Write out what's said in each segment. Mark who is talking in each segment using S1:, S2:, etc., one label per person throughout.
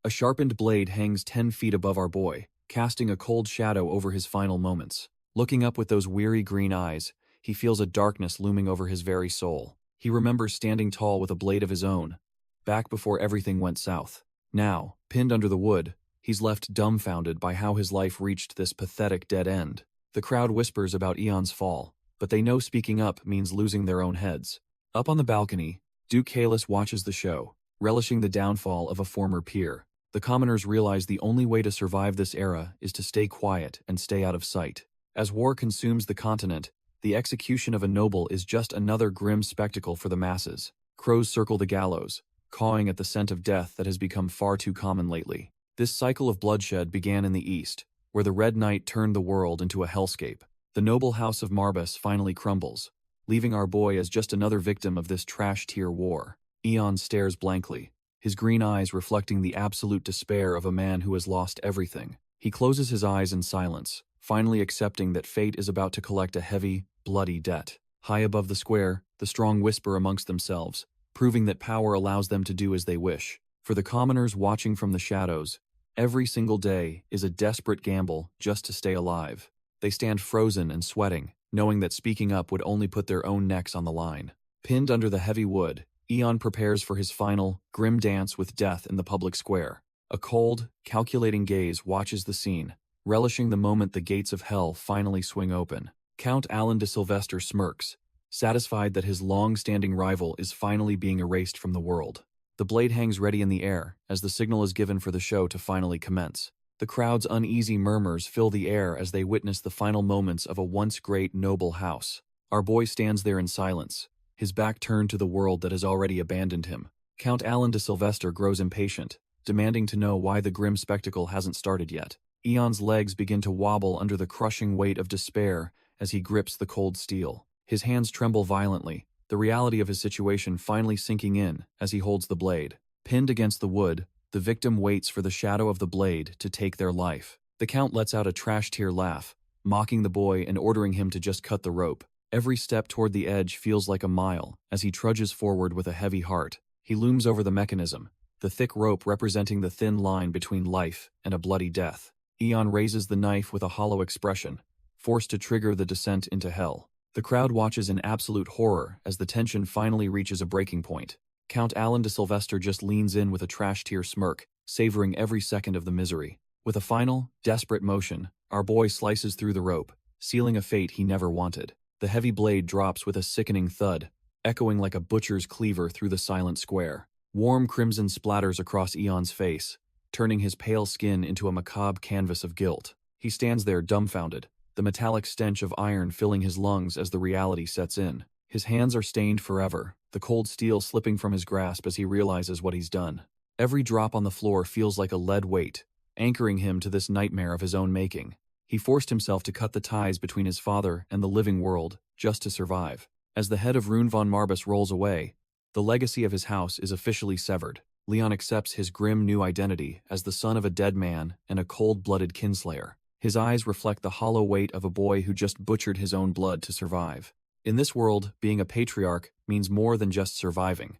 S1: A sharpened blade hangs 10 feet above our boy, casting a cold shadow over his final moments. Looking up with those weary green eyes, he feels a darkness looming over his very soul. He remembers standing tall with a blade of his own, back before everything went south. Now, pinned under the wood, he's left dumbfounded by how his life reached this pathetic dead end. The crowd whispers about Eon's fall, but they know speaking up means losing their own heads. Up on the balcony, Duke Kalis watches the show, relishing the downfall of a former peer. The commoners realize the only way to survive this era is to stay quiet and stay out of sight. As war consumes the continent, the execution of a noble is just another grim spectacle for the masses. Crows circle the gallows, cawing at the scent of death that has become far too common lately. This cycle of bloodshed began in the east, where the Red Knight turned the world into a hellscape. The noble house of Marbas finally crumbles, leaving our boy as just another victim of this trash-tier war. Eon stares blankly, his green eyes reflecting the absolute despair of a man who has lost everything. He closes his eyes in silence, finally accepting that fate is about to collect a heavy, bloody debt. High above the square, the strong whisper amongst themselves, proving that power allows them to do as they wish. For the commoners watching from the shadows, every single day is a desperate gamble just to stay alive. They stand frozen and sweating, knowing that speaking up would only put their own necks on the line. Pinned under the heavy wood, Eon prepares for his final, grim dance with death in the public square. A cold, calculating gaze watches the scene, relishing the moment the gates of hell finally swing open. Count Alan de Sylvester smirks, satisfied that his long-standing rival is finally being erased from the world. The blade hangs ready in the air as the signal is given for the show to finally commence. The crowd's uneasy murmurs fill the air as they witness the final moments of a once great noble house. Our boy stands there in silence, his back turned to the world that has already abandoned him. Count Alan de Sylvester grows impatient, demanding to know why the grim spectacle hasn't started yet. Eon's legs begin to wobble under the crushing weight of despair as he grips the cold steel. His hands tremble violently, the reality of his situation finally sinking in as he holds the blade. Pinned against the wood, the victim waits for the shadow of the blade to take their life. The Count lets out a trash-tier laugh, mocking the boy and ordering him to just cut the rope. Every step toward the edge feels like a mile as he trudges forward with a heavy heart. He looms over the mechanism, the thick rope representing the thin line between life and a bloody death. Eon raises the knife with a hollow expression, forced to trigger the descent into hell. The crowd watches in absolute horror as the tension finally reaches a breaking point. Count Alan de Sylvester just leans in with a trash-tier smirk, savoring every second of the misery. With a final, desperate motion, our boy slices through the rope, sealing a fate he never wanted. The heavy blade drops with a sickening thud, echoing like a butcher's cleaver through the silent square. Warm crimson splatters across Eon's face, turning his pale skin into a macabre canvas of guilt. He stands there dumbfounded, the metallic stench of iron filling his lungs as the reality sets in. His hands are stained forever, the cold steel slipping from his grasp as he realizes what he's done. Every drop on the floor feels like a lead weight, anchoring him to this nightmare of his own making. He forced himself to cut the ties between his father and the living world, just to survive. As the head of Rune von Marbas rolls away, the legacy of his house is officially severed. Leon accepts his grim new identity as the son of a dead man and a cold-blooded kinslayer. His eyes reflect the hollow weight of a boy who just butchered his own blood to survive. In this world, being a patriarch means more than just surviving.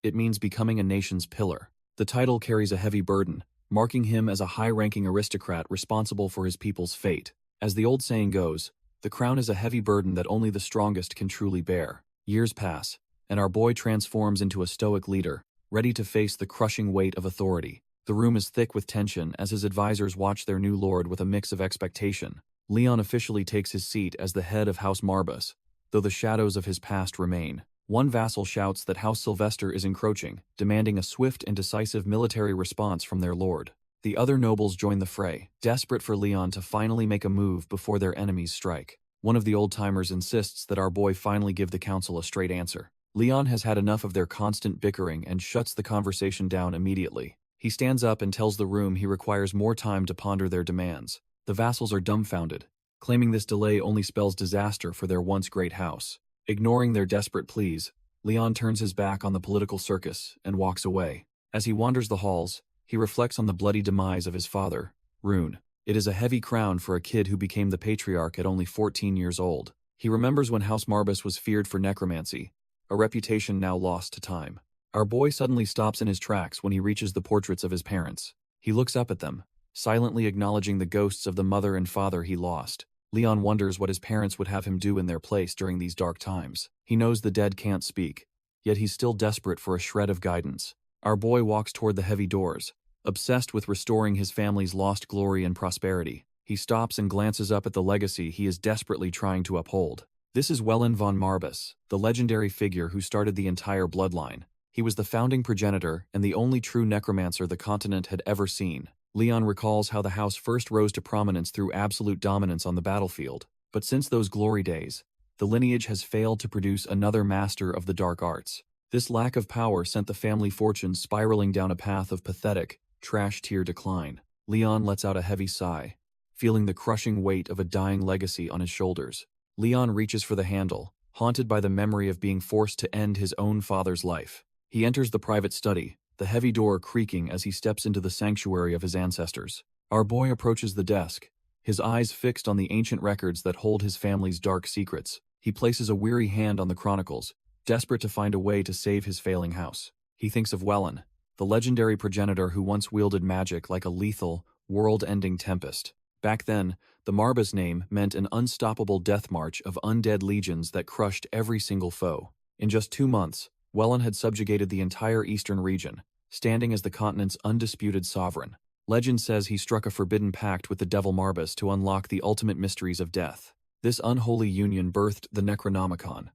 S1: It means becoming a nation's pillar. The title carries a heavy burden, marking him as a high-ranking aristocrat responsible for his people's fate. As the old saying goes, the crown is a heavy burden that only the strongest can truly bear. Years pass, and our boy transforms into a stoic leader, ready to face the crushing weight of authority. The room is thick with tension as his advisors watch their new lord with a mix of expectation. Leon officially takes his seat as the head of House Marbas, though the shadows of his past remain. One vassal shouts that House Sylvester is encroaching, demanding a swift and decisive military response from their lord. The other nobles join the fray, desperate for Leon to finally make a move before their enemies strike. One of the old-timers insists that our boy finally give the council a straight answer. Leon has had enough of their constant bickering and shuts the conversation down immediately. He stands up and tells the room he requires more time to ponder their demands. The vassals are dumbfounded, claiming this delay only spells disaster for their once great house. Ignoring their desperate pleas, Leon turns his back on the political circus and walks away. As he wanders the halls, he reflects on the bloody demise of his father, Rune. It is a heavy crown for a kid who became the patriarch at only 14 years old. He remembers when House Marbas was feared for necromancy, a reputation now lost to time. Our boy suddenly stops in his tracks when he reaches the portraits of his parents. He looks up at them, silently acknowledging the ghosts of the mother and father he lost. Leon wonders what his parents would have him do in their place during these dark times. He knows the dead can't speak, yet he's still desperate for a shred of guidance. Our boy walks toward the heavy doors, obsessed with restoring his family's lost glory and prosperity. He stops and glances up at the legacy he is desperately trying to uphold. This is Wellen von Marbus, the legendary figure who started the entire bloodline. He was the founding progenitor and the only true necromancer the continent had ever seen. Leon recalls how the house first rose to prominence through absolute dominance on the battlefield. But since those glory days, the lineage has failed to produce another master of the dark arts. This lack of power sent the family fortunes spiraling down a path of pathetic, trash-tier decline. Leon lets out a heavy sigh, feeling the crushing weight of a dying legacy on his shoulders. Leon reaches for the handle, haunted by the memory of being forced to end his own father's life. He enters the private study, the heavy door creaking as he steps into the sanctuary of his ancestors. Our boy approaches the desk, his eyes fixed on the ancient records that hold his family's dark secrets. He places a weary hand on the chronicles, desperate to find a way to save his failing house. He thinks of Wellen, the legendary progenitor who once wielded magic like a lethal, world-ending tempest. Back then, the Marbus name meant an unstoppable death march of undead legions that crushed every single foe. In just 2 months, Wellen had subjugated the entire eastern region, standing as the continent's undisputed sovereign. Legend says he struck a forbidden pact with the devil Marbus to unlock the ultimate mysteries of death. This unholy union birthed the Necronomicon,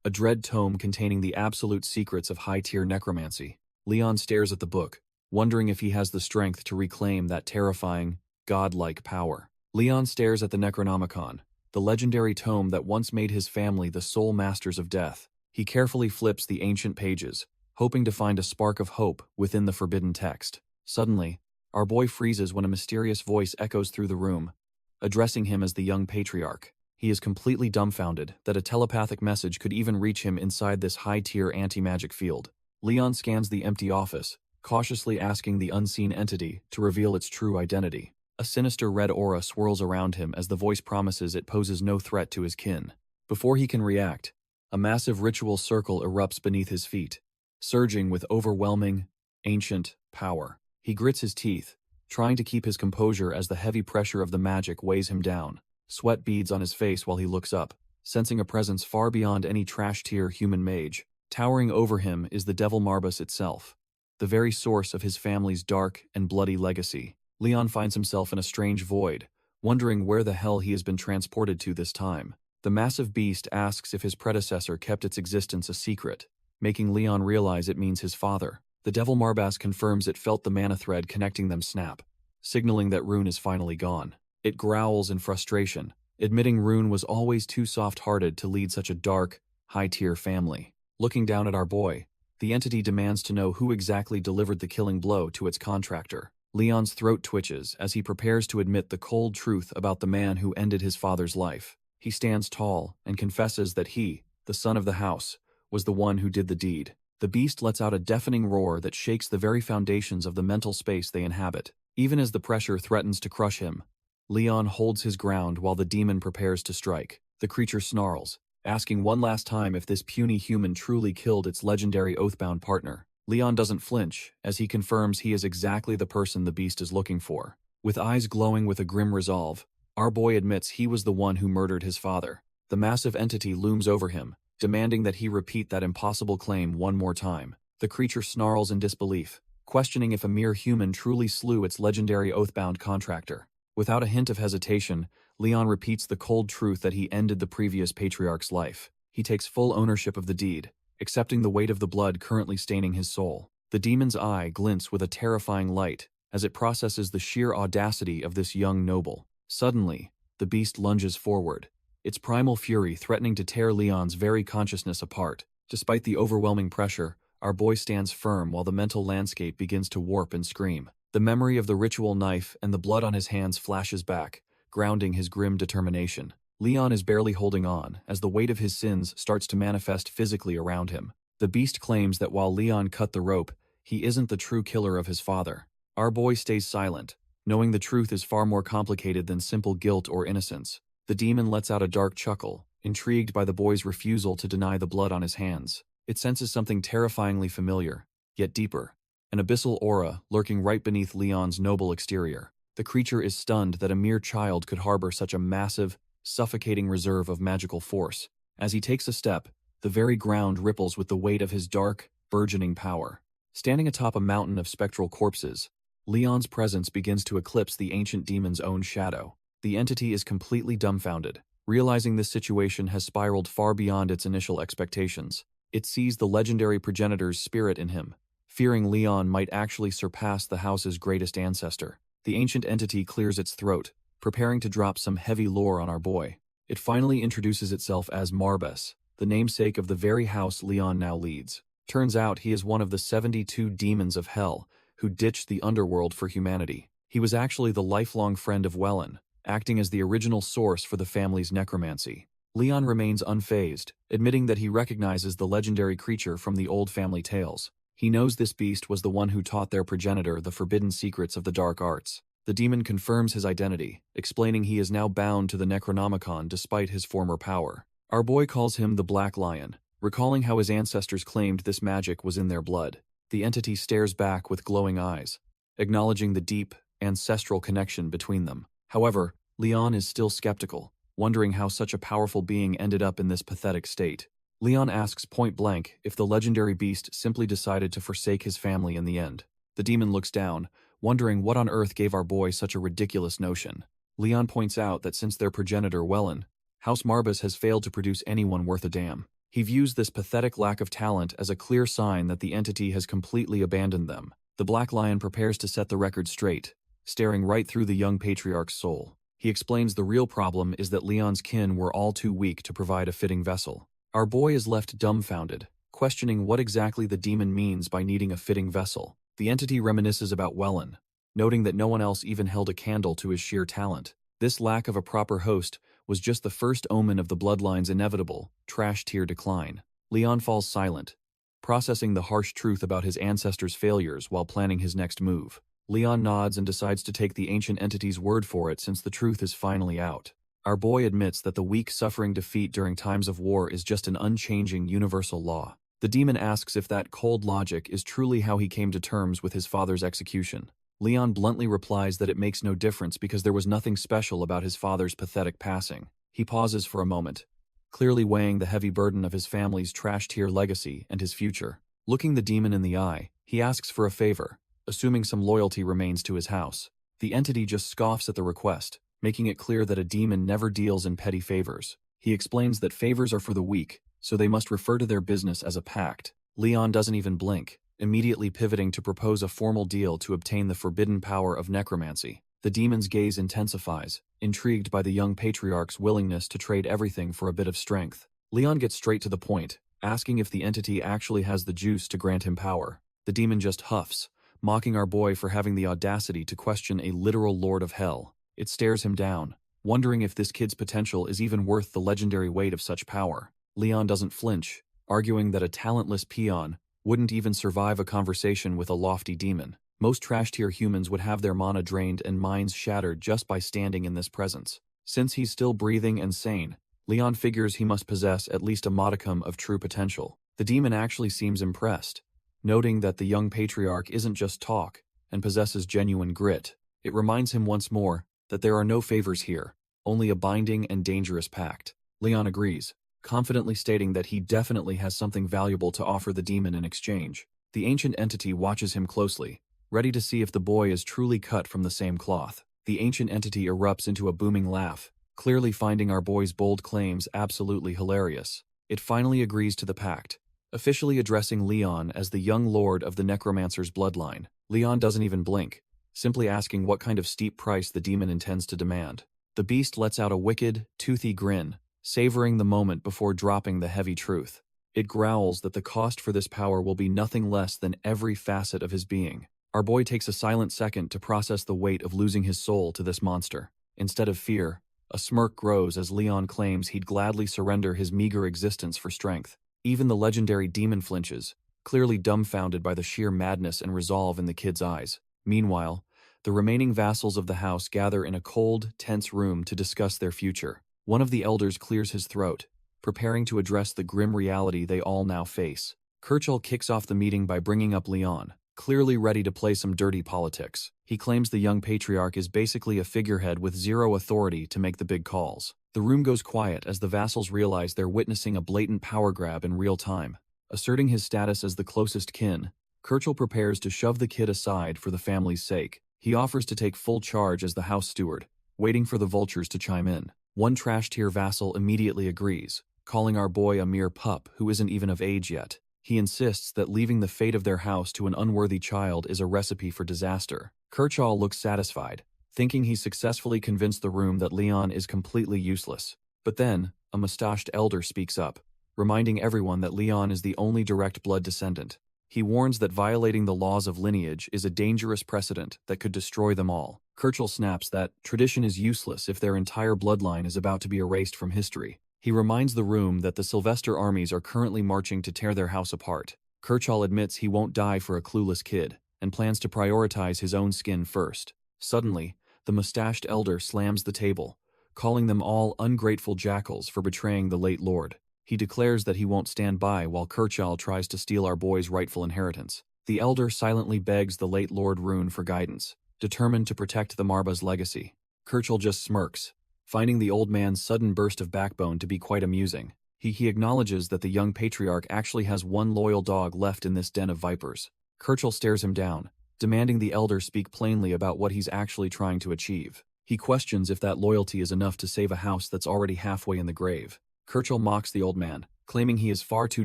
S1: a dread tome containing the absolute secrets of high-tier necromancy. Leon stares at the book, wondering if he has the strength to reclaim that terrifying, godlike power. Leon stares at the Necronomicon, the legendary tome that once made his family the sole masters of death. He carefully flips the ancient pages, hoping to find a spark of hope within the forbidden text. Suddenly, our boy freezes when a mysterious voice echoes through the room, addressing him as the young patriarch. He is completely dumbfounded that a telepathic message could even reach him inside this high-tier anti-magic field. Leon scans the empty office, cautiously asking the unseen entity to reveal its true identity. A sinister red aura swirls around him as the voice promises it poses no threat to his kin. Before he can react, a massive ritual circle erupts beneath his feet, surging with overwhelming, ancient power. He grits his teeth, trying to keep his composure as the heavy pressure of the magic weighs him down. Sweat beads on his face while he looks up, sensing a presence far beyond any trash-tier human mage. Towering over him is the devil Marbus itself, the very source of his family's dark and bloody legacy. Leon finds himself in a strange void, wondering where the hell he has been transported to this time. The massive beast asks if his predecessor kept its existence a secret, making Leon realize it means his father. The devil Marbas confirms it felt the mana thread connecting them snap, signaling that Rune is finally gone. It growls in frustration, admitting Rune was always too soft-hearted to lead such a dark, high-tier family. Looking down at our boy, the entity demands to know who exactly delivered the killing blow to its contractor. Leon's throat twitches as he prepares to admit the cold truth about the man who ended his father's life. He stands tall and confesses that he, the son of the house, was the one who did the deed. The beast lets out a deafening roar that shakes the very foundations of the mental space they inhabit. Even as the pressure threatens to crush him, Leon holds his ground while the demon prepares to strike. The creature snarls, asking one last time if this puny human truly killed its legendary oathbound partner. Leon doesn't flinch, as he confirms he is exactly the person the beast is looking for. With eyes glowing with a grim resolve, our boy admits he was the one who murdered his father. The massive entity looms over him, demanding that he repeat that impossible claim one more time. The creature snarls in disbelief, questioning if a mere human truly slew its legendary oathbound contractor. Without a hint of hesitation, Leon repeats the cold truth that he ended the previous patriarch's life. He takes full ownership of the deed, accepting the weight of the blood currently staining his soul. The demon's eye glints with a terrifying light as it processes the sheer audacity of this young noble. Suddenly, the beast lunges forward, its primal fury threatening to tear Leon's very consciousness apart. Despite the overwhelming pressure, our boy stands firm while the mental landscape begins to warp and scream. The memory of the ritual knife and the blood on his hands flashes back, grounding his grim determination. Leon is barely holding on as the weight of his sins starts to manifest physically around him. The beast claims that while Leon cut the rope, he isn't the true killer of his father. Our boy stays silent, knowing the truth is far more complicated than simple guilt or innocence. The demon lets out a dark chuckle, intrigued by the boy's refusal to deny the blood on his hands. It senses something terrifyingly familiar, yet deeper. An abyssal aura lurking right beneath Leon's noble exterior. The creature is stunned that a mere child could harbor such a massive, suffocating reserve of magical force. As he takes a step, the very ground ripples with the weight of his dark, burgeoning power. Standing atop a mountain of spectral corpses, Leon's presence begins to eclipse the ancient demon's own shadow. The entity is completely dumbfounded, realizing this situation has spiraled far beyond its initial expectations. It sees the legendary progenitor's spirit in him, fearing Leon might actually surpass the house's greatest ancestor. The ancient entity clears its throat, preparing to drop some heavy lore on our boy. It finally introduces itself as Marbas, the namesake of the very house Leon now leads. Turns out he is one of the 72 demons of hell who ditched the underworld for humanity. He was actually the lifelong friend of Wellen, acting as the original source for the family's necromancy. Leon remains unfazed, admitting that he recognizes the legendary creature from the old family tales. He knows this beast was the one who taught their progenitor the forbidden secrets of the dark arts. The demon confirms his identity, explaining he is now bound to the Necronomicon despite his former power. Our boy calls him the Black Lion, recalling how his ancestors claimed this magic was in their blood. The entity stares back with glowing eyes, acknowledging the deep, ancestral connection between them. However, Leon is still skeptical, wondering how such a powerful being ended up in this pathetic state. Leon asks point-blank if the legendary beast simply decided to forsake his family in the end. The demon looks down, wondering what on earth gave our boy such a ridiculous notion. Leon points out that since their progenitor Wellen, House Marbas has failed to produce anyone worth a damn. He views this pathetic lack of talent as a clear sign that the entity has completely abandoned them. The Black Lion prepares to set the record straight, staring right through the young patriarch's soul. He explains the real problem is that Leon's kin were all too weak to provide a fitting vessel. Our boy is left dumbfounded, questioning what exactly the demon means by needing a fitting vessel. The entity reminisces about Wellen, noting that no one else even held a candle to his sheer talent. This lack of a proper host was just the first omen of the bloodline's inevitable, trash-tier decline. Leon falls silent, processing the harsh truth about his ancestors' failures while planning his next move. Leon nods and decides to take the ancient entity's word for it since the truth is finally out. Our boy admits that the weak suffering defeat during times of war is just an unchanging universal law. The demon asks if that cold logic is truly how he came to terms with his father's execution. Leon bluntly replies that it makes no difference because there was nothing special about his father's pathetic passing. He pauses for a moment, clearly weighing the heavy burden of his family's trash-tier legacy and his future. Looking the demon in the eye, he asks for a favor, assuming some loyalty remains to his house. The entity just scoffs at the request, making it clear that a demon never deals in petty favors. He explains that favors are for the weak, so they must refer to their business as a pact. Leon doesn't even blink, immediately pivoting to propose a formal deal to obtain the forbidden power of necromancy. The demon's gaze intensifies, intrigued by the young patriarch's willingness to trade everything for a bit of strength. Leon gets straight to the point, asking if the entity actually has the juice to grant him power. The demon just huffs, mocking our boy for having the audacity to question a literal lord of hell. It stares him down, wondering if this kid's potential is even worth the legendary weight of such power. Leon doesn't flinch, arguing that a talentless peon wouldn't even survive a conversation with a lofty demon. Most trash-tier humans would have their mana drained and minds shattered just by standing in this presence. Since he's still breathing and sane, Leon figures he must possess at least a modicum of true potential. The demon actually seems impressed, noting that the young patriarch isn't just talk and possesses genuine grit. It reminds him once more that there are no favors here, only a binding and dangerous pact. Leon agrees, confidently stating that he definitely has something valuable to offer the demon in exchange. The ancient entity watches him closely, ready to see if the boy is truly cut from the same cloth. The ancient entity erupts into a booming laugh, clearly finding our boy's bold claims absolutely hilarious. It finally agrees to the pact, officially addressing Leon as the young lord of the necromancer's bloodline. Leon doesn't even blink, simply asking what kind of steep price the demon intends to demand. The beast lets out a wicked, toothy grin, savoring the moment before dropping the heavy truth. It growls that the cost for this power will be nothing less than every facet of his being. Our boy takes a silent second to process the weight of losing his soul to this monster. Instead of fear, a smirk grows as Leon claims he'd gladly surrender his meager existence for strength. Even the legendary demon flinches, clearly dumbfounded by the sheer madness and resolve in the kid's eyes. Meanwhile, the remaining vassals of the house gather in a cold, tense room to discuss their future. One of the elders clears his throat, preparing to address the grim reality they all now face. Kirchall kicks off the meeting by bringing up Leon, clearly ready to play some dirty politics. He claims the young patriarch is basically a figurehead with zero authority to make the big calls. The room goes quiet as the vassals realize they're witnessing a blatant power grab in real time. Asserting his status as the closest kin, Kirchall prepares to shove the kid aside for the family's sake. He offers to take full charge as the house steward, waiting for the vultures to chime in. One trash-tier vassal immediately agrees, calling our boy a mere pup who isn't even of age yet. He insists that leaving the fate of their house to an unworthy child is a recipe for disaster. Kirchall looks satisfied, thinking he's successfully convinced the room that Leon is completely useless. But then, a mustached elder speaks up, reminding everyone that Leon is the only direct blood descendant. He warns that violating the laws of lineage is a dangerous precedent that could destroy them all. Kirchall snaps that tradition is useless if their entire bloodline is about to be erased from history. He reminds the room that the Sylvester armies are currently marching to tear their house apart. Kirchall admits he won't die for a clueless kid, and plans to prioritize his own skin first. Suddenly, the mustached elder slams the table, calling them all ungrateful jackals for betraying the late lord. He declares that he won't stand by while Kirchall tries to steal our boy's rightful inheritance. The elder silently begs the late Lord Rune for guidance, determined to protect the Marba's legacy. Kirchall just smirks, finding the old man's sudden burst of backbone to be quite amusing. He acknowledges that the young patriarch actually has one loyal dog left in this den of vipers. Kirchall stares him down, demanding the elder speak plainly about what he's actually trying to achieve. He questions if that loyalty is enough to save a house that's already halfway in the grave. Kirchall mocks the old man, claiming he is far too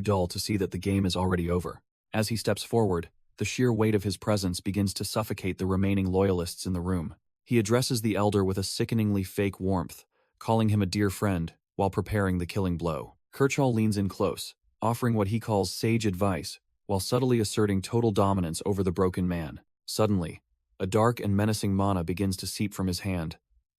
S1: dull to see that the game is already over. As he steps forward, the sheer weight of his presence begins to suffocate the remaining loyalists in the room. He addresses the elder with a sickeningly fake warmth, calling him a dear friend, while preparing the killing blow. Kirchall leans in close, offering what he calls sage advice, while subtly asserting total dominance over the broken man. Suddenly, a dark and menacing mana begins to seep from his hand,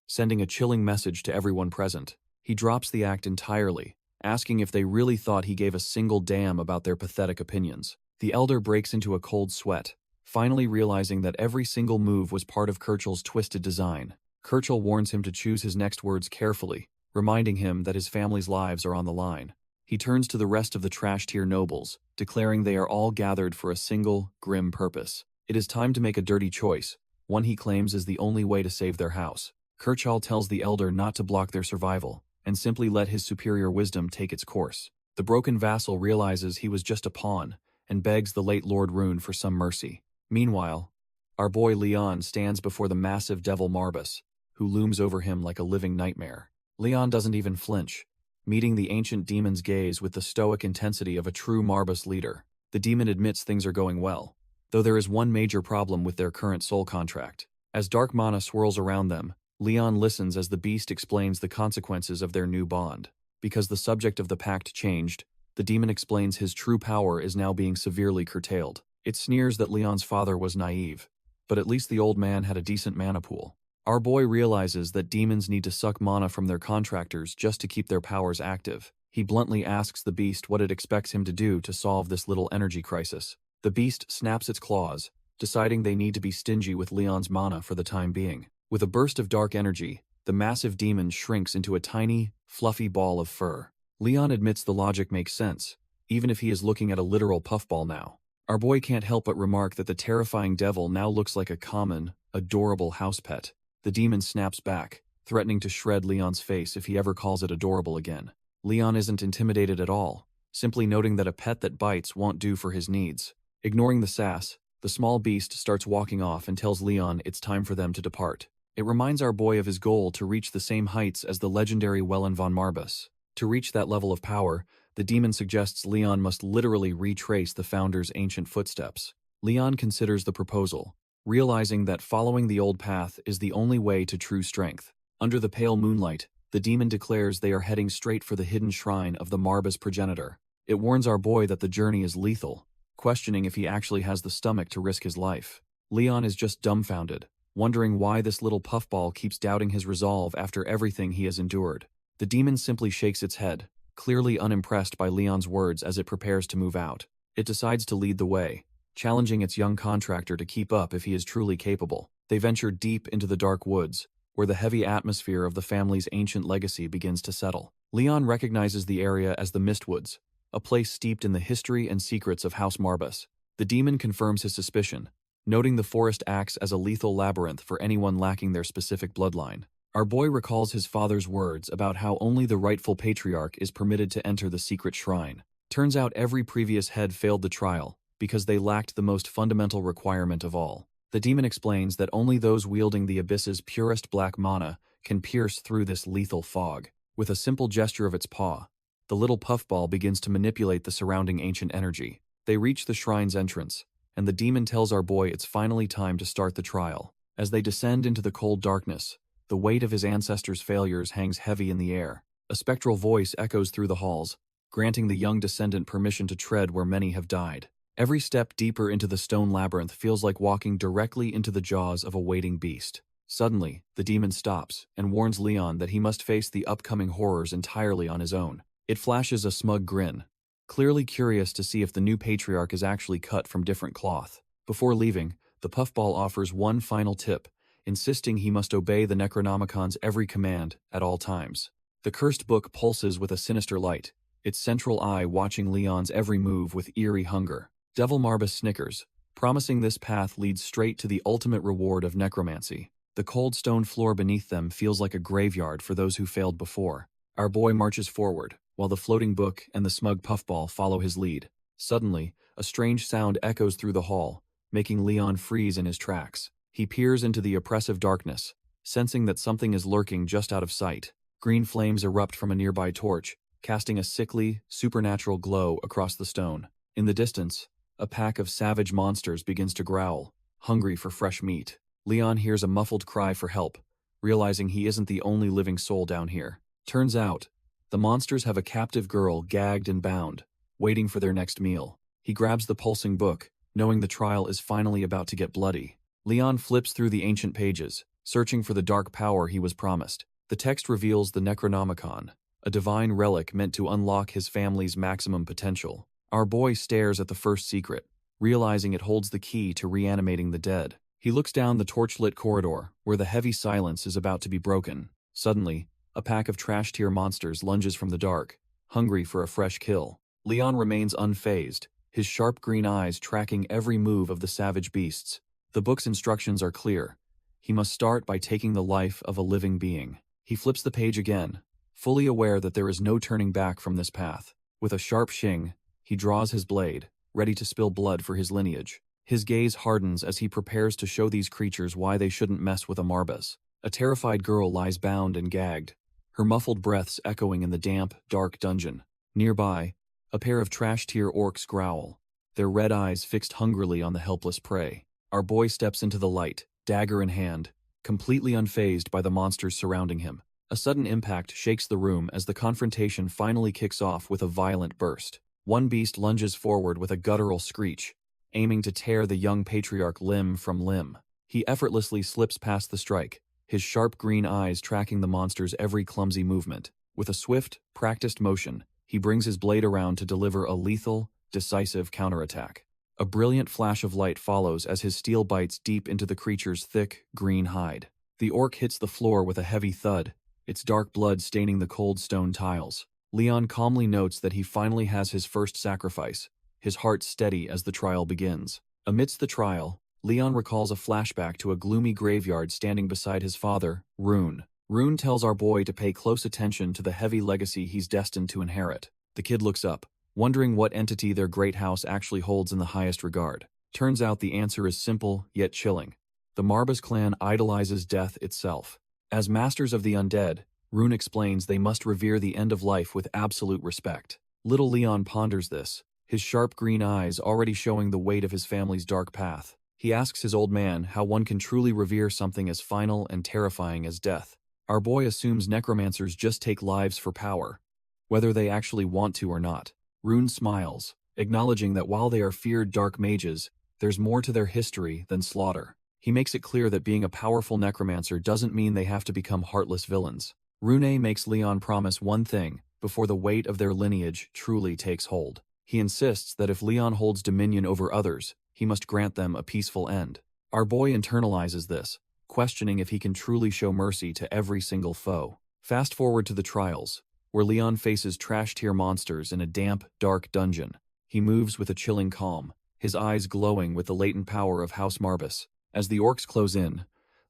S1: sending a chilling message to everyone present. He drops the act entirely, asking if they really thought he gave a single damn about their pathetic opinions. The elder breaks into a cold sweat, finally realizing that every single move was part of Kirchall's twisted design. Kirchall warns him to choose his next words carefully, reminding him that his family's lives are on the line. He turns to the rest of the trash-tier nobles, declaring they are all gathered for a single, grim purpose. It is time to make a dirty choice, one he claims is the only way to save their house. Kirchall tells the elder not to block their survival, and simply let his superior wisdom take its course. The broken vassal realizes he was just a pawn, and begs the late Lord Rune for some mercy. Meanwhile, our boy Leon stands before the massive devil Marbas, who looms over him like a living nightmare. Leon doesn't even flinch, meeting the ancient demon's gaze with the stoic intensity of a true Marbas leader. The demon admits things are going well, though there is one major problem with their current soul contract. As dark mana swirls around them, Leon listens as the beast explains the consequences of their new bond. Because the subject of the pact changed, the demon explains his true power is now being severely curtailed. It sneers that Leon's father was naive, but at least the old man had a decent mana pool. Our boy realizes that demons need to suck mana from their contractors just to keep their powers active. He bluntly asks the beast what it expects him to do to solve this little energy crisis. The beast snaps its claws, deciding they need to be stingy with Leon's mana for the time being. With a burst of dark energy, the massive demon shrinks into a tiny, fluffy ball of fur. Leon admits the logic makes sense, even if he is looking at a literal puffball now. Our boy can't help but remark that the terrifying devil now looks like a common, adorable house pet. The demon snaps back, threatening to shred Leon's face if he ever calls it adorable again. Leon isn't intimidated at all, simply noting that a pet that bites won't do for his needs. Ignoring the sass, the small beast starts walking off and tells Leon it's time for them to depart. It reminds our boy of his goal to reach the same heights as the legendary Wellen von Marbas. To reach that level of power, the demon suggests Leon must literally retrace the founder's ancient footsteps. Leon considers the proposal, realizing that following the old path is the only way to true strength. Under the pale moonlight, the demon declares they are heading straight for the hidden shrine of the Marbas progenitor. It warns our boy that the journey is lethal, questioning if he actually has the stomach to risk his life. Leon is just dumbfounded, wondering why this little puffball keeps doubting his resolve after everything he has endured. The demon simply shakes its head, clearly unimpressed by Leon's words as it prepares to move out. It decides to lead the way, challenging its young contractor to keep up if he is truly capable. They venture deep into the dark woods, where the heavy atmosphere of the family's ancient legacy begins to settle. Leon recognizes the area as the Mistwoods, a place steeped in the history and secrets of House Marbas. The demon confirms his suspicion, noting the forest acts as a lethal labyrinth for anyone lacking their specific bloodline. Our boy recalls his father's words about how only the rightful patriarch is permitted to enter the secret shrine. Turns out every previous head failed the trial because they lacked the most fundamental requirement of all. The demon explains that only those wielding the abyss's purest black mana can pierce through this lethal fog. With a simple gesture of its paw, the little puffball begins to manipulate the surrounding ancient energy. They reach the shrine's entrance, and the demon tells our boy it's finally time to start the trial. As they descend into the cold darkness, the weight of his ancestors' failures hangs heavy in the air. A spectral voice echoes through the halls, granting the young descendant permission to tread where many have died. Every step deeper into the stone labyrinth feels like walking directly into the jaws of a waiting beast. Suddenly, the demon stops and warns Leon that he must face the upcoming horrors entirely on his own. It flashes a smug grin, clearly curious to see if the new patriarch is actually cut from different cloth. Before leaving, the puffball offers one final tip, insisting he must obey the Necronomicon's every command at all times. The cursed book pulses with a sinister light, its central eye watching Leon's every move with eerie hunger. Devil Marbas snickers, promising this path leads straight to the ultimate reward of necromancy. The cold stone floor beneath them feels like a graveyard for those who failed before. Our boy marches forward, while the floating book and the smug puffball follow his lead. Suddenly, a strange sound echoes through the hall, making Leon freeze in his tracks. He peers into the oppressive darkness, sensing that something is lurking just out of sight. Green flames erupt from a nearby torch, casting a sickly, supernatural glow across the stone. In the distance, a pack of savage monsters begins to growl, hungry for fresh meat. Leon hears a muffled cry for help, realizing he isn't the only living soul down here. Turns out, the monsters have a captive girl gagged and bound, waiting for their next meal. He grabs the pulsing book, knowing the trial is finally about to get bloody. Leon flips through the ancient pages, searching for the dark power he was promised. The text reveals the Necronomicon, a divine relic meant to unlock his family's maximum potential. Our boy stares at the first secret, realizing it holds the key to reanimating the dead. He looks down the torchlit corridor, where the heavy silence is about to be broken. Suddenly, a pack of trash-tier monsters lunges from the dark, hungry for a fresh kill. Leon remains unfazed, his sharp green eyes tracking every move of the savage beasts. The book's instructions are clear. He must start by taking the life of a living being. He flips the page again, fully aware that there is no turning back from this path. With a sharp shing, he draws his blade, ready to spill blood for his lineage. His gaze hardens as he prepares to show these creatures why they shouldn't mess with a Marbas. A terrified girl lies bound and gagged, her muffled breaths echoing in the damp, dark dungeon. Nearby, a pair of trash-tier orcs growl, their red eyes fixed hungrily on the helpless prey. Our boy steps into the light, dagger in hand, completely unfazed by the monsters surrounding him. A sudden impact shakes the room as the confrontation finally kicks off with a violent burst. One beast lunges forward with a guttural screech, aiming to tear the young patriarch limb from limb. He effortlessly slips past the strike, his sharp green eyes tracking the monster's every clumsy movement. With a swift, practiced motion, he brings his blade around to deliver a lethal, decisive counterattack. A brilliant flash of light follows as his steel bites deep into the creature's thick, green hide. The orc hits the floor with a heavy thud, its dark blood staining the cold stone tiles. Leon calmly notes that he finally has his first sacrifice, his heart steady as the trial begins. Amidst the trial, Leon recalls a flashback to a gloomy graveyard standing beside his father, Rune. Rune tells our boy to pay close attention to the heavy legacy he's destined to inherit. The kid looks up, wondering what entity their great house actually holds in the highest regard. Turns out the answer is simple, yet chilling. The Marbas clan idolizes death itself. As masters of the undead, Rune explains they must revere the end of life with absolute respect. Little Leon ponders this, his sharp green eyes already showing the weight of his family's dark path. He asks his old man how one can truly revere something as final and terrifying as death. Our boy assumes necromancers just take lives for power, whether they actually want to or not. Rune smiles, acknowledging that while they are feared dark mages, there's more to their history than slaughter. He makes it clear that being a powerful necromancer doesn't mean they have to become heartless villains. Rune makes Leon promise one thing before the weight of their lineage truly takes hold. He insists that if Leon holds dominion over others, he must grant them a peaceful end. Our boy internalizes this, questioning if he can truly show mercy to every single foe. Fast forward to the trials. where Leon faces trash-tier monsters in a damp, dark dungeon. He moves with a chilling calm, his eyes glowing with the latent power of House Marbus. As the orcs close in,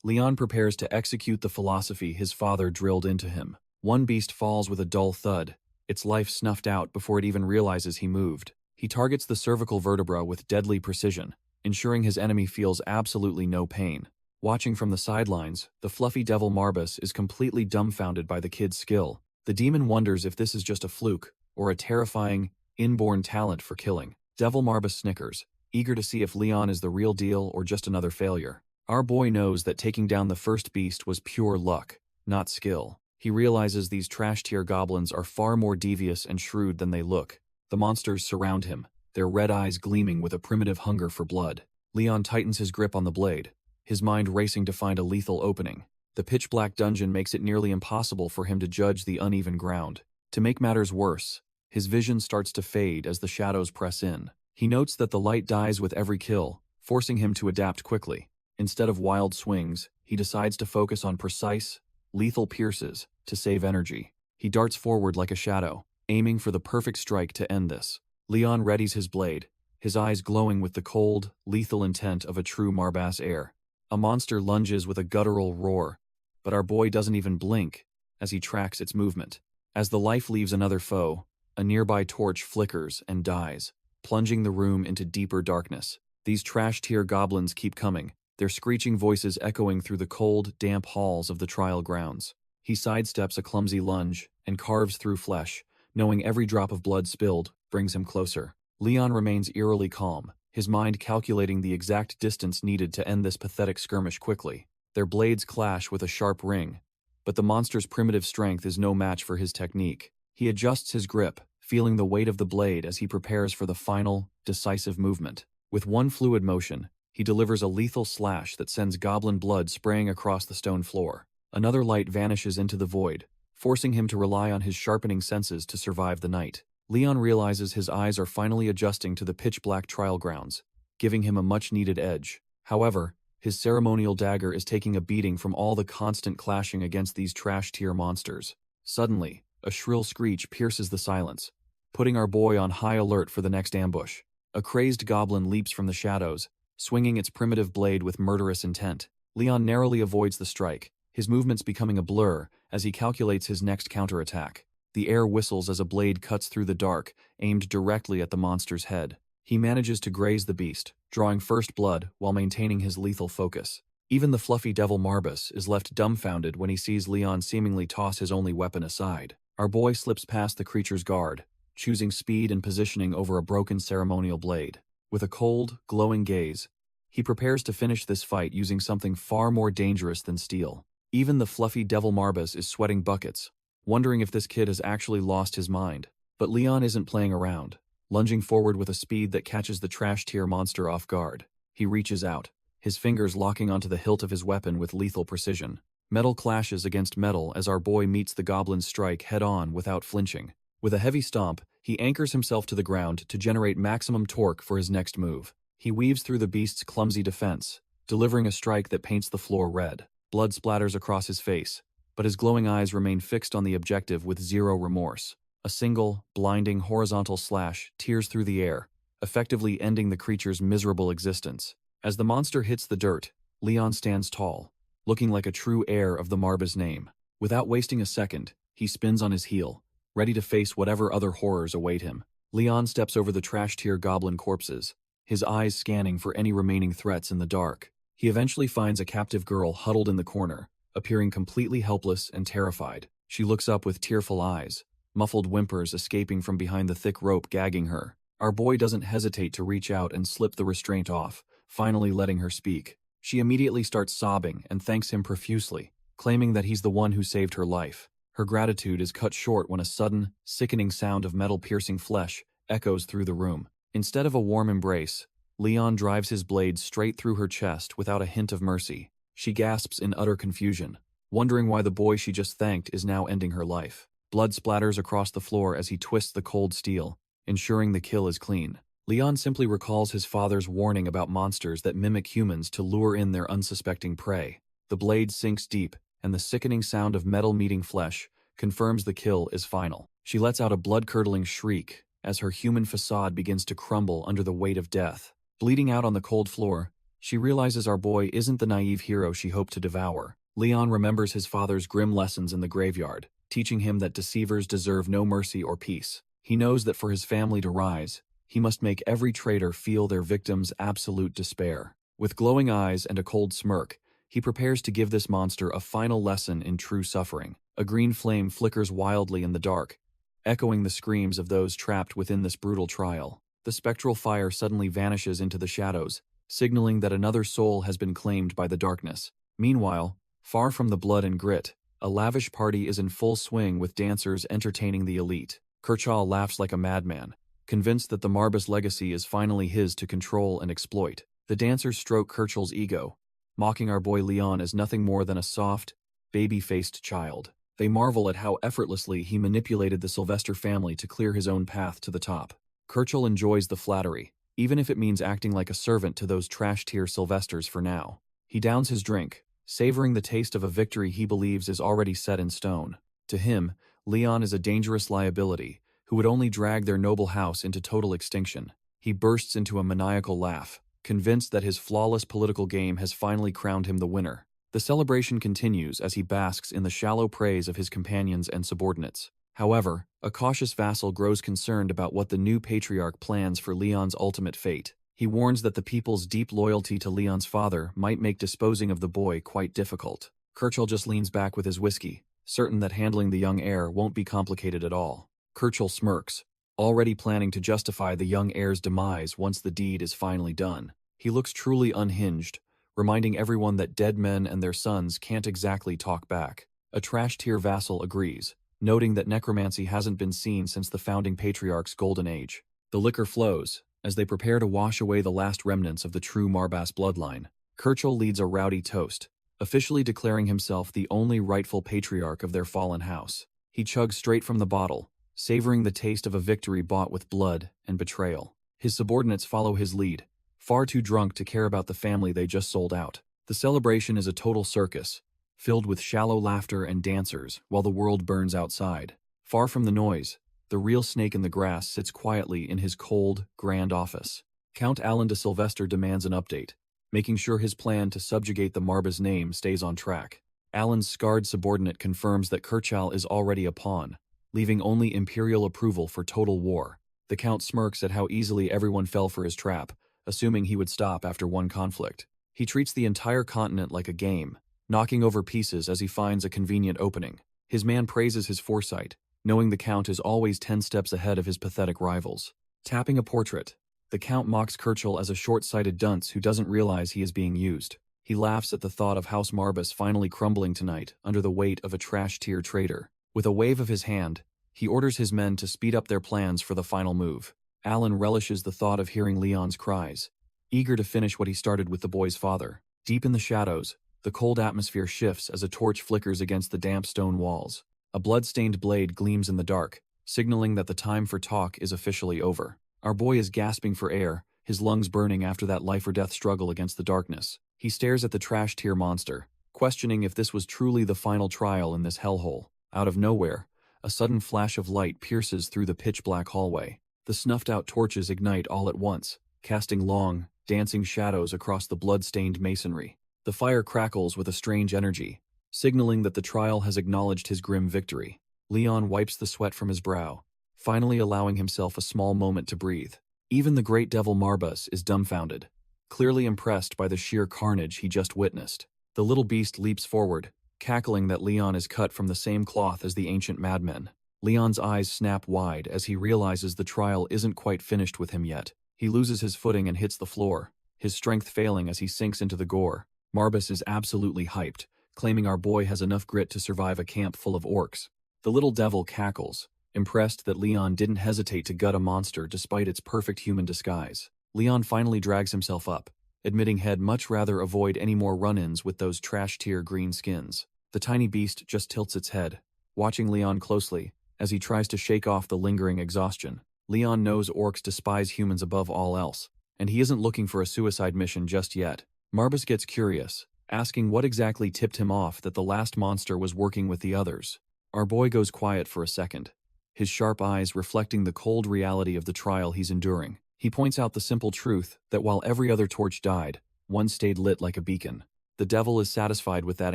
S1: Leon prepares to execute the philosophy his father drilled into him. One beast falls with a dull thud, its life snuffed out before it even realizes he moved. He targets the cervical vertebra with deadly precision, ensuring his enemy feels absolutely no pain. Watching from the sidelines, the fluffy devil Marbus is completely dumbfounded by the kid's skill. The demon wonders if this is just a fluke, or a terrifying, inborn talent for killing. Devil Marbus snickers, eager to see if Leon is the real deal or just another failure. Our boy knows that taking down the first beast was pure luck, not skill. He realizes these trash-tier goblins are far more devious and shrewd than they look. The monsters surround him, their red eyes gleaming with a primitive hunger for blood. Leon tightens his grip on the blade, his mind racing to find a lethal opening. The pitch-black dungeon makes it nearly impossible for him to judge the uneven ground. To make matters worse, his vision starts to fade as the shadows press in. He notes that the light dies with every kill, forcing him to adapt quickly. Instead of wild swings, he decides to focus on precise, lethal pierces to save energy. He darts forward like a shadow, aiming for the perfect strike to end this. Leon readies his blade, his eyes glowing with the cold, lethal intent of a true Marbas heir. A monster lunges with a guttural roar, but our boy doesn't even blink as he tracks its movement. As the life leaves another foe, a nearby torch flickers and dies, plunging the room into deeper darkness. These trash-tier goblins keep coming, their screeching voices echoing through the cold, damp halls of the trial grounds. He sidesteps a clumsy lunge and carves through flesh, knowing every drop of blood spilled brings him closer. Leon remains eerily calm, his mind calculating the exact distance needed to end this pathetic skirmish quickly. Their blades clash with a sharp ring, but the monster's primitive strength is no match for his technique. He adjusts his grip, feeling the weight of the blade as he prepares for the final, decisive movement. With one fluid motion, he delivers a lethal slash that sends goblin blood spraying across the stone floor. Another light vanishes into the void, forcing him to rely on his sharpening senses to survive the night. Leon realizes his eyes are finally adjusting to the pitch-black trial grounds, giving him a much-needed edge. However, his ceremonial dagger is taking a beating from all the constant clashing against these trash-tier monsters. Suddenly, a shrill screech pierces the silence, putting our boy on high alert for the next ambush. A crazed goblin leaps from the shadows, swinging its primitive blade with murderous intent. Leon narrowly avoids the strike, his movements becoming a blur as he calculates his next counterattack. The air whistles as a blade cuts through the dark, aimed directly at the monster's head. He manages to graze the beast, drawing first blood while maintaining his lethal focus. Even the fluffy devil Marbus is left dumbfounded when he sees Leon seemingly toss his only weapon aside. Our boy slips past the creature's guard, choosing speed and positioning over a broken ceremonial blade. With a cold, glowing gaze, he prepares to finish this fight using something far more dangerous than steel. Even the fluffy devil Marbus is sweating buckets, wondering if this kid has actually lost his mind. But Leon isn't playing around, lunging forward with a speed that catches the trash-tier monster off guard. He reaches out, his fingers locking onto the hilt of his weapon with lethal precision. Metal clashes against metal as our boy meets the goblin's strike head-on without flinching. With a heavy stomp, he anchors himself to the ground to generate maximum torque for his next move. He weaves through the beast's clumsy defense, delivering a strike that paints the floor red. Blood splatters across his face, but his glowing eyes remain fixed on the objective with zero remorse. A single, blinding horizontal slash tears through the air, effectively ending the creature's miserable existence. As the monster hits the dirt, Leon stands tall, looking like a true heir of the Marbas name. Without wasting a second, he spins on his heel, ready to face whatever other horrors await him. Leon steps over the trash-tier goblin corpses, his eyes scanning for any remaining threats in the dark. He eventually finds a captive girl huddled in the corner, appearing completely helpless and terrified. She looks up with tearful eyes, muffled whimpers escaping from behind the thick rope gagging her. Our boy doesn't hesitate to reach out and slip the restraint off, finally letting her speak. She immediately starts sobbing and thanks him profusely, claiming that he's the one who saved her life. Her gratitude is cut short when a sudden, sickening sound of metal-piercing flesh echoes through the room. Instead of a warm embrace, Leon drives his blade straight through her chest without a hint of mercy. She gasps in utter confusion, wondering why the boy she just thanked is now ending her life. Blood splatters across the floor as he twists the cold steel, ensuring the kill is clean. Leon simply recalls his father's warning about monsters that mimic humans to lure in their unsuspecting prey. The blade sinks deep, and the sickening sound of metal meeting flesh confirms the kill is final. She lets out a blood-curdling shriek as her human facade begins to crumble under the weight of death. Bleeding out on the cold floor, she realizes our boy isn't the naive hero she hoped to devour. Leon remembers his father's grim lessons in the graveyard, teaching him that deceivers deserve no mercy or peace. He knows that for his family to rise, he must make every traitor feel their victim's absolute despair. With glowing eyes and a cold smirk, he prepares to give this monster a final lesson in true suffering. A green flame flickers wildly in the dark, echoing the screams of those trapped within this brutal trial. The spectral fire suddenly vanishes into the shadows, signaling that another soul has been claimed by the darkness. Meanwhile, far from the blood and grit, a lavish party is in full swing with dancers entertaining the elite. Kershaw laughs like a madman, convinced that the Marbas legacy is finally his to control and exploit. The dancers stroke Kerchal's ego, mocking our boy Leon as nothing more than a soft, baby-faced child. They marvel at how effortlessly he manipulated the Sylvester family to clear his own path to the top. Kerchal enjoys the flattery, even if it means acting like a servant to those trash-tier Sylvesters for now. He downs his drink, savoring the taste of a victory he believes is already set in stone. To him, Leon is a dangerous liability who would only drag their noble house into total extinction. He bursts into a maniacal laugh, convinced that his flawless political game has finally crowned him the winner. The celebration continues as he basks in the shallow praise of his companions and subordinates. However, a cautious vassal grows concerned about what the new patriarch plans for Leon's ultimate fate. He warns that the people's deep loyalty to Leon's father might make disposing of the boy quite difficult. Kerchal just leans back with his whiskey, certain that handling the young heir won't be complicated at all. Kerchal smirks, already planning to justify the young heir's demise once the deed is finally done. He looks truly unhinged, reminding everyone that dead men and their sons can't exactly talk back. A trash-tier vassal agrees, noting that necromancy hasn't been seen since the founding patriarch's golden age. The liquor flows, as they prepare to wash away the last remnants of the true Marbas bloodline. Kerchal leads a rowdy toast, officially declaring himself the only rightful patriarch of their fallen house. He chugs straight from the bottle, savoring the taste of a victory bought with blood and betrayal. His subordinates follow his lead, far too drunk to care about the family they just sold out. The celebration is a total circus, filled with shallow laughter and dancers while the world burns outside. Far from the noise, the real snake in the grass sits quietly in his cold, grand office. Count Alan de Sylvester demands an update, making sure his plan to subjugate the Marbas name stays on track. Alan's scarred subordinate confirms that Kerchal is already a pawn, leaving only imperial approval for total war. The Count smirks at how easily everyone fell for his trap, assuming he would stop after one conflict. He treats the entire continent like a game, knocking over pieces as he finds a convenient opening. His man praises his foresight, knowing the Count is always 10 steps ahead of his pathetic rivals. Tapping a portrait, the Count mocks Kerchal as a short-sighted dunce who doesn't realize he is being used. He laughs at the thought of House Marbas finally crumbling tonight under the weight of a trash-tier traitor. With a wave of his hand, he orders his men to speed up their plans for the final move. Alan relishes the thought of hearing Leon's cries, eager to finish what he started with the boy's father. Deep in the shadows, the cold atmosphere shifts as a torch flickers against the damp stone walls. A blood-stained blade gleams in the dark, signaling that the time for talk is officially over. Our boy is gasping for air, his lungs burning after that life-or-death struggle against the darkness. He stares at the trash-tier monster, questioning if this was truly the final trial in this hellhole. Out of nowhere, a sudden flash of light pierces through the pitch-black hallway. The snuffed-out torches ignite all at once, casting long, dancing shadows across the blood-stained masonry. The fire crackles with a strange energy, signaling that the trial has acknowledged his grim victory. Leon wipes the sweat from his brow, finally allowing himself a small moment to breathe. Even the great devil Marbas is dumbfounded, clearly impressed by the sheer carnage he just witnessed. The little beast leaps forward, cackling that Leon is cut from the same cloth as the ancient madmen. Leon's eyes snap wide as he realizes the trial isn't quite finished with him yet. He loses his footing and hits the floor, his strength failing as he sinks into the gore. Marbas is absolutely hyped, claiming our boy has enough grit to survive a camp full of orcs. The little devil cackles, impressed that Leon didn't hesitate to gut a monster despite its perfect human disguise. Leon finally drags himself up, admitting he'd much rather avoid any more run-ins with those trash-tier green skins. The tiny beast just tilts its head, watching Leon closely as he tries to shake off the lingering exhaustion. Leon knows orcs despise humans above all else, and he isn't looking for a suicide mission just yet. Marbas gets curious, asking what exactly tipped him off that the last monster was working with the others. Our boy goes quiet for a second, his sharp eyes reflecting the cold reality of the trial he's enduring. He points out the simple truth that while every other torch died, one stayed lit like a beacon. The devil is satisfied with that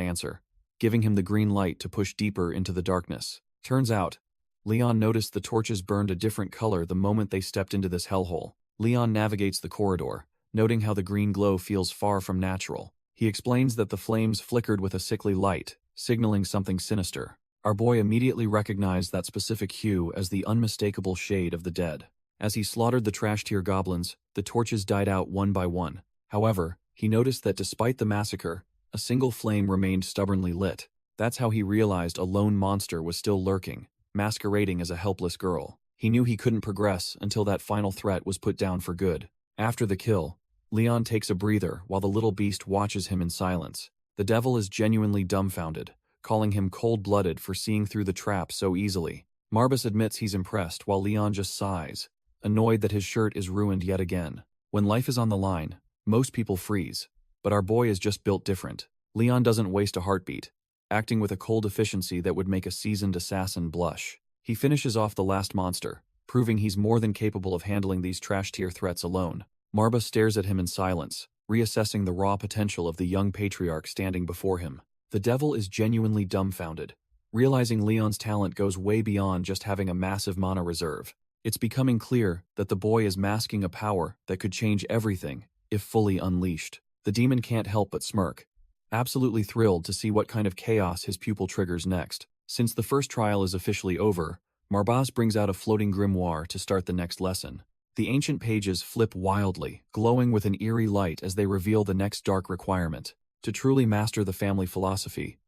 S1: answer, giving him the green light to push deeper into the darkness. Turns out, Leon noticed the torches burned a different color the moment they stepped into this hellhole. Leon navigates the corridor, noting how the green glow feels far from natural. He explains that the flames flickered with a sickly light, signaling something sinister. Our boy immediately recognized that specific hue as the unmistakable shade of the dead. As he slaughtered the trash tier goblins, the torches died out one by one. However, he noticed that despite the massacre, a single flame remained stubbornly lit. That's how he realized a lone monster was still lurking, masquerading as a helpless girl. He knew he couldn't progress until that final threat was put down for good. After the kill, Leon takes a breather while the little beast watches him in silence. The devil is genuinely dumbfounded, calling him cold-blooded for seeing through the trap so easily. Marbas admits he's impressed while Leon just sighs, annoyed that his shirt is ruined yet again. When life is on the line, most people freeze, but our boy is just built different. Leon doesn't waste a heartbeat, acting with a cold efficiency that would make a seasoned assassin blush. He finishes off the last monster, proving he's more than capable of handling these trash-tier threats alone. Marba stares at him in silence, reassessing the raw potential of the young patriarch standing before him. The devil is genuinely dumbfounded, realizing Leon's talent goes way beyond just having a massive mana reserve. It's becoming clear that the boy is masking a power that could change everything if fully unleashed. The demon can't help but smirk, absolutely thrilled to see what kind of chaos his pupil triggers next. Since the first trial is officially over, Marbas brings out a floating grimoire to start the next lesson. The ancient pages flip wildly, glowing with an eerie light as they reveal the next dark requirement. To truly master the family philosophy,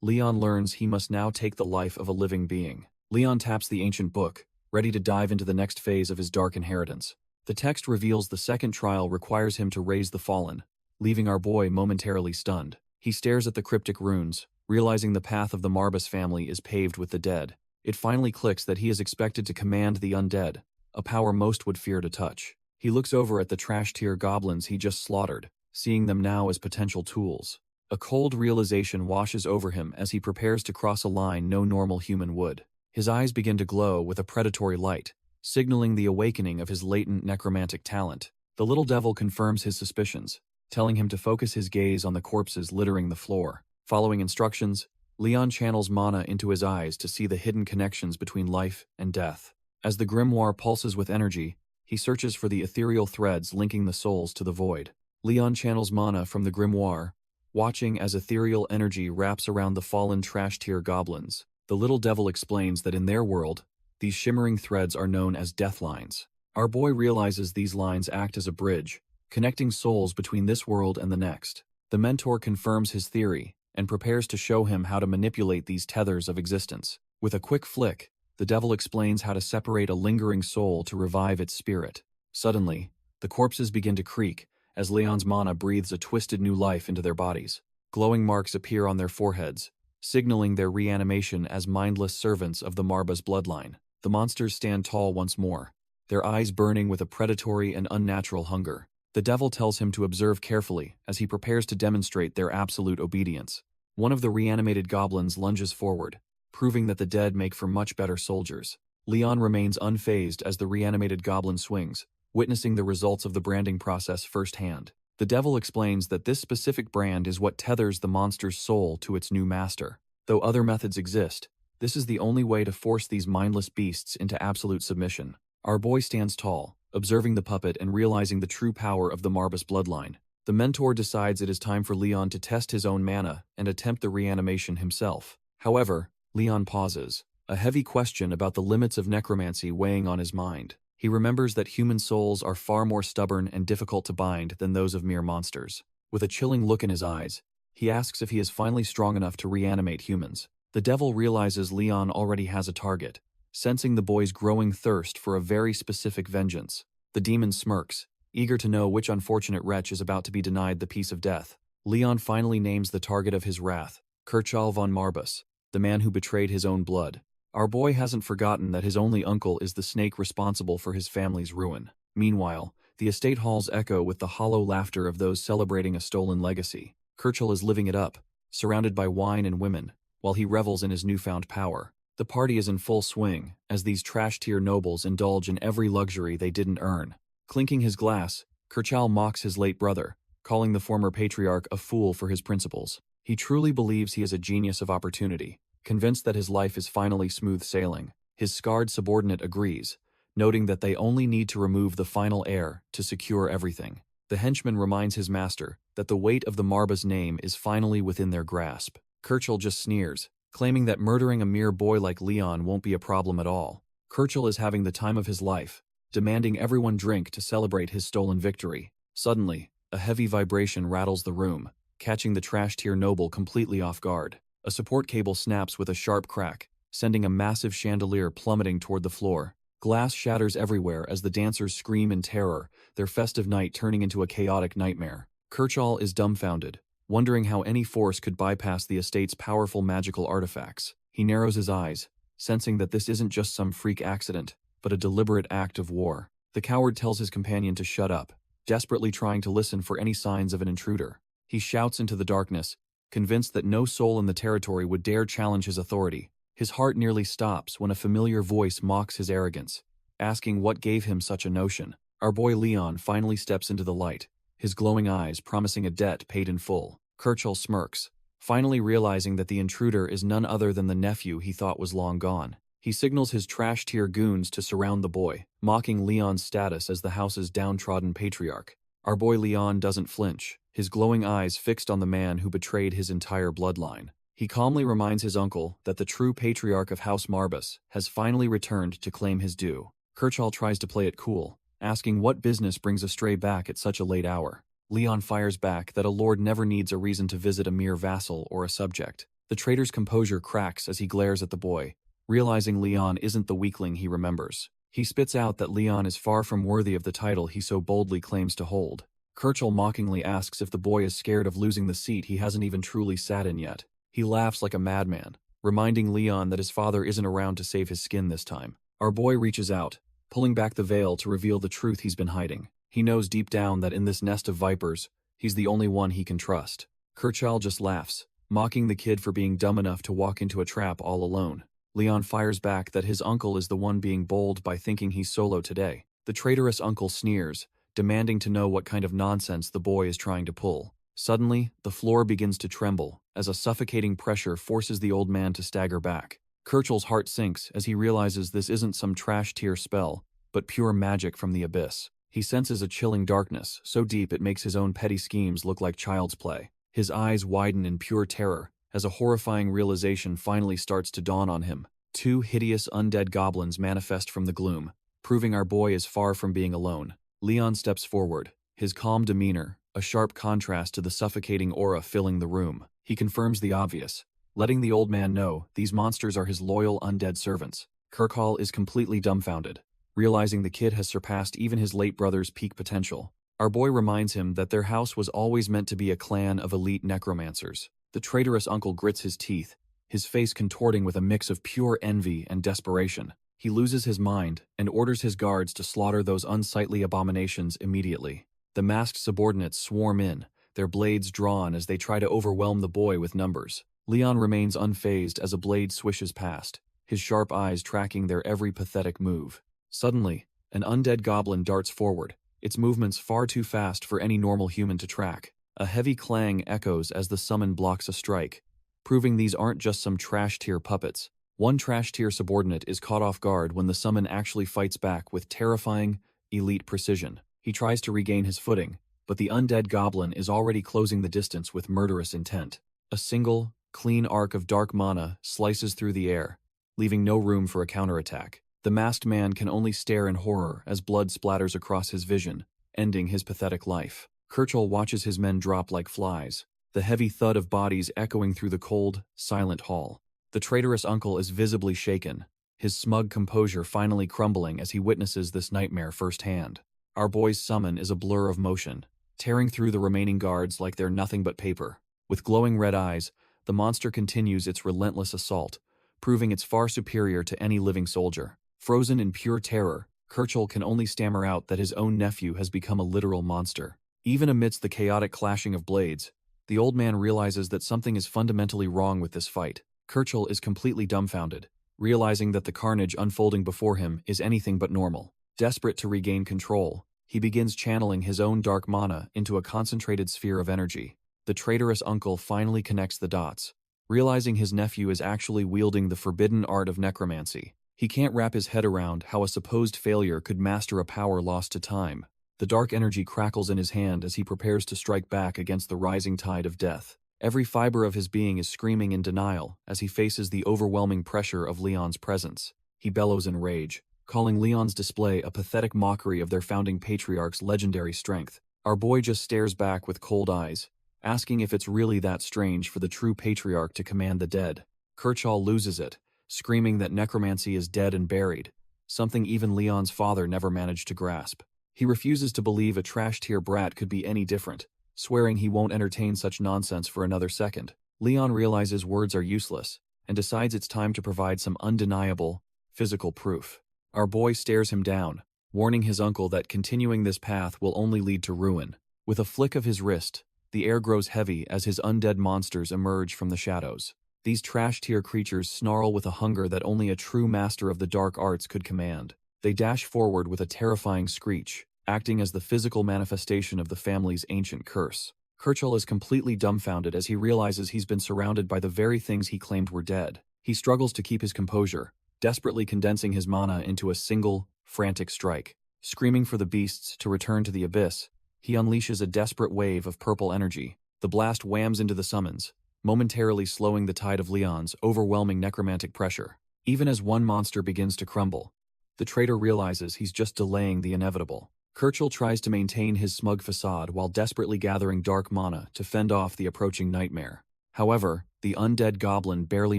S1: Leon learns he must now take the life of a living being. Leon taps the ancient book, ready to dive into the next phase of his dark inheritance. The text reveals the second trial requires him to raise the fallen, leaving our boy momentarily stunned. He stares at the cryptic runes, realizing the path of the Marbas family is paved with the dead. It finally clicks that he is expected to command the undead, a power most would fear to touch. He looks over at the trash-tier goblins he just slaughtered, seeing them now as potential tools. A cold realization washes over him as he prepares to cross a line no normal human would. His eyes begin to glow with a predatory light, signaling the awakening of his latent necromantic talent. The little devil confirms his suspicions, telling him to focus his gaze on the corpses littering the floor. Following instructions, Leon channels mana into his eyes to see the hidden connections between life and death. As the grimoire pulses with energy, he searches for the ethereal threads linking the souls to the void. Leon channels mana from the grimoire, watching as ethereal energy wraps around the fallen trash-tier goblins. The little devil explains that in their world, these shimmering threads are known as death lines. Our boy realizes these lines act as a bridge, connecting souls between this world and the next. The mentor confirms his theory and prepares to show him how to manipulate these tethers of existence. With a quick flick, the devil explains how to separate a lingering soul to revive its spirit. Suddenly, the corpses begin to creak as Leon's mana breathes a twisted new life into their bodies. Glowing marks appear on their foreheads, signaling their reanimation as mindless servants of the Marbas bloodline. The monsters stand tall once more, their eyes burning with a predatory and unnatural hunger. The devil tells him to observe carefully as he prepares to demonstrate their absolute obedience. One of the reanimated goblins lunges forward, proving that the dead make for much better soldiers. Leon remains unfazed as the reanimated goblin swings, witnessing the results of the branding process firsthand. The devil explains that this specific brand is what tethers the monster's soul to its new master. Though other methods exist, this is the only way to force these mindless beasts into absolute submission. Our boy stands tall, observing the puppet and realizing the true power of the Marbas bloodline. The mentor decides it is time for Leon to test his own mana and attempt the reanimation himself. However, Leon pauses, a heavy question about the limits of necromancy weighing on his mind. He remembers that human souls are far more stubborn and difficult to bind than those of mere monsters. With a chilling look in his eyes, he asks if he is finally strong enough to reanimate humans. The devil realizes Leon already has a target, sensing the boy's growing thirst for a very specific vengeance. The demon smirks, eager to know which unfortunate wretch is about to be denied the peace of death. Leon finally names the target of his wrath, Kirchhoff von Marbas, the man who betrayed his own blood. Our boy hasn't forgotten that his only uncle is the snake responsible for his family's ruin. Meanwhile, the estate halls echo with the hollow laughter of those celebrating a stolen legacy. Kirchhoff is living it up, surrounded by wine and women, while he revels in his newfound power. The party is in full swing, as these trash-tier nobles indulge in every luxury they didn't earn. Clinking his glass, Kerchal mocks his late brother, calling the former patriarch a fool for his principles. He truly believes he is a genius of opportunity, convinced that his life is finally smooth sailing. His scarred subordinate agrees, noting that they only need to remove the final heir to secure everything. The henchman reminds his master that the weight of the Marba's name is finally within their grasp. Kerchal just sneers, claiming that murdering a mere boy like Leon won't be a problem at all. Kerchal is having the time of his life, demanding everyone drink to celebrate his stolen victory. Suddenly, a heavy vibration rattles the room, catching the trash-tier noble completely off guard. A support cable snaps with a sharp crack, sending a massive chandelier plummeting toward the floor. Glass shatters everywhere as the dancers scream in terror, their festive night turning into a chaotic nightmare. Kerchal is dumbfounded, wondering how any force could bypass the estate's powerful magical artifacts. He narrows his eyes, sensing that this isn't just some freak accident, but a deliberate act of war. The coward tells his companion to shut up, desperately trying to listen for any signs of an intruder. He shouts into the darkness, convinced that no soul in the territory would dare challenge his authority. His heart nearly stops when a familiar voice mocks his arrogance, asking what gave him such a notion. Our boy Leon finally steps into the light, his glowing eyes promising a debt paid in full. Kerchal smirks, finally realizing that the intruder is none other than the nephew he thought was long gone. He signals his trash-tier goons to surround the boy, mocking Leon's status as the house's downtrodden patriarch. Our boy Leon doesn't flinch, his glowing eyes fixed on the man who betrayed his entire bloodline. He calmly reminds his uncle that the true patriarch of House Marbas has finally returned to claim his due. Kerchal tries to play it cool, asking what business brings a stray back at such a late hour. Leon fires back that a lord never needs a reason to visit a mere vassal or a subject. The traitor's composure cracks as he glares at the boy, realizing Leon isn't the weakling he remembers. He spits out that Leon is far from worthy of the title he so boldly claims to hold. Kerchal mockingly asks if the boy is scared of losing the seat he hasn't even truly sat in yet. He laughs like a madman, reminding Leon that his father isn't around to save his skin this time. Our boy reaches out, pulling back the veil to reveal the truth he's been hiding. He knows deep down that in this nest of vipers, he's the only one he can trust. Kerchal just laughs, mocking the kid for being dumb enough to walk into a trap all alone. Leon fires back that his uncle is the one being bold by thinking he's solo today. The traitorous uncle sneers, demanding to know what kind of nonsense the boy is trying to pull. Suddenly, the floor begins to tremble, as a suffocating pressure forces the old man to stagger back. Kerchal's heart sinks as he realizes this isn't some trash-tier spell, but pure magic from the abyss. He senses a chilling darkness, so deep it makes his own petty schemes look like child's play. His eyes widen in pure terror, as a horrifying realization finally starts to dawn on him. Two hideous undead goblins manifest from the gloom, proving our boy is far from being alone. Leon steps forward, his calm demeanor a sharp contrast to the suffocating aura filling the room. He confirms the obvious, letting the old man know these monsters are his loyal undead servants. Kerchal is completely dumbfounded, realizing the kid has surpassed even his late brother's peak potential. Our boy reminds him that their house was always meant to be a clan of elite necromancers. The traitorous uncle grits his teeth, his face contorting with a mix of pure envy and desperation. He loses his mind and orders his guards to slaughter those unsightly abominations immediately. The masked subordinates swarm in, their blades drawn as they try to overwhelm the boy with numbers. Leon remains unfazed as a blade swishes past, his sharp eyes tracking their every pathetic move. Suddenly, an undead goblin darts forward, its movements far too fast for any normal human to track. A heavy clang echoes as the summon blocks a strike, proving these aren't just some trash-tier puppets. One trash-tier subordinate is caught off guard when the summon actually fights back with terrifying, elite precision. He tries to regain his footing, but the undead goblin is already closing the distance with murderous intent. A single, clean arc of dark mana slices through the air, leaving no room for a counterattack. The masked man can only stare in horror as blood splatters across his vision, ending his pathetic life. Kerchal watches his men drop like flies, the heavy thud of bodies echoing through the cold, silent hall. The traitorous uncle is visibly shaken, his smug composure finally crumbling as he witnesses this nightmare firsthand. Our boy's summon is a blur of motion, tearing through the remaining guards like they're nothing but paper. With glowing red eyes, the monster continues its relentless assault, proving it's far superior to any living soldier. Frozen in pure terror, Kerchal can only stammer out that his own nephew has become a literal monster. Even amidst the chaotic clashing of blades, the old man realizes that something is fundamentally wrong with this fight. Kerchal is completely dumbfounded, realizing that the carnage unfolding before him is anything but normal. Desperate to regain control, he begins channeling his own dark mana into a concentrated sphere of energy. The traitorous uncle finally connects the dots, realizing his nephew is actually wielding the forbidden art of necromancy. He can't wrap his head around how a supposed failure could master a power lost to time. The dark energy crackles in his hand as he prepares to strike back against the rising tide of death. Every fiber of his being is screaming in denial as he faces the overwhelming pressure of Leon's presence. He bellows in rage, calling Leon's display a pathetic mockery of their founding patriarch's legendary strength. Our boy just stares back with cold eyes, asking if it's really that strange for the true patriarch to command the dead. Kershaw loses it, screaming that necromancy is dead and buried, something even Leon's father never managed to grasp. He refuses to believe a trash-tier brat could be any different, swearing he won't entertain such nonsense for another second. Leon realizes words are useless, and decides it's time to provide some undeniable, physical proof. Our boy stares him down, warning his uncle that continuing this path will only lead to ruin. With a flick of his wrist, the air grows heavy as his undead monsters emerge from the shadows. These trash-tier creatures snarl with a hunger that only a true master of the dark arts could command. They dash forward with a terrifying screech, acting as the physical manifestation of the family's ancient curse. Kershaw is completely dumbfounded as he realizes he's been surrounded by the very things he claimed were dead. He struggles to keep his composure, desperately condensing his mana into a single, frantic strike. Screaming for the beasts to return to the abyss, he unleashes a desperate wave of purple energy. The blast whams into the summons, momentarily slowing the tide of Leon's overwhelming necromantic pressure. Even as one monster begins to crumble, the traitor realizes he's just delaying the inevitable. Kershaw tries to maintain his smug facade while desperately gathering dark mana to fend off the approaching nightmare. However, the undead goblin barely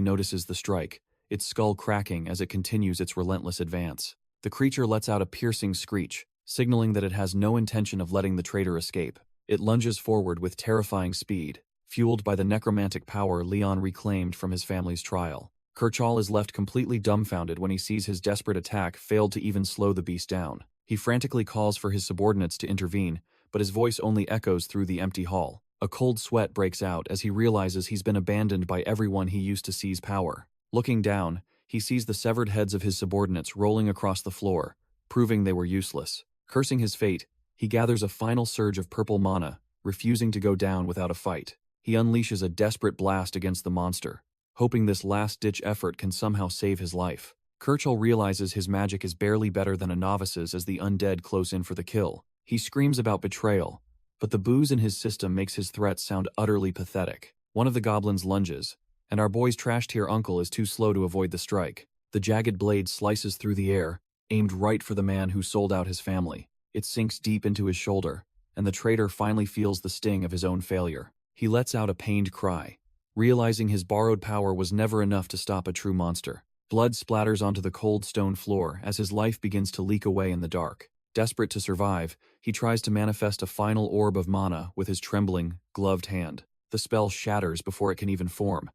S1: notices the strike, its skull cracking as it continues its relentless advance. The creature lets out a piercing screech, signaling that it has no intention of letting the traitor escape. It lunges forward with terrifying speed, fueled by the necromantic power Leon reclaimed from his family's trial. Kershaw is left completely dumbfounded when he sees his desperate attack failed to even slow the beast down. He frantically calls for his subordinates to intervene, but his voice only echoes through the empty hall. A cold sweat breaks out as he realizes he's been abandoned by everyone he used to seize power. Looking down, he sees the severed heads of his subordinates rolling across the floor, proving they were useless. Cursing his fate, he gathers a final surge of purple mana, refusing to go down without a fight. He unleashes a desperate blast against the monster, hoping this last-ditch effort can somehow save his life. Kershaw realizes his magic is barely better than a novice's as the undead close in for the kill. He screams about betrayal, but the booze in his system makes his threats sound utterly pathetic. One of the goblins lunges, and our boy's trash-tier uncle is too slow to avoid the strike. The jagged blade slices through the air, aimed right for the man who sold out his family. It sinks deep into his shoulder, and the traitor finally feels the sting of his own failure. He lets out a pained cry, realizing his borrowed power was never enough to stop a true monster. Blood splatters onto the cold stone floor as his life begins to leak away in the dark. Desperate to survive, he tries to manifest a final orb of mana with his trembling, gloved hand. The spell shatters before it can even form,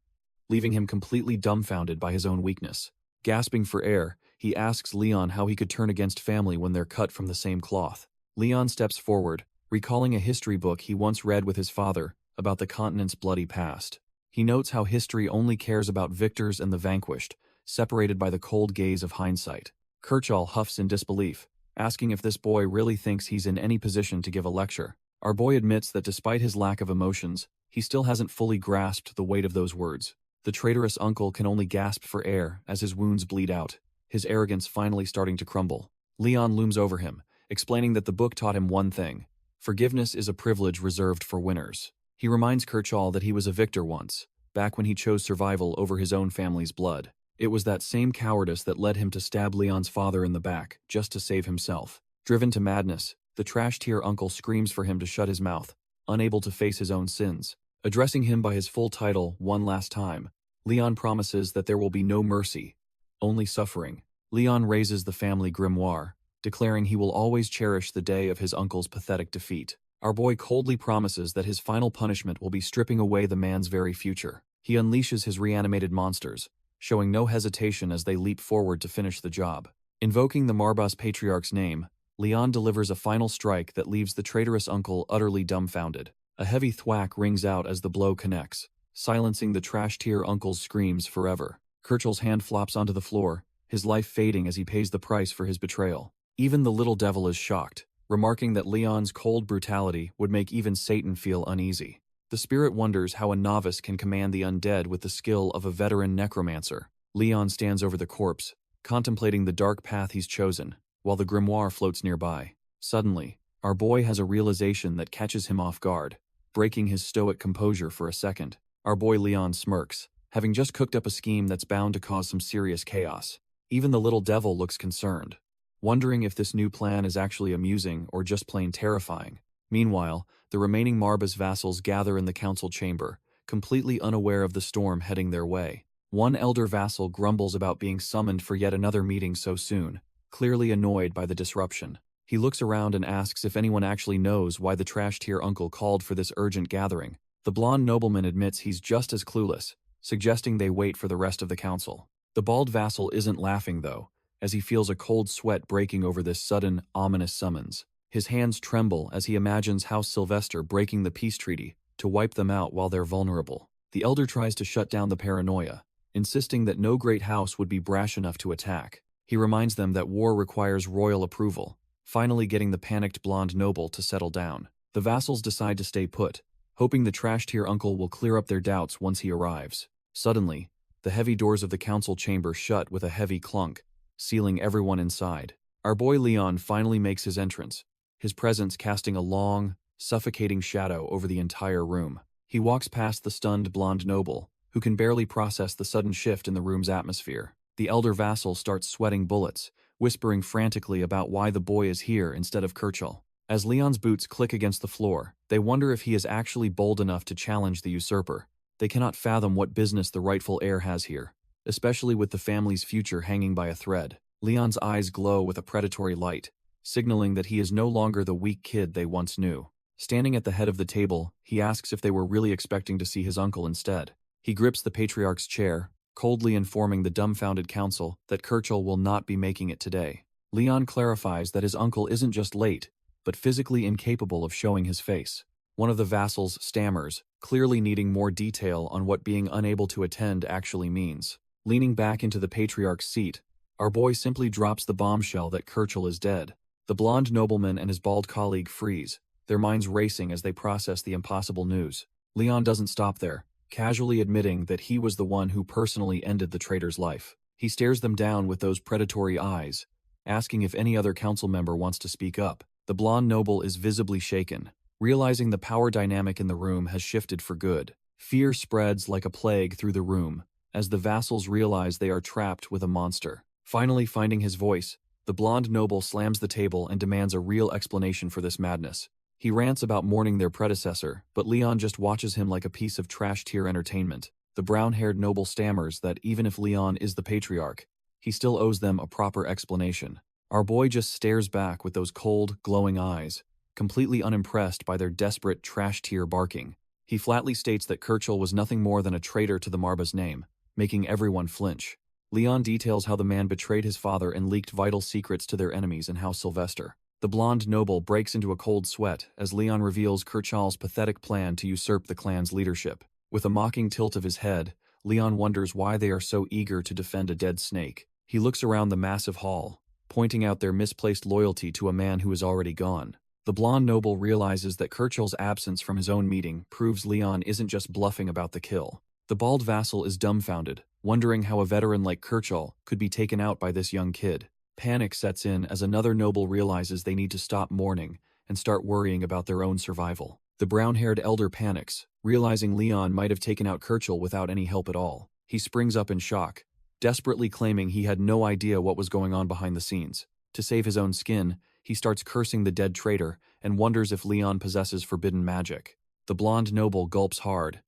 S1: leaving him completely dumbfounded by his own weakness. Gasping for air, he asks Leon how he could turn against family when they're cut from the same cloth. Leon steps forward, recalling a history book he once read with his father about the continent's bloody past. He notes how history only cares about victors and the vanquished, separated by the cold gaze of hindsight. Kershaw huffs in disbelief, asking if this boy really thinks he's in any position to give a lecture. Our boy admits that despite his lack of emotions, he still hasn't fully grasped the weight of those words. The traitorous uncle can only gasp for air as his wounds bleed out, his arrogance finally starting to crumble. Leon looms over him, explaining that the book taught him one thing: forgiveness is a privilege reserved for winners. He reminds Kershaw that he was a victor once, back when he chose survival over his own family's blood. It was that same cowardice that led him to stab Leon's father in the back, just to save himself. Driven to madness, the trash-tier uncle screams for him to shut his mouth, unable to face his own sins. Addressing him by his full title one last time, Leon promises that there will be no mercy, only suffering. Leon raises the family grimoire, declaring he will always cherish the day of his uncle's pathetic defeat. Our boy coldly promises that his final punishment will be stripping away the man's very future. He unleashes his reanimated monsters, showing no hesitation as they leap forward to finish the job. Invoking the Marbas patriarch's name, Leon delivers a final strike that leaves the traitorous uncle utterly dumbfounded. A heavy thwack rings out as the blow connects, silencing the trash-tier uncle's screams forever. Kirchal's hand flops onto the floor, his life fading as he pays the price for his betrayal. Even the little devil is shocked, remarking that Leon's cold brutality would make even Satan feel uneasy. The spirit wonders how a novice can command the undead with the skill of a veteran necromancer. Leon stands over the corpse, contemplating the dark path he's chosen, while the grimoire floats nearby. Suddenly, our boy has a realization that catches him off guard, breaking his stoic composure for a second. Our boy Leon smirks, having just cooked up a scheme that's bound to cause some serious chaos. Even the little devil looks concerned, wondering if this new plan is actually amusing or just plain terrifying. Meanwhile, the remaining Marbas vassals gather in the council chamber, completely unaware of the storm heading their way. One elder vassal grumbles about being summoned for yet another meeting so soon, clearly annoyed by the disruption. He looks around and asks if anyone actually knows why the trash-tier uncle called for this urgent gathering. The blonde nobleman admits he's just as clueless, suggesting they wait for the rest of the council. The bald vassal isn't laughing, though, as he feels a cold sweat breaking over this sudden, ominous summons. His hands tremble as he imagines House Sylvester breaking the peace treaty to wipe them out while they're vulnerable. The elder tries to shut down the paranoia, insisting that no great house would be brash enough to attack. He reminds them that war requires royal approval, finally getting the panicked blonde noble to settle down. The vassals decide to stay put, hoping the trash-tier uncle will clear up their doubts once he arrives. Suddenly, the heavy doors of the council chamber shut with a heavy clunk, sealing everyone inside. Our boy Leon finally makes his entrance, his presence casting a long, suffocating shadow over the entire room. He walks past the stunned blonde noble, who can barely process the sudden shift in the room's atmosphere. The elder vassal starts sweating bullets, whispering frantically about why the boy is here instead of Kirchall. As Leon's boots click against the floor, they wonder if he is actually bold enough to challenge the usurper. They cannot fathom what business the rightful heir has here, especially with the family's future hanging by a thread. Leon's eyes glow with a predatory light, signaling that he is no longer the weak kid they once knew. Standing at the head of the table, he asks if they were really expecting to see his uncle instead. He grips the patriarch's chair, coldly informing the dumbfounded council that Kirchall will not be making it today. Leon clarifies that his uncle isn't just late, but physically incapable of showing his face. One of the vassals stammers, clearly needing more detail on what being unable to attend actually means. Leaning back into the patriarch's seat, our boy simply drops the bombshell that Kirchall is dead. The blonde nobleman and his bald colleague freeze, their minds racing as they process the impossible news. Leon doesn't stop there, casually admitting that he was the one who personally ended the traitor's life. He stares them down with those predatory eyes, asking if any other council member wants to speak up. The blonde noble is visibly shaken, realizing the power dynamic in the room has shifted for good. Fear spreads like a plague through the room, as the vassals realize they are trapped with a monster. Finally finding his voice, the blonde noble slams the table and demands a real explanation for this madness. He rants about mourning their predecessor, but Leon just watches him like a piece of trash-tier entertainment. The brown-haired noble stammers that even if Leon is the patriarch, he still owes them a proper explanation. Our boy just stares back with those cold, glowing eyes, completely unimpressed by their desperate trash-tier barking. He flatly states that Kirchall was nothing more than a traitor to the Marba's name, making everyone flinch. Leon details how the man betrayed his father and leaked vital secrets to their enemies in House Sylvester. The blonde noble breaks into a cold sweat as Leon reveals Kirchall's pathetic plan to usurp the clan's leadership. With a mocking tilt of his head, Leon wonders why they are so eager to defend a dead snake. He looks around the massive hall, pointing out their misplaced loyalty to a man who is already gone. The blonde noble realizes that Kirchall's absence from his own meeting proves Leon isn't just bluffing about the kill. The bald vassal is dumbfounded, wondering how a veteran like Kirchall could be taken out by this young kid. Panic sets in as another noble realizes they need to stop mourning and start worrying about their own survival. The brown-haired elder panics, realizing Leon might have taken out Kirchall without any help at all. He springs up in shock, desperately claiming he had no idea what was going on behind the scenes. To save his own skin, he starts cursing the dead traitor and wonders if Leon possesses forbidden magic. The blonde noble gulps hard,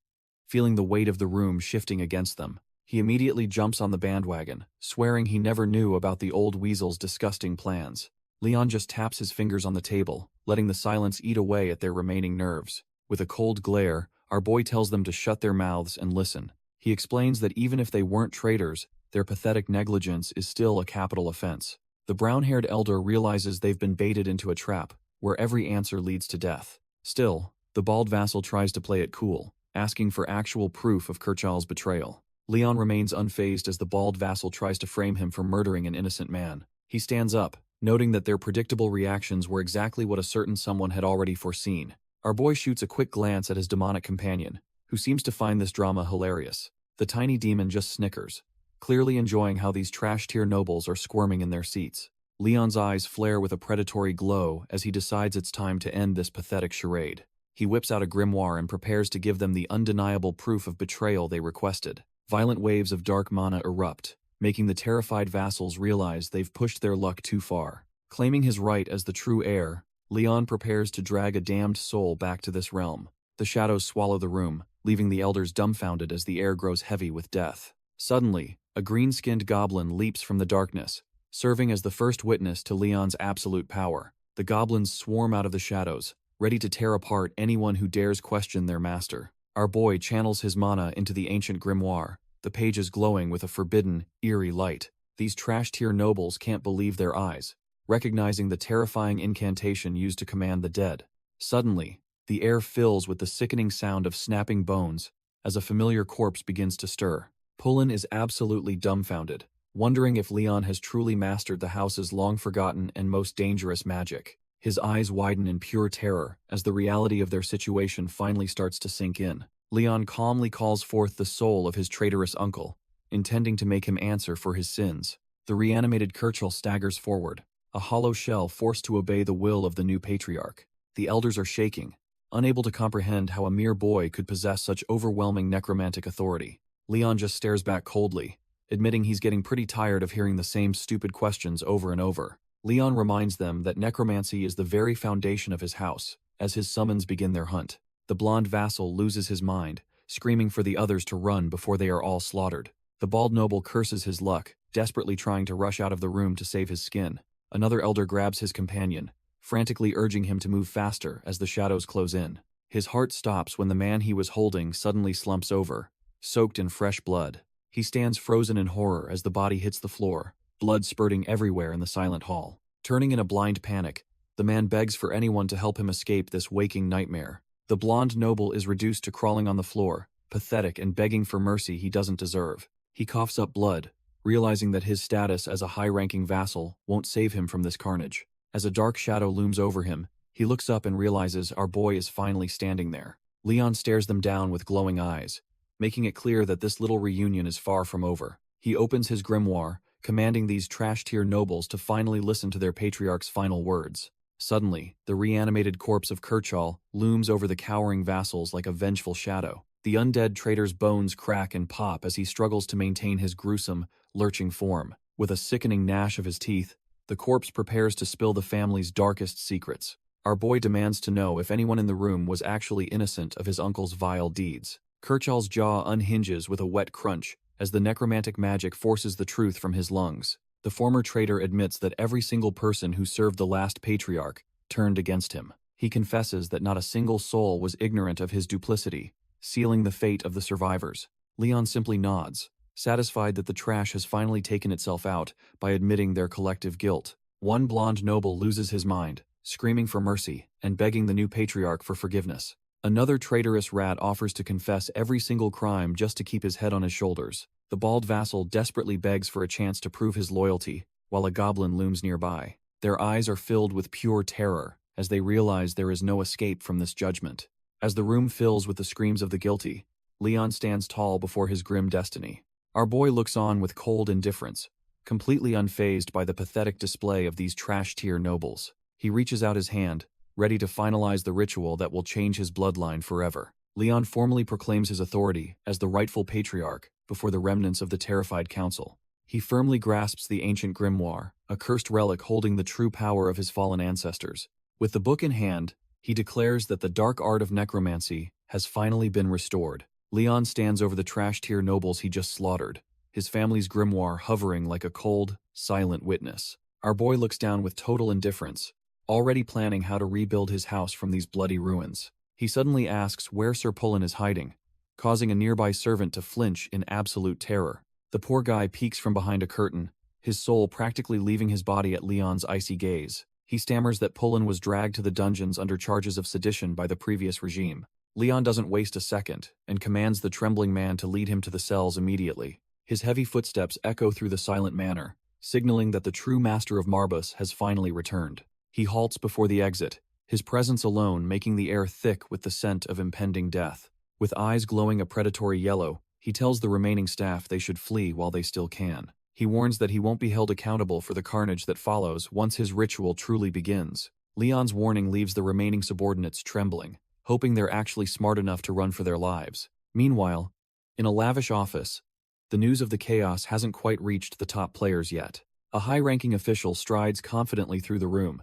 S1: feeling the weight of the room shifting against them. He immediately jumps on the bandwagon, swearing he never knew about the old weasel's disgusting plans. Leon just taps his fingers on the table, letting the silence eat away at their remaining nerves. With a cold glare, our boy tells them to shut their mouths and listen. He explains that even if they weren't traitors, their pathetic negligence is still a capital offense. The brown-haired elder realizes they've been baited into a trap, where every answer leads to death. Still, the bald vassal tries to play it cool, asking for actual proof of Kirchall's betrayal. Leon remains unfazed as the bald vassal tries to frame him for murdering an innocent man. He stands up, noting that their predictable reactions were exactly what a certain someone had already foreseen. Our boy shoots a quick glance at his demonic companion, who seems to find this drama hilarious. The tiny demon just snickers, clearly enjoying how these trash-tier nobles are squirming in their seats. Leon's eyes flare with a predatory glow as he decides it's time to end this pathetic charade. He whips out a grimoire and prepares to give them the undeniable proof of betrayal they requested. Violent waves of dark mana erupt, making the terrified vassals realize they've pushed their luck too far. Claiming his right as the true heir, Leon prepares to drag a damned soul back to this realm. The shadows swallow the room, leaving the elders dumbfounded as the air grows heavy with death. Suddenly, a green-skinned goblin leaps from the darkness, serving as the first witness to Leon's absolute power. The goblins swarm out of the shadows, ready to tear apart anyone who dares question their master. Our boy channels his mana into the ancient grimoire, the pages glowing with a forbidden, eerie light. These trash-tier nobles can't believe their eyes, recognizing the terrifying incantation used to command the dead. Suddenly, the air fills with the sickening sound of snapping bones as a familiar corpse begins to stir. Pullen is absolutely dumbfounded, wondering if Leon has truly mastered the house's long-forgotten and most dangerous magic. His eyes widen in pure terror as the reality of their situation finally starts to sink in. Leon calmly calls forth the soul of his traitorous uncle, intending to make him answer for his sins. The reanimated Kirchhoff staggers forward, a hollow shell forced to obey the will of the new patriarch. The elders are shaking, unable to comprehend how a mere boy could possess such overwhelming necromantic authority. Leon just stares back coldly, admitting he's getting pretty tired of hearing the same stupid questions over and over. Leon reminds them that necromancy is the very foundation of his house, as his summons begin their hunt. The blonde vassal loses his mind, screaming for the others to run before they are all slaughtered. The bald noble curses his luck, desperately trying to rush out of the room to save his skin. Another elder grabs his companion, frantically urging him to move faster as the shadows close in. His heart stops when the man he was holding suddenly slumps over, soaked in fresh blood. He stands frozen in horror as the body hits the floor, blood spurting everywhere in the silent hall. Turning in a blind panic, the man begs for anyone to help him escape this waking nightmare. The blonde noble is reduced to crawling on the floor, pathetic and begging for mercy he doesn't deserve. He coughs up blood, realizing that his status as a high-ranking vassal won't save him from this carnage. As a dark shadow looms over him, he looks up and realizes our boy is finally standing there. Leon stares them down with glowing eyes, making it clear that this little reunion is far from over. He opens his grimoire, commanding these trash-tier nobles to finally listen to their patriarch's final words. Suddenly, the reanimated corpse of Kirchhoff looms over the cowering vassals like a vengeful shadow. The undead traitor's bones crack and pop as he struggles to maintain his gruesome, lurching form. With a sickening gnash of his teeth, the corpse prepares to spill the family's darkest secrets. Our boy demands to know if anyone in the room was actually innocent of his uncle's vile deeds. Kirchhoff's jaw unhinges with a wet crunch as the necromantic magic forces the truth from his lungs. The former traitor admits that every single person who served the last patriarch turned against him. He confesses that not a single soul was ignorant of his duplicity, sealing the fate of the survivors. Leon simply nods, satisfied that the trash has finally taken itself out by admitting their collective guilt. One blonde noble loses his mind, screaming for mercy and begging the new patriarch for forgiveness. Another traitorous rat offers to confess every single crime just to keep his head on his shoulders. The bald vassal desperately begs for a chance to prove his loyalty, while a goblin looms nearby. Their eyes are filled with pure terror as they realize there is no escape from this judgment. As the room fills with the screams of the guilty, Leon stands tall before his grim destiny. Our boy looks on with cold indifference, completely unfazed by the pathetic display of these trash-tier nobles. He reaches out his hand, ready to finalize the ritual that will change his bloodline forever. Leon formally proclaims his authority as the rightful patriarch before the remnants of the terrified council. He firmly grasps the ancient grimoire, a cursed relic holding the true power of his fallen ancestors. With the book in hand, he declares that the dark art of necromancy has finally been restored. Leon stands over the trash-tier nobles he just slaughtered, his family's grimoire hovering like a cold, silent witness. Our boy looks down with total indifference, already planning how to rebuild his house from these bloody ruins. He suddenly asks where Sir Pullen is hiding, causing a nearby servant to flinch in absolute terror. The poor guy peeks from behind a curtain, his soul practically leaving his body at Leon's icy gaze. He stammers that Pullen was dragged to the dungeons under charges of sedition by the previous regime. Leon doesn't waste a second and commands the trembling man to lead him to the cells immediately. His heavy footsteps echo through the silent manor, signaling that the true master of Marbus has finally returned. He halts before the exit, his presence alone making the air thick with the scent of impending death. With eyes glowing a predatory yellow, he tells the remaining staff they should flee while they still can. He warns that he won't be held accountable for the carnage that follows once his ritual truly begins. Leon's warning leaves the remaining subordinates trembling, hoping they're actually smart enough to run for their lives. Meanwhile, in a lavish office, the news of the chaos hasn't quite reached the top players yet. A high-ranking official strides confidently through the room,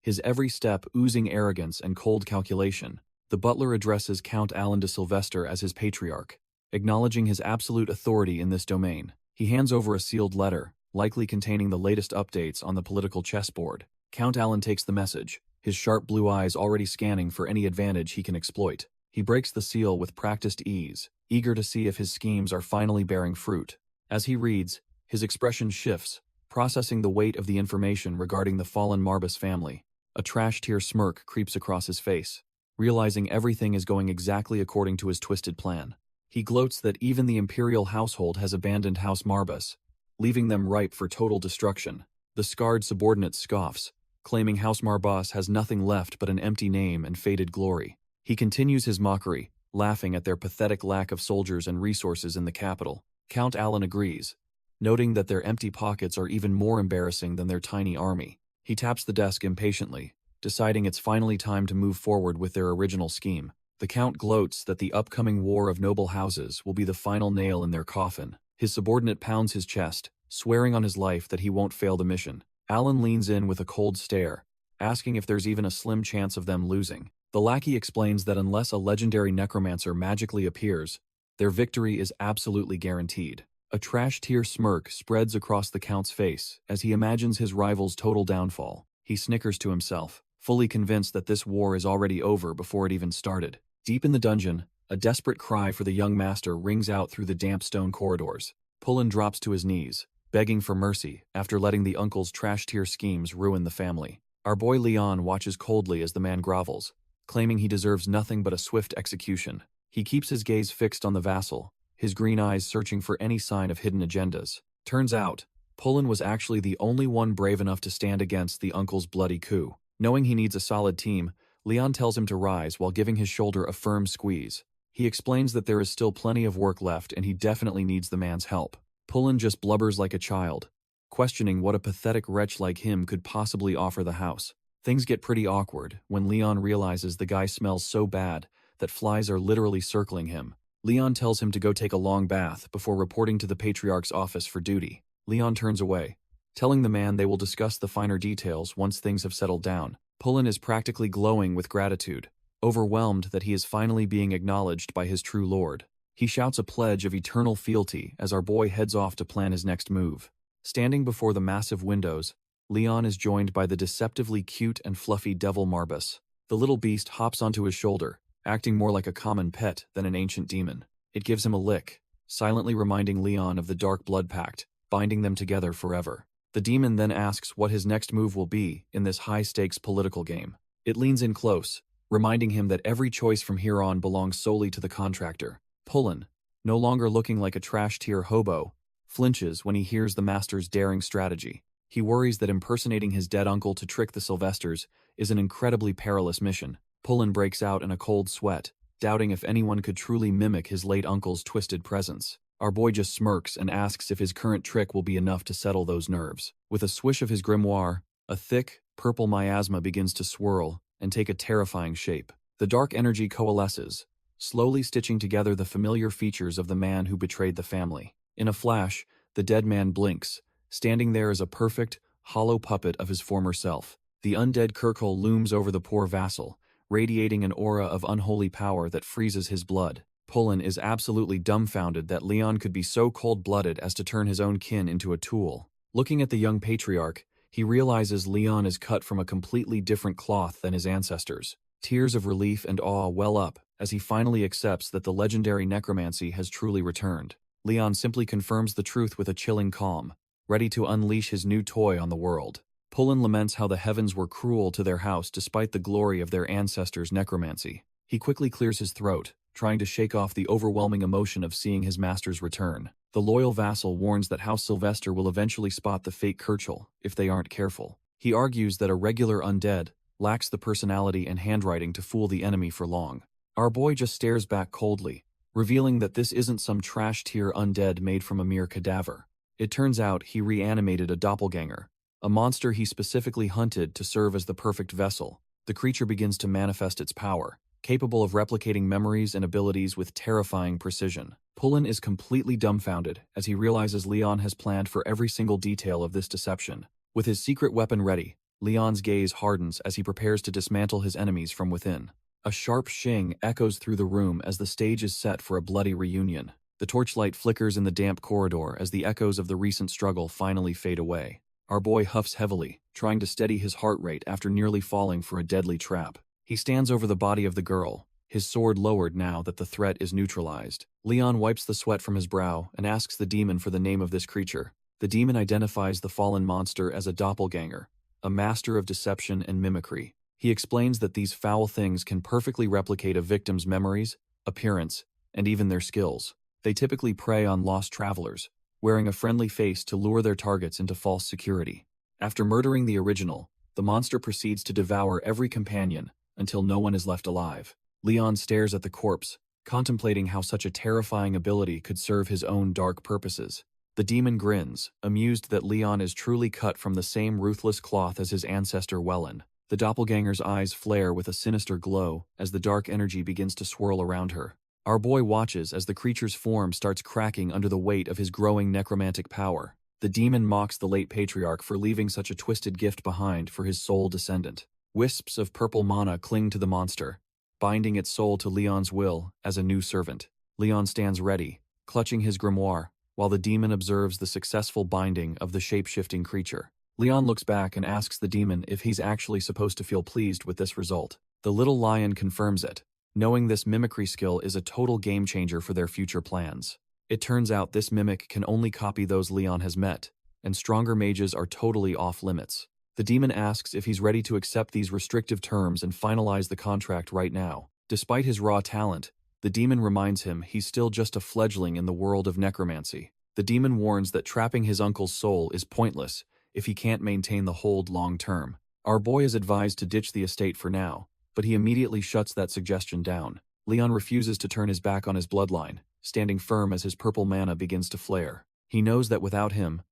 S1: his every step oozing arrogance and cold calculation. The butler addresses Count Alan de Sylvester as his patriarch, acknowledging his absolute authority in this domain. He hands over a sealed letter, likely containing the latest updates on the political chessboard. Count Alan takes the message, his sharp blue eyes already scanning for any advantage he can exploit. He breaks the seal with practiced ease, eager to see if his schemes are finally bearing fruit. As he reads, his expression shifts, processing the weight of the information regarding the fallen Marbus family. A trash-tier smirk creeps across his face, realizing everything is going exactly according to his twisted plan. He gloats that even the imperial household has abandoned House Marbus, leaving them ripe for total destruction. The scarred subordinate scoffs, claiming House Marbus has nothing left but an empty name and faded glory. He continues his mockery, laughing at their pathetic lack of soldiers and resources in the capital. Count Alan agrees, noting that their empty pockets are even more embarrassing than their tiny army. He taps the desk impatiently, deciding it's finally time to move forward with their original scheme. The Count gloats that the upcoming war of noble houses will be the final nail in their coffin. His subordinate pounds his chest, swearing on his life that he won't fail the mission. Alan leans in with a cold stare, asking if there's even a slim chance of them losing. The lackey explains that unless a legendary necromancer magically appears, their victory is absolutely guaranteed. A trash-tier smirk spreads across the Count's face as he imagines his rival's total downfall. He snickers to himself, fully convinced that this war is already over before it even started. Deep in the dungeon, a desperate cry for the young master rings out through the damp stone corridors. Pullen drops to his knees, begging for mercy after letting the uncle's trash-tier schemes ruin the family. Our boy Leon watches coldly as the man grovels, claiming he deserves nothing but a swift execution. He keeps his gaze fixed on the vassal, his green eyes searching for any sign of hidden agendas. Turns out, Pullen was actually the only one brave enough to stand against the uncle's bloody coup. Knowing he needs a solid team, Leon tells him to rise while giving his shoulder a firm squeeze. He explains that there is still plenty of work left and he definitely needs the man's help. Pullen just blubbers like a child, questioning what a pathetic wretch like him could possibly offer the house. Things get pretty awkward when Leon realizes the guy smells so bad that flies are literally circling him. Leon tells him to go take a long bath before reporting to the Patriarch's office for duty. Leon turns away, telling the man they will discuss the finer details once things have settled down. Pullen is practically glowing with gratitude, overwhelmed that he is finally being acknowledged by his true lord. He shouts a pledge of eternal fealty as our boy heads off to plan his next move. Standing before the massive windows, Leon is joined by the deceptively cute and fluffy Devil Marbus. The little beast hops onto his shoulder, acting more like a common pet than an ancient demon. It gives him a lick, silently reminding Leon of the Dark Blood Pact, binding them together forever. The demon then asks what his next move will be in this high-stakes political game. It leans in close, reminding him that every choice from here on belongs solely to the contractor. Pullen, no longer looking like a trash-tier hobo, flinches when he hears the master's daring strategy. He worries that impersonating his dead uncle to trick the Sylvesters is an incredibly perilous mission. Pullen breaks out in a cold sweat, doubting if anyone could truly mimic his late uncle's twisted presence. Our boy just smirks and asks if his current trick will be enough to settle those nerves. With a swish of his grimoire, a thick, purple miasma begins to swirl and take a terrifying shape. The dark energy coalesces, slowly stitching together the familiar features of the man who betrayed the family. In a flash, the dead man blinks, standing there as a perfect, hollow puppet of his former self. The undead Kirkle looms over the poor vassal, radiating an aura of unholy power that freezes his blood. Pullen is absolutely dumbfounded that Leon could be so cold-blooded as to turn his own kin into a tool. Looking at the young patriarch, he realizes Leon is cut from a completely different cloth than his ancestors. Tears of relief and awe well up as he finally accepts that the legendary necromancy has truly returned. Leon simply confirms the truth with a chilling calm, ready to unleash his new toy on the world. Pullen laments how the heavens were cruel to their house despite the glory of their ancestors' necromancy. He quickly clears his throat, trying to shake off the overwhelming emotion of seeing his master's return. The loyal vassal warns that House Sylvester will eventually spot the fake Kirchhoff if they aren't careful. He argues that a regular undead lacks the personality and handwriting to fool the enemy for long. Our boy just stares back coldly, revealing that this isn't some trash-tier undead made from a mere cadaver. It turns out he reanimated a doppelganger, a monster he specifically hunted to serve as the perfect vessel. The creature begins to manifest its power, capable of replicating memories and abilities with terrifying precision. Pullen is completely dumbfounded as he realizes Leon has planned for every single detail of this deception. With his secret weapon ready, Leon's gaze hardens as he prepares to dismantle his enemies from within. A sharp shing echoes through the room as the stage is set for a bloody reunion. The torchlight flickers in the damp corridor as the echoes of the recent struggle finally fade away. Our boy huffs heavily, trying to steady his heart rate after nearly falling for a deadly trap. He stands over the body of the girl, his sword lowered now that the threat is neutralized. Leon wipes the sweat from his brow and asks the demon for the name of this creature. The demon identifies the fallen monster as a doppelganger, a master of deception and mimicry. He explains that these foul things can perfectly replicate a victim's memories, appearance, and even their skills. They typically prey on lost travelers, wearing a friendly face to lure their targets into false security. After murdering the original, the monster proceeds to devour every companion until no one is left alive. Leon stares at the corpse, contemplating how such a terrifying ability could serve his own dark purposes. The demon grins, amused that Leon is truly cut from the same ruthless cloth as his ancestor Wellen. The doppelganger's eyes flare with a sinister glow as the dark energy begins to swirl around her. Our boy watches as the creature's form starts cracking under the weight of his growing necromantic power. The demon mocks the late patriarch for leaving such a twisted gift behind for his sole descendant. Wisps of purple mana cling to the monster, binding its soul to Leon's will as a new servant. Leon stands ready, clutching his grimoire, while the demon observes the successful binding of the shape-shifting creature. Leon looks back and asks the demon if he's actually supposed to feel pleased with this result. The little lion confirms it, knowing this mimicry skill is a total game-changer for their future plans. It turns out this mimic can only copy those Leon has met, and stronger mages are totally off-limits. The demon asks if he's ready to accept these restrictive terms and finalize the contract right now. Despite his raw talent, the demon reminds him he's still just a fledgling in the world of necromancy. The demon warns that trapping his uncle's soul is pointless if he can't maintain the hold long-term. Our boy is advised to ditch the estate for now, but he immediately shuts that suggestion down. Leon refuses to turn his back on his bloodline, standing firm as his purple mana begins to flare. He knows that without him,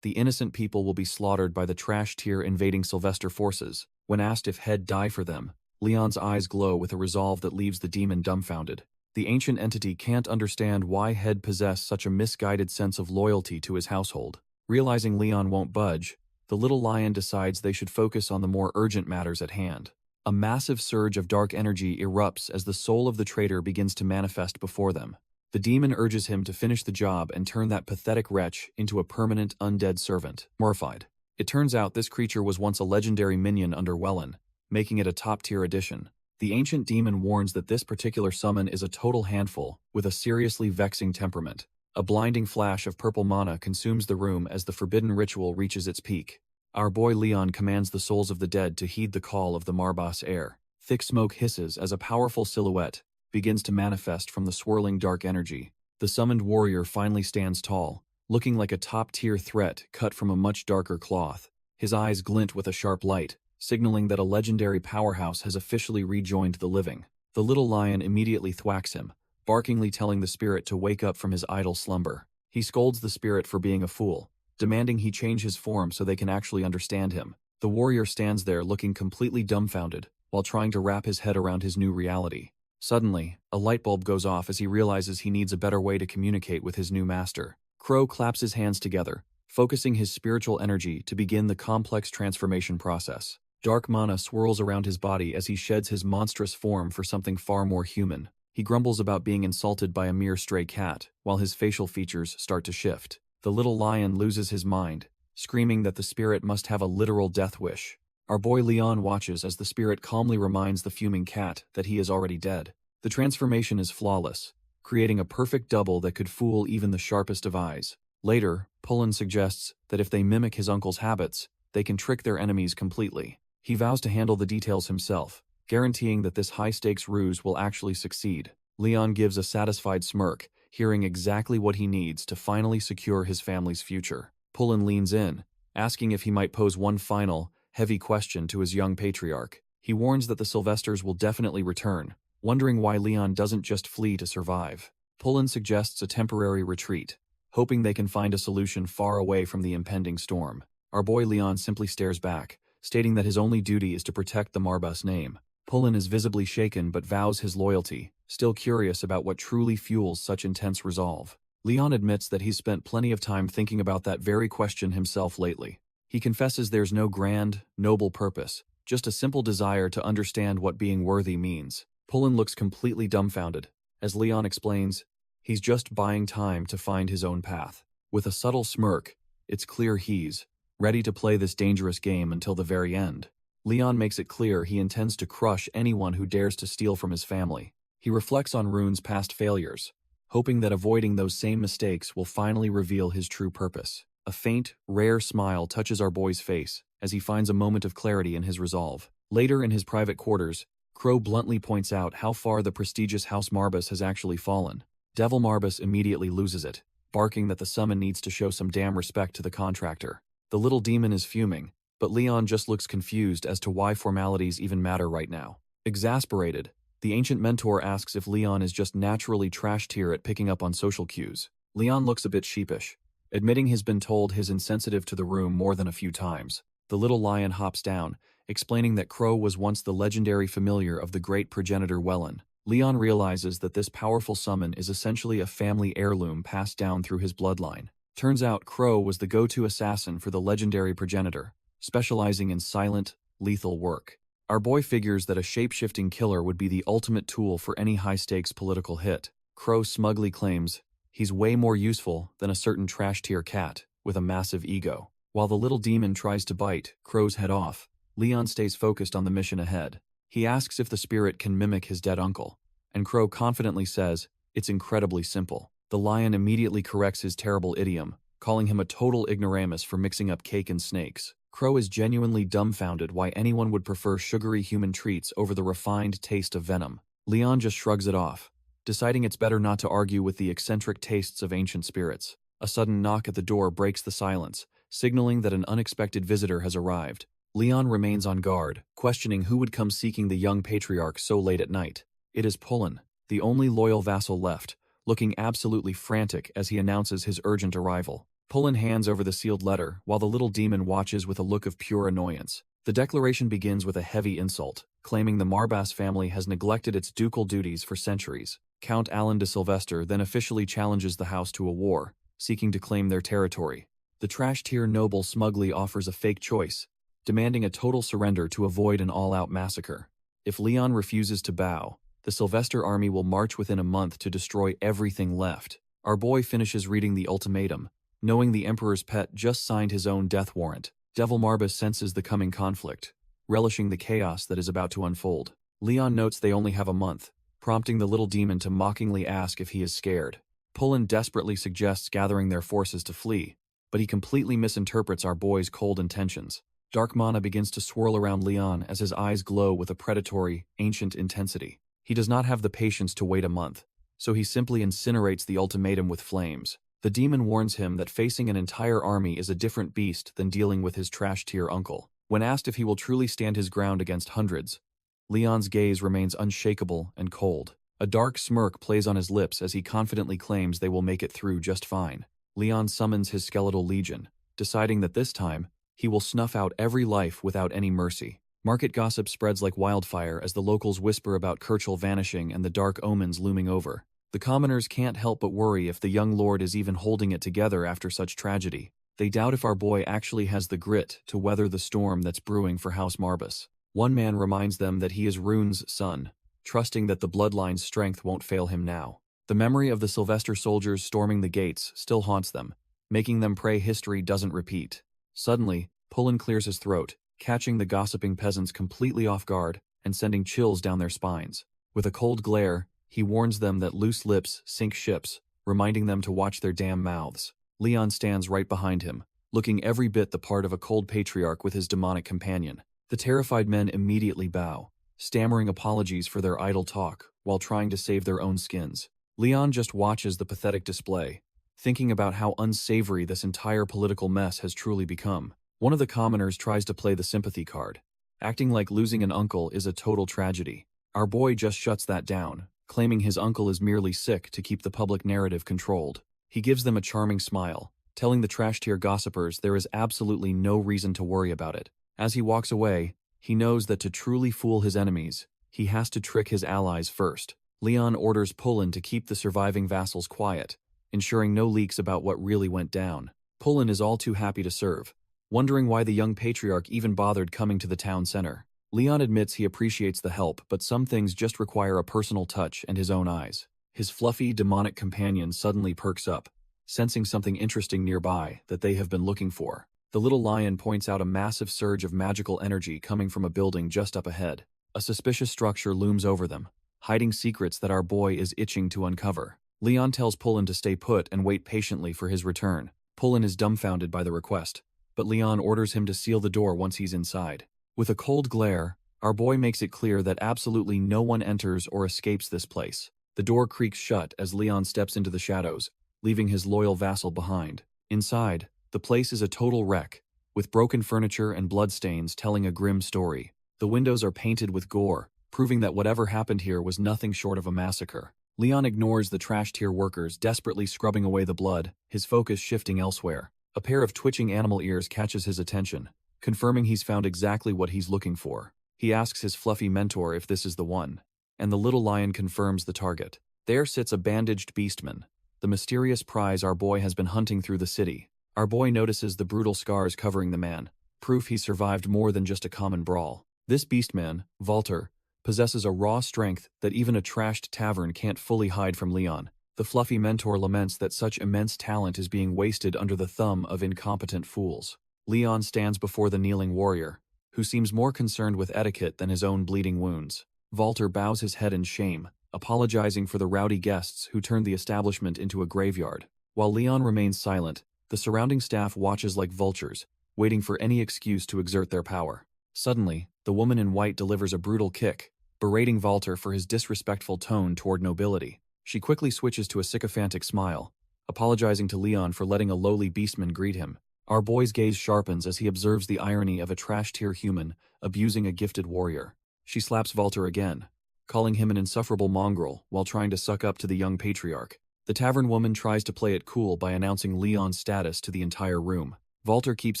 S1: the innocent people will be slaughtered by the trash-tier invading Sylvester forces. When asked if Head die for them, Leon's eyes glow with a resolve that leaves the demon dumbfounded. The ancient entity can't understand why Head possessed such a misguided sense of loyalty to his household. Realizing Leon won't budge, the little lion decides they should focus on the more urgent matters at hand. A massive surge of dark energy erupts as the soul of the traitor begins to manifest before them. The demon urges him to finish the job and turn that pathetic wretch into a permanent undead servant. Mortified. It turns out this creature was once a legendary minion under Wellen, making it a top-tier addition. The ancient demon warns that this particular summon is a total handful, with a seriously vexing temperament. A blinding flash of purple mana consumes the room as the forbidden ritual reaches its peak. Our boy Leon commands the souls of the dead to heed the call of the Marbas air. Thick smoke hisses as a powerful silhouette begins to manifest from the swirling dark energy. The summoned warrior finally stands tall, looking like a top-tier threat cut from a much darker cloth. His eyes glint with a sharp light, signaling that a legendary powerhouse has officially rejoined the living. The little lion immediately thwacks him, barkingly telling the spirit to wake up from his idle slumber. He scolds the spirit for being a fool, demanding he change his form so they can actually understand him. The warrior stands there looking completely dumbfounded, while trying to wrap his head around his new reality. Suddenly, a light bulb goes off as he realizes he needs a better way to communicate with his new master. Crow claps his hands together, focusing his spiritual energy to begin the complex transformation process. Dark mana swirls around his body as he sheds his monstrous form for something far more human. He grumbles about being insulted by a mere stray cat, while his facial features start to shift. The little lion loses his mind, screaming that the spirit must have a literal death wish. Our boy Leon watches as the spirit calmly reminds the fuming cat that he is already dead. The transformation is flawless, creating a perfect double that could fool even the sharpest of eyes. Later, Pullen suggests that if they mimic his uncle's habits, they can trick their enemies completely. He vows to handle the details himself, guaranteeing that this high-stakes ruse will actually succeed. Leon gives a satisfied smirk, hearing exactly what he needs to finally secure his family's future. Pullen leans in, asking if he might pose one final, heavy question to his young patriarch. He warns that the Sylvesters will definitely return, wondering why Leon doesn't just flee to survive. Pullen suggests a temporary retreat, hoping they can find a solution far away from the impending storm. Our boy Leon simply stares back, stating that his only duty is to protect the Marbas name. Pullen is visibly shaken but vows his loyalty, still curious about what truly fuels such intense resolve. Leon admits that he's spent plenty of time thinking about that very question himself lately. He confesses there's no grand, noble purpose, just a simple desire to understand what being worthy means. Pullen looks completely dumbfounded. As Leon explains, he's just buying time to find his own path. With a subtle smirk, it's clear he's ready to play this dangerous game until the very end. Leon makes it clear he intends to crush anyone who dares to steal from his family. He reflects on Rune's past failures, hoping that avoiding those same mistakes will finally reveal his true purpose. A faint, rare smile touches our boy's face as he finds a moment of clarity in his resolve. Later in his private quarters, Crow bluntly points out how far the prestigious House Marbas has actually fallen. Devil Marbas immediately loses it, barking that the summon needs to show some damn respect to the contractor. The little demon is fuming, but Leon just looks confused as to why formalities even matter right now. Exasperated, the ancient mentor asks if Leon is just naturally trash tier at picking up on social cues. Leon looks a bit sheepish, admitting he's been told he's insensitive to the room more than a few times. The little lion hops down, explaining that Crow was once the legendary familiar of the great progenitor Wellen. Leon realizes that this powerful summon is essentially a family heirloom passed down through his bloodline. Turns out Crow was the go-to assassin for the legendary progenitor, specializing in silent, lethal work. Our boy figures that a shape-shifting killer would be the ultimate tool for any high-stakes political hit. Crow smugly claims he's way more useful than a certain trash-tier cat with a massive ego. While the little demon tries to bite Crow's head off, Leon stays focused on the mission ahead. He asks if the spirit can mimic his dead uncle, and Crow confidently says it's incredibly simple. The lion immediately corrects his terrible idiom, calling him a total ignoramus for mixing up cake and snakes. Crow is genuinely dumbfounded why anyone would prefer sugary human treats over the refined taste of venom. Leon just shrugs it off, deciding it's better not to argue with the eccentric tastes of ancient spirits. A sudden knock at the door breaks the silence, signaling that an unexpected visitor has arrived. Leon remains on guard, questioning who would come seeking the young patriarch so late at night. It is Pullen, the only loyal vassal left, looking absolutely frantic as he announces his urgent arrival. Pullen hands over the sealed letter, while the little demon watches with a look of pure annoyance. The declaration begins with a heavy insult, claiming the Marbas family has neglected its ducal duties for centuries. Count Alan de Sylvester then officially challenges the house to a war, seeking to claim their territory. The trash-tier noble smugly offers a fake choice, demanding a total surrender to avoid an all-out massacre. If Leon refuses to bow, the Sylvester army will march within a month to destroy everything left. Our boy finishes reading the ultimatum, knowing the Emperor's pet just signed his own death warrant. Devil Marbas senses the coming conflict, relishing the chaos that is about to unfold. Leon notes they only have a month, prompting the little demon to mockingly ask if he is scared. Pullen desperately suggests gathering their forces to flee, but he completely misinterprets our boy's cold intentions. Dark mana begins to swirl around Leon as his eyes glow with a predatory, ancient intensity. He does not have the patience to wait a month, so he simply incinerates the ultimatum with flames. The demon warns him that facing an entire army is a different beast than dealing with his trash-tier uncle. When asked if he will truly stand his ground against hundreds, Leon's gaze remains unshakable and cold. A dark smirk plays on his lips as he confidently claims they will make it through just fine. Leon summons his skeletal legion, deciding that this time, he will snuff out every life without any mercy. Market gossip spreads like wildfire as the locals whisper about Kirchel vanishing and the dark omens looming over. The commoners can't help but worry if the young lord is even holding it together after such tragedy. They doubt if our boy actually has the grit to weather the storm that's brewing for House Marbas. One man reminds them that he is Rune's son, trusting that the bloodline's strength won't fail him now. The memory of the Sylvester soldiers storming the gates still haunts them, making them pray history doesn't repeat. Suddenly, Pullen clears his throat, catching the gossiping peasants completely off guard and sending chills down their spines. With a cold glare, he warns them that loose lips sink ships, reminding them to watch their damn mouths. Leon stands right behind him, looking every bit the part of a cold patriarch with his demonic companion. The terrified men immediately bow, stammering apologies for their idle talk while trying to save their own skins. Leon just watches the pathetic display, thinking about how unsavory this entire political mess has truly become. One of the commoners tries to play the sympathy card, acting like losing an uncle is a total tragedy. Our boy just shuts that down, claiming his uncle is merely sick to keep the public narrative controlled. He gives them a charming smile, telling the trash-tier gossipers there is absolutely no reason to worry about it. As he walks away, he knows that to truly fool his enemies, he has to trick his allies first. Leon orders Pullen to keep the surviving vassals quiet, ensuring no leaks about what really went down. Pullen is all too happy to serve, wondering why the young patriarch even bothered coming to the town center. Leon admits he appreciates the help, but some things just require a personal touch and his own eyes. His fluffy, demonic companion suddenly perks up, sensing something interesting nearby that they have been looking for. The little lion points out a massive surge of magical energy coming from a building just up ahead. A suspicious structure looms over them, hiding secrets that our boy is itching to uncover. Leon tells Pullen to stay put and wait patiently for his return. Pullen is dumbfounded by the request, but Leon orders him to seal the door once he's inside. With a cold glare, our boy makes it clear that absolutely no one enters or escapes this place. The door creaks shut as Leon steps into the shadows, leaving his loyal vassal behind. Inside, the place is a total wreck, with broken furniture and bloodstains telling a grim story. The windows are painted with gore, proving that whatever happened here was nothing short of a massacre. Leon ignores the trash-tier workers desperately scrubbing away the blood, his focus shifting elsewhere. A pair of twitching animal ears catches his attention, confirming he's found exactly what he's looking for. He asks his fluffy mentor if this is the one, and the little lion confirms the target. There sits a bandaged beastman, the mysterious prize our boy has been hunting through the city. Our boy notices the brutal scars covering the man, proof he survived more than just a common brawl. This beastman, Walter, possesses a raw strength that even a trashed tavern can't fully hide from Leon. The fluffy mentor laments that such immense talent is being wasted under the thumb of incompetent fools. Leon stands before the kneeling warrior, who seems more concerned with etiquette than his own bleeding wounds. Walter bows his head in shame, apologizing for the rowdy guests who turned the establishment into a graveyard. While Leon remains silent, the surrounding staff watches like vultures, waiting for any excuse to exert their power. Suddenly, the woman in white delivers a brutal kick, berating Walter for his disrespectful tone toward nobility. She quickly switches to a sycophantic smile, apologizing to Leon for letting a lowly beastman greet him. Our boy's gaze sharpens as he observes the irony of a trash-tier human abusing a gifted warrior. She slaps Walter again, calling him an insufferable mongrel while trying to suck up to the young patriarch. The tavern woman tries to play it cool by announcing Leon's status to the entire room. Walter keeps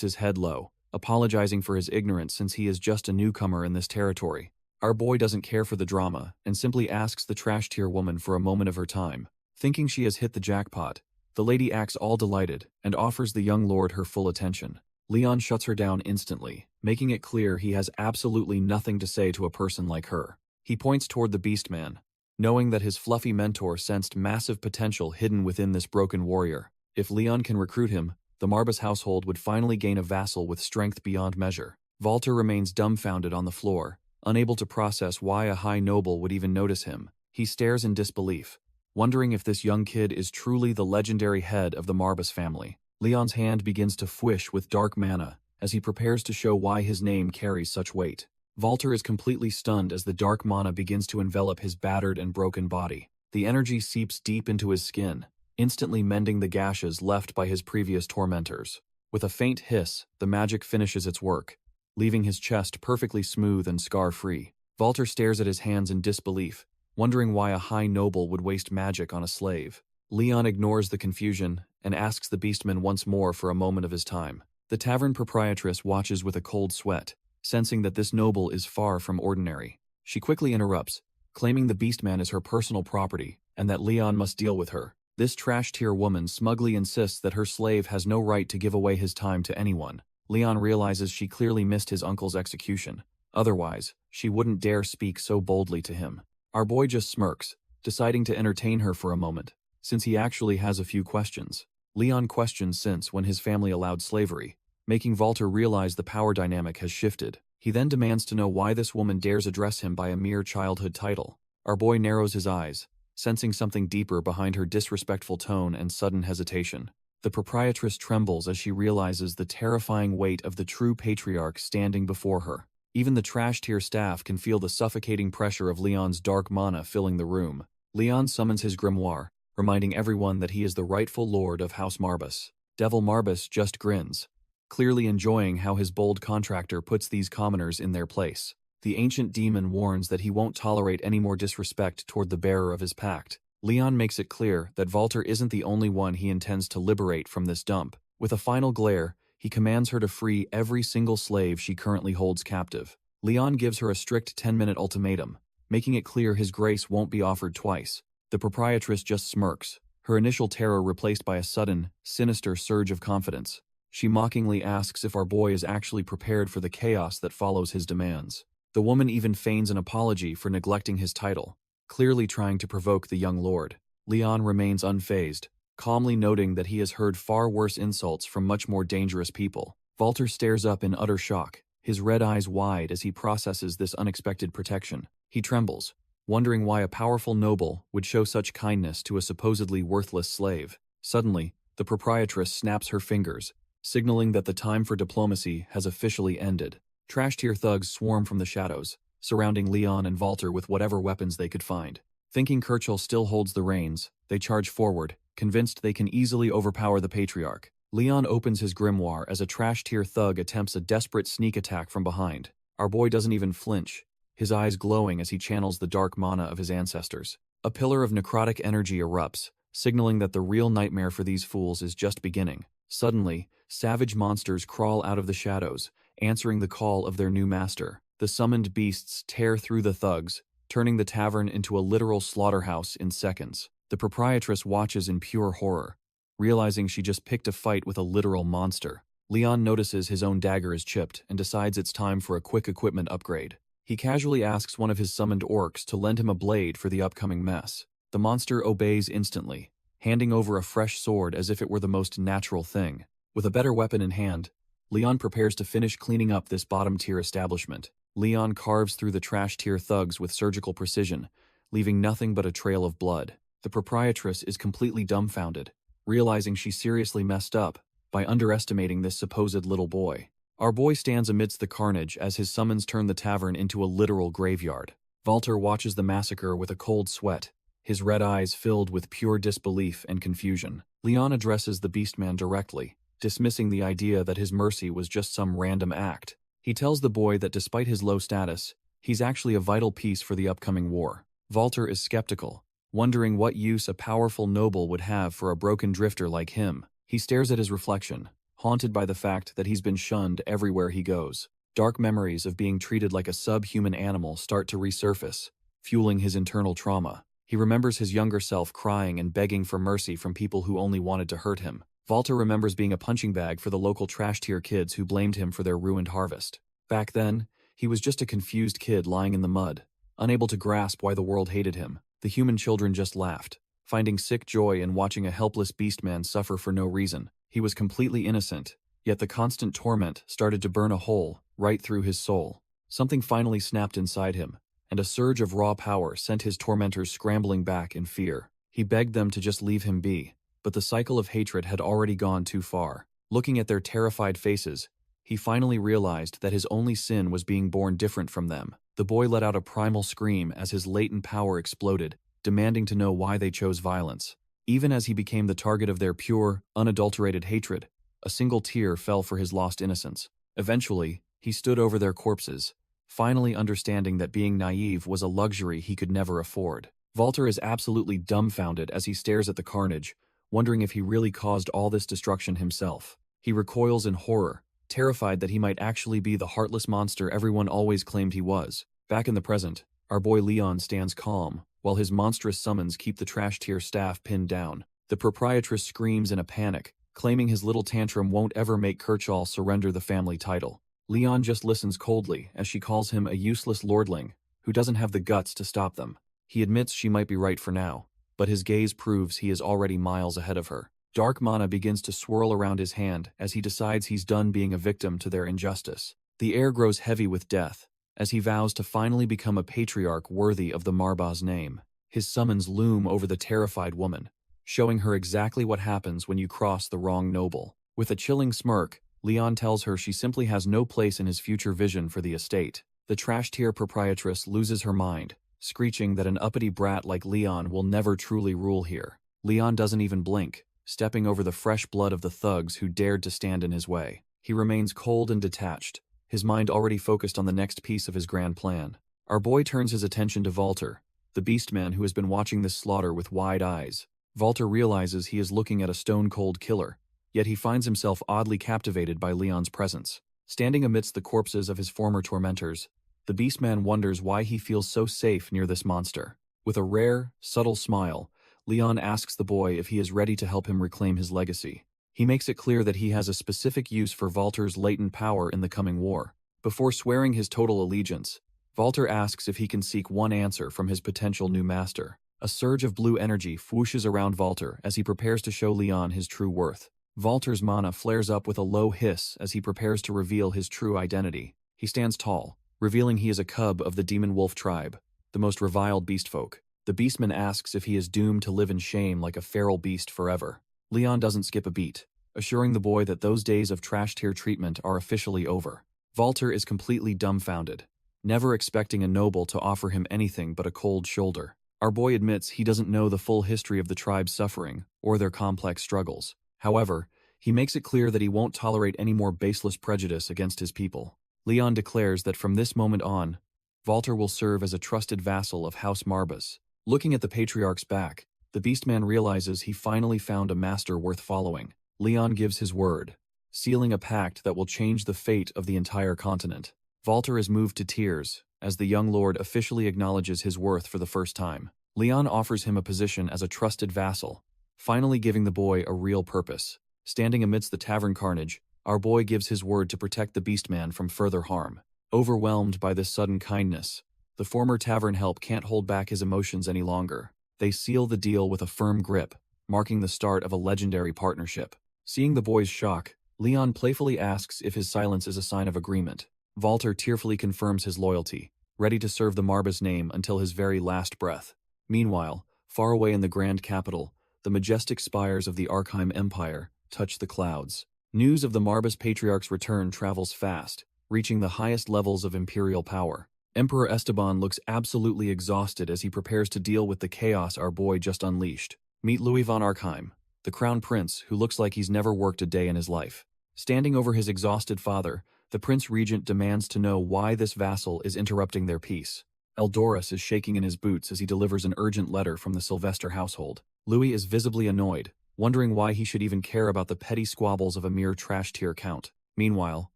S1: his head low, apologizing for his ignorance since he is just a newcomer in this territory. Our boy doesn't care for the drama and simply asks the trash-tier woman for a moment of her time. Thinking she has hit the jackpot, the lady acts all delighted and offers the young lord her full attention. Leon shuts her down instantly, making it clear he has absolutely nothing to say to a person like her. He points toward the beastman, knowing that his fluffy mentor sensed massive potential hidden within this broken warrior. If Leon can recruit him, the Marbas household would finally gain a vassal with strength beyond measure. Walter remains dumbfounded on the floor, unable to process why a high noble would even notice him. He stares in disbelief, wondering if this young kid is truly the legendary head of the Marbas family. Leon's hand begins to fwish with dark mana as he prepares to show why his name carries such weight. Walter is completely stunned as the dark mana begins to envelop his battered and broken body. The energy seeps deep into his skin, instantly mending the gashes left by his previous tormentors. With a faint hiss, the magic finishes its work, leaving his chest perfectly smooth and scar-free. Walter stares at his hands in disbelief, wondering why a high noble would waste magic on a slave. Leon ignores the confusion and asks the beastman once more for a moment of his time. The tavern proprietress watches with a cold sweat, sensing that this noble is far from ordinary. She quickly interrupts, claiming the beastman is her personal property and that Leon must deal with her. This trash-tier woman smugly insists that her slave has no right to give away his time to anyone. Leon realizes she clearly missed his uncle's execution. Otherwise, she wouldn't dare speak so boldly to him. Our boy just smirks, deciding to entertain her for a moment, since he actually has a few questions. Leon questions since when his family allowed slavery, making Walter realize the power dynamic has shifted. He then demands to know why this woman dares address him by a mere childhood title. Our boy narrows his eyes, sensing something deeper behind her disrespectful tone and sudden hesitation. The proprietress trembles as she realizes the terrifying weight of the true patriarch standing before her. Even the trash tier staff can feel the suffocating pressure of Leon's dark mana filling the room. Leon summons his grimoire, reminding everyone that he is the rightful lord of House Marbas. Devil Marbas just grins, clearly enjoying how his bold contractor puts these commoners in their place. The ancient demon warns that he won't tolerate any more disrespect toward the bearer of his pact. Leon makes it clear that Walter isn't the only one he intends to liberate from this dump. With a final glare, he commands her to free every single slave she currently holds captive. Leon gives her a strict 10-minute ultimatum, making it clear his grace won't be offered twice. The proprietress just smirks, her initial terror replaced by a sudden, sinister surge of confidence. She mockingly asks if our boy is actually prepared for the chaos that follows his demands. The woman even feigns an apology for neglecting his title, clearly trying to provoke the young lord. Leon remains unfazed, calmly noting that he has heard far worse insults from much more dangerous people. Walter stares up in utter shock, his red eyes wide as he processes this unexpected protection. He trembles, wondering why a powerful noble would show such kindness to a supposedly worthless slave. Suddenly, the proprietress snaps her fingers, signaling that the time for diplomacy has officially ended. Trash tier thugs swarm from the shadows, surrounding Leon and Walter with whatever weapons they could find. Thinking Kirchhoff still holds the reins, they charge forward, convinced they can easily overpower the patriarch. Leon opens his grimoire as a trash tier thug attempts a desperate sneak attack from behind. Our boy doesn't even flinch, his eyes glowing as he channels the dark mana of his ancestors. A pillar of necrotic energy erupts, signaling that the real nightmare for these fools is just beginning. Suddenly, savage monsters crawl out of the shadows, answering the call of their new master. The summoned beasts tear through the thugs, turning the tavern into a literal slaughterhouse in seconds. The proprietress watches in pure horror, realizing she just picked a fight with a literal monster. Leon notices his own dagger is chipped and decides it's time for a quick equipment upgrade. He casually asks one of his summoned orcs to lend him a blade for the upcoming mess. The monster obeys instantly, handing over a fresh sword as if it were the most natural thing. With a better weapon in hand, Leon prepares to finish cleaning up this bottom-tier establishment. Leon carves through the trash-tier thugs with surgical precision, leaving nothing but a trail of blood. The proprietress is completely dumbfounded, realizing she seriously messed up by underestimating this supposed little boy. Our boy stands amidst the carnage as his summons turn the tavern into a literal graveyard. Walter watches the massacre with a cold sweat, his red eyes filled with pure disbelief and confusion. Leon addresses the Beastman directly, dismissing the idea that his mercy was just some random act. He tells the boy that despite his low status, he's actually a vital piece for the upcoming war. Walter is skeptical, wondering what use a powerful noble would have for a broken drifter like him. He stares at his reflection, haunted by the fact that he's been shunned everywhere he goes. Dark memories of being treated like a subhuman animal start to resurface, fueling his internal trauma. He remembers his younger self crying and begging for mercy from people who only wanted to hurt him. Walter remembers being a punching bag for the local trash-tier kids who blamed him for their ruined harvest. Back then, he was just a confused kid lying in the mud, unable to grasp why the world hated him. The human children just laughed, finding sick joy in watching a helpless beastman suffer for no reason. He was completely innocent, yet the constant torment started to burn a hole right through his soul. Something finally snapped inside him, and a surge of raw power sent his tormentors scrambling back in fear. He begged them to just leave him be, but the cycle of hatred had already gone too far. Looking at their terrified faces, he finally realized that his only sin was being born different from them. The boy let out a primal scream as his latent power exploded, demanding to know why they chose violence. Even as he became the target of their pure, unadulterated hatred, a single tear fell for his lost innocence. Eventually, he stood over their corpses, finally understanding that being naive was a luxury he could never afford. Walter is absolutely dumbfounded as he stares at the carnage, wondering if he really caused all this destruction himself. He recoils in horror, terrified that he might actually be the heartless monster everyone always claimed he was. Back in the present, our boy Leon stands calm, while his monstrous summons keep the trash-tier staff pinned down. The proprietress screams in a panic, claiming his little tantrum won't ever make Kirchhoff surrender the family title. Leon just listens coldly as she calls him a useless lordling who doesn't have the guts to stop them. He admits she might be right for now, but his gaze proves he is already miles ahead of her. Dark mana begins to swirl around his hand as he decides he's done being a victim to their injustice. The air grows heavy with death as he vows to finally become a patriarch worthy of the Marbas name. His summons loom over the terrified woman, showing her exactly what happens when you cross the wrong noble. With a chilling smirk, Leon tells her she simply has no place in his future vision for the estate. The trash-tier proprietress loses her mind, screeching that an uppity brat like Leon will never truly rule here. Leon doesn't even blink, stepping over the fresh blood of the thugs who dared to stand in his way. He remains cold and detached, his mind already focused on the next piece of his grand plan. Our boy turns his attention to Walter, the beastman who has been watching this slaughter with wide eyes. Walter realizes he is looking at a stone-cold killer, yet he finds himself oddly captivated by Leon's presence. Standing amidst the corpses of his former tormentors, the beastman wonders why he feels so safe near this monster. With a rare, subtle smile, Leon asks the boy if he is ready to help him reclaim his legacy. He makes it clear that he has a specific use for Walter's latent power in the coming war. Before swearing his total allegiance, Walter asks if he can seek one answer from his potential new master. A surge of blue energy whooshes around Walter as he prepares to show Leon his true worth. Walter's mana flares up with a low hiss as he prepares to reveal his true identity. He stands tall, revealing he is a cub of the demon wolf tribe, the most reviled beastfolk. The beastman asks if he is doomed to live in shame like a feral beast forever. Leon doesn't skip a beat, assuring the boy that those days of trash-tier treatment are officially over. Walter is completely dumbfounded, never expecting a noble to offer him anything but a cold shoulder. Our boy admits he doesn't know the full history of the tribe's suffering or their complex struggles. However, he makes it clear that he won't tolerate any more baseless prejudice against his people. Leon declares that from this moment on, Walter will serve as a trusted vassal of House Marbas. Looking at the patriarch's back, the beastman realizes he finally found a master worth following. Leon gives his word, sealing a pact that will change the fate of the entire continent. Walter is moved to tears as the young lord officially acknowledges his worth for the first time. Leon offers him a position as a trusted vassal, finally giving the boy a real purpose. Standing amidst the tavern carnage, our boy gives his word to protect the beastman from further harm. Overwhelmed by this sudden kindness, the former tavern help can't hold back his emotions any longer. They seal the deal with a firm grip, marking the start of a legendary partnership. Seeing the boy's shock, Leon playfully asks if his silence is a sign of agreement. Walter tearfully confirms his loyalty, ready to serve the Marbas name until his very last breath. Meanwhile, far away in the grand capital, the majestic spires of the Arkheim Empire touch the clouds. News of the Marbas patriarch's return travels fast, reaching the highest levels of imperial power. Emperor Esteban looks absolutely exhausted as he prepares to deal with the chaos our boy just unleashed. Meet Louis von Arkheim, the crown prince who looks like he's never worked a day in his life. Standing over his exhausted father, the prince regent demands to know why this vassal is interrupting their peace. Eldoris is shaking in his boots as he delivers an urgent letter from the Sylvester household. Louis is visibly annoyed, wondering why he should even care about the petty squabbles of a mere trash-tier count. Meanwhile,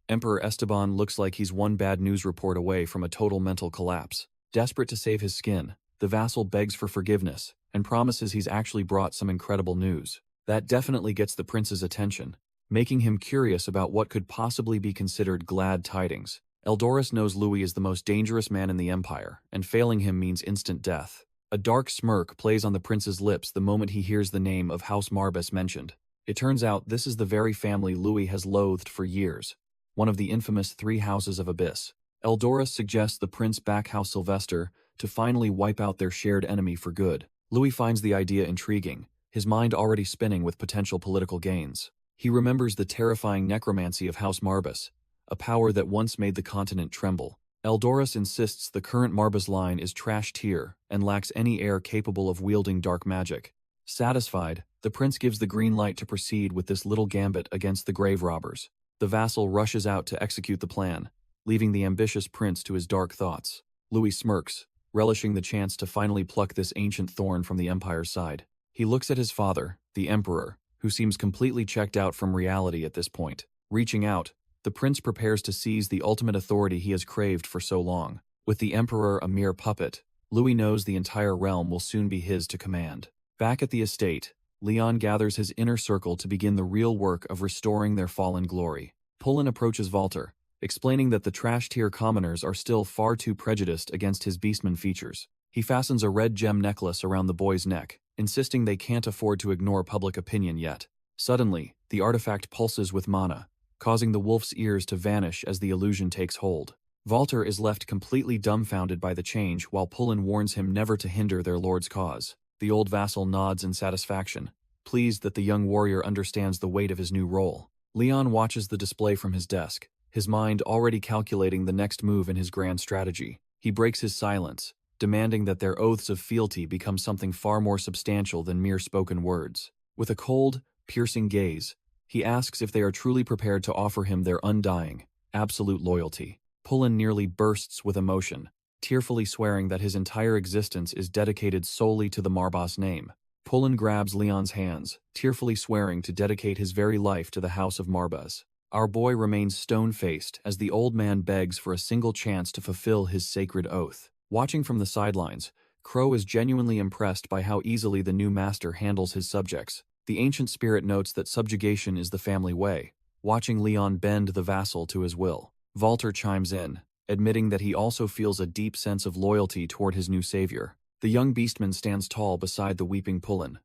S1: Emperor Esteban looks like he's one bad news report away from a total mental collapse. Desperate to save his skin, the vassal begs for forgiveness and promises he's actually brought some incredible news. That definitely gets the prince's attention, making him curious about what could possibly be considered glad tidings. Eldoris knows Louis is the most dangerous man in the empire, and failing him means instant death. A dark smirk plays on the prince's lips the moment he hears the name of House Marbas mentioned. It turns out this is the very family Louis has loathed for years, one of the infamous three houses of Abyss. Eldoris suggests the prince back House Sylvester to finally wipe out their shared enemy for good. Louis finds the idea intriguing, his mind already spinning with potential political gains. He remembers the terrifying necromancy of House Marbas, a power that once made the continent tremble. Eldoris insists the current Marbas line is trash-tier and lacks any heir capable of wielding dark magic. Satisfied, the prince gives the green light to proceed with this little gambit against the grave robbers. The vassal rushes out to execute the plan, leaving the ambitious prince to his dark thoughts. Louis smirks, relishing the chance to finally pluck this ancient thorn from the empire's side. He looks at his father, the emperor, who seems completely checked out from reality at this point. Reaching out, the prince prepares to seize the ultimate authority he has craved for so long. With the emperor a mere puppet, Louis knows the entire realm will soon be his to command. Back at the estate, Leon gathers his inner circle to begin the real work of restoring their fallen glory. Pullen approaches Walter, explaining that the trash-tier commoners are still far too prejudiced against his beastman features. He fastens a red gem necklace around the boy's neck, insisting they can't afford to ignore public opinion yet. Suddenly, the artifact pulses with mana, causing the wolf's ears to vanish as the illusion takes hold. Walter is left completely dumbfounded by the change while Pullen warns him never to hinder their lord's cause. The old vassal nods in satisfaction, pleased that the young warrior understands the weight of his new role. Leon watches the display from his desk, his mind already calculating the next move in his grand strategy. He breaks his silence, demanding that their oaths of fealty become something far more substantial than mere spoken words. With a cold, piercing gaze, he asks if they are truly prepared to offer him their undying, absolute loyalty. Pullen nearly bursts with emotion, tearfully swearing that his entire existence is dedicated solely to the Marbas name. Pullen grabs Leon's hands, tearfully swearing to dedicate his very life to the House of Marbas. Our boy remains stone-faced as the old man begs for a single chance to fulfill his sacred oath. Watching from the sidelines, Crow is genuinely impressed by how easily the new master handles his subjects. The ancient spirit notes that subjugation is the family way, watching Leon bend the vassal to his will. Walter chimes in, admitting that he also feels a deep sense of loyalty toward his new savior. The young beastman stands tall beside the weeping Pullen,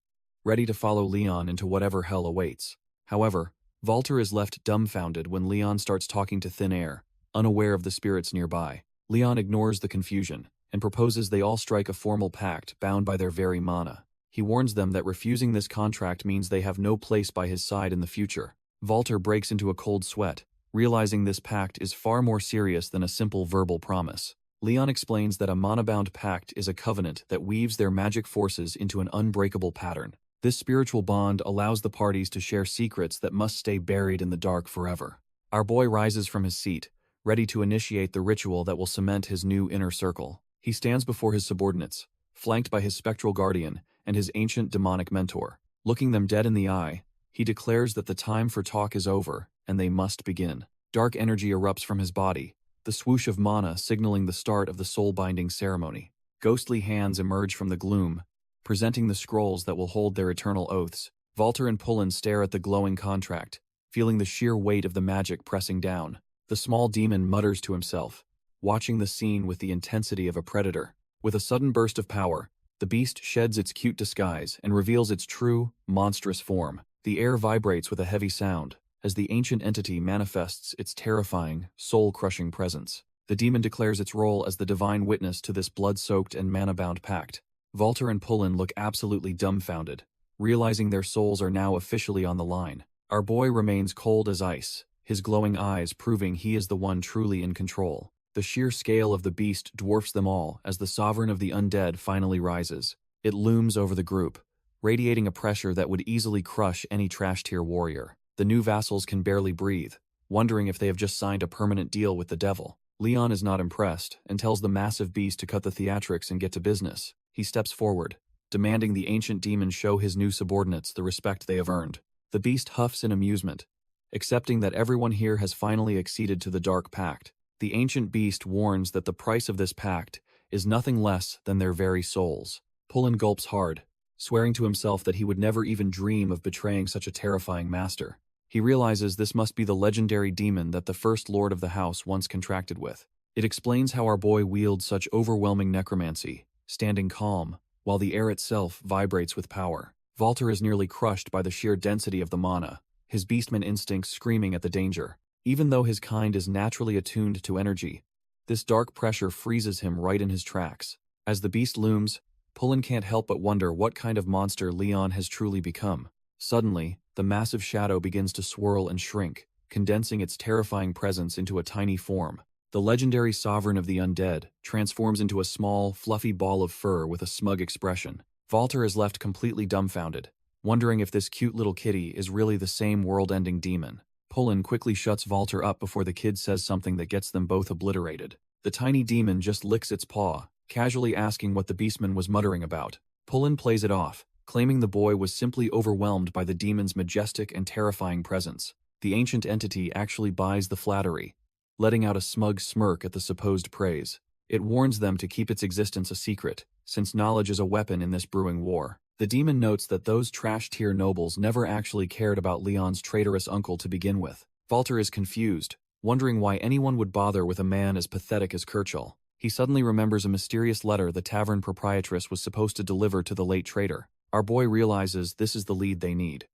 S1: ready to follow Leon into whatever hell awaits. However, Walter is left dumbfounded when Leon starts talking to thin air, unaware of the spirits nearby. Leon ignores the confusion and proposes they all strike a formal pact bound by their very mana. He warns them that refusing this contract means they have no place by his side in the future. Walter breaks into a cold sweat, realizing this pact is far more serious than a simple verbal promise. Leon explains that a mana-bound pact is a covenant that weaves their magic forces into an unbreakable pattern. This spiritual bond allows the parties to share secrets that must stay buried in the dark forever. Our boy rises from his seat, ready to initiate the ritual that will cement his new inner circle. He stands before his subordinates, flanked by his spectral guardian and his ancient demonic mentor. Looking them dead in the eye, he declares that the time for talk is over and they must begin. Dark energy erupts from his body, the swoosh of mana signaling the start of the soul-binding ceremony. Ghostly hands emerge from the gloom, presenting the scrolls that will hold their eternal oaths. Walter and Pullen stare at the glowing contract, feeling the sheer weight of the magic pressing down. The small demon mutters to himself, watching the scene with the intensity of a predator. With a sudden burst of power, the beast sheds its cute disguise and reveals its true, monstrous form. The air vibrates with a heavy sound as the ancient entity manifests its terrifying, soul-crushing presence. The demon declares its role as the divine witness to this blood-soaked and mana-bound pact. Walter and Pullen look absolutely dumbfounded, realizing their souls are now officially on the line. Our boy remains cold as ice, his glowing eyes proving he is the one truly in control. The sheer scale of the beast dwarfs them all as the sovereign of the undead finally rises. It looms over the group, radiating a pressure that would easily crush any trash-tier warrior. The new vassals can barely breathe, wondering if they have just signed a permanent deal with the devil. Leon is not impressed and tells the massive beast to cut the theatrics and get to business. He steps forward, demanding the ancient demon show his new subordinates the respect they have earned. The beast huffs in amusement, accepting that everyone here has finally acceded to the dark pact. The ancient beast warns that the price of this pact is nothing less than their very souls. Pullen gulps hard, swearing to himself that he would never even dream of betraying such a terrifying master. He realizes this must be the legendary demon that the first lord of the house once contracted with. It explains how our boy wields such overwhelming necromancy, standing calm, while the air itself vibrates with power. Walter is nearly crushed by the sheer density of the mana, his beastman instincts screaming at the danger. Even though his kind is naturally attuned to energy, this dark pressure freezes him right in his tracks. As the beast looms, Pullen can't help but wonder what kind of monster Leon has truly become. Suddenly, the massive shadow begins to swirl and shrink, condensing its terrifying presence into a tiny form. The legendary sovereign of the undead transforms into a small, fluffy ball of fur with a smug expression. Walter is left completely dumbfounded, wondering if this cute little kitty is really the same world-ending demon. Pullen quickly shuts Walter up before the kid says something that gets them both obliterated. The tiny demon just licks its paw, casually asking what the beastman was muttering about. Pullen plays it off, claiming the boy was simply overwhelmed by the demon's majestic and terrifying presence. The ancient entity actually buys the flattery, letting out a smug smirk at the supposed praise. It warns them to keep its existence a secret, since knowledge is a weapon in this brewing war. The demon notes that those trash-tier nobles never actually cared about Leon's traitorous uncle to begin with. Walter is confused, wondering why anyone would bother with a man as pathetic as Kirchhoff. He suddenly remembers a mysterious letter the tavern proprietress was supposed to deliver to the late traitor. Our boy realizes this is the lead they need,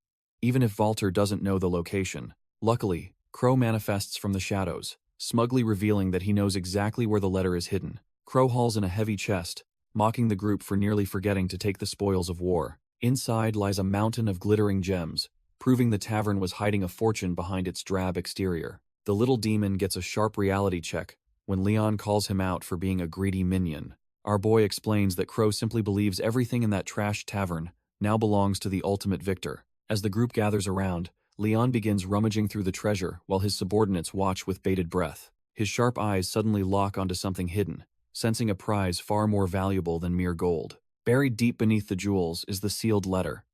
S1: even if Walter doesn't know the location. Luckily, Crow manifests from the shadows, smugly revealing that he knows exactly where the letter is hidden. Crow hauls in a heavy chest, mocking the group for nearly forgetting to take the spoils of war. Inside lies a mountain of glittering gems, proving the tavern was hiding a fortune behind its drab exterior. The little demon gets a sharp reality check when Leon calls him out for being a greedy minion. Our boy explains that Crow simply believes everything in that trash tavern now belongs to the ultimate victor. As the group gathers around, Leon begins rummaging through the treasure while his subordinates watch with bated breath. His sharp eyes suddenly lock onto something hidden, sensing a prize far more valuable than mere gold. Buried deep beneath the jewels is the sealed letter,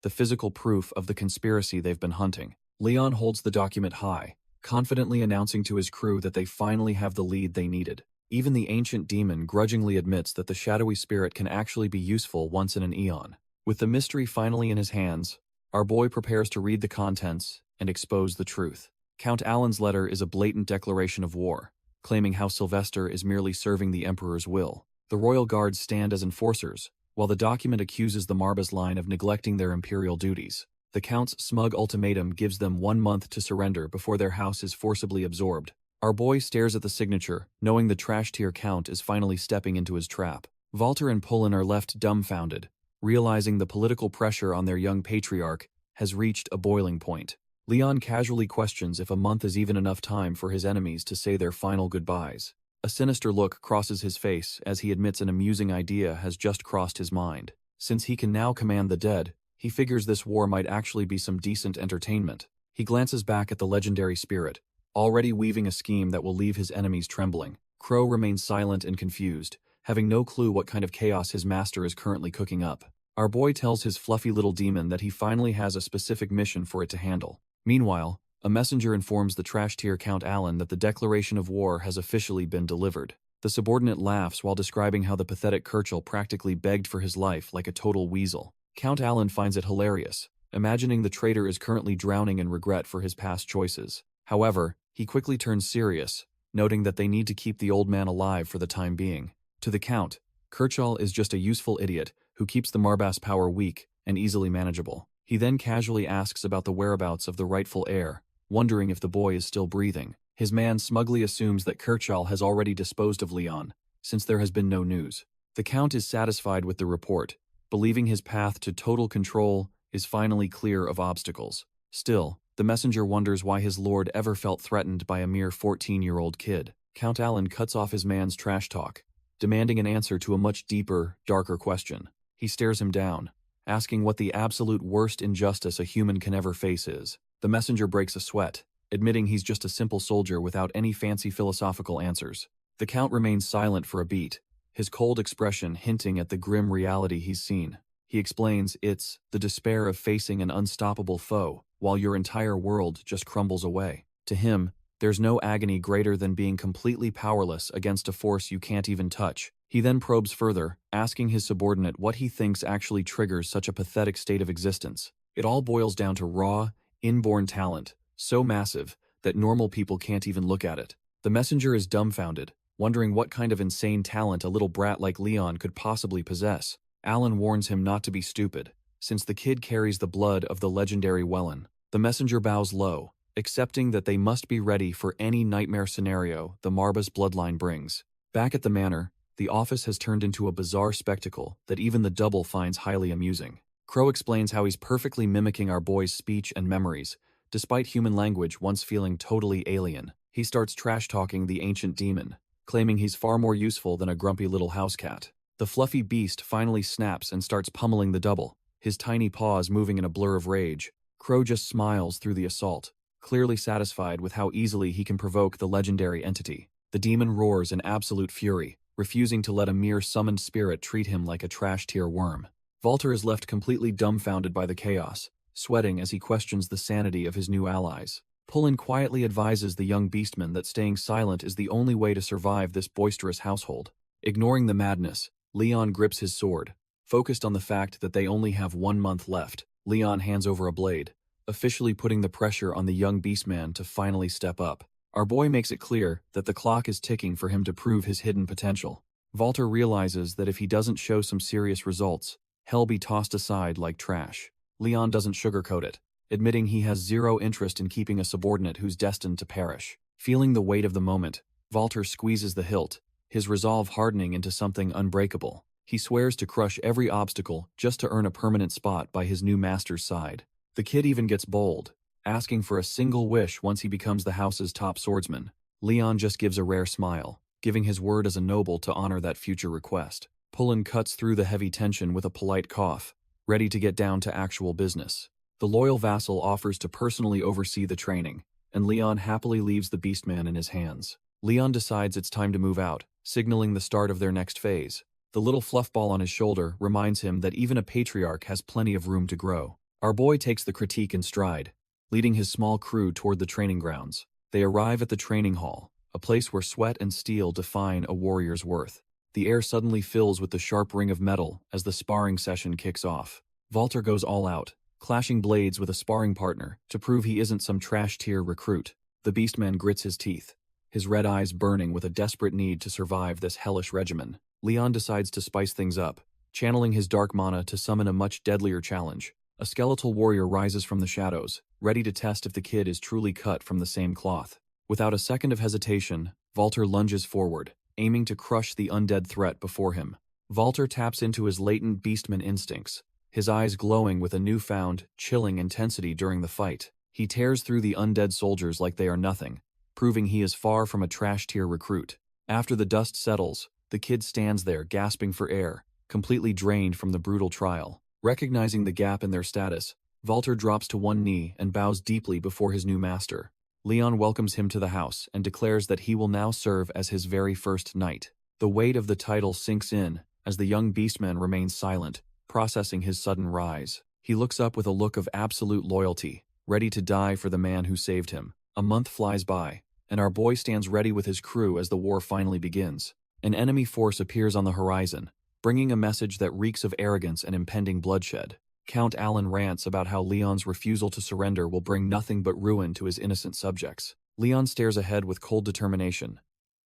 S1: the physical proof of the conspiracy they've been hunting. Leon holds the document high, confidently announcing to his crew that they finally have the lead they needed. Even the ancient demon grudgingly admits that the shadowy spirit can actually be useful once in an eon. With the mystery finally in his hands, our boy prepares to read the contents and expose the truth. Count Alan's letter is a blatant declaration of war, claiming how Sylvester is merely serving the Emperor's will. The royal guards stand as enforcers, while the document accuses the Marbas line of neglecting their imperial duties. The Count's smug ultimatum gives them 1 month to surrender before their house is forcibly absorbed. Our boy stares at the signature, knowing the trash-tier Count is finally stepping into his trap. Walter and Pullen are left dumbfounded, realizing the political pressure on their young patriarch has reached a boiling point. Leon casually questions if a month is even enough time for his enemies to say their final goodbyes. A sinister look crosses his face as he admits an amusing idea has just crossed his mind. Since he can now command the dead, he figures this war might actually be some decent entertainment. He glances back at the legendary spirit, already weaving a scheme that will leave his enemies trembling. Crow remains silent and confused, having no clue what kind of chaos his master is currently cooking up. Our boy tells his fluffy little demon that he finally has a specific mission for it to handle. Meanwhile, a messenger informs the trash-tier Count Alan that the declaration of war has officially been delivered. The subordinate laughs while describing how the pathetic Kirchhoff practically begged for his life like a total weasel. Count Alan finds it hilarious, imagining the traitor is currently drowning in regret for his past choices. However, he quickly turns serious, noting that they need to keep the old man alive for the time being. To the Count, Kirchhoff is just a useful idiot who keeps the Marbas power weak and easily manageable. He then casually asks about the whereabouts of the rightful heir, wondering if the boy is still breathing. His man smugly assumes that Kirchhoff has already disposed of Leon, since there has been no news. The Count is satisfied with the report, believing his path to total control is finally clear of obstacles. Still, the messenger wonders why his lord ever felt threatened by a mere 14-year-old kid. Count Alan cuts off his man's trash talk, demanding an answer to a much deeper, darker question. He stares him down, asking what the absolute worst injustice a human can ever face is. The messenger breaks a sweat, admitting he's just a simple soldier without any fancy philosophical answers. The Count remains silent for a beat, his cold expression hinting at the grim reality he's seen. He explains it's the despair of facing an unstoppable foe, while your entire world just crumbles away. To him, there's no agony greater than being completely powerless against a force you can't even touch. He then probes further, asking his subordinate what he thinks actually triggers such a pathetic state of existence. It all boils down to raw, inborn talent, so massive that normal people can't even look at it. The messenger is dumbfounded, wondering what kind of insane talent a little brat like Leon could possibly possess. Alan warns him not to be stupid, since the kid carries the blood of the legendary Wellan. The messenger bows low, accepting that they must be ready for any nightmare scenario the Marbas bloodline brings. Back at the manor, the office has turned into a bizarre spectacle that even the double finds highly amusing. Crow explains how he's perfectly mimicking our boy's speech and memories, despite human language once feeling totally alien. He starts trash-talking the ancient demon, claiming he's far more useful than a grumpy little house cat. The fluffy beast finally snaps and starts pummeling the double, his tiny paws moving in a blur of rage. Crow just smiles through the assault, clearly satisfied with how easily he can provoke the legendary entity. The demon roars in absolute fury, refusing to let a mere summoned spirit treat him like a trash-tier worm. Walter is left completely dumbfounded by the chaos, sweating as he questions the sanity of his new allies. Pullen quietly advises the young beastman that staying silent is the only way to survive this boisterous household. Ignoring the madness, Leon grips his sword, focused on the fact that they only have 1 month left. Leon hands over a blade, officially putting the pressure on the young beastman to finally step up. Our boy makes it clear that the clock is ticking for him to prove his hidden potential. Walter realizes that if he doesn't show some serious results, he'll be tossed aside like trash. Leon doesn't sugarcoat it, admitting he has zero interest in keeping a subordinate who's destined to perish. Feeling the weight of the moment, Walter squeezes the hilt, his resolve hardening into something unbreakable. He swears to crush every obstacle just to earn a permanent spot by his new master's side. The kid even gets bold, asking for a single wish once he becomes the house's top swordsman. Leon just gives a rare smile, giving his word as a noble to honor that future request. Pullen cuts through the heavy tension with a polite cough, ready to get down to actual business. The loyal vassal offers to personally oversee the training, and Leon happily leaves the beastman in his hands. Leon decides it's time to move out, signaling the start of their next phase. The little fluffball on his shoulder reminds him that even a patriarch has plenty of room to grow. Our boy takes the critique in stride, leading his small crew toward the training grounds. They arrive at the training hall, a place where sweat and steel define a warrior's worth. The air suddenly fills with the sharp ring of metal as the sparring session kicks off. Walter goes all out, clashing blades with a sparring partner to prove he isn't some trash-tier recruit. The beastman grits his teeth, his red eyes burning with a desperate need to survive this hellish regimen. Leon decides to spice things up, channeling his dark mana to summon a much deadlier challenge. A skeletal warrior rises from the shadows, ready to test if the kid is truly cut from the same cloth. Without a second of hesitation, Walter lunges forward, aiming to crush the undead threat before him. Walter taps into his latent beastman instincts, his eyes glowing with a newfound, chilling intensity during the fight. He tears through the undead soldiers like they are nothing, proving he is far from a trash-tier recruit. After the dust settles, the kid stands there gasping for air, completely drained from the brutal trial. Recognizing the gap in their status, Walter drops to one knee and bows deeply before his new master. Leon welcomes him to the house and declares that he will now serve as his very first knight. The weight of the title sinks in as the young beastman remains silent, processing his sudden rise. He looks up with a look of absolute loyalty, ready to die for the man who saved him. A month flies by, and our boy stands ready with his crew as the war finally begins. An enemy force appears on the horizon, bringing a message that reeks of arrogance and impending bloodshed. Count Alan rants about how Leon's refusal to surrender will bring nothing but ruin to his innocent subjects. Leon stares ahead with cold determination,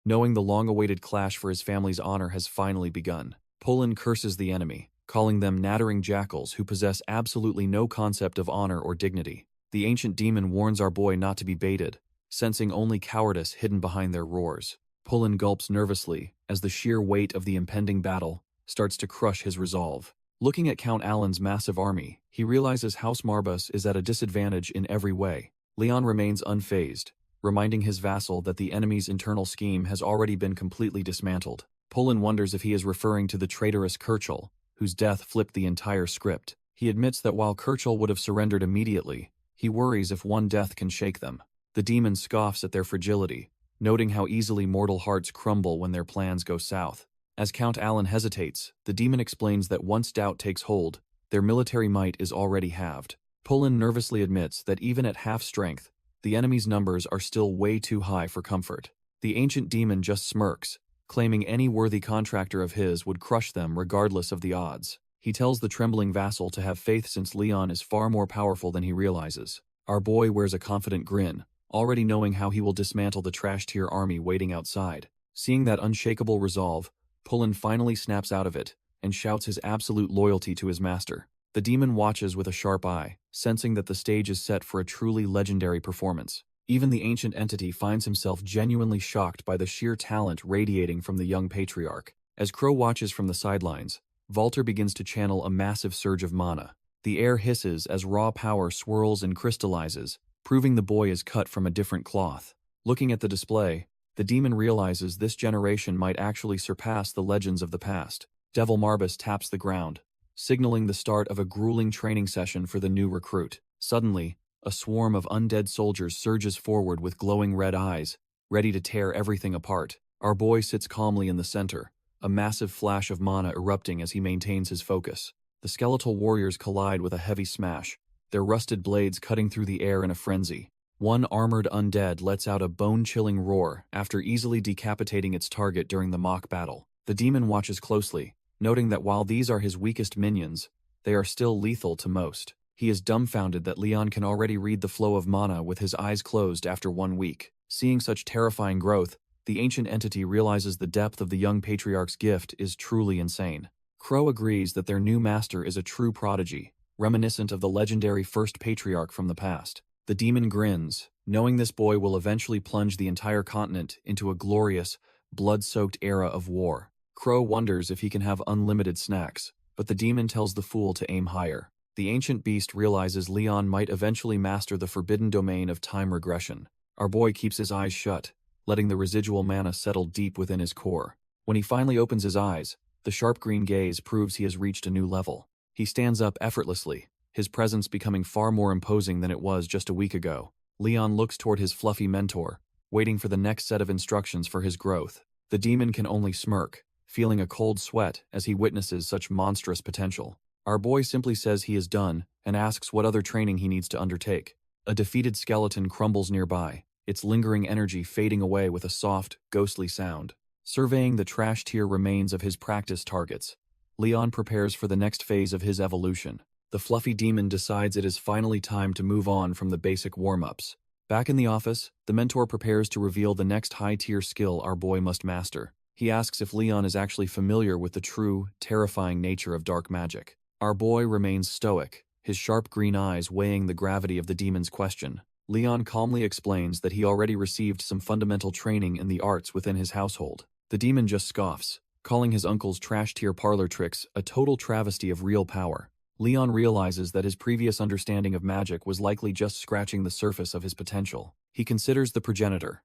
S1: knowing the long-awaited clash for his family's honor has finally begun. Pullen curses the enemy, calling them nattering jackals who possess absolutely no concept of honor or dignity. The ancient demon warns our boy not to be baited, sensing only cowardice hidden behind their roars. Pullen gulps nervously as the sheer weight of the impending battle starts to crush his resolve. Looking at Count Alan's massive army, he realizes House Marbus is at a disadvantage in every way. Leon remains unfazed, reminding his vassal that the enemy's internal scheme has already been completely dismantled. Pullen wonders if he is referring to the traitorous Kirchel, whose death flipped the entire script. He admits that while Kirchel would have surrendered immediately, he worries if one death can shake them. The demon scoffs at their fragility, noting how easily mortal hearts crumble when their plans go south. As Count Alan hesitates, the demon explains that once doubt takes hold, their military might is already halved. Pullen nervously admits that even at half strength, the enemy's numbers are still way too high for comfort. The ancient demon just smirks, claiming any worthy contractor of his would crush them regardless of the odds. He tells the trembling vassal to have faith since Leon is far more powerful than he realizes. Our boy wears a confident grin, already knowing how he will dismantle the trash-tier army waiting outside. Seeing that unshakable resolve, Pullen finally snaps out of it and shouts his absolute loyalty to his master. The demon watches with a sharp eye, sensing that the stage is set for a truly legendary performance. Even the ancient entity finds himself genuinely shocked by the sheer talent radiating from the young patriarch. As Crow watches from the sidelines, Walter begins to channel a massive surge of mana. The air hisses as raw power swirls and crystallizes, proving the boy is cut from a different cloth. Looking at the display, the demon realizes this generation might actually surpass the legends of the past. Devil Marbus taps the ground, signaling the start of a grueling training session for the new recruit. Suddenly, a swarm of undead soldiers surges forward with glowing red eyes, ready to tear everything apart. Our boy sits calmly in the center, a massive flash of mana erupting as he maintains his focus. The skeletal warriors collide with a heavy smash, their rusted blades cutting through the air in a frenzy. One armored undead lets out a bone-chilling roar after easily decapitating its target during the mock battle. The demon watches closely, noting that while these are his weakest minions, they are still lethal to most. He is dumbfounded that Leon can already read the flow of mana with his eyes closed after 1 week. Seeing such terrifying growth, the ancient entity realizes the depth of the young patriarch's gift is truly insane. Crow agrees that their new master is a true prodigy, reminiscent of the legendary first patriarch from the past. The demon grins, knowing this boy will eventually plunge the entire continent into a glorious, blood-soaked era of war. Crow wonders if he can have unlimited snacks, but the demon tells the fool to aim higher. The ancient beast realizes Leon might eventually master the forbidden domain of time regression. Our boy keeps his eyes shut, letting the residual mana settle deep within his core. When he finally opens his eyes, the sharp green gaze proves he has reached a new level. He stands up effortlessly, his presence becoming far more imposing than it was just a week ago. Leon looks toward his fluffy mentor, waiting for the next set of instructions for his growth. The demon can only smirk, feeling a cold sweat as he witnesses such monstrous potential. Our boy simply says he is done and asks what other training he needs to undertake. A defeated skeleton crumbles nearby, its lingering energy fading away with a soft, ghostly sound. Surveying the trash tier remains of his practice targets, Leon prepares for the next phase of his evolution. The fluffy demon decides it is finally time to move on from the basic warm-ups. Back in the office, the mentor prepares to reveal the next high-tier skill our boy must master. He asks if Leon is actually familiar with the true, terrifying nature of dark magic. Our boy remains stoic, his sharp green eyes weighing the gravity of the demon's question. Leon calmly explains that he already received some fundamental training in the arts within his household. The demon just scoffs, calling his uncle's trash-tier parlor tricks a total travesty of real power. Leon realizes that his previous understanding of magic was likely just scratching the surface of his potential. He considers the progenitor,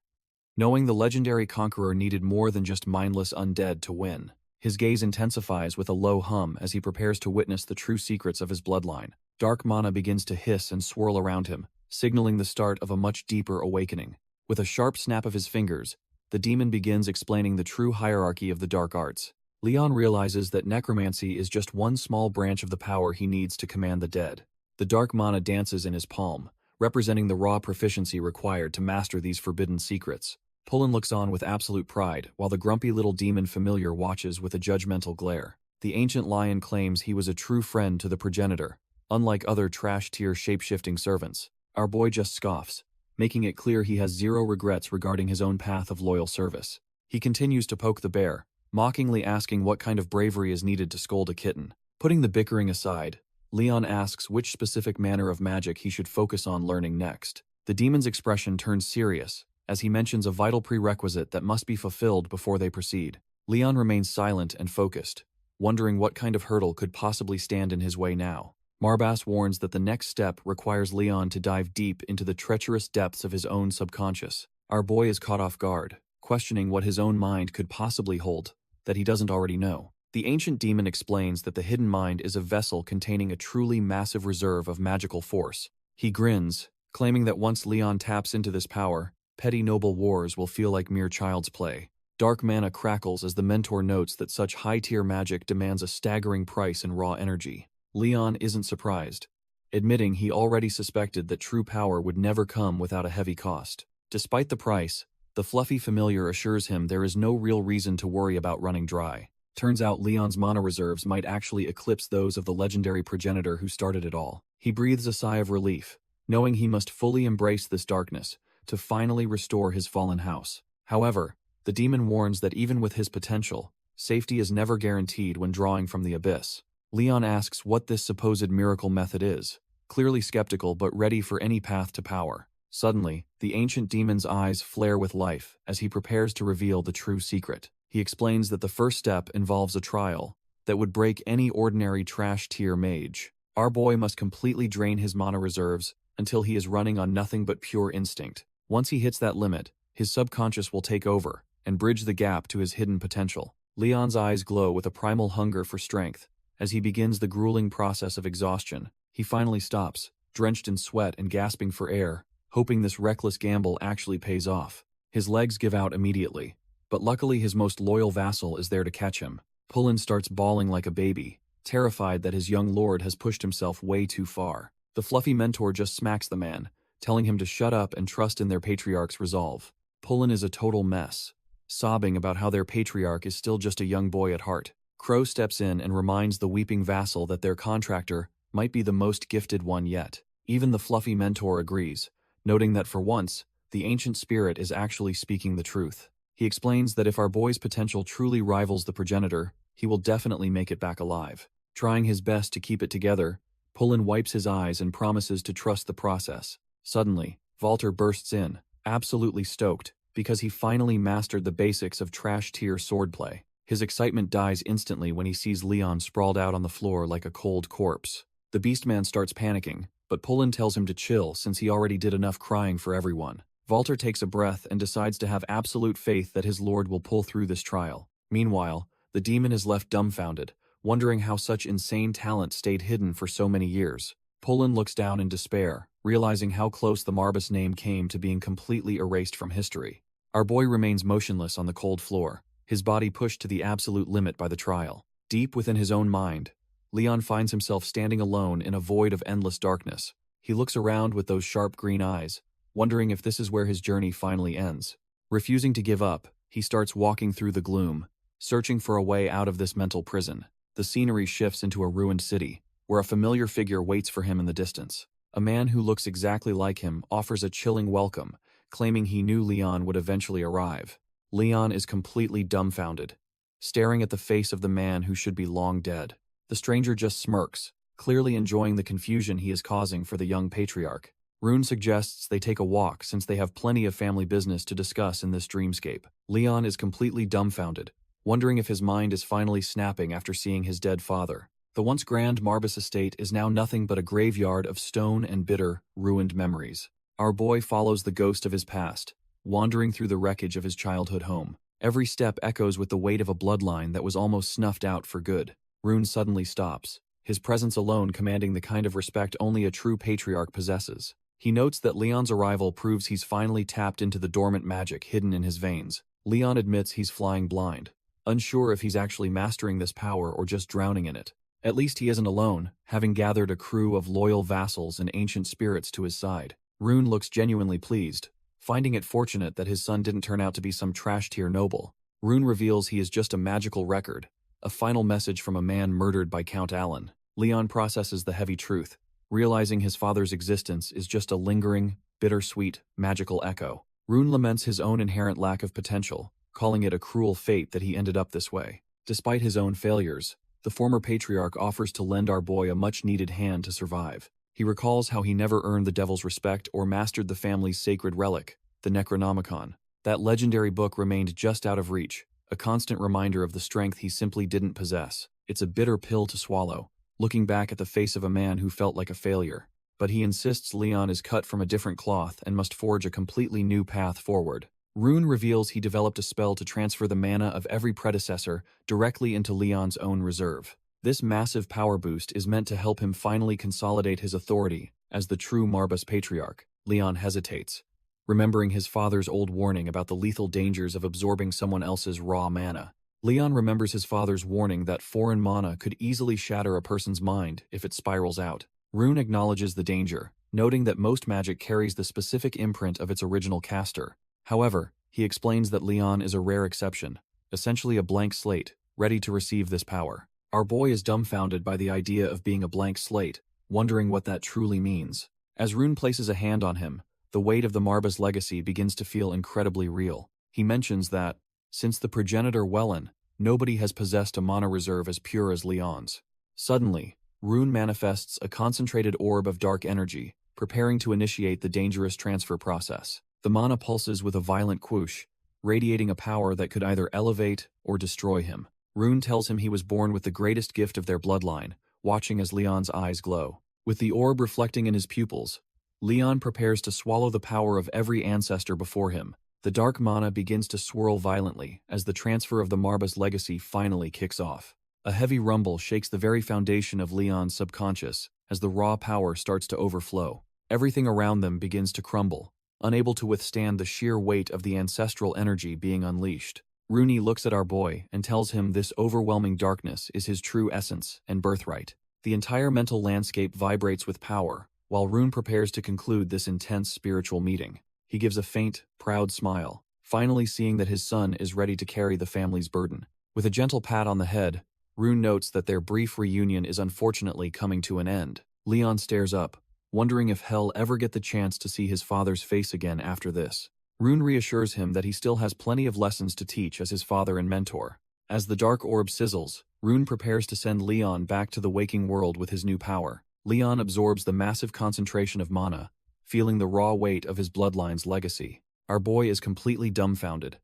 S1: knowing the legendary conqueror needed more than just mindless undead to win. His gaze intensifies with a low hum as he prepares to witness the true secrets of his bloodline. Dark mana begins to hiss and swirl around him, signaling the start of a much deeper awakening. With a sharp snap of his fingers, the demon begins explaining the true hierarchy of the dark arts. Leon realizes that necromancy is just one small branch of the power he needs to command the dead. The dark mana dances in his palm, representing the raw proficiency required to master these forbidden secrets. Pullen looks on with absolute pride, while the grumpy little demon familiar watches with a judgmental glare. The ancient lion claims he was a true friend to the progenitor, unlike other trash-tier shape-shifting servants. Our boy just scoffs, making it clear he has zero regrets regarding his own path of loyal service. He continues to poke the bear, mockingly asking what kind of bravery is needed to scold a kitten. Putting the bickering aside, Leon asks which specific manner of magic he should focus on learning next. The demon's expression turns serious, as he mentions a vital prerequisite that must be fulfilled before they proceed. Leon remains silent and focused, wondering what kind of hurdle could possibly stand in his way now. Marbass warns that the next step requires Leon to dive deep into the treacherous depths of his own subconscious. Our boy is caught off guard, questioning what his own mind could possibly hold that he doesn't already know. The ancient demon explains that the hidden mind is a vessel containing a truly massive reserve of magical force. He grins, claiming that once Leon taps into this power, petty noble wars will feel like mere child's play. Dark mana crackles as the mentor notes that such high-tier magic demands a staggering price in raw energy. Leon isn't surprised, admitting he already suspected that true power would never come without a heavy cost. Despite the price, the fluffy familiar assures him there is no real reason to worry about running dry. Turns out Leon's mana reserves might actually eclipse those of the legendary progenitor who started it all. He breathes a sigh of relief, knowing he must fully embrace this darkness to finally restore his fallen house. However, the demon warns that even with his potential, safety is never guaranteed when drawing from the abyss. Leon asks what this supposed miracle method is, clearly skeptical but ready for any path to power. Suddenly, the ancient demon's eyes flare with life as he prepares to reveal the true secret. He explains that the first step involves a trial that would break any ordinary trash-tier mage. Our boy must completely drain his mana reserves until he is running on nothing but pure instinct. Once he hits that limit, his subconscious will take over and bridge the gap to his hidden potential. Leon's eyes glow with a primal hunger for strength. As he begins the grueling process of exhaustion, he finally stops, drenched in sweat and gasping for air, hoping this reckless gamble actually pays off. His legs give out immediately, but luckily his most loyal vassal is there to catch him. Pullen starts bawling like a baby, terrified that his young lord has pushed himself way too far. The fluffy mentor just smacks the man, telling him to shut up and trust in their patriarch's resolve. Pullen is a total mess, sobbing about how their patriarch is still just a young boy at heart. Crow steps in and reminds the weeping vassal that their contractor might be the most gifted one yet. Even the fluffy mentor agrees, noting that for once, the ancient spirit is actually speaking the truth. He explains that if our boy's potential truly rivals the progenitor, he will definitely make it back alive. Trying his best to keep it together, Pullen wipes his eyes and promises to trust the process. Suddenly, Walter bursts in, absolutely stoked, because he finally mastered the basics of trash-tier swordplay. His excitement dies instantly when he sees Leon sprawled out on the floor like a cold corpse. The Beastman starts panicking, but Pullen tells him to chill since he already did enough crying for everyone. Walter takes a breath and decides to have absolute faith that his lord will pull through this trial. Meanwhile, the demon is left dumbfounded, wondering how such insane talent stayed hidden for so many years. Pullen looks down in despair, realizing how close the Marbas name came to being completely erased from history. Our boy remains motionless on the cold floor, his body pushed to the absolute limit by the trial. Deep within his own mind, Leon finds himself standing alone in a void of endless darkness. He looks around with those sharp green eyes, wondering if this is where his journey finally ends. Refusing to give up, he starts walking through the gloom, searching for a way out of this mental prison. The scenery shifts into a ruined city, where a familiar figure waits for him in the distance. A man who looks exactly like him offers a chilling welcome, claiming he knew Leon would eventually arrive. Leon is completely dumbfounded, staring at the face of the man who should be long dead. The stranger just smirks, clearly enjoying the confusion he is causing for the young patriarch. Rune suggests they take a walk since they have plenty of family business to discuss in this dreamscape. Leon is completely dumbfounded, wondering if his mind is finally snapping after seeing his dead father. The once grand Marbas estate is now nothing but a graveyard of stone and bitter, ruined memories. Our boy follows the ghost of his past, wandering through the wreckage of his childhood home. Every step echoes with the weight of a bloodline that was almost snuffed out for good. Rune suddenly stops, his presence alone commanding the kind of respect only a true patriarch possesses. He notes that Leon's arrival proves he's finally tapped into the dormant magic hidden in his veins. Leon admits he's flying blind, unsure if he's actually mastering this power or just drowning in it. At least he isn't alone, having gathered a crew of loyal vassals and ancient spirits to his side. Rune looks genuinely pleased, finding it fortunate that his son didn't turn out to be some trash-tier noble. Rune reveals he is just a magical record, a final message from a man murdered by Count Alan. Leon processes the heavy truth, realizing his father's existence is just a lingering, bittersweet, magical echo. Rune laments his own inherent lack of potential, calling it a cruel fate that he ended up this way. Despite his own failures, the former patriarch offers to lend our boy a much-needed hand to survive. He recalls how he never earned the devil's respect or mastered the family's sacred relic, the Necronomicon. That legendary book remained just out of reach, a constant reminder of the strength he simply didn't possess. It's a bitter pill to swallow, looking back at the face of a man who felt like a failure. But he insists Leon is cut from a different cloth and must forge a completely new path forward. Rune reveals he developed a spell to transfer the mana of every predecessor directly into Leon's own reserve. This massive power boost is meant to help him finally consolidate his authority as the true Marbas patriarch. Leon hesitates, remembering his father's old warning about the lethal dangers of absorbing someone else's raw mana. Leon remembers his father's warning that foreign mana could easily shatter a person's mind if it spirals out. Rune acknowledges the danger, noting that most magic carries the specific imprint of its original caster. However, he explains that Leon is a rare exception, essentially a blank slate, ready to receive this power. Our boy is dumbfounded by the idea of being a blank slate, wondering what that truly means. As Rune places a hand on him, the weight of the Marbas legacy begins to feel incredibly real. He mentions that, since the progenitor Wellen, nobody has possessed a mana reserve as pure as Leon's. Suddenly, Rune manifests a concentrated orb of dark energy, preparing to initiate the dangerous transfer process. The mana pulses with a violent whoosh, radiating a power that could either elevate or destroy him. Rune tells him he was born with the greatest gift of their bloodline, watching as Leon's eyes glow. With the orb reflecting in his pupils, Leon prepares to swallow the power of every ancestor before him. The dark mana begins to swirl violently as the transfer of the Marbas legacy finally kicks off. A heavy rumble shakes the very foundation of Leon's subconscious as the raw power starts to overflow. Everything around them begins to crumble, unable to withstand the sheer weight of the ancestral energy being unleashed. Rune looks at our boy and tells him this overwhelming darkness is his true essence and birthright. The entire mental landscape vibrates with power, while Rune prepares to conclude this intense spiritual meeting. He gives a faint, proud smile, finally seeing that his son is ready to carry the family's burden. With a gentle pat on the head, Rune notes that their brief reunion is unfortunately coming to an end. Leon stares up, wondering if he'll ever get the chance to see his father's face again after this. Rune reassures him that he still has plenty of lessons to teach as his father and mentor. As the dark orb sizzles, Rune prepares to send Leon back to the waking world with his new power. Leon absorbs the massive concentration of mana, feeling the raw weight of his bloodline's legacy. Our boy is completely dumbfounded,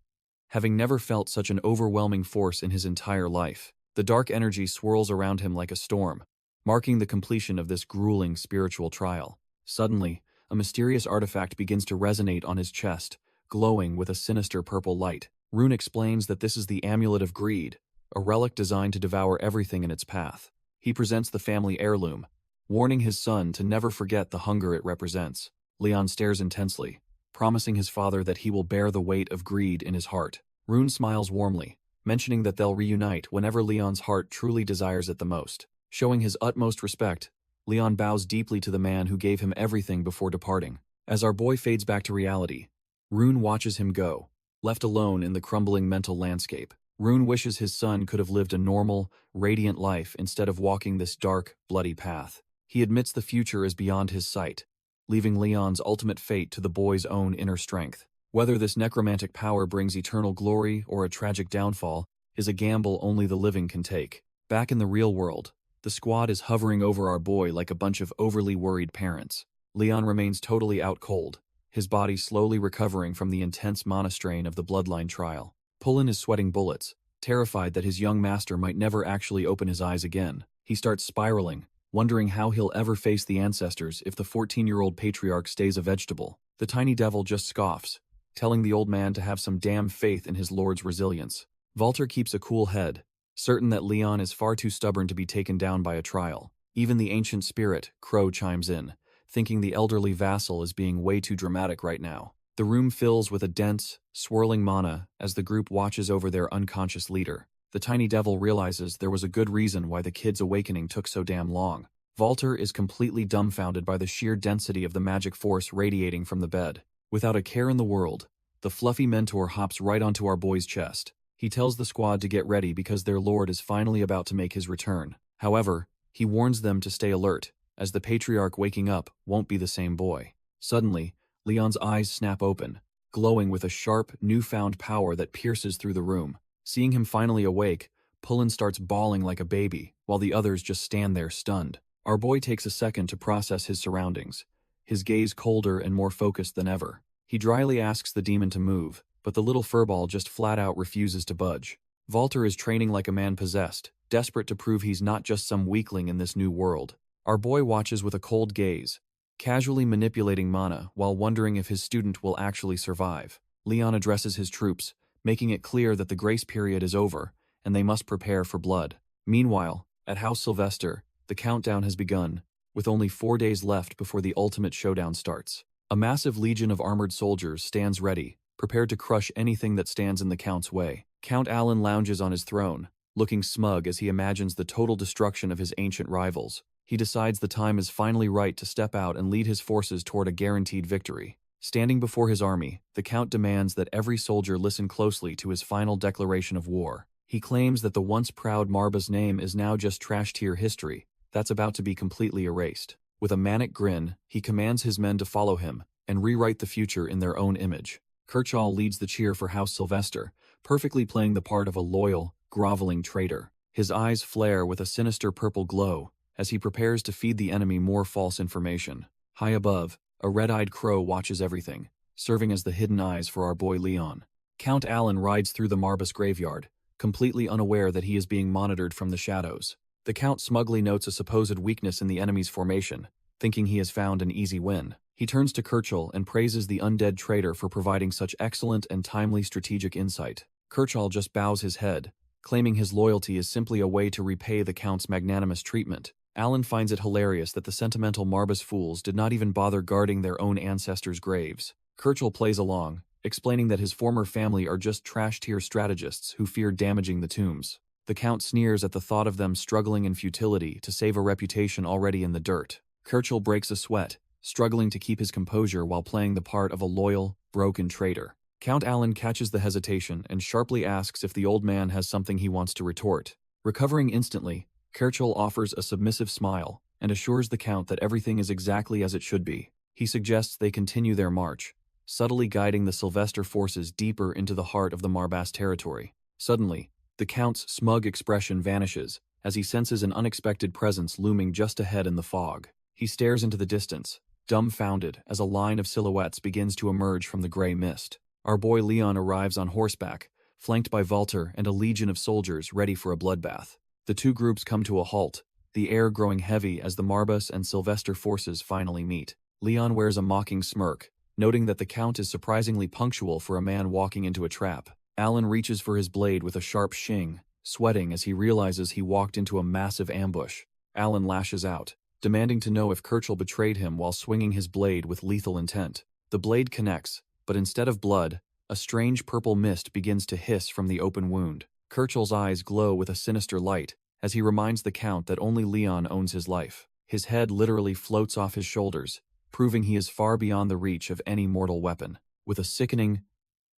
S1: having never felt such an overwhelming force in his entire life. The dark energy swirls around him like a storm, marking the completion of this grueling spiritual trial. Suddenly, a mysterious artifact begins to resonate on his chest, glowing with a sinister purple light. Rune explains that this is the Amulet of Greed, a relic designed to devour everything in its path. He presents the family heirloom, warning his son to never forget the hunger it represents. Leon stares intensely, promising his father that he will bear the weight of greed in his heart. Rune smiles warmly, mentioning that they'll reunite whenever Leon's heart truly desires it the most. Showing his utmost respect, Leon bows deeply to the man who gave him everything before departing. As our boy fades back to reality, Rune watches him go, left alone in the crumbling mental landscape. Rune wishes his son could have lived a normal, radiant life instead of walking this dark, bloody path. He admits the future is beyond his sight, leaving Leon's ultimate fate to the boy's own inner strength. Whether this necromantic power brings eternal glory or a tragic downfall is a gamble only the living can take. Back in the real world, the squad is hovering over our boy like a bunch of overly worried parents. Leon remains totally out cold, his body slowly recovering from the intense mana strain of the bloodline trial. Pullen is sweating bullets, terrified that his young master might never actually open his eyes again. He starts spiraling, wondering how he'll ever face the ancestors if the 14-year-old patriarch stays a vegetable. The tiny devil just scoffs, telling the old man to have some damn faith in his lord's resilience. Walter keeps a cool head, certain that Leon is far too stubborn to be taken down by a trial. Even the ancient spirit, Crow, chimes in, thinking the elderly vassal is being way too dramatic right now. The room fills with a dense, swirling mana as the group watches over their unconscious leader. The tiny devil realizes there was a good reason why the kid's awakening took so damn long. Walter is completely dumbfounded by the sheer density of the magic force radiating from the bed. Without a care in the world, the fluffy mentor hops right onto our boy's chest. He tells the squad to get ready because their lord is finally about to make his return. However, he warns them to stay alert, as the patriarch waking up won't be the same boy. Suddenly, Leon's eyes snap open, glowing with a sharp, newfound power that pierces through the room. Seeing him finally awake, Pullen starts bawling like a baby, while the others just stand there stunned. Our boy takes a second to process his surroundings, his gaze colder and more focused than ever. He dryly asks the demon to move, but the little furball just flat out refuses to budge. Walter is training like a man possessed, desperate to prove he's not just some weakling in this new world. Our boy watches with a cold gaze, casually manipulating mana while wondering if his student will actually survive. Leon addresses his troops, making it clear that the grace period is over, and they must prepare for blood. Meanwhile, at House Sylvester, the countdown has begun, with only 4 days left before the ultimate showdown starts. A massive legion of armored soldiers stands ready, prepared to crush anything that stands in the Count's way. Count Alan lounges on his throne, looking smug as he imagines the total destruction of his ancient rivals. He decides the time is finally right to step out and lead his forces toward a guaranteed victory. Standing before his army, the Count demands that every soldier listen closely to his final declaration of war. He claims that the once proud Marba's name is now just trash-tier history that's about to be completely erased. With a manic grin, he commands his men to follow him and rewrite the future in their own image. Kershaw leads the cheer for House Sylvester, perfectly playing the part of a loyal, groveling traitor. His eyes flare with a sinister purple glow as he prepares to feed the enemy more false information. High above, a red-eyed crow watches everything, serving as the hidden eyes for our boy Leon. Count Alan rides through the Marbas graveyard, completely unaware that he is being monitored from the shadows. The Count smugly notes a supposed weakness in the enemy's formation, thinking he has found an easy win. He turns to Kershaw and praises the undead traitor for providing such excellent and timely strategic insight. Kershaw just bows his head, claiming his loyalty is simply a way to repay the Count's magnanimous treatment. Alan finds it hilarious that the sentimental Marbas fools did not even bother guarding their own ancestors' graves. Kershaw plays along, explaining that his former family are just trash-tier strategists who fear damaging the tombs. The Count sneers at the thought of them struggling in futility to save a reputation already in the dirt. Kershaw breaks a sweat, struggling to keep his composure while playing the part of a loyal, broken traitor. Count Alan catches the hesitation and sharply asks if the old man has something he wants to retort. Recovering instantly, Kershaw offers a submissive smile and assures the Count that everything is exactly as it should be. He suggests they continue their march, subtly guiding the Sylvester forces deeper into the heart of the Marbas territory. Suddenly, the Count's smug expression vanishes as he senses an unexpected presence looming just ahead in the fog. He stares into the distance, dumbfounded as a line of silhouettes begins to emerge from the gray mist. Our boy Leon arrives on horseback, flanked by Walter and a legion of soldiers ready for a bloodbath. The two groups come to a halt, the air growing heavy as the Marbas and Sylvester forces finally meet. Leon wears a mocking smirk, noting that the Count is surprisingly punctual for a man walking into a trap. Alan reaches for his blade with a sharp shing, sweating as he realizes he walked into a massive ambush. Alan lashes out, demanding to know if Kirchel betrayed him while swinging his blade with lethal intent. The blade connects, but instead of blood, a strange purple mist begins to hiss from the open wound. Kirchel's eyes glow with a sinister light as he reminds the Count that only Leon owns his life. His head literally floats off his shoulders, proving he is far beyond the reach of any mortal weapon. With a sickening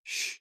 S1: shh,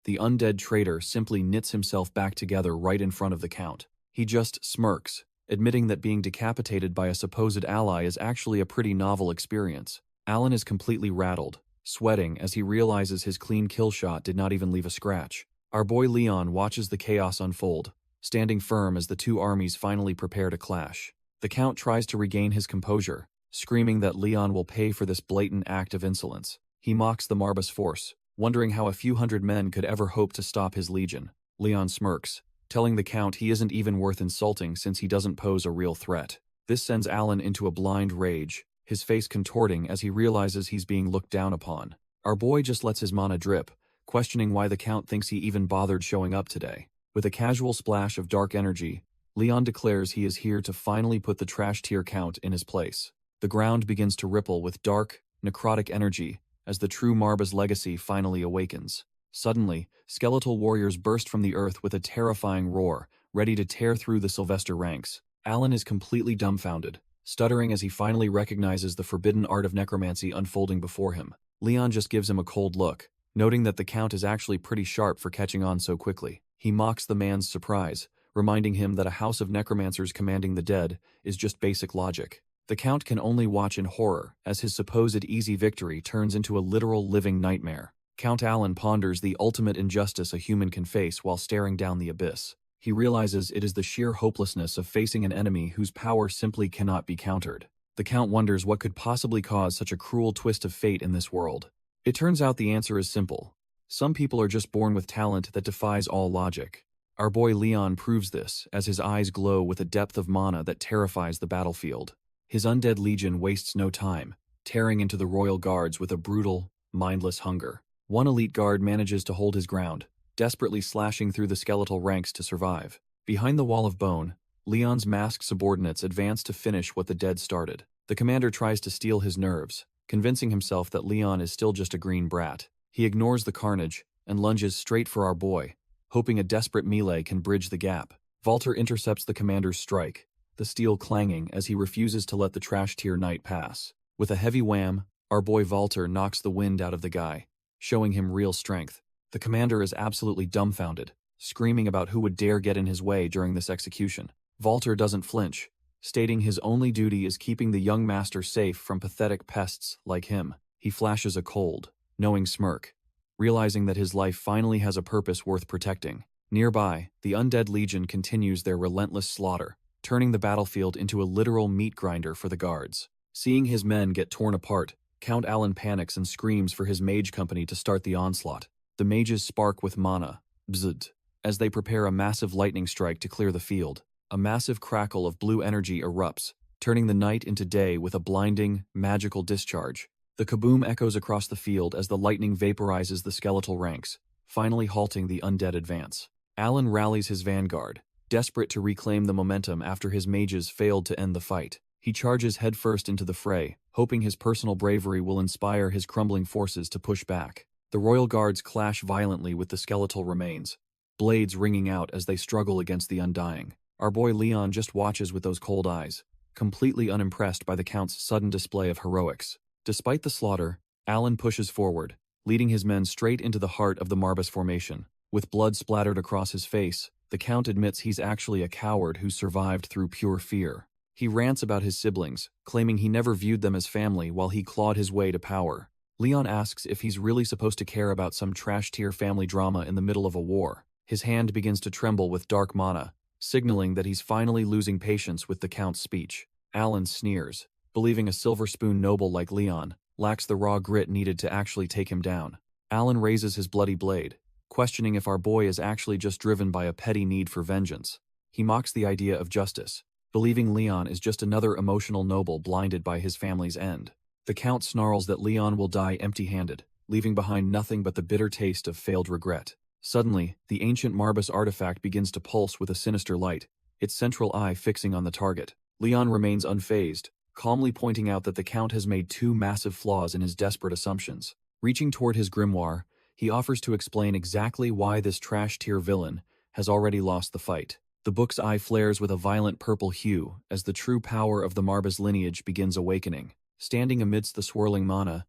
S1: the undead traitor simply knits himself back together right in front of the Count. He just smirks, admitting that being decapitated by a supposed ally is actually a pretty novel experience. Alan is completely rattled, sweating as he realizes his clean kill shot did not even leave a scratch. Our boy Leon watches the chaos unfold, standing firm as the two armies finally prepare to clash. The Count tries to regain his composure, screaming that Leon will pay for this blatant act of insolence. He mocks the Marbas force, wondering how a few hundred men could ever hope to stop his legion. Leon smirks, telling the Count he isn't even worth insulting since he doesn't pose a real threat. This sends Alan into a blind rage, his face contorting as he realizes he's being looked down upon. Our boy just lets his mana drip, questioning why the Count thinks he even bothered showing up today. With a casual splash of dark energy, Leon declares he is here to finally put the trash tier Count in his place. The ground begins to ripple with dark, necrotic energy as the true Marba's legacy finally awakens. Suddenly, skeletal warriors burst from the earth with a terrifying roar, ready to tear through the Sylvester ranks. Alan is completely dumbfounded, stuttering as he finally recognizes the forbidden art of necromancy unfolding before him. Leon just gives him a cold look, noting that the Count is actually pretty sharp for catching on so quickly. He mocks the man's surprise, reminding him that a house of necromancers commanding the dead is just basic logic. The Count can only watch in horror as his supposed easy victory turns into a literal living nightmare. Count Alan ponders the ultimate injustice a human can face while staring down the abyss. He realizes it is the sheer hopelessness of facing an enemy whose power simply cannot be countered. The Count wonders what could possibly cause such a cruel twist of fate in this world. It turns out the answer is simple. Some people are just born with talent that defies all logic. Our boy Leon proves this as his eyes glow with a depth of mana that terrifies the battlefield. His undead legion wastes no time, tearing into the royal guards with a brutal, mindless hunger. One elite guard manages to hold his ground, desperately slashing through the skeletal ranks to survive. Behind the wall of bone, Leon's masked subordinates advance to finish what the dead started. The commander tries to steel his nerves, convincing himself that Leon is still just a green brat. He ignores the carnage and lunges straight for our boy, hoping a desperate melee can bridge the gap. Walter intercepts the commander's strike, the steel clanging as he refuses to let the trash tier knight pass. With a heavy wham, our boy Walter knocks the wind out of the guy, showing him real strength. The commander is absolutely dumbfounded, screaming about who would dare get in his way during this execution. Walter doesn't flinch, stating his only duty is keeping the young master safe from pathetic pests like him. He flashes a cold, knowing smirk, realizing that his life finally has a purpose worth protecting. Nearby, the undead legion continues their relentless slaughter, turning the battlefield into a literal meat grinder for the guards. Seeing his men get torn apart, Count Alan panics and screams for his mage company to start the onslaught. The mages spark with mana, bzzd, as they prepare a massive lightning strike to clear the field. A massive crackle of blue energy erupts, turning the night into day with a blinding, magical discharge. The kaboom echoes across the field as the lightning vaporizes the skeletal ranks, finally halting the undead advance. Alan rallies his vanguard, desperate to reclaim the momentum after his mages failed to end the fight. He charges headfirst into the fray, hoping his personal bravery will inspire his crumbling forces to push back. The royal guards clash violently with the skeletal remains, blades ringing out as they struggle against the undying. Our boy Leon just watches with those cold eyes, completely unimpressed by the Count's sudden display of heroics. Despite the slaughter, Alan pushes forward, leading his men straight into the heart of the Marbas formation. With blood splattered across his face, the Count admits he's actually a coward who survived through pure fear. He rants about his siblings, claiming he never viewed them as family while he clawed his way to power. Leon asks if he's really supposed to care about some trash-tier family drama in the middle of a war. His hand begins to tremble with dark mana, signaling that he's finally losing patience with the Count's speech. Alan sneers, believing a silver spoon noble like Leon lacks the raw grit needed to actually take him down. Alan raises his bloody blade, questioning if our boy is actually just driven by a petty need for vengeance. He mocks the idea of justice, believing Leon is just another emotional noble blinded by his family's end. The Count snarls that Leon will die empty-handed, leaving behind nothing but the bitter taste of failed regret. Suddenly, the ancient Marbas artifact begins to pulse with a sinister light, its central eye fixing on the target. Leon remains unfazed, calmly pointing out that the Count has made two massive flaws in his desperate assumptions. Reaching toward his grimoire, he offers to explain exactly why this trash-tier villain has already lost the fight. The book's eye flares with a violent purple hue as the true power of the Marbas lineage begins awakening. Standing amidst the swirling mana,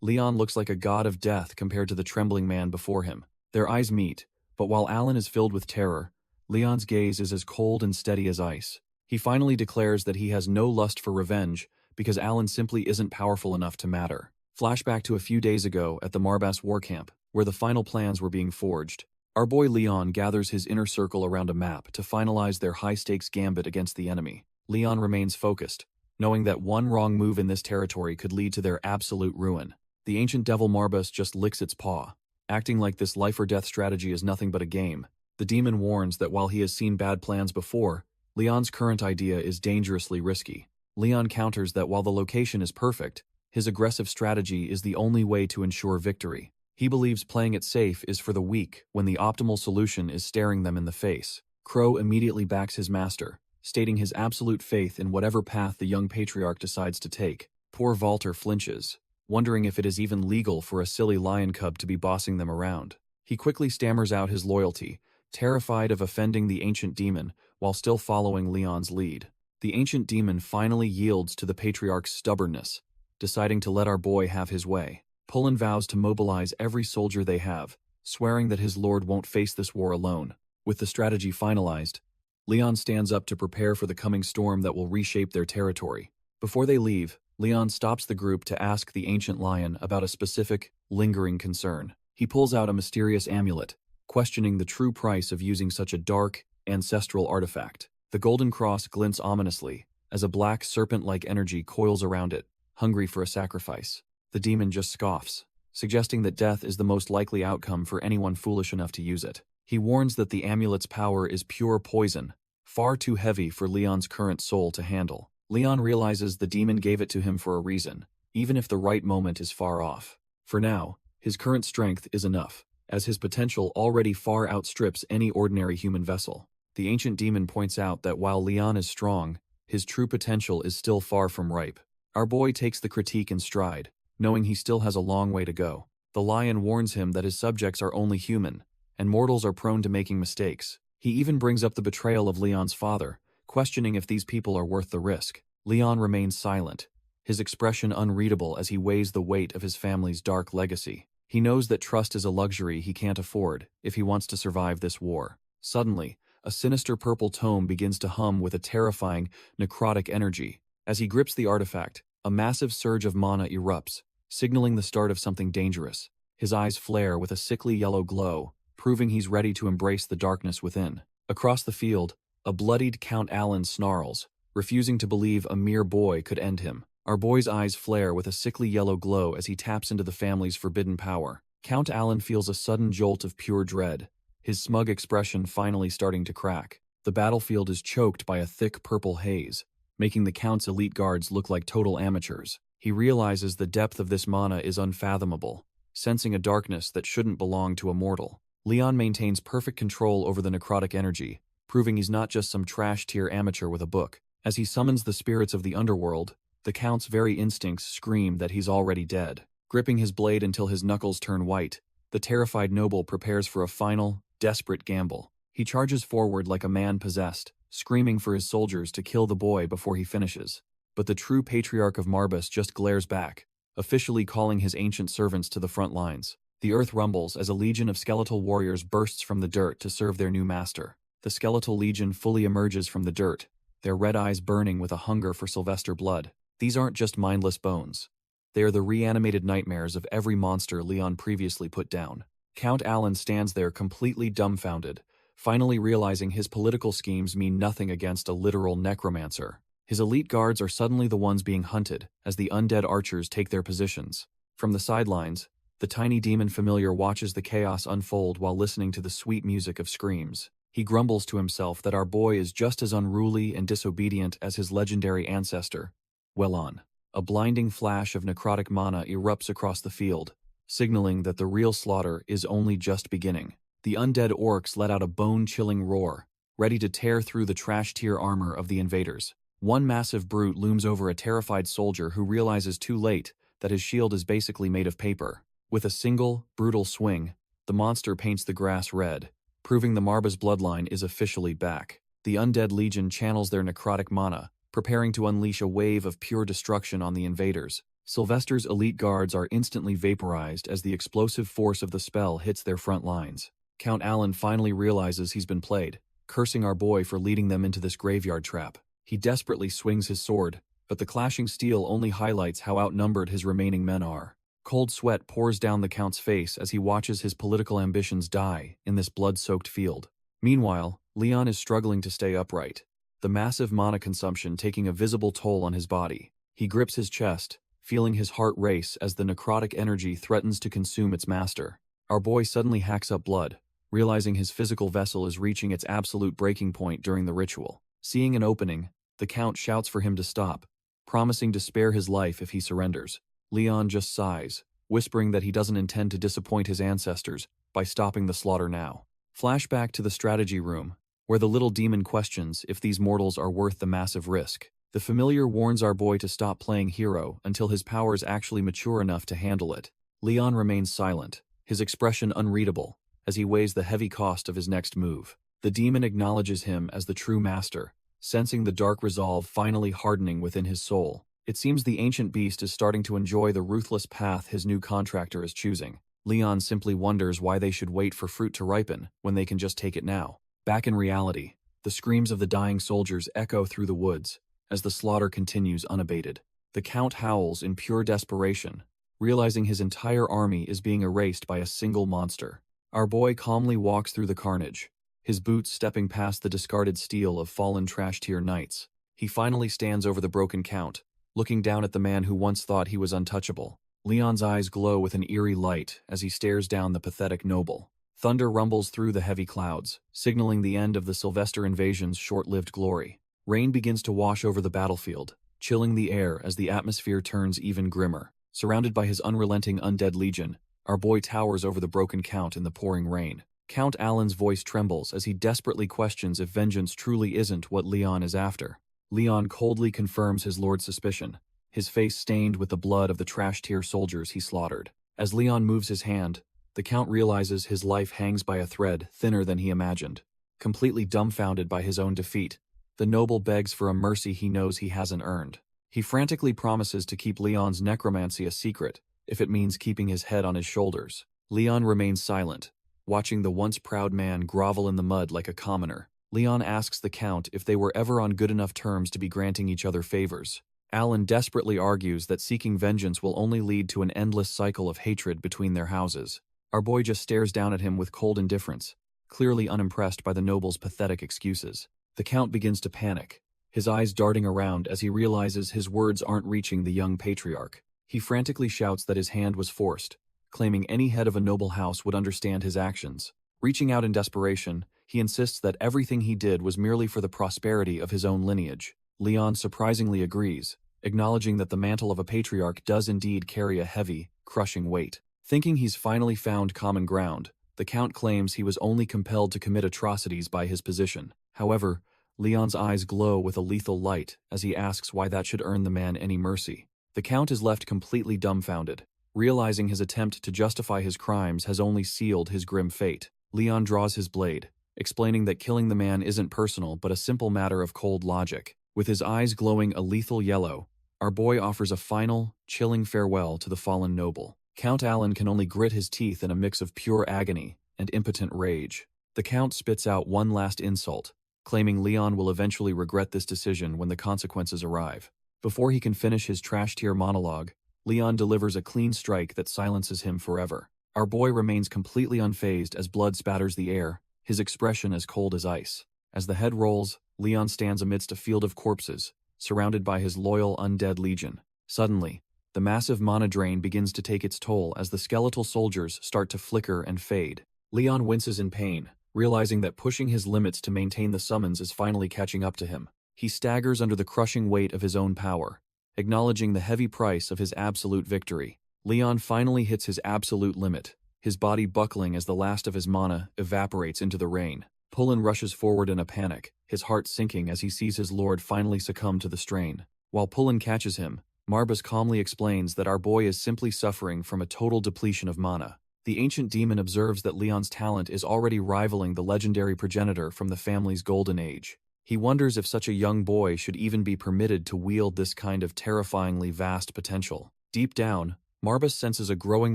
S1: Leon looks like a god of death compared to the trembling man before him. Their eyes meet, but while Alan is filled with terror, Leon's gaze is as cold and steady as ice. He finally declares that he has no lust for revenge because Alan simply isn't powerful enough to matter. Flashback to a few days ago at the Marbas war camp, where the final plans were being forged. Our boy Leon gathers his inner circle around a map to finalize their high-stakes gambit against the enemy. Leon remains focused, knowing that one wrong move in this territory could lead to their absolute ruin. The ancient devil Marbas just licks its paw, acting like this life-or-death strategy is nothing but a game. The demon warns that while he has seen bad plans before, Leon's current idea is dangerously risky. Leon counters that while the location is perfect, his aggressive strategy is the only way to ensure victory. He believes playing it safe is for the weak when the optimal solution is staring them in the face. Crow immediately backs his master, stating his absolute faith in whatever path the young patriarch decides to take. Poor Walter flinches, wondering if it is even legal for a silly lion cub to be bossing them around. He quickly stammers out his loyalty, terrified of offending the ancient demon while still following Leon's lead. The ancient demon finally yields to the patriarch's stubbornness, deciding to let our boy have his way. Pullen vows to mobilize every soldier they have, swearing that his lord won't face this war alone. With the strategy finalized, Leon stands up to prepare for the coming storm that will reshape their territory. Before they leave, Leon stops the group to ask the ancient lion about a specific, lingering concern. He pulls out a mysterious amulet, questioning the true price of using such a dark, ancestral artifact. The golden cross glints ominously, as a black serpent-like energy coils around it, hungry for a sacrifice. The demon just scoffs, suggesting that death is the most likely outcome for anyone foolish enough to use it. He warns that the amulet's power is pure poison, far too heavy for Leon's current soul to handle. Leon realizes the demon gave it to him for a reason, even if the right moment is far off. For now, his current strength is enough, as his potential already far outstrips any ordinary human vessel. The ancient demon points out that while Leon is strong, his true potential is still far from ripe. Our boy takes the critique in stride, knowing he still has a long way to go. The lion warns him that his subjects are only human, and mortals are prone to making mistakes. He even brings up the betrayal of Leon's father, questioning if these people are worth the risk. Leon remains silent, his expression unreadable as he weighs the weight of his family's dark legacy. He knows that trust is a luxury he can't afford if he wants to survive this war. Suddenly, a sinister purple tome begins to hum with a terrifying, necrotic energy. As he grips the artifact, a massive surge of mana erupts, signaling the start of something dangerous. His eyes flare with a sickly yellow glow, proving he's ready to embrace the darkness within. Across the field, a bloodied Count Alan snarls, refusing to believe a mere boy could end him. Our boy's eyes flare with a sickly yellow glow as he taps into the family's forbidden power. Count Alan feels a sudden jolt of pure dread, his smug expression finally starting to crack. The battlefield is choked by a thick purple haze, making the Count's elite guards look like total amateurs. He realizes the depth of this mana is unfathomable, sensing a darkness that shouldn't belong to a mortal. Leon maintains perfect control over the necrotic energy, proving he's not just some trash-tier amateur with a book. As he summons the spirits of the underworld, the Count's very instincts scream that he's already dead. Gripping his blade until his knuckles turn white, the terrified noble prepares for a final, desperate gamble. He charges forward like a man possessed, screaming for his soldiers to kill the boy before he finishes. But the true patriarch of Marbas just glares back, officially calling his ancient servants to the front lines. The earth rumbles as a legion of skeletal warriors bursts from the dirt to serve their new master. The skeletal legion fully emerges from the dirt, their red eyes burning with a hunger for Sylvester blood. These aren't just mindless bones. They are the reanimated nightmares of every monster Leon previously put down. Count Alan stands there completely dumbfounded, finally realizing his political schemes mean nothing against a literal necromancer. His elite guards are suddenly the ones being hunted as the undead archers take their positions. From the sidelines, the tiny demon familiar watches the chaos unfold while listening to the sweet music of screams. He grumbles to himself that our boy is just as unruly and disobedient as his legendary ancestor. Well on. A blinding flash of necrotic mana erupts across the field, signaling that the real slaughter is only just beginning. The undead orcs let out a bone-chilling roar, ready to tear through the trash-tier armor of the invaders. One massive brute looms over a terrified soldier who realizes too late that his shield is basically made of paper. With a single, brutal swing, the monster paints the grass red, proving the Marba's bloodline is officially back. The undead legion channels their necrotic mana, preparing to unleash a wave of pure destruction on the invaders. Sylvester's elite guards are instantly vaporized as the explosive force of the spell hits their front lines. Count Alan finally realizes he's been played, cursing our boy for leading them into this graveyard trap. He desperately swings his sword, but the clashing steel only highlights how outnumbered his remaining men are. Cold sweat pours down the Count's face as he watches his political ambitions die in this blood-soaked field. Meanwhile, Leon is struggling to stay upright, the massive mana consumption taking a visible toll on his body. He grips his chest, feeling his heart race as the necrotic energy threatens to consume its master. Our boy suddenly hacks up blood, realizing his physical vessel is reaching its absolute breaking point during the ritual. Seeing an opening, the Count shouts for him to stop, promising to spare his life if he surrenders. Leon just sighs, whispering that he doesn't intend to disappoint his ancestors by stopping the slaughter now. Flashback to the strategy room, where the little demon questions if these mortals are worth the massive risk. The familiar warns our boy to stop playing hero until his powers actually mature enough to handle it. Leon remains silent, his expression unreadable, as he weighs the heavy cost of his next move. The demon acknowledges him as the true master, sensing the dark resolve finally hardening within his soul. It seems the ancient beast is starting to enjoy the ruthless path his new contractor is choosing. Leon simply wonders why they should wait for fruit to ripen when they can just take it now. Back in reality, the screams of the dying soldiers echo through the woods as the slaughter continues unabated. The Count howls in pure desperation, realizing his entire army is being erased by a single monster. Our boy calmly walks through the carnage, his boots stepping past the discarded steel of fallen trash-tier knights. He finally stands over the broken Count, looking down at the man who once thought he was untouchable. Leon's eyes glow with an eerie light as he stares down the pathetic noble. Thunder rumbles through the heavy clouds, signaling the end of the Sylvester invasion's short-lived glory. Rain begins to wash over the battlefield, chilling the air as the atmosphere turns even grimmer. Surrounded by his unrelenting undead legion, our boy towers over the broken Count in the pouring rain. Count Alan's voice trembles as he desperately questions if vengeance truly isn't what Leon is after. Leon coldly confirms his lord's suspicion, his face stained with the blood of the trash-tier soldiers he slaughtered. As Leon moves his hand, the Count realizes his life hangs by a thread thinner than he imagined. Completely dumbfounded by his own defeat, the noble begs for a mercy he knows he hasn't earned. He frantically promises to keep Leon's necromancy a secret, if it means keeping his head on his shoulders. Leon remains silent, watching the once proud man grovel in the mud like a commoner. Leon asks the Count if they were ever on good enough terms to be granting each other favors. Alan desperately argues that seeking vengeance will only lead to an endless cycle of hatred between their houses. Our boy just stares down at him with cold indifference, clearly unimpressed by the noble's pathetic excuses. The Count begins to panic, his eyes darting around as he realizes his words aren't reaching the young patriarch. He frantically shouts that his hand was forced, claiming any head of a noble house would understand his actions. Reaching out in desperation, he insists that everything he did was merely for the prosperity of his own lineage. Leon surprisingly agrees, acknowledging that the mantle of a patriarch does indeed carry a heavy, crushing weight. Thinking he's finally found common ground, the Count claims he was only compelled to commit atrocities by his position. However, Leon's eyes glow with a lethal light as he asks why that should earn the man any mercy. The Count is left completely dumbfounded, realizing his attempt to justify his crimes has only sealed his grim fate. Leon draws his blade, explaining that killing the man isn't personal but a simple matter of cold logic. With his eyes glowing a lethal yellow, our boy offers a final, chilling farewell to the fallen noble. Count Alan can only grit his teeth in a mix of pure agony and impotent rage. The Count spits out one last insult, claiming Leon will eventually regret this decision when the consequences arrive. Before he can finish his trash-tier monologue, Leon delivers a clean strike that silences him forever. Our boy remains completely unfazed as blood spatters the air, his expression as cold as ice. As the head rolls, Leon stands amidst a field of corpses, surrounded by his loyal undead legion. Suddenly, the massive mana drain begins to take its toll as the skeletal soldiers start to flicker and fade. Leon winces in pain, realizing that pushing his limits to maintain the summons is finally catching up to him. He staggers under the crushing weight of his own power, acknowledging the heavy price of his absolute victory. Leon finally hits his absolute limit, his body buckling as the last of his mana evaporates into the rain. Pullen rushes forward in a panic, his heart sinking as he sees his lord finally succumb to the strain. While Pullen catches him, Marbas calmly explains that our boy is simply suffering from a total depletion of mana. The ancient demon observes that Leon's talent is already rivaling the legendary progenitor from the family's golden age. He wonders if such a young boy should even be permitted to wield this kind of terrifyingly vast potential. Deep down, Marbas senses a growing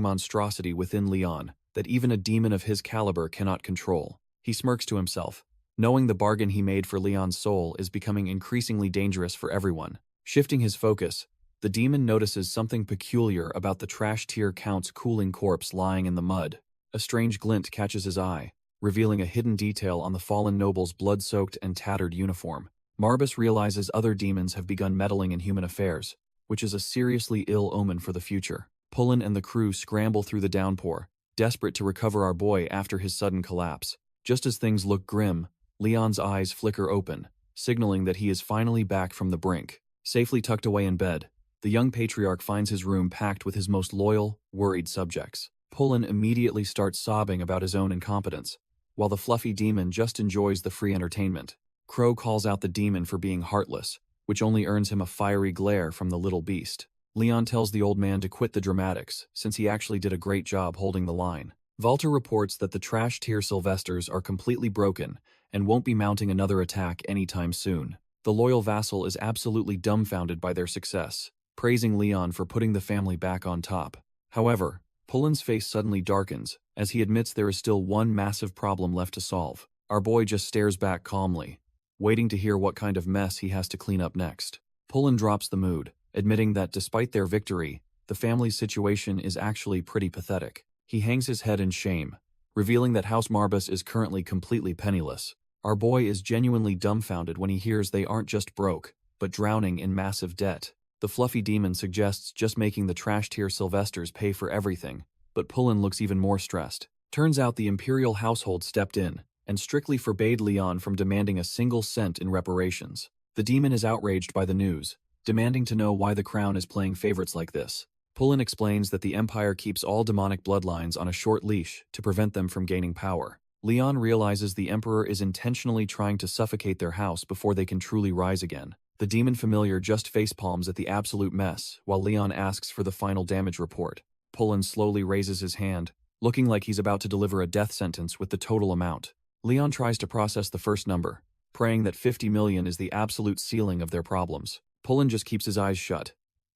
S1: monstrosity within Leon that even a demon of his caliber cannot control. He smirks to himself, knowing the bargain he made for Leon's soul is becoming increasingly dangerous for everyone. Shifting his focus, the demon notices something peculiar about the trash tier count's cooling corpse lying in the mud. A strange glint catches his eye, revealing a hidden detail on the fallen noble's blood-soaked and tattered uniform. Marbas realizes other demons have begun meddling in human affairs, which is a seriously ill omen for the future. Pullen and the crew scramble through the downpour, desperate to recover our boy after his sudden collapse. Just as things look grim, Leon's eyes flicker open, signaling that he is finally back from the brink. Safely tucked away in bed, the young patriarch finds his room packed with his most loyal, worried subjects. Pullen immediately starts sobbing about his own incompetence, while the fluffy demon just enjoys the free entertainment. Crow calls out the demon for being heartless, which only earns him a fiery glare from the little beast. Leon tells the old man to quit the dramatics, since he actually did a great job holding the line. Walter reports that the trash tier Sylvesters are completely broken and won't be mounting another attack anytime soon. The loyal vassal is absolutely dumbfounded by their success, praising Leon for putting the family back on top. However, Pullen's face suddenly darkens as he admits there is still one massive problem left to solve. Our boy just stares back calmly, waiting to hear what kind of mess he has to clean up next. Pullen drops the mood, admitting that despite their victory, the family's situation is actually pretty pathetic. He hangs his head in shame, revealing that House Marbas is currently completely penniless. Our boy is genuinely dumbfounded when he hears they aren't just broke, but drowning in massive debt. The fluffy demon suggests just making the trash tier Sylvesters pay for everything, but Pullen looks even more stressed. Turns out the imperial household stepped in and strictly forbade Leon from demanding a single cent in reparations. The demon is outraged by the news, demanding to know why the crown is playing favorites like this. Pullen explains that the empire keeps all demonic bloodlines on a short leash to prevent them from gaining power. Leon realizes the emperor is intentionally trying to suffocate their house before they can truly rise again. The demon familiar just facepalms at the absolute mess, while Leon asks for the final damage report. Pullen slowly raises his hand, looking like he's about to deliver a death sentence with the total amount. Leon tries to process the first number, praying that 50 million is the absolute ceiling of their problems. Pullen just keeps his eyes shut,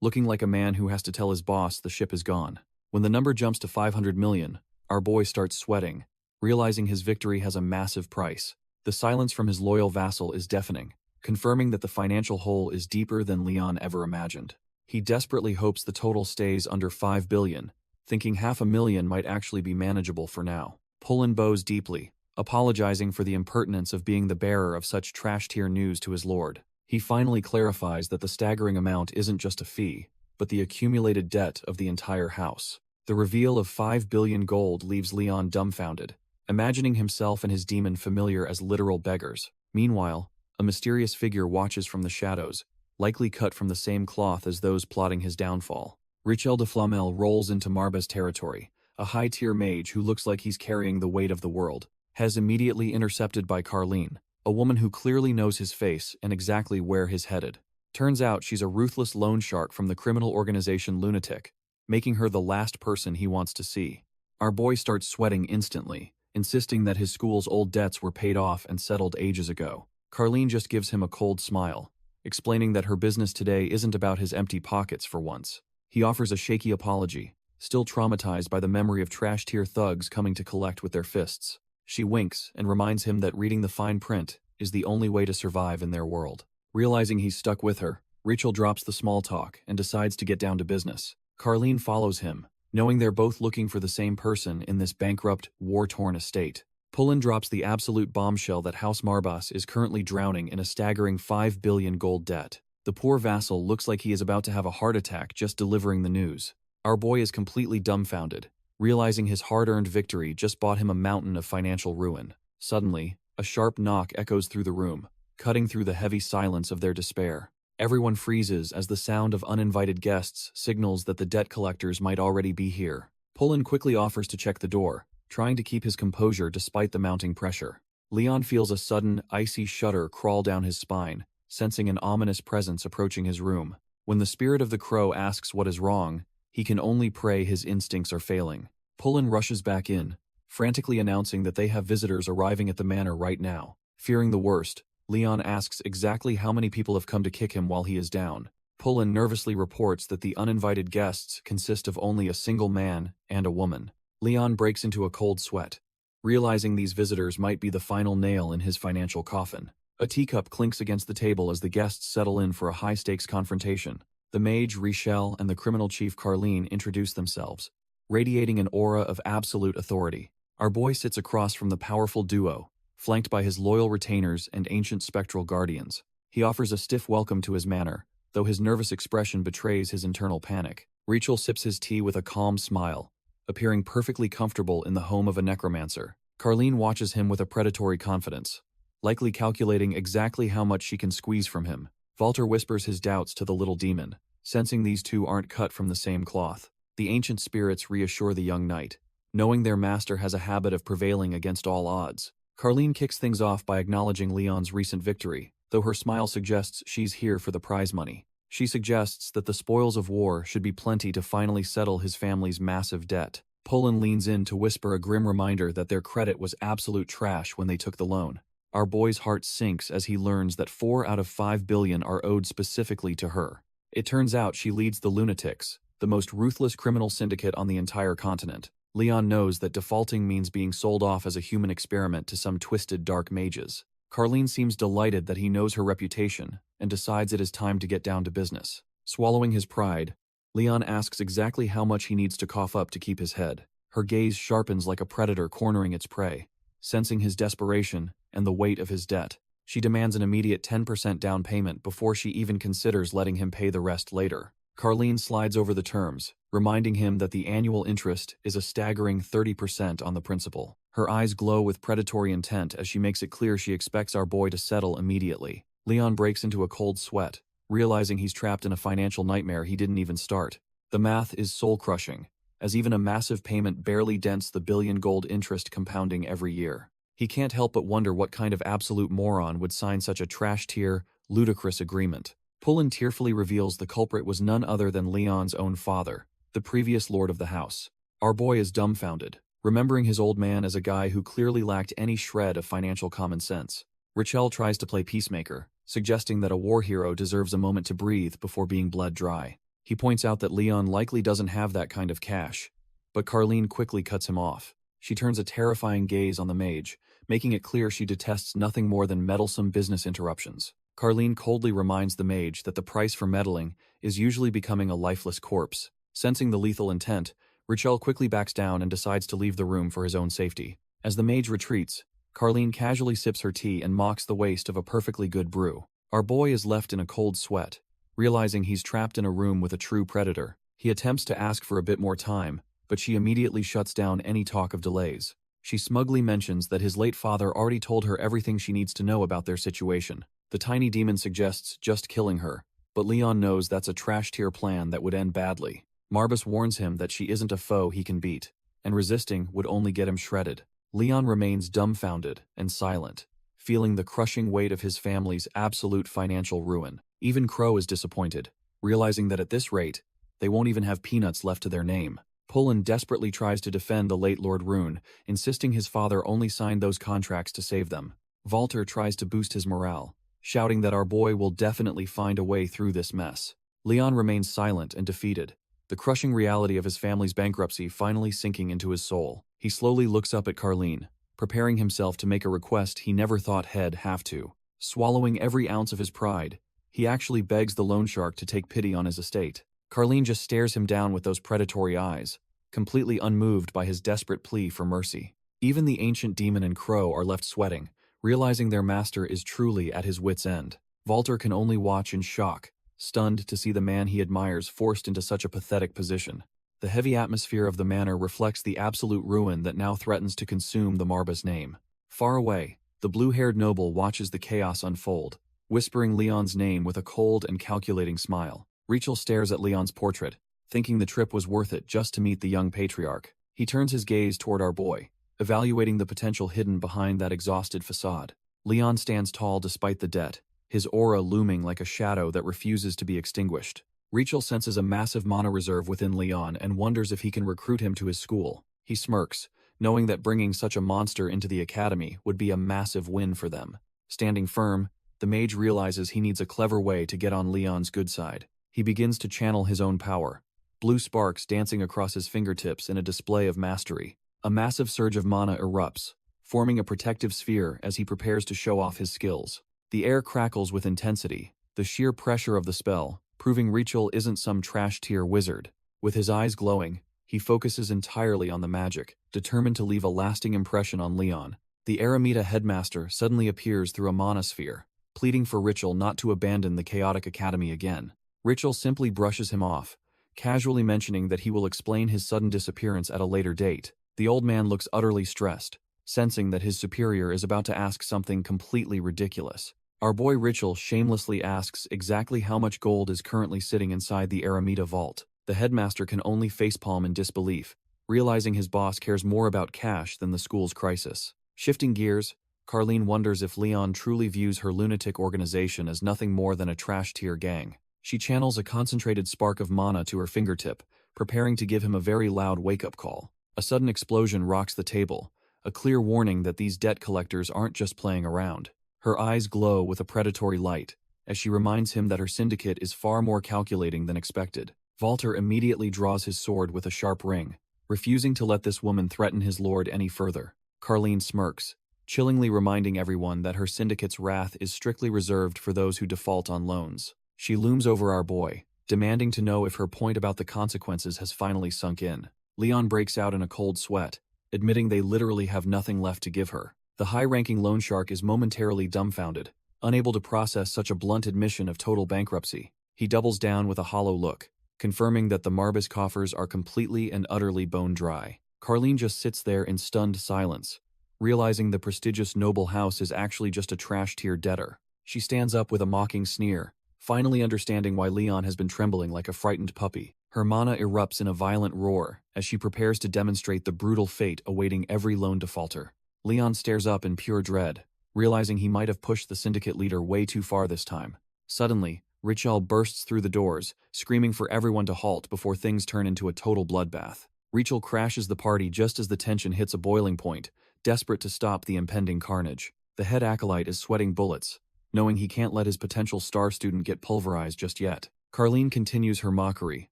S1: looking like a man who has to tell his boss the ship is gone. When the number jumps to 500 million, our boy starts sweating, realizing his victory has a massive price. The silence from his loyal vassal is deafening, confirming that the financial hole is deeper than Leon ever imagined. He desperately hopes the total stays under 5 billion, thinking 500,000 might actually be manageable for now. Pullen bows deeply, apologizing for the impertinence of being the bearer of such trash-tier news to his lord. He finally clarifies that the staggering amount isn't just a fee, but the accumulated debt of the entire house. The reveal of 5 billion gold leaves Leon dumbfounded, imagining himself and his demon familiar as literal beggars. Meanwhile, a mysterious figure watches from the shadows, likely cut from the same cloth as those plotting his downfall. Richel de Flamel rolls into Marbas territory, a high-tier mage who looks like he's carrying the weight of the world. Hez immediately intercepted by Carlene, a woman who clearly knows his face and exactly where he's headed. Turns out she's a ruthless loan shark from the criminal organization Lunatic, making her the last person he wants to see. Our boy starts sweating instantly, insisting that his school's old debts were paid off and settled ages ago. Carlene just gives him a cold smile, explaining that her business today isn't about his empty pockets for once. He offers a shaky apology, still traumatized by the memory of trash-tier thugs coming to collect with their fists. She winks and reminds him that reading the fine print is the only way to survive in their world. Realizing he's stuck with her, Rachel drops the small talk and decides to get down to business. Carlene follows him, knowing they're both looking for the same person in this bankrupt, war-torn estate. Pullen drops the absolute bombshell that House Marbas is currently drowning in a staggering 5 billion gold debt. The poor vassal looks like he is about to have a heart attack just delivering the news. Our boy is completely dumbfounded, realizing his hard-earned victory just bought him a mountain of financial ruin. Suddenly, a sharp knock echoes through the room, cutting through the heavy silence of their despair. Everyone freezes as the sound of uninvited guests signals that the debt collectors might already be here. Pullen quickly offers to check the door, trying to keep his composure despite the mounting pressure. Leon feels a sudden, icy shudder crawl down his spine, sensing an ominous presence approaching his room. When the spirit of the crow asks what is wrong, he can only pray his instincts are failing. Pullen rushes back in, frantically announcing that they have visitors arriving at the manor right now. Fearing the worst, Leon asks exactly how many people have come to kick him while he is down. Pullen nervously reports that the uninvited guests consist of only a single man and a woman. Leon breaks into a cold sweat, realizing these visitors might be the final nail in his financial coffin. A teacup clinks against the table as the guests settle in for a high-stakes confrontation. The mage, Richelle, and the criminal chief, Carleen, introduce themselves, radiating an aura of absolute authority. Our boy sits across from the powerful duo, flanked by his loyal retainers and ancient spectral guardians. He offers a stiff welcome to his manor, though his nervous expression betrays his internal panic. Richelle sips his tea with a calm smile, appearing perfectly comfortable in the home of a necromancer. Carleen watches him with a predatory confidence, likely calculating exactly how much she can squeeze from him. Walter whispers his doubts to the little demon, sensing these two aren't cut from the same cloth. The ancient spirits reassure the young knight, knowing their master has a habit of prevailing against all odds. Carleen kicks things off by acknowledging Leon's recent victory, though her smile suggests she's here for the prize money. She suggests that the spoils of war should be plenty to finally settle his family's massive debt. Pullen leans in to whisper a grim reminder that their credit was absolute trash when they took the loan. Our boy's heart sinks as he learns that 4 out of 5 billion are owed specifically to her. It turns out she leads the Lunatics, the most ruthless criminal syndicate on the entire continent. Leon knows that defaulting means being sold off as a human experiment to some twisted dark mages. Carleen seems delighted that he knows her reputation and decides it is time to get down to business. Swallowing his pride, Leon asks exactly how much he needs to cough up to keep his head. Her gaze sharpens like a predator cornering its prey. Sensing his desperation and the weight of his debt, she demands an immediate 10% down payment before she even considers letting him pay the rest later. Carleen slides over the terms, reminding him that the annual interest is a staggering 30% on the principal. Her eyes glow with predatory intent as she makes it clear she expects our boy to settle immediately. Leon breaks into a cold sweat, realizing he's trapped in a financial nightmare he didn't even start. The math is soul-crushing, as even a massive payment barely dents the billion gold interest compounding every year. He can't help but wonder what kind of absolute moron would sign such a trash-tier, ludicrous agreement. Pullen tearfully reveals the culprit was none other than Leon's own father, the previous lord of the house. Our boy is dumbfounded, remembering his old man as a guy who clearly lacked any shred of financial common sense. Richelle tries to play peacemaker, suggesting that a war hero deserves a moment to breathe before being bled dry. He points out that Leon likely doesn't have that kind of cash, but Carleen quickly cuts him off. She turns a terrifying gaze on the mage, making it clear she detests nothing more than meddlesome business interruptions. Carleen coldly reminds the mage that the price for meddling is usually becoming a lifeless corpse. Sensing the lethal intent, Richelle quickly backs down and decides to leave the room for his own safety. As the mage retreats, Carleen casually sips her tea and mocks the waste of a perfectly good brew. Our boy is left in a cold sweat, realizing he's trapped in a room with a true predator. He attempts to ask for a bit more time, but she immediately shuts down any talk of delays. She smugly mentions that his late father already told her everything she needs to know about their situation. The tiny demon suggests just killing her, but Leon knows that's a trash-tier plan that would end badly. Marbus warns him that she isn't a foe he can beat, and resisting would only get him shredded. Leon remains dumbfounded and silent, feeling the crushing weight of his family's absolute financial ruin. Even Crow is disappointed, realizing that at this rate, they won't even have peanuts left to their name. Pullen desperately tries to defend the late Lord Rune, insisting his father only signed those contracts to save them. Walter tries to boost his morale, shouting that our boy will definitely find a way through this mess. Leon remains silent and defeated, the crushing reality of his family's bankruptcy finally sinking into his soul. He slowly looks up at Carleen, preparing himself to make a request he never thought he'd have to. Swallowing every ounce of his pride, he actually begs the loan shark to take pity on his estate. Carleen just stares him down with those predatory eyes, completely unmoved by his desperate plea for mercy. Even the ancient demon and Crow are left sweating, realizing their master is truly at his wit's end. Walter can only watch in shock, stunned to see the man he admires forced into such a pathetic position. The heavy atmosphere of the manor reflects the absolute ruin that now threatens to consume the Marbus name. Far away, the blue-haired noble watches the chaos unfold, whispering Leon's name with a cold and calculating smile. Rachel stares at Leon's portrait, thinking the trip was worth it just to meet the young patriarch. He turns his gaze toward our boy, evaluating the potential hidden behind that exhausted facade. Leon stands tall despite the debt, his aura looming like a shadow that refuses to be extinguished. Rachel senses a massive mana reserve within Leon and wonders if he can recruit him to his school. He smirks, knowing that bringing such a monster into the academy would be a massive win for them. Standing firm, the mage realizes he needs a clever way to get on Leon's good side. He begins to channel his own power, blue sparks dancing across his fingertips in a display of mastery. A massive surge of mana erupts, forming a protective sphere as he prepares to show off his skills. The air crackles with intensity, the sheer pressure of the spell, proving Rachel isn't some trash-tier wizard. With his eyes glowing, he focuses entirely on the magic, determined to leave a lasting impression on Leon. The Eremita headmaster suddenly appears through a mana sphere, pleading for Rachel not to abandon the chaotic academy again. Rachel simply brushes him off, casually mentioning that he will explain his sudden disappearance at a later date. The old man looks utterly stressed, sensing that his superior is about to ask something completely ridiculous. Our boy Rachel shamelessly asks exactly how much gold is currently sitting inside the Eremita vault. The headmaster can only facepalm in disbelief, realizing his boss cares more about cash than the school's crisis. Shifting gears, Carlene wonders if Leon truly views her lunatic organization as nothing more than a trash-tier gang. She channels a concentrated spark of mana to her fingertip, preparing to give him a very loud wake-up call. A sudden explosion rocks the table, a clear warning that these debt collectors aren't just playing around. Her eyes glow with a predatory light, as she reminds him that her syndicate is far more calculating than expected. Walter immediately draws his sword with a sharp ring, refusing to let this woman threaten his lord any further. Carlene smirks, chillingly reminding everyone that her syndicate's wrath is strictly reserved for those who default on loans. She looms over our boy, demanding to know if her point about the consequences has finally sunk in. Leon breaks out in a cold sweat, admitting they literally have nothing left to give her. The high-ranking loan shark is momentarily dumbfounded, unable to process such a blunt admission of total bankruptcy. He doubles down with a hollow look, confirming that the Marbus coffers are completely and utterly bone dry. Carlene just sits there in stunned silence, realizing the prestigious noble house is actually just a trash-tier debtor. She stands up with a mocking sneer, finally understanding why Leon has been trembling like a frightened puppy. Her mana erupts in a violent roar as she prepares to demonstrate the brutal fate awaiting every loan defaulter. Leon stares up in pure dread, realizing he might have pushed the syndicate leader way too far this time. Suddenly, Rachel bursts through the doors, screaming for everyone to halt before things turn into a total bloodbath. Rachel crashes the party just as the tension hits a boiling point, desperate to stop the impending carnage. The head acolyte is sweating bullets, knowing he can't let his potential star student get pulverized just yet. Carlene continues her mockery,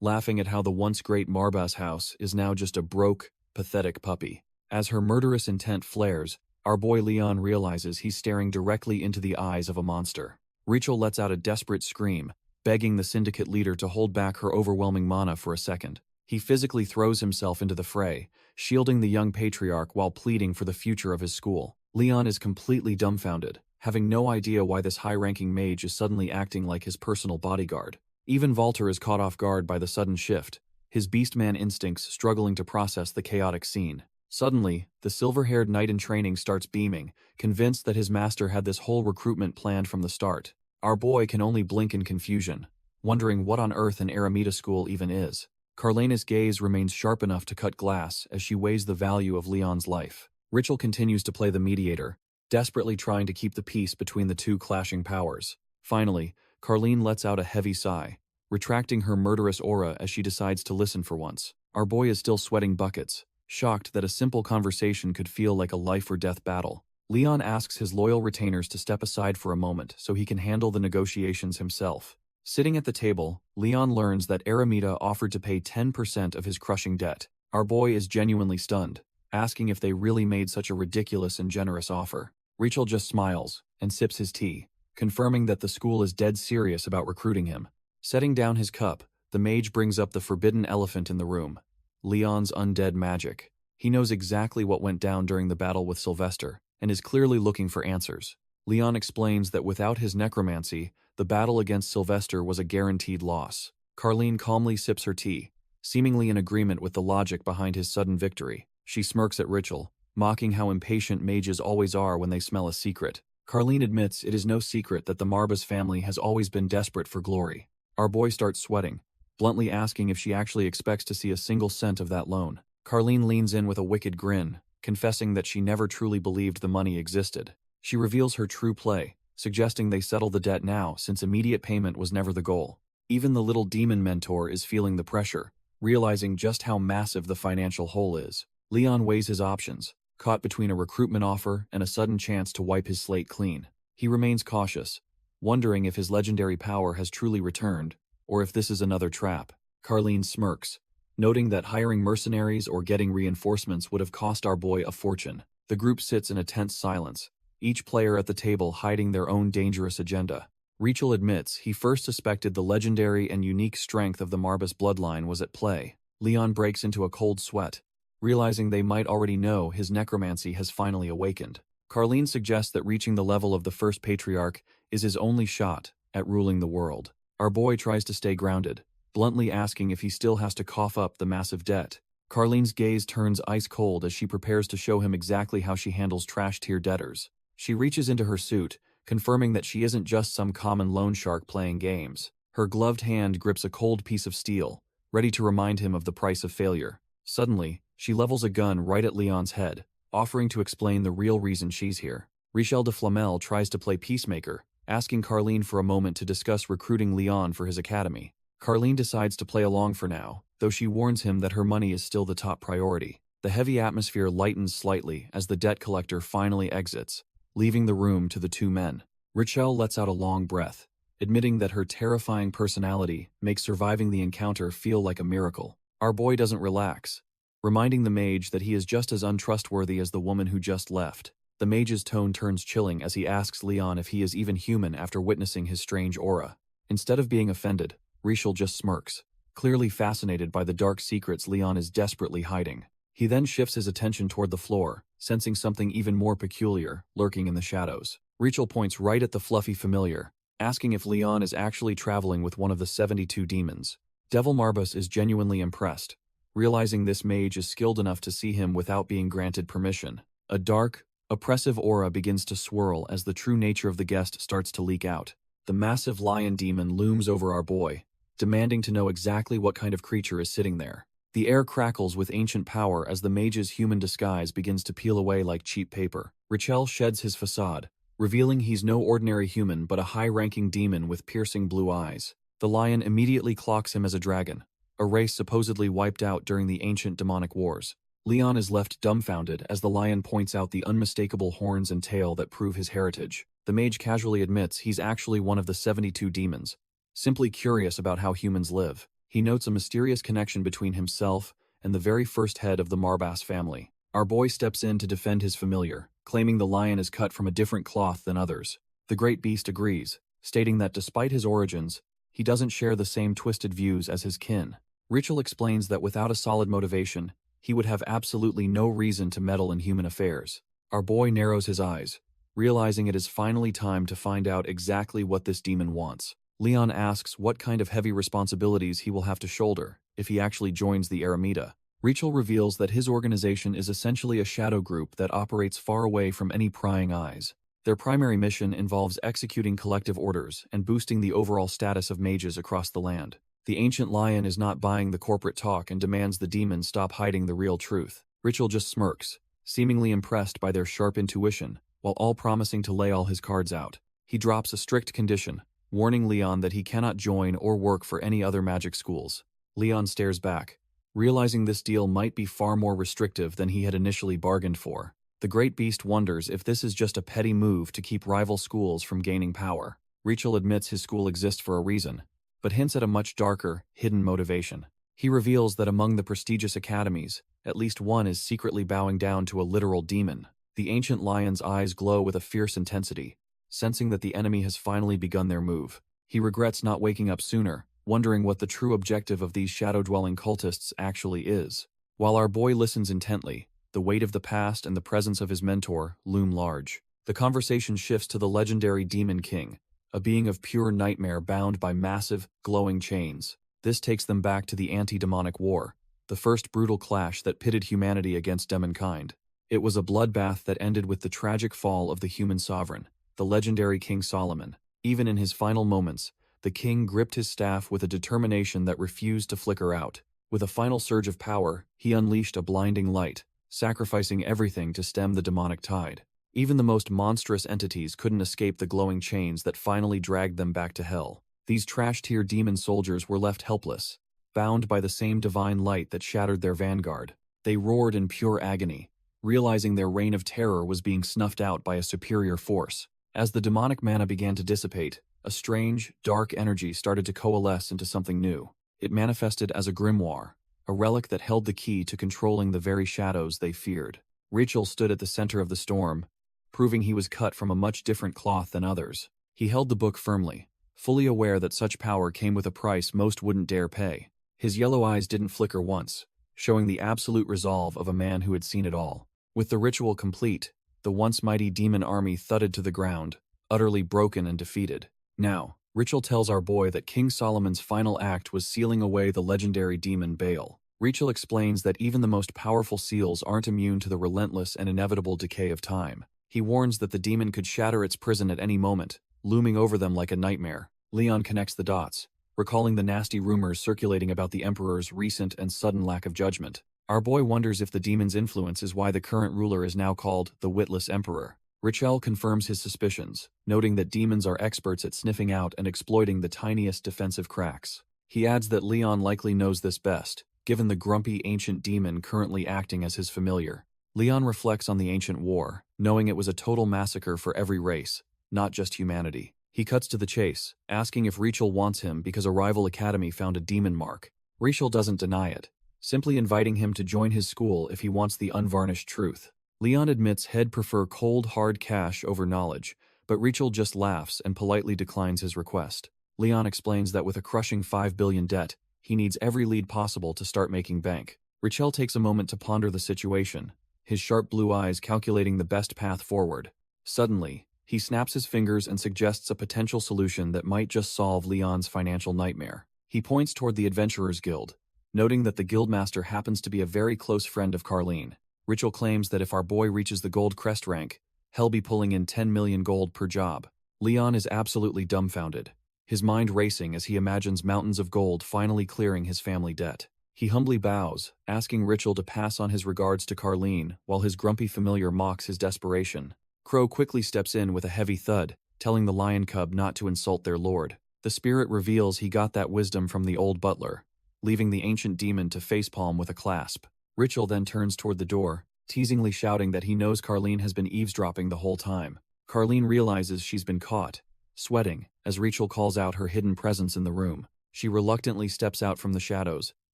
S1: laughing at how the once great Marbus house is now just a broke, pathetic puppy. As her murderous intent flares, our boy Leon realizes he's staring directly into the eyes of a monster. Rachel lets out a desperate scream, begging the syndicate leader to hold back her overwhelming mana for a second. He physically throws himself into the fray, shielding the young patriarch while pleading for the future of his school. Leon is completely dumbfounded, having no idea why this high-ranking mage is suddenly acting like his personal bodyguard. Even Walter is caught off guard by the sudden shift, his beastman instincts struggling to process the chaotic scene. Suddenly, the silver-haired knight in training starts beaming, convinced that his master had this whole recruitment planned from the start. Our boy can only blink in confusion, wondering what on earth an Eremita school even is. Carlena's gaze remains sharp enough to cut glass as she weighs the value of Leon's life. Rachel continues to play the mediator, desperately trying to keep the peace between the two clashing powers. Finally, Carlene lets out a heavy sigh, retracting her murderous aura as she decides to listen for once. Our boy is still sweating buckets, shocked that a simple conversation could feel like a life-or-death battle. Leon asks his loyal retainers to step aside for a moment so he can handle the negotiations himself. Sitting at the table, Leon learns that Eremita offered to pay 10% of his crushing debt. Our boy is genuinely stunned, asking if they really made such a ridiculous and generous offer. Rachel just smiles and sips his tea, confirming that the school is dead serious about recruiting him. Setting down his cup, the mage brings up the forbidden elephant in the room: Leon's undead magic. He knows exactly what went down during the battle with Sylvester, and is clearly looking for answers. Leon explains that without his necromancy, the battle against Sylvester was a guaranteed loss. Carlene calmly sips her tea, seemingly in agreement with the logic behind his sudden victory. She smirks at Rachel, mocking how impatient mages always are when they smell a secret. Carlene admits it is no secret that the Marbas family has always been desperate for glory. Our boy starts sweating, bluntly asking if she actually expects to see a single cent of that loan. Carlene leans in with a wicked grin, confessing that she never truly believed the money existed. She reveals her true play, suggesting they settle the debt now since immediate payment was never the goal. Even the little demon mentor is feeling the pressure, realizing just how massive the financial hole is. Leon weighs his options, caught between a recruitment offer and a sudden chance to wipe his slate clean. He remains cautious, wondering if his legendary power has truly returned, or if this is another trap. Carlene smirks, noting that hiring mercenaries or getting reinforcements would have cost our boy a fortune. The group sits in a tense silence, each player at the table hiding their own dangerous agenda. Rachel admits he first suspected the legendary and unique strength of the Marbas bloodline was at play. Leon breaks into a cold sweat, realizing they might already know his necromancy has finally awakened. Carlene suggests that reaching the level of the first patriarch is his only shot at ruling the world. Our boy tries to stay grounded, bluntly asking if he still has to cough up the massive debt. Carlene's gaze turns ice cold as she prepares to show him exactly how she handles trash-tier debtors. She reaches into her suit, confirming that she isn't just some common loan shark playing games. Her gloved hand grips a cold piece of steel, ready to remind him of the price of failure. Suddenly, she levels a gun right at Leon's head, offering to explain the real reason she's here. Richel de Flamel tries to play peacemaker, asking Carlene for a moment to discuss recruiting Leon for his academy. Carlene decides to play along for now, though she warns him that her money is still the top priority. The heavy atmosphere lightens slightly as the debt collector finally exits, leaving the room to the two men. Richel lets out a long breath, admitting that her terrifying personality makes surviving the encounter feel like a miracle. Our boy doesn't relax, reminding the mage that he is just as untrustworthy as the woman who just left. The mage's tone turns chilling as he asks Leon if he is even human after witnessing his strange aura. Instead of being offended, Richel just smirks, clearly fascinated by the dark secrets Leon is desperately hiding. He then shifts his attention toward the floor, sensing something even more peculiar lurking in the shadows. Richel points right at the fluffy familiar, asking if Leon is actually traveling with one of the 72 demons. Devil Marbas is genuinely impressed, realizing this mage is skilled enough to see him without being granted permission. A dark, oppressive aura begins to swirl as the true nature of the guest starts to leak out. The massive lion demon looms over our boy, demanding to know exactly what kind of creature is sitting there. The air crackles with ancient power as the mage's human disguise begins to peel away like cheap paper. Richel sheds his facade, revealing he's no ordinary human but a high-ranking demon with piercing blue eyes. The lion immediately clocks him as a dragon, a race supposedly wiped out during the ancient demonic wars. Leon is left dumbfounded as the lion points out the unmistakable horns and tail that prove his heritage. The mage casually admits he's actually one of the 72 demons, simply curious about how humans live. He notes a mysterious connection between himself and the very first head of the Marbas family. Our boy steps in to defend his familiar, claiming the lion is cut from a different cloth than others. The great beast agrees, stating that despite his origins, he doesn't share the same twisted views as his kin. Richel explains that without a solid motivation, he would have absolutely no reason to meddle in human affairs. Our boy narrows his eyes, realizing it is finally time to find out exactly what this demon wants. Leon asks what kind of heavy responsibilities he will have to shoulder if he actually joins the Eremita. Richel reveals that his organization is essentially a shadow group that operates far away from any prying eyes. Their primary mission involves executing collective orders and boosting the overall status of mages across the land. The ancient lion is not buying the corporate talk and demands the demons stop hiding the real truth. Richel just smirks, seemingly impressed by their sharp intuition, while all promising to lay all his cards out. He drops a strict condition, warning Leon that he cannot join or work for any other magic schools. Leon stares back, realizing this deal might be far more restrictive than he had initially bargained for. The great beast wonders if this is just a petty move to keep rival schools from gaining power. Richel admits his school exists for a reason, but hints at a much darker, hidden motivation. He reveals that among the prestigious academies, at least one is secretly bowing down to a literal demon. The ancient lion's eyes glow with a fierce intensity, sensing that the enemy has finally begun their move. He regrets not waking up sooner, wondering what the true objective of these shadow-dwelling cultists actually is. While our boy listens intently, the weight of the past and the presence of his mentor loom large. The conversation shifts to the legendary Demon King, a being of pure nightmare bound by massive, glowing chains. This takes them back to the anti-demonic war, the first brutal clash that pitted humanity against demonkind. It was a bloodbath that ended with the tragic fall of the human sovereign, the legendary King Solomon. Even in his final moments, the king gripped his staff with a determination that refused to flicker out. With a final surge of power, he unleashed a blinding light, sacrificing everything to stem the demonic tide. Even the most monstrous entities couldn't escape the glowing chains that finally dragged them back to hell. These trash-tier demon soldiers were left helpless, bound by the same divine light that shattered their vanguard. They roared in pure agony, realizing their reign of terror was being snuffed out by a superior force. As the demonic mana began to dissipate, a strange, dark energy started to coalesce into something new. It manifested as a grimoire, a relic that held the key to controlling the very shadows they feared. Rachel stood at the center of the storm, proving he was cut from a much different cloth than others. He held the book firmly, fully aware that such power came with a price most wouldn't dare pay. His yellow eyes didn't flicker once, showing the absolute resolve of a man who had seen it all. With the ritual complete, the once mighty demon army thudded to the ground, utterly broken and defeated. Now, Rachel tells our boy that King Solomon's final act was sealing away the legendary demon Baal. Rachel explains that even the most powerful seals aren't immune to the relentless and inevitable decay of time. He warns that the demon could shatter its prison at any moment, looming over them like a nightmare. Leon connects the dots, recalling the nasty rumors circulating about the Emperor's recent and sudden lack of judgment. Our boy wonders if the demon's influence is why the current ruler is now called the Witless Emperor. Rachel confirms his suspicions, noting that demons are experts at sniffing out and exploiting the tiniest defensive cracks. He adds that Leon likely knows this best, given the grumpy ancient demon currently acting as his familiar. Leon reflects on the ancient war, knowing it was a total massacre for every race, not just humanity. He cuts to the chase, asking if Rachel wants him because a rival academy found a demon mark. Rachel doesn't deny it, simply inviting him to join his school if he wants the unvarnished truth. Leon admits he'd prefer cold, hard cash over knowledge, but Rachel just laughs and politely declines his request. Leon explains that with a crushing 5 billion debt, he needs every lead possible to start making bank. Rachel takes a moment to ponder the situation, his sharp blue eyes calculating the best path forward. Suddenly, he snaps his fingers and suggests a potential solution that might just solve Leon's financial nightmare. He points toward the Adventurers Guild, noting that the guildmaster happens to be a very close friend of Carlene. Rachel claims that if our boy reaches the gold crest rank, he'll be pulling in 10 million gold per job. Leon is absolutely dumbfounded, his mind racing as he imagines mountains of gold finally clearing his family debt. He humbly bows, asking Rachel to pass on his regards to Carlene, while his grumpy familiar mocks his desperation. Crow quickly steps in with a heavy thud, telling the lion cub not to insult their lord. The spirit reveals he got that wisdom from the old butler, leaving the ancient demon to facepalm with a clasp. Rachel then turns toward the door, teasingly shouting that he knows Carlene has been eavesdropping the whole time. Carlene realizes she's been caught, sweating, as Rachel calls out her hidden presence in the room. She reluctantly steps out from the shadows,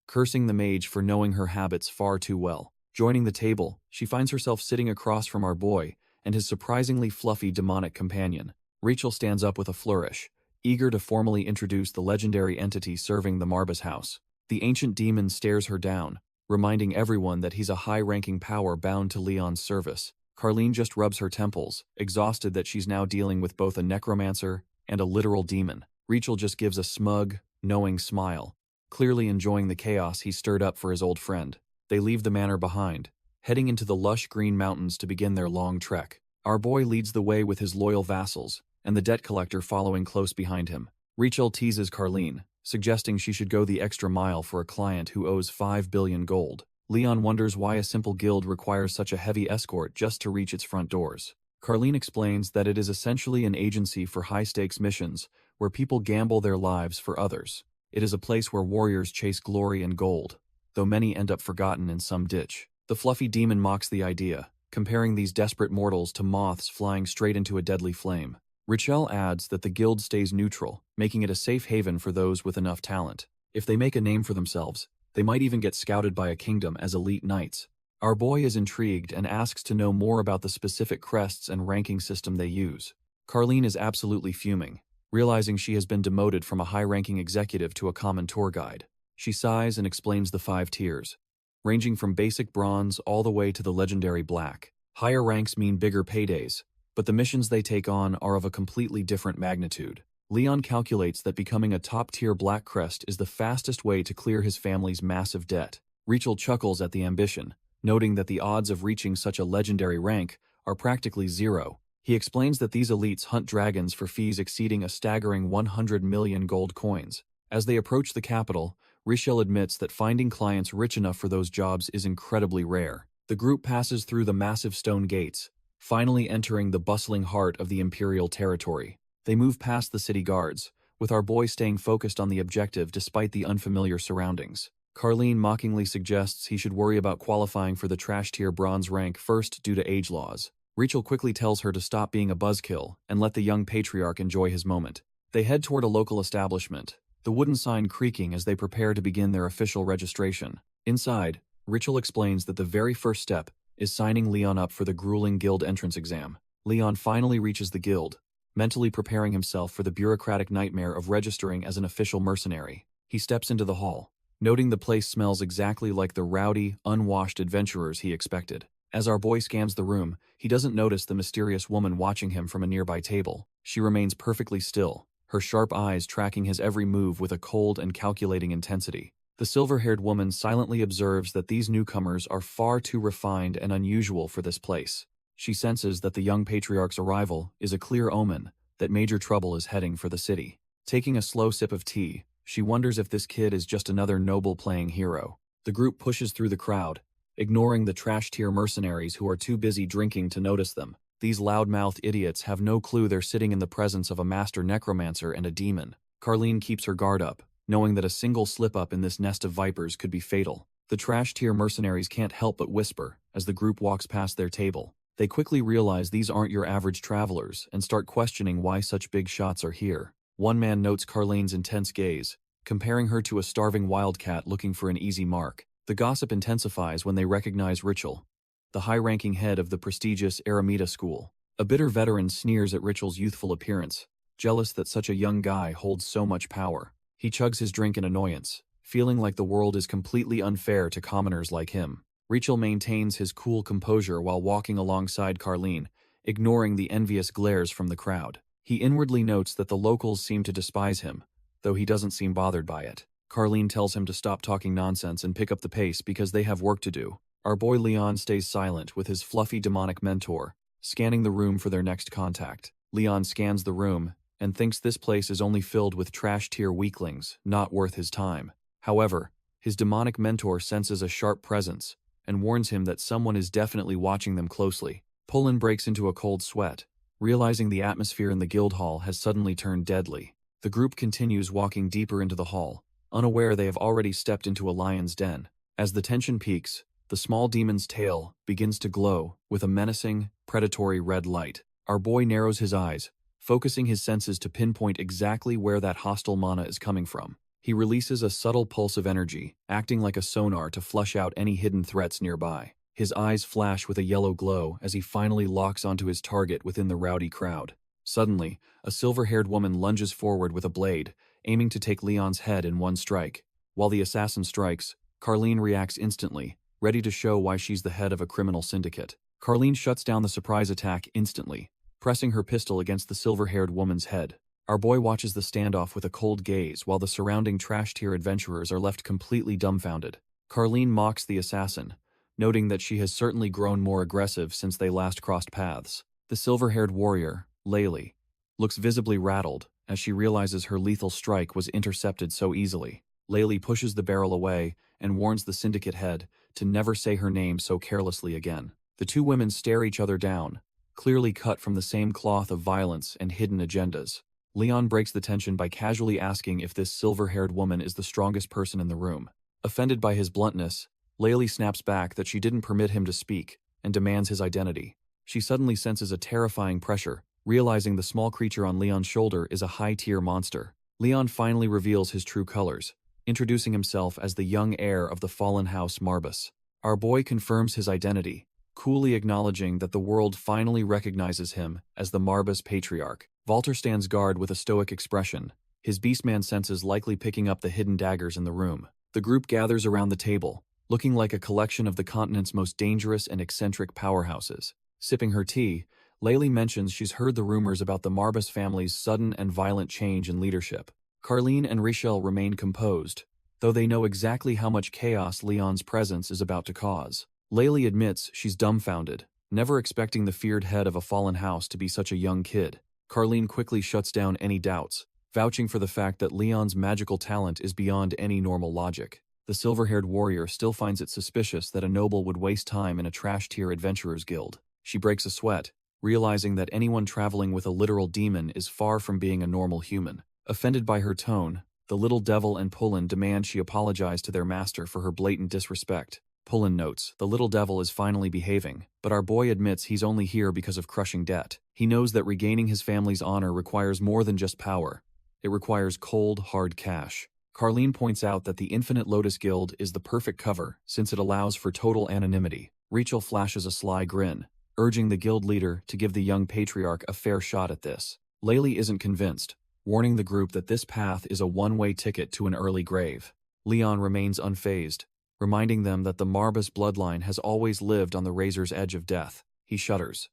S1: cursing the mage for knowing her habits far too well. Joining the table, she finds herself sitting across from our boy and his surprisingly fluffy demonic companion. Rachel stands up with a flourish, eager to formally introduce the legendary entity serving the Marbas house. The ancient demon stares her down, reminding everyone that he's a high-ranking power bound to Leon's service. Carlene just rubs her temples, exhausted that she's now dealing with both a necromancer and a literal demon. Rachel just gives a smug, knowing smile, clearly enjoying the chaos he stirred up for his old friend. They leave the manor behind, heading into the lush green mountains to begin their long trek. Our boy leads the way with his loyal vassals, and the debt collector following close behind him. Rachel teases Carlene, suggesting she should go the extra mile for a client who owes 5 billion gold. Leon wonders why a simple guild requires such a heavy escort just to reach its front doors. Carlene explains that it is essentially an agency for high-stakes missions where people gamble their lives for others. It is a place where warriors chase glory and gold, though many end up forgotten in some ditch. The fluffy demon mocks the idea, comparing these desperate mortals to moths flying straight into a deadly flame. Rachel adds that the guild stays neutral, making it a safe haven for those with enough talent. If they make a name for themselves, they might even get scouted by a kingdom as elite knights. Our boy is intrigued and asks to know more about the specific crests and ranking system they use. Carlene is absolutely fuming, realizing she has been demoted from a high-ranking executive to a common tour guide. She sighs and explains the 5 tiers, ranging from basic bronze all the way to the legendary black. Higher ranks mean bigger paydays, but the missions they take on are of a completely different magnitude. Leon calculates that becoming a top-tier Black Crest is the fastest way to clear his family's massive debt. Rachel chuckles at the ambition, noting that the odds of reaching such a legendary rank are practically zero. He explains that these elites hunt dragons for fees exceeding a staggering 100 million gold coins. As they approach the capital, Richel admits that finding clients rich enough for those jobs is incredibly rare. The group passes through the massive stone gates, finally entering the bustling heart of the imperial territory. They move past the city guards, with our boy staying focused on the objective despite the unfamiliar surroundings. Carlene mockingly suggests he should worry about qualifying for the trash tier bronze rank first due to age laws. Rachel quickly tells her to stop being a buzzkill and let the young patriarch enjoy his moment. They head toward a local establishment, the wooden sign creaking as they prepare to begin their official registration. Inside, Rachel explains that the very first step is signing Leon up for the grueling guild entrance exam. Leon finally reaches the guild, mentally preparing himself for the bureaucratic nightmare of registering as an official mercenary. He steps into the hall, noting the place smells exactly like the rowdy, unwashed adventurers he expected. As our boy scans the room, he doesn't notice the mysterious woman watching him from a nearby table. She remains perfectly still, her sharp eyes tracking his every move with a cold and calculating intensity. The silver-haired woman silently observes that these newcomers are far too refined and unusual for this place. She senses that the young patriarch's arrival is a clear omen that major trouble is heading for the city. Taking a slow sip of tea, she wonders if this kid is just another noble-playing hero. The group pushes through the crowd, ignoring the trash-tier mercenaries who are too busy drinking to notice them. These loud-mouthed idiots have no clue they're sitting in the presence of a master necromancer and a demon. Carlene keeps her guard up, knowing that a single slip-up in this nest of vipers could be fatal. The trash-tier mercenaries can't help but whisper as the group walks past their table. They quickly realize these aren't your average travelers and start questioning why such big shots are here. One man notes Carlene's intense gaze, comparing her to a starving wildcat looking for an easy mark. The gossip intensifies when they recognize Richel, the high-ranking head of the prestigious Aramita school. A bitter veteran sneers at Richel's youthful appearance, jealous that such a young guy holds so much power. He chugs his drink in annoyance, feeling like the world is completely unfair to commoners like him. Richel maintains his cool composure while walking alongside Carlene, ignoring the envious glares from the crowd. He inwardly notes that the locals seem to despise him, though he doesn't seem bothered by it. Carlene tells him to stop talking nonsense and pick up the pace because they have work to do. Our boy Leon stays silent with his fluffy demonic mentor, scanning the room for their next contact. Leon scans the room and thinks this place is only filled with trash-tier weaklings, not worth his time. However, his demonic mentor senses a sharp presence and warns him that someone is definitely watching them closely. Pullen breaks into a cold sweat, realizing the atmosphere in the guild hall has suddenly turned deadly. The group continues walking deeper into the hall, unaware they have already stepped into a lion's den. As the tension peaks, the small demon's tail begins to glow with a menacing, predatory red light. Our boy narrows his eyes, focusing his senses to pinpoint exactly where that hostile mana is coming from. He releases a subtle pulse of energy, acting like a sonar to flush out any hidden threats nearby. His eyes flash with a yellow glow as he finally locks onto his target within the rowdy crowd. Suddenly, a silver-haired woman lunges forward with a blade, aiming to take Leon's head in one strike. While the assassin strikes, Carlene reacts instantly, ready to show why she's the head of a criminal syndicate. Carlene shuts down the surprise attack instantly, pressing her pistol against the silver-haired woman's head. Our boy watches the standoff with a cold gaze while the surrounding trash-tier adventurers are left completely dumbfounded. Carlene mocks the assassin, noting that she has certainly grown more aggressive since they last crossed paths. The silver-haired warrior, Laylee, looks visibly rattled as she realizes her lethal strike was intercepted so easily. Laylee pushes the barrel away and warns the syndicate head to never say her name so carelessly again. The two women stare each other down, clearly cut from the same cloth of violence and hidden agendas. Leon breaks the tension by casually asking if this silver-haired woman is the strongest person in the room. Offended by his bluntness, Laylee snaps back that she didn't permit him to speak and demands his identity. She suddenly senses a terrifying pressure, realizing the small creature on Leon's shoulder is a high-tier monster. Leon finally reveals his true colors, introducing himself as the young heir of the fallen house Marbus. Our boy confirms his identity, coolly acknowledging that the world finally recognizes him as the Marbus patriarch. Walter stands guard with a stoic expression, his beastman senses likely picking up the hidden daggers in the room. The group gathers around the table, looking like a collection of the continent's most dangerous and eccentric powerhouses. Sipping her tea, Laylee mentions she's heard the rumors about the Marbus family's sudden and violent change in leadership. Carlene and Richel remain composed, though they know exactly how much chaos Leon's presence is about to cause. Laylee admits she's dumbfounded, never expecting the feared head of a fallen house to be such a young kid. Carlene quickly shuts down any doubts, vouching for the fact that Leon's magical talent is beyond any normal logic. The silver-haired warrior still finds it suspicious that a noble would waste time in a trash-tier adventurers guild. She breaks a sweat, realizing that anyone traveling with a literal demon is far from being a normal human. Offended by her tone, the little devil and Pullen demand she apologize to their master for her blatant disrespect. Pullen notes, the little devil is finally behaving, but our boy admits he's only here because of crushing debt. He knows that regaining his family's honor requires more than just power. It requires cold, hard cash. Carlene points out that the Infinite Lotus Guild is the perfect cover since it allows for total anonymity. Rachel flashes a sly grin, urging the guild leader to give the young patriarch a fair shot at this. Laylee isn't convinced, warning the group that this path is a one-way ticket to an early grave. Leon remains unfazed, reminding them that the Marbus bloodline has always lived on the razor's edge of death. He shudders,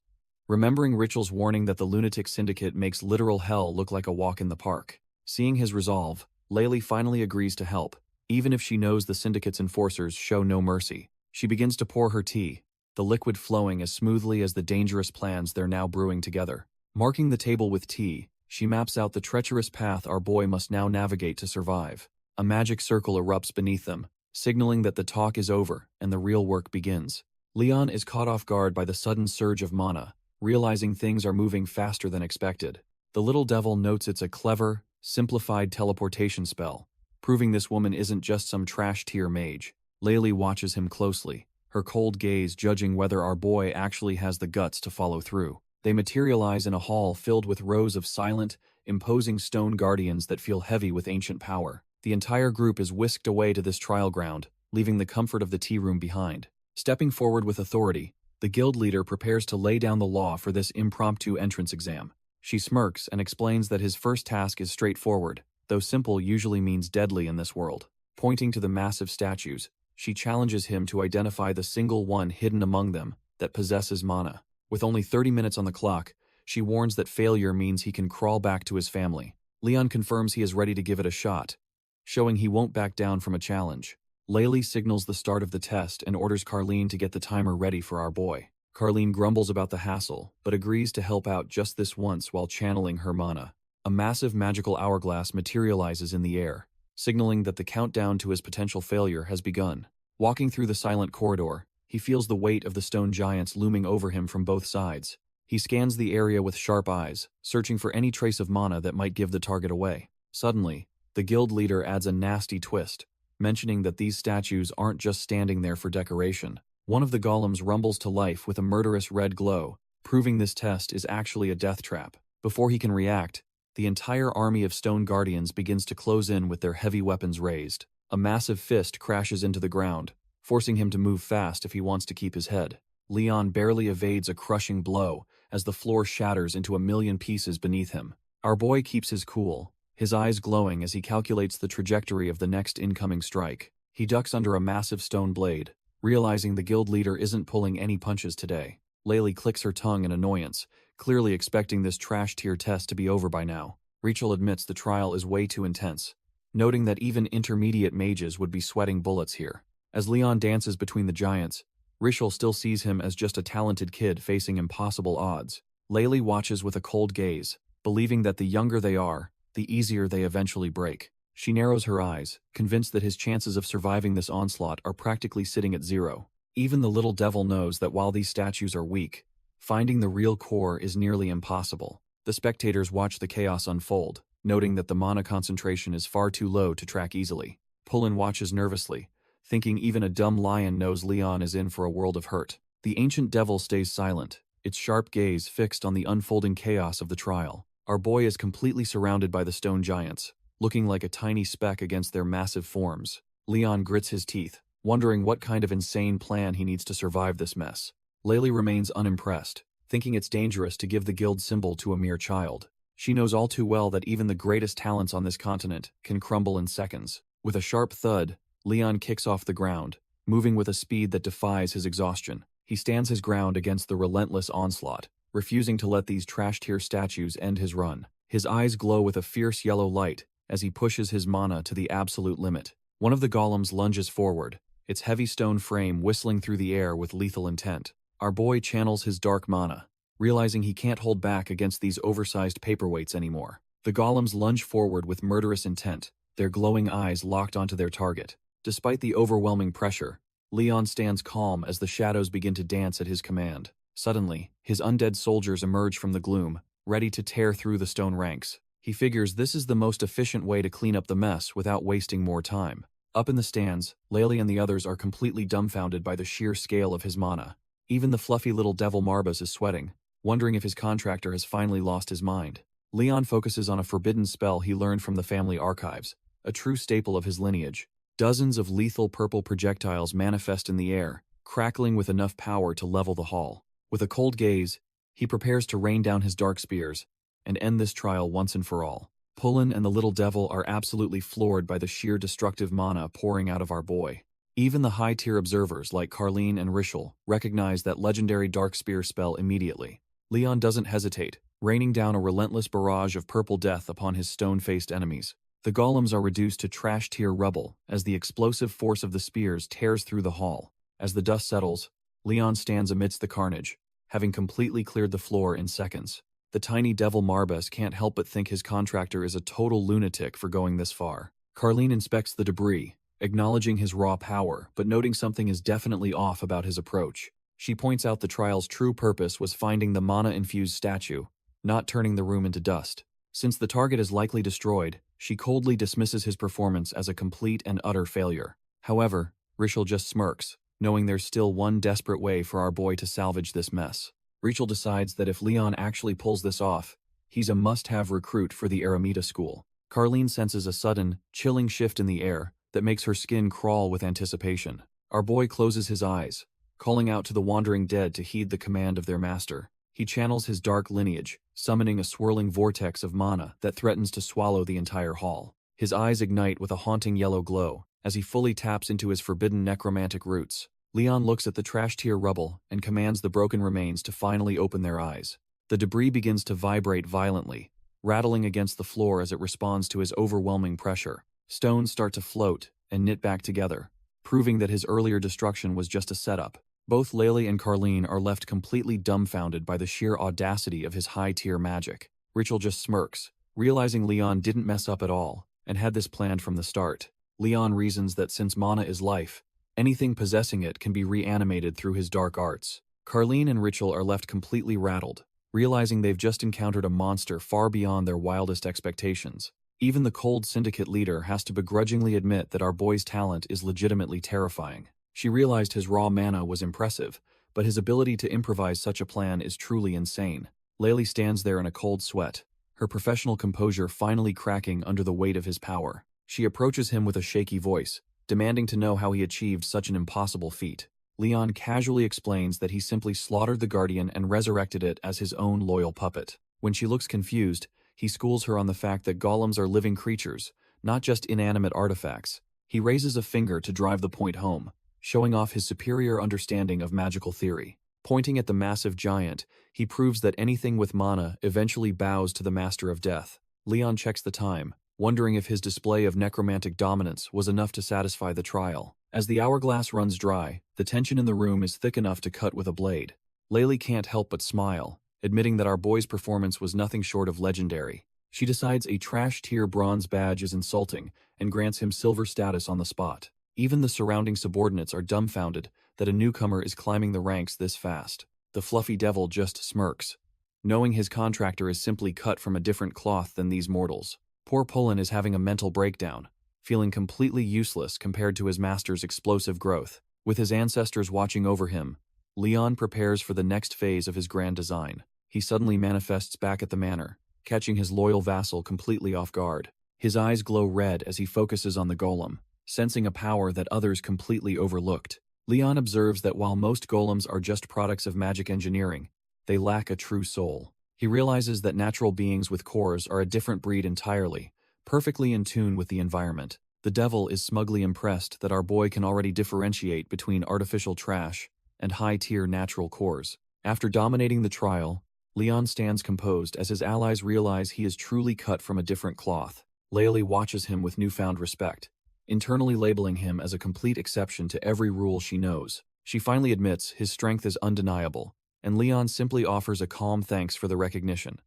S1: remembering Rachel's warning that the lunatic syndicate makes literal hell look like a walk in the park. Seeing his resolve, Laylee finally agrees to help, even if she knows the syndicate's enforcers show no mercy. She begins to pour her tea, the liquid flowing as smoothly as the dangerous plans they're now brewing together. Marking the table with tea, she maps out the treacherous path our boy must now navigate to survive. A magic circle erupts beneath them, signaling that the talk is over and the real work begins. Leon is caught off guard by the sudden surge of mana, realizing things are moving faster than expected. The little devil notes it's a clever, simplified teleportation spell, proving this woman isn't just some trash-tier mage. Laylee watches him closely, her cold gaze judging whether our boy actually has the guts to follow through. They materialize in a hall filled with rows of silent, imposing stone guardians that feel heavy with ancient power. The entire group is whisked away to this trial ground, leaving the comfort of the tea room behind. Stepping forward with authority, the guild leader prepares to lay down the law for this impromptu entrance exam. She smirks and explains that his first task is straightforward, though simple usually means deadly in this world. Pointing to the massive statues, she challenges him to identify the single one hidden among them that possesses mana. With only 30 minutes on the clock, she warns that failure means he can crawl back to his family. Leon confirms he is ready to give it a shot, showing he won't back down from a challenge. Laylee signals the start of the test and orders Carlene to get the timer ready for our boy. Carlene grumbles about the hassle, but agrees to help out just this once while channeling her mana. A massive magical hourglass materializes in the air, signaling that the countdown to his potential failure has begun. Walking through the silent corridor, he feels the weight of the stone giants looming over him from both sides. He scans the area with sharp eyes, searching for any trace of mana that might give the target away. Suddenly, the guild leader adds a nasty twist, mentioning that these statues aren't just standing there for decoration. One of the golems rumbles to life with a murderous red glow, proving this test is actually a death trap. Before he can react, the entire army of stone guardians begins to close in with their heavy weapons raised. A massive fist crashes into the ground, forcing him to move fast if he wants to keep his head. Leon barely evades a crushing blow as the floor shatters into a million pieces beneath him. Our boy keeps his cool, his eyes glowing as he calculates the trajectory of the next incoming strike. He ducks under a massive stone blade, realizing the guild leader isn't pulling any punches today. Laylee clicks her tongue in annoyance, clearly expecting this trash-tier test to be over by now. Rachel admits the trial is way too intense, noting that even intermediate mages would be sweating bullets here. As Leon dances between the giants, Rachel still sees him as just a talented kid facing impossible odds. Laylee watches with a cold gaze, believing that the younger they are, the easier they eventually break. She narrows her eyes, convinced that his chances of surviving this onslaught are practically sitting at zero. Even the little devil knows that while these statues are weak, finding the real core is nearly impossible. The spectators watch the chaos unfold, noting that the mana concentration is far too low to track easily. Pullen watches nervously, thinking even a dumb lion knows Leon is in for a world of hurt. The ancient devil stays silent, its sharp gaze fixed on the unfolding chaos of the trial. Our boy is completely surrounded by the stone giants, looking like a tiny speck against their massive forms. Leon grits his teeth, wondering what kind of insane plan he needs to survive this mess. Laylee remains unimpressed, thinking it's dangerous to give the guild symbol to a mere child. She knows all too well that even the greatest talents on this continent can crumble in seconds. With a sharp thud, Leon kicks off the ground, moving with a speed that defies his exhaustion. He stands his ground against the relentless onslaught, refusing to let these trash-tier statues end his run. His eyes glow with a fierce yellow light as he pushes his mana to the absolute limit. One of the golems lunges forward, its heavy stone frame whistling through the air with lethal intent. Our boy channels his dark mana, realizing he can't hold back against these oversized paperweights anymore. The golems lunge forward with murderous intent, their glowing eyes locked onto their target. Despite the overwhelming pressure, Leon stands calm as the shadows begin to dance at his command. Suddenly, his undead soldiers emerge from the gloom, ready to tear through the stone ranks. He figures this is the most efficient way to clean up the mess without wasting more time. Up in the stands, Layli and the others are completely dumbfounded by the sheer scale of his mana. Even the fluffy little devil Marbas is sweating, wondering if his contractor has finally lost his mind. Leon focuses on a forbidden spell he learned from the family archives, a true staple of his lineage. Dozens of lethal purple projectiles manifest in the air, crackling with enough power to level the hall. With a cold gaze, he prepares to rain down his dark spears and end this trial once and for all. Pullen and the little devil are absolutely floored by the sheer destructive mana pouring out of our boy. Even the high-tier observers like Carleen and Rishel recognize that legendary dark spear spell immediately. Leon doesn't hesitate, raining down a relentless barrage of purple death upon his stone-faced enemies. The golems are reduced to trash-tier rubble as the explosive force of the spears tears through the hall. As the dust settles, Leon stands amidst the carnage, having completely cleared the floor in seconds. The tiny devil Marbas can't help but think his contractor is a total lunatic for going this far. Carleen inspects the debris, acknowledging his raw power, but noting something is definitely off about his approach. She points out the trial's true purpose was finding the mana-infused statue, not turning the room into dust. Since the target is likely destroyed, she coldly dismisses his performance as a complete and utter failure. However, Rishel just smirks, knowing there's still one desperate way for our boy to salvage this mess. Rachel decides that if Leon actually pulls this off, he's a must-have recruit for the Aramita school. Carleen senses a sudden, chilling shift in the air that makes her skin crawl with anticipation. Our boy closes his eyes, calling out to the wandering dead to heed the command of their master. He channels his dark lineage, summoning a swirling vortex of mana that threatens to swallow the entire hall. His eyes ignite with a haunting yellow glow as he fully taps into his forbidden necromantic roots. Leon looks at the trash-tier rubble and commands the broken remains to finally open their eyes. The debris begins to vibrate violently, rattling against the floor as it responds to his overwhelming pressure. Stones start to float and knit back together, proving that his earlier destruction was just a setup. Both Layli and Carleen are left completely dumbfounded by the sheer audacity of his high-tier magic. Rachel just smirks, realizing Leon didn't mess up at all and had this planned from the start. Leon reasons that since mana is life, anything possessing it can be reanimated through his dark arts. Carleen and Rachel are left completely rattled, realizing they've just encountered a monster far beyond their wildest expectations. Even the cold syndicate leader has to begrudgingly admit that our boy's talent is legitimately terrifying. She realized his raw mana was impressive, but his ability to improvise such a plan is truly insane. Layli stands there in a cold sweat, her professional composure finally cracking under the weight of his power. She approaches him with a shaky voice, demanding to know how he achieved such an impossible feat. Leon casually explains that he simply slaughtered the Guardian and resurrected it as his own loyal puppet. When she looks confused, he schools her on the fact that golems are living creatures, not just inanimate artifacts. He raises a finger to drive the point home, showing off his superior understanding of magical theory. Pointing at the massive giant, he proves that anything with mana eventually bows to the master of death. Leon checks the time, wondering if his display of necromantic dominance was enough to satisfy the trial. As the hourglass runs dry, the tension in the room is thick enough to cut with a blade. Layli can't help but smile, admitting that our boy's performance was nothing short of legendary. She decides a trash-tier bronze badge is insulting and grants him silver status on the spot. Even the surrounding subordinates are dumbfounded that a newcomer is climbing the ranks this fast. The fluffy devil just smirks, knowing his contractor is simply cut from a different cloth than these mortals. Poor Pullen is having a mental breakdown, feeling completely useless compared to his master's explosive growth. With his ancestors watching over him, Leon prepares for the next phase of his grand design. He suddenly manifests back at the manor, catching his loyal vassal completely off guard. His eyes glow red as he focuses on the golem, sensing a power that others completely overlooked. Leon observes that while most golems are just products of magic engineering, they lack a true soul. He realizes that natural beings with cores are a different breed entirely, perfectly in tune with the environment. The devil is smugly impressed that our boy can already differentiate between artificial trash and high-tier natural cores. After dominating the trial, Leon stands composed as his allies realize he is truly cut from a different cloth. Layli watches him with newfound respect, internally labeling him as a complete exception to every rule she knows. She finally admits his strength is undeniable, and Leon simply offers a calm thanks for the recognition.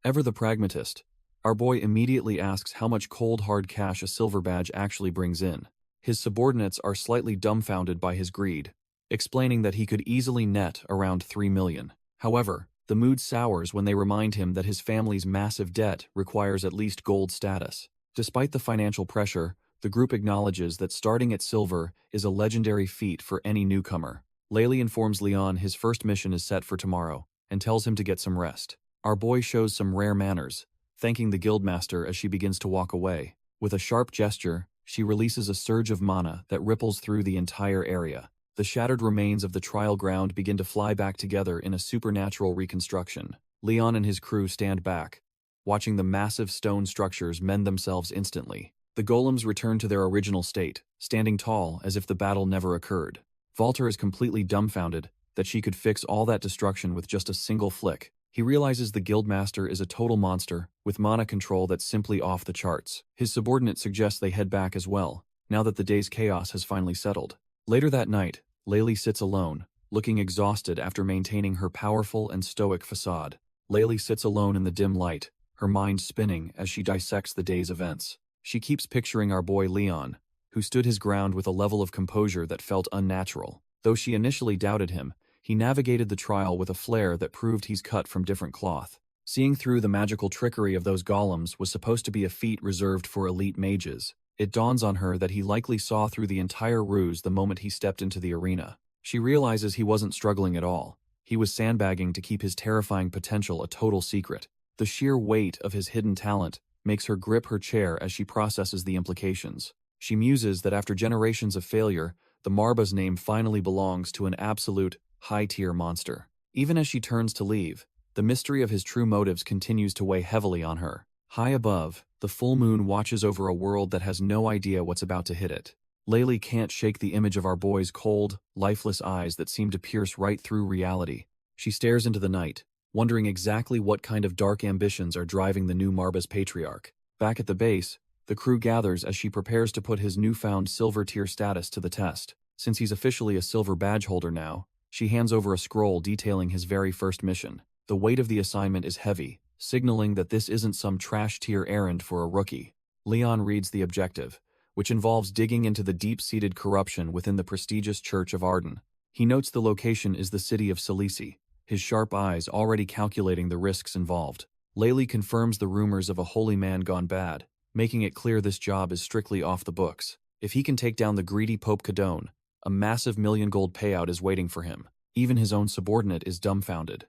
S1: Ever the pragmatist, our boy immediately asks how much cold hard cash a silver badge actually brings in. His subordinates are slightly dumbfounded by his greed, explaining that he could easily net around 3 million. However, the mood sours when they remind him that his family's massive debt requires at least gold status. Despite the financial pressure, the group acknowledges that starting at silver is a legendary feat for any newcomer. Laylee informs Leon his first mission is set for tomorrow, and tells him to get some rest. Our boy shows some rare manners, thanking the guildmaster as she begins to walk away. With a sharp gesture, she releases a surge of mana that ripples through the entire area. The shattered remains of the trial ground begin to fly back together in a supernatural reconstruction. Leon and his crew stand back, watching the massive stone structures mend themselves instantly. The golems return to their original state, standing tall as if the battle never occurred. Walter is completely dumbfounded that she could fix all that destruction with just a single flick. He realizes the guildmaster is a total monster, with mana control that's simply off the charts. His subordinate suggests they head back as well, now that the day's chaos has finally settled. Later that night, Laylee sits alone, looking exhausted after maintaining her powerful and stoic facade. Laylee sits alone in the dim light, her mind spinning as she dissects the day's events. She keeps picturing our boy Leon, who stood his ground with a level of composure that felt unnatural. Though she initially doubted him, he navigated the trial with a flair that proved he's cut from different cloth. Seeing through the magical trickery of those golems was supposed to be a feat reserved for elite mages. It dawns on her that he likely saw through the entire ruse the moment he stepped into the arena. She realizes he wasn't struggling at all. He was sandbagging to keep his terrifying potential a total secret. The sheer weight of his hidden talent makes her grip her chair as she processes the implications. She muses that after generations of failure, the Marba's name finally belongs to an absolute, high-tier monster. Even as she turns to leave, the mystery of his true motives continues to weigh heavily on her. High above, the full moon watches over a world that has no idea what's about to hit it. Laylee can't shake the image of our boy's cold, lifeless eyes that seem to pierce right through reality. She stares into the night, wondering exactly what kind of dark ambitions are driving the new Marba's patriarch. Back at the base, the crew gathers as she prepares to put his newfound silver tier status to the test. Since he's officially a silver badge holder now, she hands over a scroll detailing his very first mission. The weight of the assignment is heavy, signaling that this isn't some trash-tier errand for a rookie. Leon reads the objective, which involves digging into the deep-seated corruption within the prestigious Church of Arden. He notes the location is the city of Cilici, his sharp eyes already calculating the risks involved. Laylee confirms the rumors of a holy man gone bad, making it clear this job is strictly off the books. If he can take down the greedy Pope Cadone, a massive million-gold payout is waiting for him. Even his own subordinate is dumbfounded,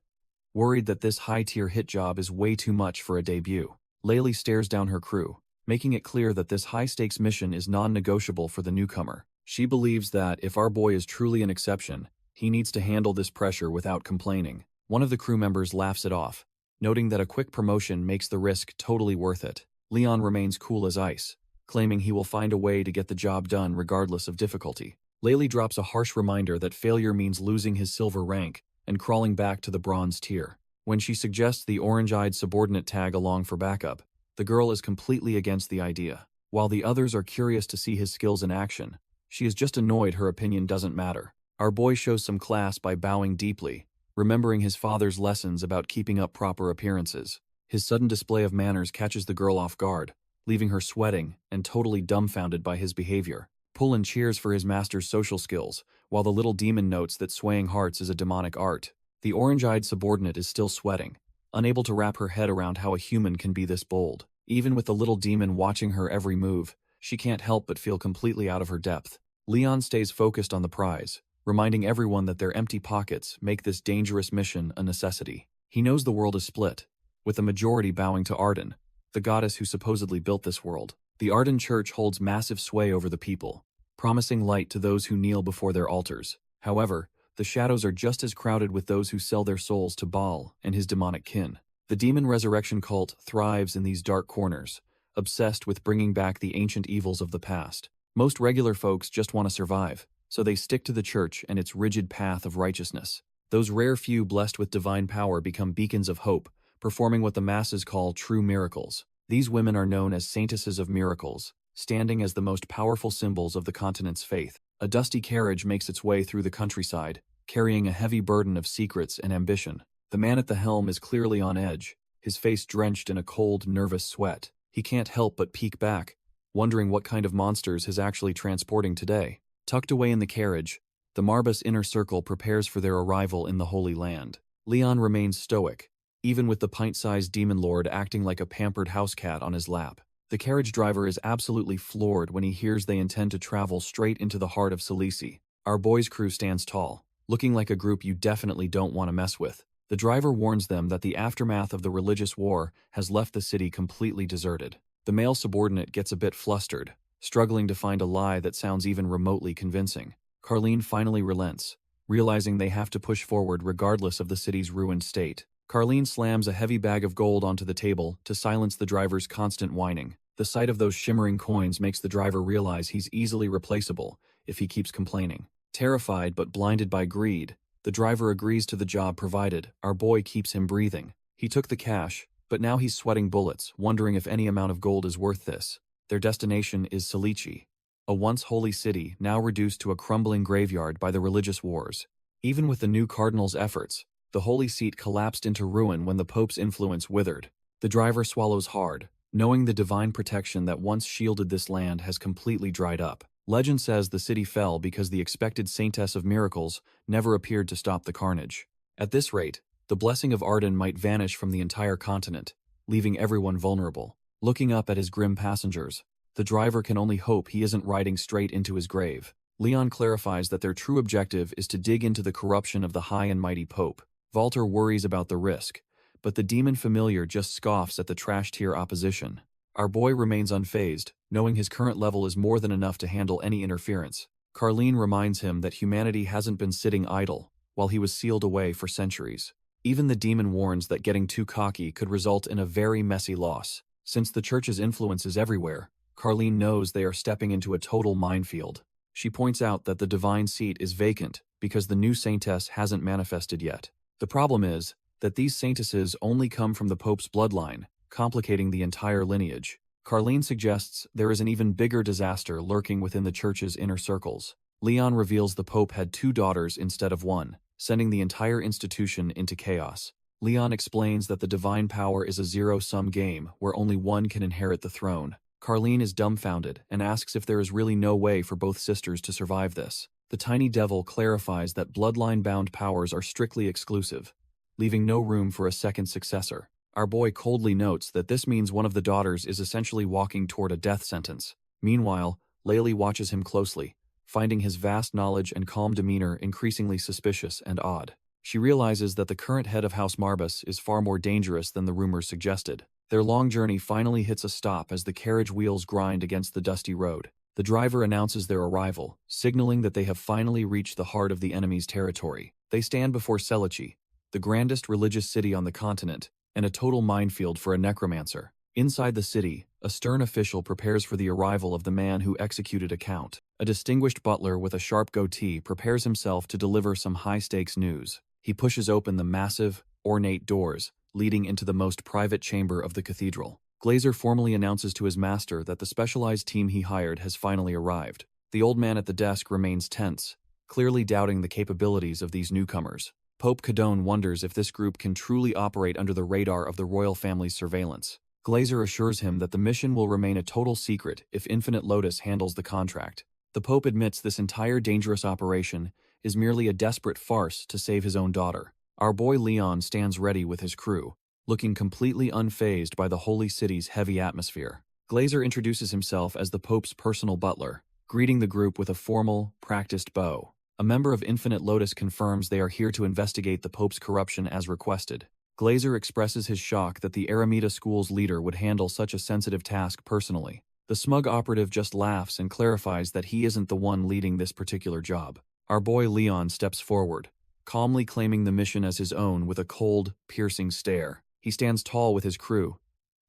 S1: worried that this high-tier hit job is way too much for a debut. Laylee stares down her crew, making it clear that this high-stakes mission is non-negotiable for the newcomer. She believes that if our boy is truly an exception, he needs to handle this pressure without complaining. One of the crew members laughs it off, noting that a quick promotion makes the risk totally worth it. Leon remains cool as ice, claiming he will find a way to get the job done regardless of difficulty. Laylee drops a harsh reminder that failure means losing his silver rank and crawling back to the bronze tier. When she suggests the orange-eyed subordinate tag along for backup, the girl is completely against the idea. While the others are curious to see his skills in action, she is just annoyed her opinion doesn't matter. Our boy shows some class by bowing deeply, remembering his father's lessons about keeping up proper appearances. His sudden display of manners catches the girl off guard, leaving her sweating and totally dumbfounded by his behavior. Pullen cheers for his master's social skills, while the little demon notes that swaying hearts is a demonic art. The orange-eyed subordinate is still sweating, unable to wrap her head around how a human can be this bold. Even with the little demon watching her every move, she can't help but feel completely out of her depth. Leon stays focused on the prize, reminding everyone that their empty pockets make this dangerous mission a necessity. He knows the world is split, with the majority bowing to Arden, the goddess who supposedly built this world. The Arden Church holds massive sway over the people, promising light to those who kneel before their altars. However, the shadows are just as crowded with those who sell their souls to Baal and his demonic kin. The demon resurrection cult thrives in these dark corners, obsessed with bringing back the ancient evils of the past. Most regular folks just want to survive, so they stick to the church and its rigid path of righteousness. Those rare few blessed with divine power become beacons of hope, performing what the masses call true miracles. These women are known as Saintesses of miracles, standing as the most powerful symbols of the continent's faith. A dusty carriage makes its way through the countryside, carrying a heavy burden of secrets and ambition. The man at the helm is clearly on edge, his face drenched in a cold, nervous sweat. He can't help but peek back, wondering what kind of monsters he's actually transporting today. Tucked away in the carriage, the Marbas inner circle prepares for their arrival in the Holy Land. Leon remains stoic, even with the pint-sized demon lord acting like a pampered house cat on his lap. The carriage driver is absolutely floored when he hears they intend to travel straight into the heart of Cilici. Our boys' crew stands tall, looking like a group you definitely don't want to mess with. The driver warns them that the aftermath of the religious war has left the city completely deserted. The male subordinate gets a bit flustered, struggling to find a lie that sounds even remotely convincing. Carlene finally relents, realizing they have to push forward regardless of the city's ruined state. Carlene slams a heavy bag of gold onto the table to silence the driver's constant whining. The sight of those shimmering coins makes the driver realize he's easily replaceable if he keeps complaining. Terrified but blinded by greed, the driver agrees to the job provided. Our boy keeps him breathing. He took the cash, but now he's sweating bullets, wondering if any amount of gold is worth this. Their destination is Cilici, a once holy city now reduced to a crumbling graveyard by the religious wars. Even with the new cardinal's efforts, the holy seat collapsed into ruin when the Pope's influence withered. The driver swallows hard, knowing the divine protection that once shielded this land has completely dried up. Legend says the city fell because the expected Saintess of Miracles never appeared to stop the carnage. At this rate, the blessing of Arden might vanish from the entire continent, leaving everyone vulnerable. Looking up at his grim passengers, the driver can only hope he isn't riding straight into his grave. Leon clarifies that their true objective is to dig into the corruption of the high and mighty Pope. Walter worries about the risk, but the demon familiar just scoffs at the trash-tier opposition. Our boy remains unfazed, knowing his current level is more than enough to handle any interference. Carlene reminds him that humanity hasn't been sitting idle while he was sealed away for centuries. Even the demon warns that getting too cocky could result in a very messy loss. Since the church's influence is everywhere, Carlene knows they are stepping into a total minefield. She points out that the divine seat is vacant because the new saintess hasn't manifested yet. The problem is that these saintesses only come from the Pope's bloodline, complicating the entire lineage. Carlene suggests there is an even bigger disaster lurking within the church's inner circles. Leon reveals the Pope had 2 daughters instead of 1, sending the entire institution into chaos. Leon explains that the divine power is a zero-sum game where only one can inherit the throne. Carlene is dumbfounded and asks if there is really no way for both sisters to survive this. The tiny devil clarifies that bloodline-bound powers are strictly exclusive, leaving no room for a second successor. Our boy coldly notes that this means one of the daughters is essentially walking toward a death sentence. Meanwhile, Layli watches him closely, finding his vast knowledge and calm demeanor increasingly suspicious and odd. She realizes that the current head of House Marbas is far more dangerous than the rumors suggested. Their long journey finally hits a stop as the carriage wheels grind against the dusty road. The driver announces their arrival, signaling that they have finally reached the heart of the enemy's territory. They stand before Cilici, the grandest religious city on the continent, and a total minefield for a necromancer. Inside the city, a stern official prepares for the arrival of the man who executed a count. A distinguished butler with a sharp goatee prepares himself to deliver some high-stakes news. He pushes open the massive, ornate doors, leading into the most private chamber of the cathedral. Glazer formally announces to his master that the specialized team he hired has finally arrived. The old man at the desk remains tense, clearly doubting the capabilities of these newcomers. Pope Cadone wonders if this group can truly operate under the radar of the royal family's surveillance. Glazer assures him that the mission will remain a total secret if Infinite Lotus handles the contract. The Pope admits this entire dangerous operation is merely a desperate farce to save his own daughter. Our boy Leon stands ready with his crew, looking completely unfazed by the holy city's heavy atmosphere. Glazer introduces himself as the Pope's personal butler, greeting the group with a formal, practiced bow. A member of Infinite Lotus confirms they are here to investigate the Pope's corruption as requested. Glazer expresses his shock that the Eremita school's leader would handle such a sensitive task personally. The smug operative just laughs and clarifies that he isn't the one leading this particular job. Our boy Leon steps forward, calmly claiming the mission as his own with a cold, piercing stare. He stands tall with his crew,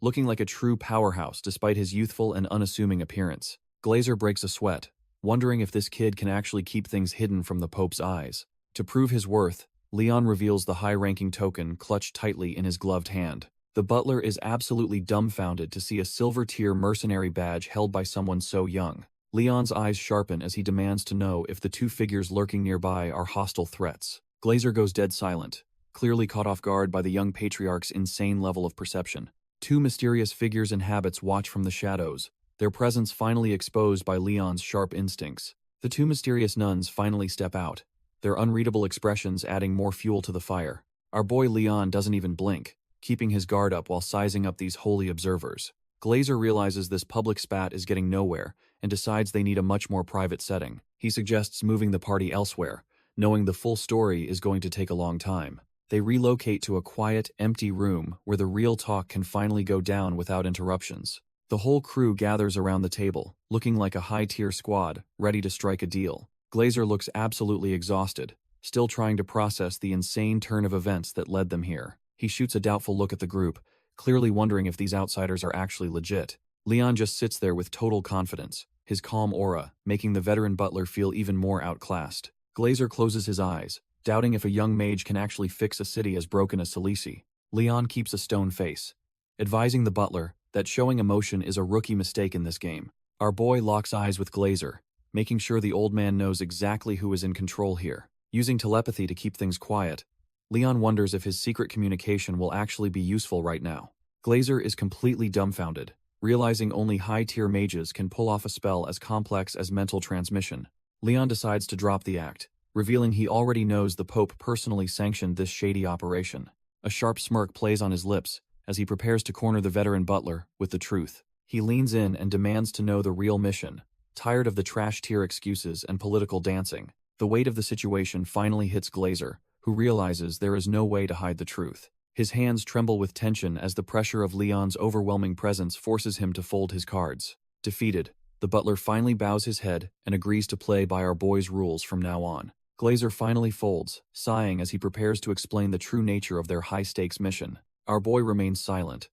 S1: looking like a true powerhouse despite his youthful and unassuming appearance. Glazer breaks a sweat, wondering if this kid can actually keep things hidden from the Pope's eyes. To prove his worth, Leon reveals the high-ranking token clutched tightly in his gloved hand. The butler is absolutely dumbfounded to see a silver-tier mercenary badge held by someone so young. Leon's eyes sharpen as he demands to know if the two figures lurking nearby are hostile threats. Glazer goes dead silent, clearly caught off guard by the young patriarch's insane level of perception. Two mysterious figures and habits watch from the shadows, their presence finally exposed by Leon's sharp instincts. The two mysterious nuns finally step out, their unreadable expressions adding more fuel to the fire. Our boy Leon doesn't even blink, keeping his guard up while sizing up these holy observers. Glazer realizes this public spat is getting nowhere and decides they need a much more private setting. He suggests moving the party elsewhere, knowing the full story is going to take a long time. They relocate to a quiet, empty room where the real talk can finally go down without interruptions. The whole crew gathers around the table, looking like a high-tier squad, ready to strike a deal. Glazer looks absolutely exhausted, still trying to process the insane turn of events that led them here. He shoots a doubtful look at the group, clearly wondering if these outsiders are actually legit. Leon just sits there with total confidence, his calm aura making the veteran butler feel even more outclassed. Glazer closes his eyes, doubting if a young mage can actually fix a city as broken as Salisi. Leon keeps a stone face, advising the butler that showing emotion is a rookie mistake in this game. Our boy locks eyes with Glazer, making sure the old man knows exactly who is in control here. Using telepathy to keep things quiet, Leon wonders if his secret communication will actually be useful right now. Glazer is completely dumbfounded, realizing only high-tier mages can pull off a spell as complex as mental transmission. Leon decides to drop the act, revealing he already knows the Pope personally sanctioned this shady operation. A sharp smirk plays on his lips as he prepares to corner the veteran butler with the truth. He leans in and demands to know the real mission, tired of the trash-tier excuses and political dancing. The weight of the situation finally hits Glazer, who realizes there is no way to hide the truth. His hands tremble with tension as the pressure of Leon's overwhelming presence forces him to fold his cards. Defeated, the butler finally bows his head and agrees to play by our boy's rules from now on. Glazer finally folds, sighing as he prepares to explain the true nature of their high-stakes mission. Our boy remains silent,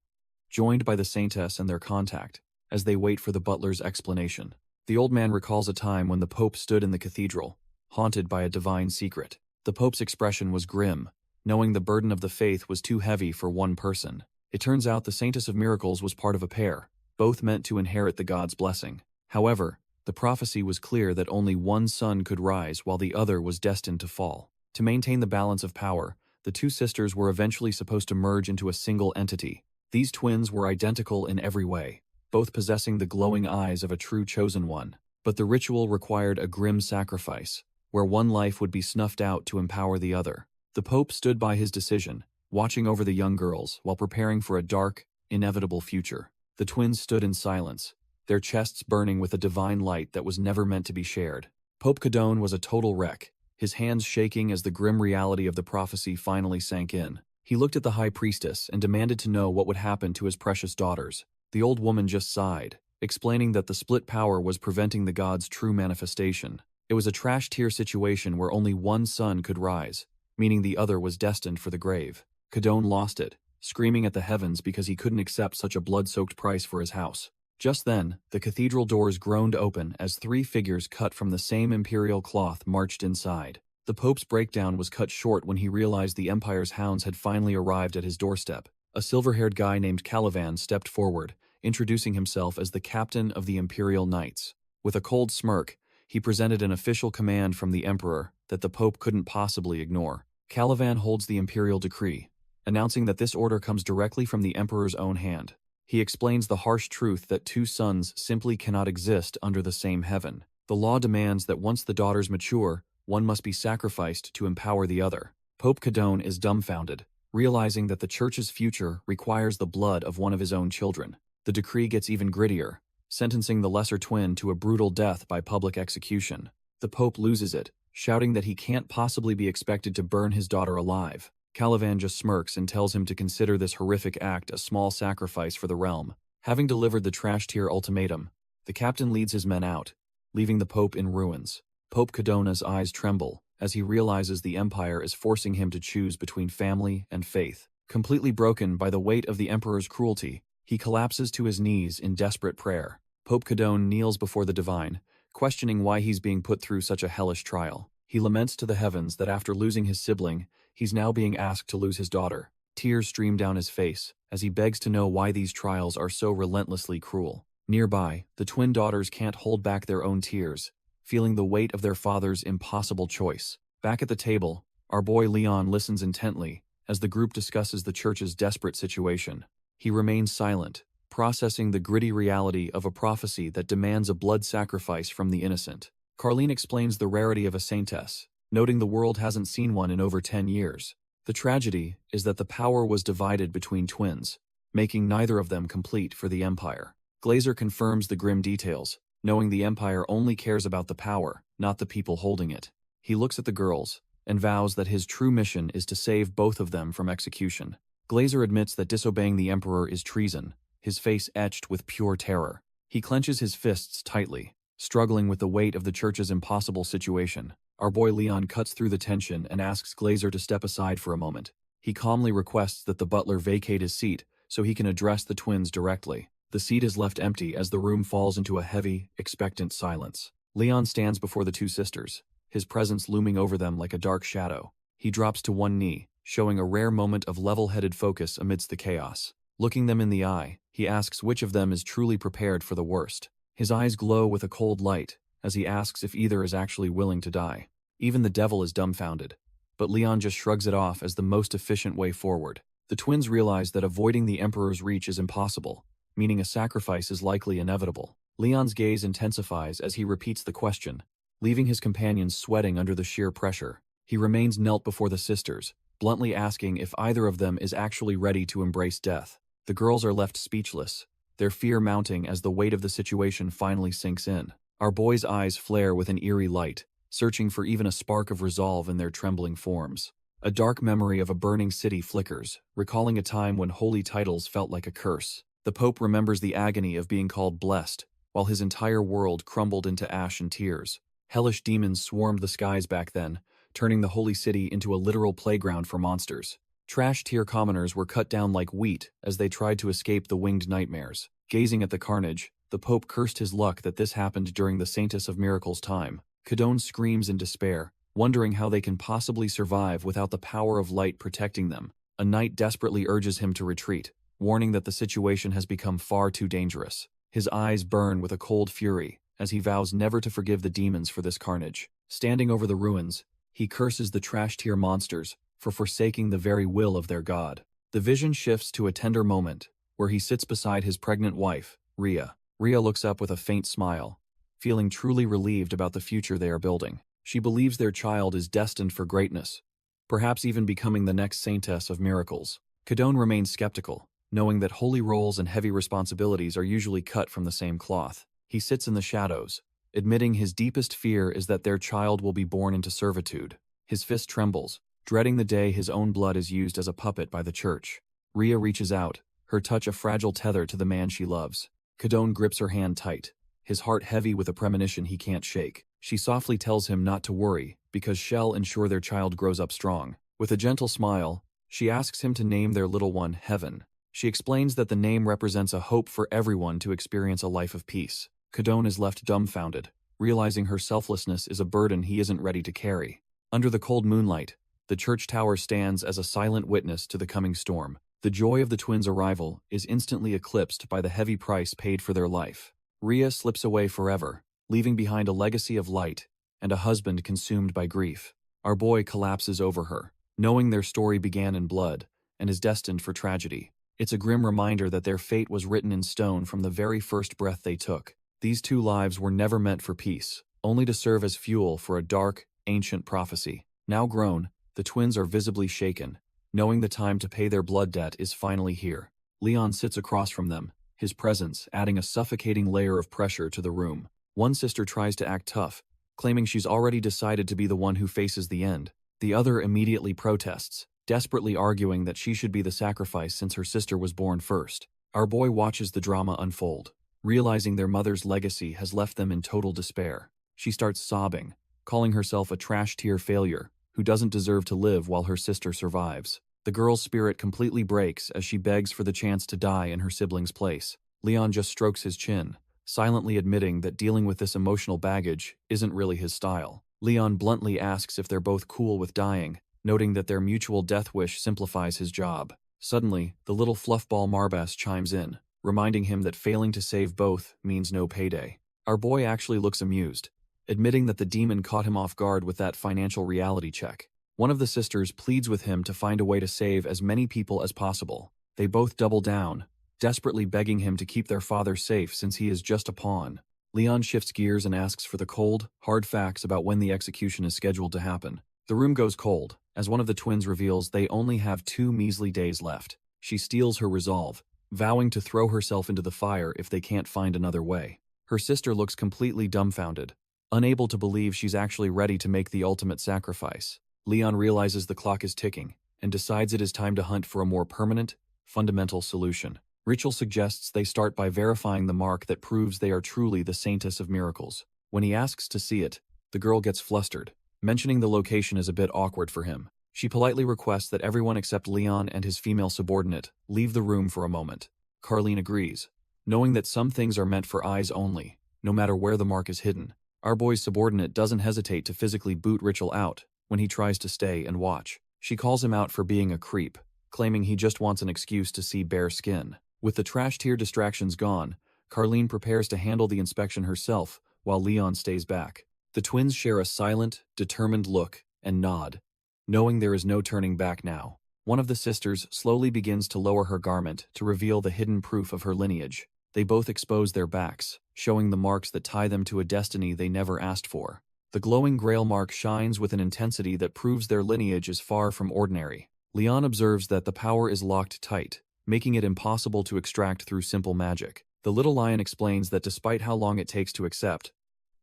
S1: joined by the Saintesses and their contact, as they wait for the butler's explanation. The old man recalls a time when the Pope stood in the cathedral, haunted by a divine secret. The Pope's expression was grim, knowing the burden of the faith was too heavy for one person. It turns out the Saintess of Miracles was part of a pair, both meant to inherit the god's blessing. However, the prophecy was clear that only one son could rise while the other was destined to fall. To maintain the balance of power, the two sisters were eventually supposed to merge into a single entity. These twins were identical in every way, both possessing the glowing eyes of a true chosen one. But the ritual required a grim sacrifice, where one life would be snuffed out to empower the other. The Pope stood by his decision, watching over the young girls while preparing for a dark, inevitable future. The twins stood in silence, their chests burning with a divine light that was never meant to be shared. Pope Cadone was a total wreck, his hands shaking as the grim reality of the prophecy finally sank in. He looked at the high priestess and demanded to know what would happen to his precious daughters. The old woman just sighed, explaining that the split power was preventing the god's true manifestation. It was a trash-tier situation where only one son could rise, meaning the other was destined for the grave. Cadone lost it, screaming at the heavens because he couldn't accept such a blood-soaked price for his house. Just then, the cathedral doors groaned open as three figures cut from the same imperial cloth marched inside. The Pope's breakdown was cut short when he realized the Empire's hounds had finally arrived at his doorstep. A silver-haired guy named Calivan stepped forward, introducing himself as the captain of the Imperial Knights. With a cold smirk, he presented an official command from the Emperor that the Pope couldn't possibly ignore. Calivan holds the Imperial Decree, announcing that this order comes directly from the Emperor's own hand. He explains the harsh truth that two sons simply cannot exist under the same heaven. The law demands that once the daughters mature, one must be sacrificed to empower the other. Pope Cadone is dumbfounded, realizing that the Church's future requires the blood of one of his own children. The decree gets even grittier, sentencing the lesser twin to a brutal death by public execution. The Pope loses it, shouting that he can't possibly be expected to burn his daughter alive. Calivan just smirks and tells him to consider this horrific act a small sacrifice for the realm. Having delivered the trash-tier ultimatum, the captain leads his men out, leaving the Pope in ruins. Pope Cadona's eyes tremble as he realizes the Empire is forcing him to choose between family and faith. Completely broken by the weight of the Emperor's cruelty, he collapses to his knees in desperate prayer. Pope Cadone kneels before the divine, questioning why he's being put through such a hellish trial. He laments to the heavens that after losing his sibling, he's now being asked to lose his daughter. Tears stream down his face as he begs to know why these trials are so relentlessly cruel. Nearby, the twin daughters can't hold back their own tears, feeling the weight of their father's impossible choice. Back at the table, our boy Leon listens intently as the group discusses the church's desperate situation. He remains silent, processing the gritty reality of a prophecy that demands a blood sacrifice from the innocent. Carlene explains the rarity of a saintess, noting the world hasn't seen one in over 10 years. The tragedy is that the power was divided between twins, making neither of them complete for the Empire. Glazer confirms the grim details, knowing the Empire only cares about the power, not the people holding it. He looks at the girls and vows that his true mission is to save both of them from execution. Glazer admits that disobeying the Emperor is treason, his face etched with pure terror. He clenches his fists tightly, struggling with the weight of the church's impossible situation. Our boy Leon cuts through the tension and asks Glazer to step aside for a moment. He calmly requests that the butler vacate his seat so he can address the twins directly. The seat is left empty as the room falls into a heavy, expectant silence. Leon stands before the two sisters, his presence looming over them like a dark shadow. He drops to one knee, showing a rare moment of level-headed focus amidst the chaos. Looking them in the eye, he asks which of them is truly prepared for the worst. His eyes glow with a cold light as he asks if either is actually willing to die. Even the devil is dumbfounded, but Leon just shrugs it off as the most efficient way forward. The twins realize that avoiding the Emperor's reach is impossible, meaning a sacrifice is likely inevitable. Leon's gaze intensifies as he repeats the question, leaving his companions sweating under the sheer pressure. He remains knelt before the sisters, bluntly asking if either of them is actually ready to embrace death. The girls are left speechless, their fear mounting as the weight of the situation finally sinks in. Our boy's eyes flare with an eerie light, searching for even a spark of resolve in their trembling forms. A dark memory of a burning city flickers, recalling a time when holy titles felt like a curse. The Pope remembers the agony of being called blessed, while his entire world crumbled into ash and tears. Hellish demons swarmed the skies back then, turning the holy city into a literal playground for monsters. Trash-tier commoners were cut down like wheat as they tried to escape the winged nightmares. Gazing at the carnage, the Pope cursed his luck that this happened during the Saintess of Miracles' time. Cadone screams in despair, wondering how they can possibly survive without the power of light protecting them. A knight desperately urges him to retreat, warning that the situation has become far too dangerous. His eyes burn with a cold fury as he vows never to forgive the demons for this carnage. Standing over the ruins, he curses the trash-tier monsters for forsaking the very will of their god. The vision shifts to a tender moment where he sits beside his pregnant wife, Rhea. Rhea looks up with a faint smile, feeling truly relieved about the future they are building. She believes their child is destined for greatness, perhaps even becoming the next Saintess of Miracles. Cadone remains skeptical, knowing that holy roles and heavy responsibilities are usually cut from the same cloth. He sits in the shadows, admitting his deepest fear is that their child will be born into servitude. His fist trembles, dreading the day his own blood is used as a puppet by the church. Rhea reaches out, her touch a fragile tether to the man she loves. Cadone grips her hand tight, his heart heavy with a premonition he can't shake. She softly tells him not to worry, because she'll ensure their child grows up strong. With a gentle smile, she asks him to name their little one Heaven. She explains that the name represents a hope for everyone to experience a life of peace. Cadone is left dumbfounded, realizing her selflessness is a burden he isn't ready to carry. Under the cold moonlight, the church tower stands as a silent witness to the coming storm. The joy of the twins' arrival is instantly eclipsed by the heavy price paid for their life. Rhea slips away forever, leaving behind a legacy of light and a husband consumed by grief. Our boy collapses over her, knowing their story began in blood and is destined for tragedy. It's a grim reminder that their fate was written in stone from the very first breath they took. These two lives were never meant for peace, only to serve as fuel for a dark, ancient prophecy. Now grown, the twins are visibly shaken, knowing the time to pay their blood debt is finally here. Leon sits across from them, his presence adding a suffocating layer of pressure to the room. One sister tries to act tough, claiming she's already decided to be the one who faces the end. The other immediately protests, desperately arguing that she should be the sacrifice since her sister was born first. Our boy watches the drama unfold, realizing their mother's legacy has left them in total despair. She starts sobbing, calling herself a trash-tier failure who doesn't deserve to live while her sister survives. The girl's spirit completely breaks as she begs for the chance to die in her sibling's place. Leon just strokes his chin, silently admitting that dealing with this emotional baggage isn't really his style. Leon bluntly asks if they're both cool with dying, noting that their mutual death wish simplifies his job. Suddenly, the little fluffball Marbas chimes in, reminding him that failing to save both means no payday. Our boy actually looks amused, admitting that the demon caught him off guard with that financial reality check. One of the sisters pleads with him to find a way to save as many people as possible. They both double down, desperately begging him to keep their father safe since he is just a pawn. Leon shifts gears and asks for the cold, hard facts about when the execution is scheduled to happen. The room goes cold, as one of the twins reveals they only have 2 measly days left. She steals her resolve, vowing to throw herself into the fire if they can't find another way. Her sister looks completely dumbfounded, unable to believe she's actually ready to make the ultimate sacrifice. Leon realizes the clock is ticking, and decides it is time to hunt for a more permanent, fundamental solution. Ritual suggests they start by verifying the mark that proves they are truly the Saintess of Miracles. When he asks to see it, the girl gets flustered. Mentioning the location is a bit awkward for him. She politely requests that everyone except Leon and his female subordinate leave the room for a moment. Carlene agrees, knowing that some things are meant for eyes only, no matter where the mark is hidden. Our boy's subordinate doesn't hesitate to physically boot Ritual out when he tries to stay and watch. She calls him out for being a creep, claiming he just wants an excuse to see bare skin. With the trash tier distractions gone, Carlene prepares to handle the inspection herself while Leon stays back. The twins share a silent, determined look and nod, knowing there is no turning back now. One of the sisters slowly begins to lower her garment to reveal the hidden proof of her lineage. They both expose their backs, showing the marks that tie them to a destiny they never asked for. The glowing grail mark shines with an intensity that proves their lineage is far from ordinary. Leon observes that the power is locked tight, making it impossible to extract through simple magic. The little lion explains that despite how long it takes to accept,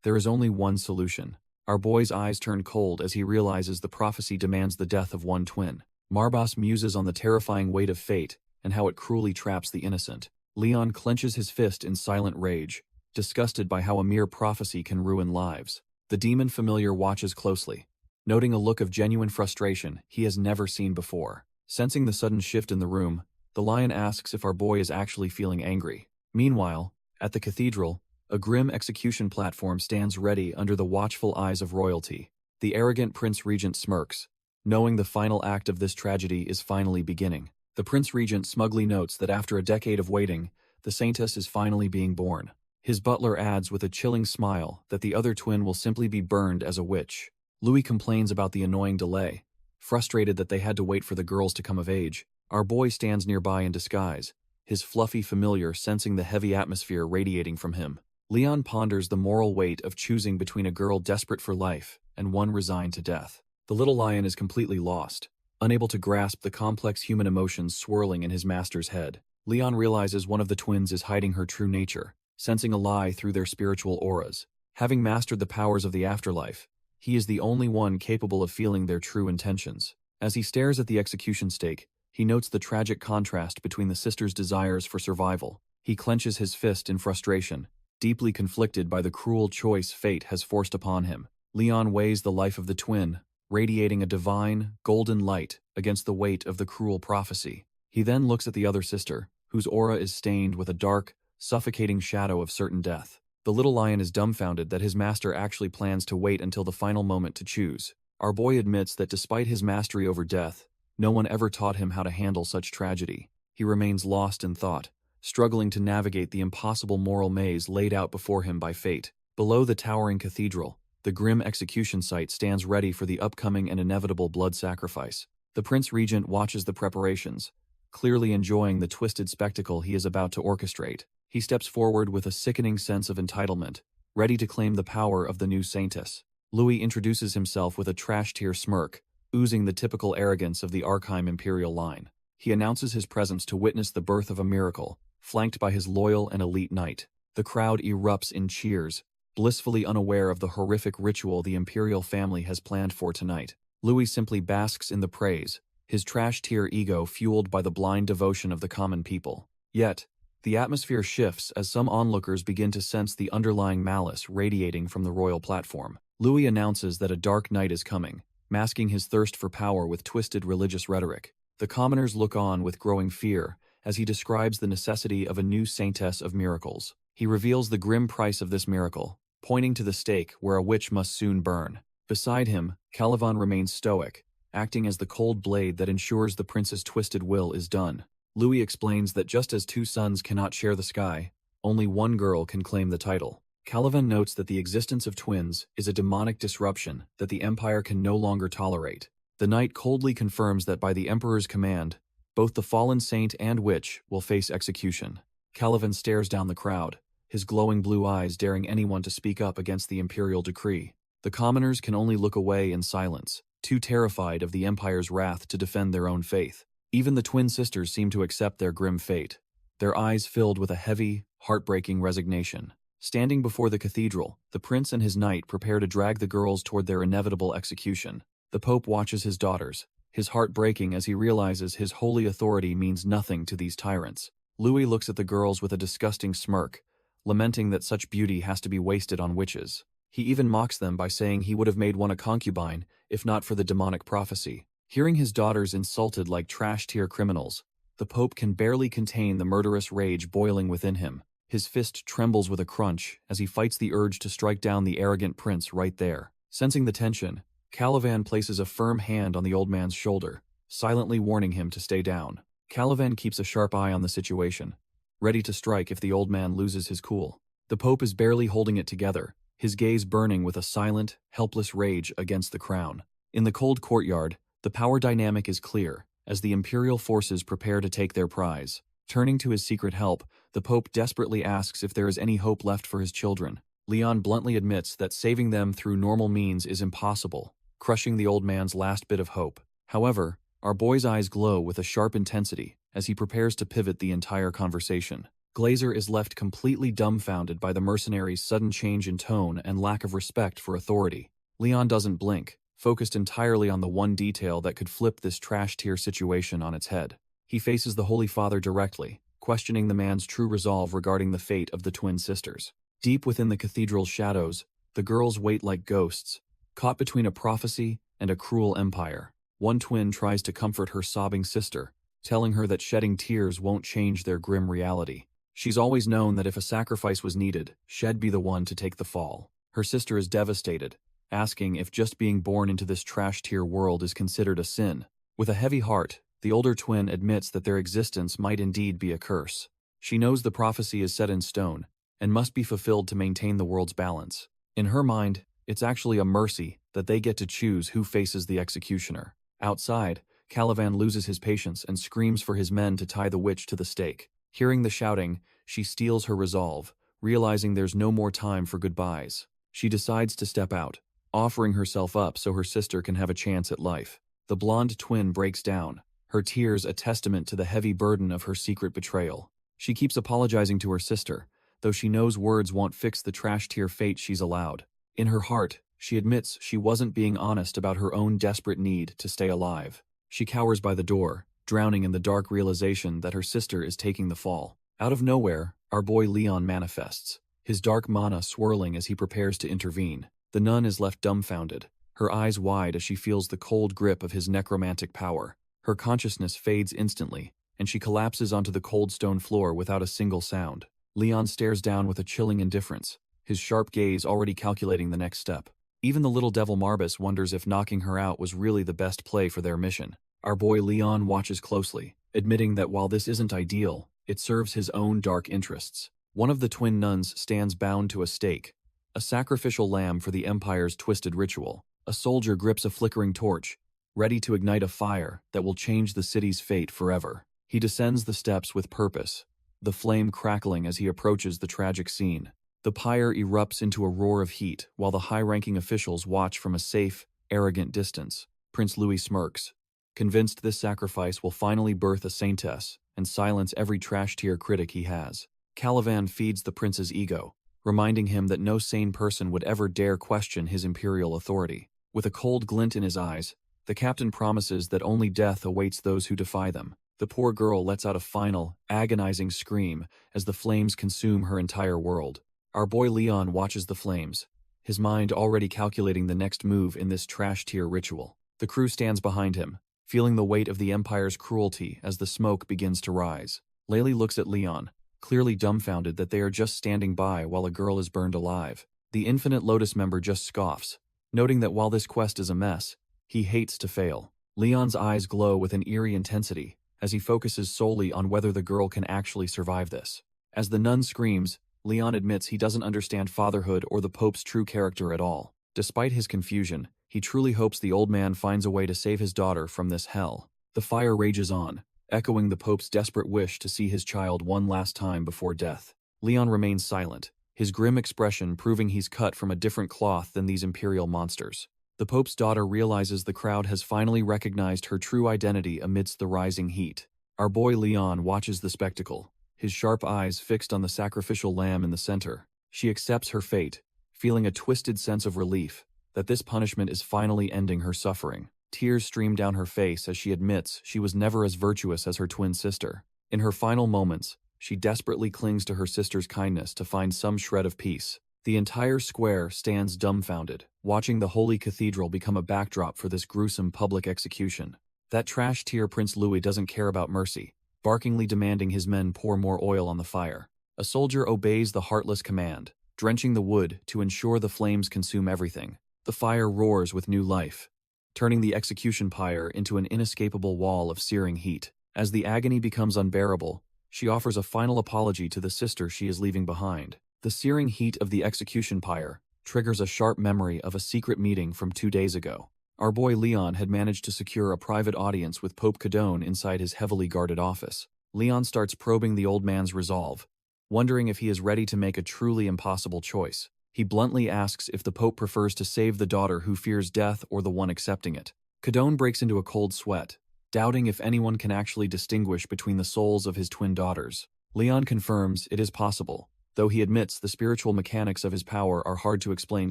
S1: there is only one solution. Our boy's eyes turn cold as he realizes the prophecy demands the death of one twin. Marbas muses on the terrifying weight of fate and how it cruelly traps the innocent. Leon clenches his fist in silent rage, disgusted by how a mere prophecy can ruin lives. The demon familiar watches closely, noting a look of genuine frustration he has never seen before. Sensing the sudden shift in the room, the lion asks if our boy is actually feeling angry. Meanwhile, at the cathedral, a grim execution platform stands ready under the watchful eyes of royalty. The arrogant Prince Regent smirks, knowing the final act of this tragedy is finally beginning. The Prince Regent smugly notes that after a decade of waiting, the Saintess is finally being born. His butler adds with a chilling smile that the other twin will simply be burned as a witch. Louis complains about the annoying delay, frustrated that they had to wait for the girls to come of age. Our boy stands nearby in disguise, his fluffy familiar sensing the heavy atmosphere radiating from him. Leon ponders the moral weight of choosing between a girl desperate for life and one resigned to death. The little lion is completely lost, unable to grasp the complex human emotions swirling in his master's head. Leon realizes one of the twins is hiding her true nature, sensing a lie through their spiritual auras. Having mastered the powers of the afterlife, he is the only one capable of feeling their true intentions. As he stares at the execution stake, he notes the tragic contrast between the sisters' desires for survival. He clenches his fist in frustration, deeply conflicted by the cruel choice fate has forced upon him. Leon weighs the life of the twin, radiating a divine, golden light against the weight of the cruel prophecy. He then looks at the other sister, whose aura is stained with a dark, suffocating shadow of certain death. The little lion is dumbfounded that his master actually plans to wait until the final moment to choose. Our boy admits that despite his mastery over death, no one ever taught him how to handle such tragedy. He remains lost in thought, struggling to navigate the impossible moral maze laid out before him by fate. Below the towering cathedral, the grim execution site stands ready for the upcoming and inevitable blood sacrifice. The Prince Regent watches the preparations, clearly enjoying the twisted spectacle he is about to orchestrate. He steps forward with a sickening sense of entitlement, ready to claim the power of the new Saintess. Louis introduces himself with a trash-tier smirk, oozing the typical arrogance of the Arkheim Imperial line. He announces his presence to witness the birth of a miracle, flanked by his loyal and elite knight. The crowd erupts in cheers, blissfully unaware of the horrific ritual the Imperial family has planned for tonight. Louis simply basks in the praise, his trash-tier ego fueled by the blind devotion of the common people. Yet, the atmosphere shifts as some onlookers begin to sense the underlying malice radiating from the royal platform. Louis announces that a dark night is coming, masking his thirst for power with twisted religious rhetoric. The commoners look on with growing fear as he describes the necessity of a new Saintess of Miracles. He reveals the grim price of this miracle, pointing to the stake where a witch must soon burn. Beside him, Caliban remains stoic, acting as the cold blade that ensures the prince's twisted will is done. Louis explains that just as two suns cannot share the sky, only one girl can claim the title. Caliban notes that the existence of twins is a demonic disruption that the Empire can no longer tolerate. The knight coldly confirms that by the Emperor's command, both the fallen saint and witch will face execution. Caliban stares down the crowd, his glowing blue eyes daring anyone to speak up against the imperial decree. The commoners can only look away in silence, too terrified of the Empire's wrath to defend their own faith. Even the twin sisters seem to accept their grim fate, their eyes filled with a heavy, heartbreaking resignation. Standing before the cathedral, the prince and his knight prepare to drag the girls toward their inevitable execution. The Pope watches his daughters, his heart breaking as he realizes his holy authority means nothing to these tyrants. Louis looks at the girls with a disgusting smirk, lamenting that such beauty has to be wasted on witches. He even mocks them by saying he would have made one a concubine, if not for the demonic prophecy. Hearing his daughters insulted like trash-tier criminals, the Pope can barely contain the murderous rage boiling within him. His fist trembles with a crunch as he fights the urge to strike down the arrogant prince right there. Sensing the tension, Caliban places a firm hand on the old man's shoulder, silently warning him to stay down. Caliban keeps a sharp eye on the situation, ready to strike if the old man loses his cool. The Pope is barely holding it together, his gaze burning with a silent, helpless rage against the crown. In the cold courtyard, the power dynamic is clear, as the imperial forces prepare to take their prize. Turning to his secret help, the Pope desperately asks if there is any hope left for his children. Leon bluntly admits that saving them through normal means is impossible, crushing the old man's last bit of hope. However, our boy's eyes glow with a sharp intensity as he prepares to pivot the entire conversation. Glazer is left completely dumbfounded by the mercenary's sudden change in tone and lack of respect for authority. Leon doesn't blink, focused entirely on the one detail that could flip this trash-tier situation on its head. He faces the Holy Father directly, questioning the man's true resolve regarding the fate of the twin sisters. Deep within the cathedral's shadows, the girls wait like ghosts, caught between a prophecy and a cruel empire. One twin tries to comfort her sobbing sister, telling her that shedding tears won't change their grim reality. She's always known that if a sacrifice was needed, she'd be the one to take the fall. Her sister is devastated, asking if just being born into this trash-tier world is considered a sin. With a heavy heart, the older twin admits that their existence might indeed be a curse. She knows the prophecy is set in stone and must be fulfilled to maintain the world's balance. In her mind, it's actually a mercy that they get to choose who faces the executioner. Outside, Caliban loses his patience and screams for his men to tie the witch to the stake. Hearing the shouting, she steels her resolve, realizing there's no more time for goodbyes. She decides to step out, offering herself up so her sister can have a chance at life. The blonde twin breaks down, her tears a testament to the heavy burden of her secret betrayal. She keeps apologizing to her sister, though she knows words won't fix the trash-tier fate she's allowed. In her heart, she admits she wasn't being honest about her own desperate need to stay alive. She cowers by the door, drowning in the dark realization that her sister is taking the fall. Out of nowhere, our boy Leon manifests, his dark mana swirling as he prepares to intervene. The nun is left dumbfounded, her eyes wide as she feels the cold grip of his necromantic power. Her consciousness fades instantly, and she collapses onto the cold stone floor without a single sound. Leon stares down with a chilling indifference, his sharp gaze already calculating the next step. Even the little devil Marbus wonders if knocking her out was really the best play for their mission. Our boy Leon watches closely, admitting that while this isn't ideal, it serves his own dark interests. One of the twin nuns stands bound to a stake, a sacrificial lamb for the Empire's twisted ritual. A soldier grips a flickering torch, ready to ignite a fire that will change the city's fate forever. He descends the steps with purpose, the flame crackling as he approaches the tragic scene. The pyre erupts into a roar of heat while the high-ranking officials watch from a safe, arrogant distance. Prince Louis smirks, convinced this sacrifice will finally birth a saintess and silence every trash-tier critic he has. Caliban feeds the prince's ego, reminding him that no sane person would ever dare question his imperial authority. With a cold glint in his eyes, the captain promises that only death awaits those who defy them. The poor girl lets out a final, agonizing scream as the flames consume her entire world. Our boy Leon watches the flames, his mind already calculating the next move in this trash-tier ritual. The crew stands behind him, feeling the weight of the Empire's cruelty as the smoke begins to rise. Layli looks at Leon, clearly dumbfounded that they are just standing by while a girl is burned alive. The Infinite Lotus member just scoffs, noting that while this quest is a mess, he hates to fail. Leon's eyes glow with an eerie intensity as he focuses solely on whether the girl can actually survive this. As the nun screams, Leon admits he doesn't understand fatherhood or the Pope's true character at all. Despite his confusion, he truly hopes the old man finds a way to save his daughter from this hell. The fire rages on, echoing the Pope's desperate wish to see his child one last time before death. Leon remains silent, his grim expression proving he's cut from a different cloth than these imperial monsters. The Pope's daughter realizes the crowd has finally recognized her true identity amidst the rising heat. Our boy Leon watches the spectacle, his sharp eyes fixed on the sacrificial lamb in the center. She accepts her fate, feeling a twisted sense of relief that this punishment is finally ending her suffering. Tears stream down her face as she admits she was never as virtuous as her twin sister. In her final moments, she desperately clings to her sister's kindness to find some shred of peace. The entire square stands dumbfounded, watching the holy cathedral become a backdrop for this gruesome public execution. That trash-tier Prince Louis doesn't care about mercy, barkingly demanding his men pour more oil on the fire. A soldier obeys the heartless command, drenching the wood to ensure the flames consume everything. The fire roars with new life, turning the execution pyre into an inescapable wall of searing heat. As the agony becomes unbearable, she offers a final apology to the sister she is leaving behind. The searing heat of the execution pyre triggers a sharp memory of a secret meeting from 2 days ago. Our boy Leon had managed to secure a private audience with Pope Cadone inside his heavily guarded office. Leon starts probing the old man's resolve, wondering if he is ready to make a truly impossible choice. He bluntly asks if the Pope prefers to save the daughter who fears death or the one accepting it. Cadone breaks into a cold sweat, doubting if anyone can actually distinguish between the souls of his twin daughters. Leon confirms it is possible, though he admits the spiritual mechanics of his power are hard to explain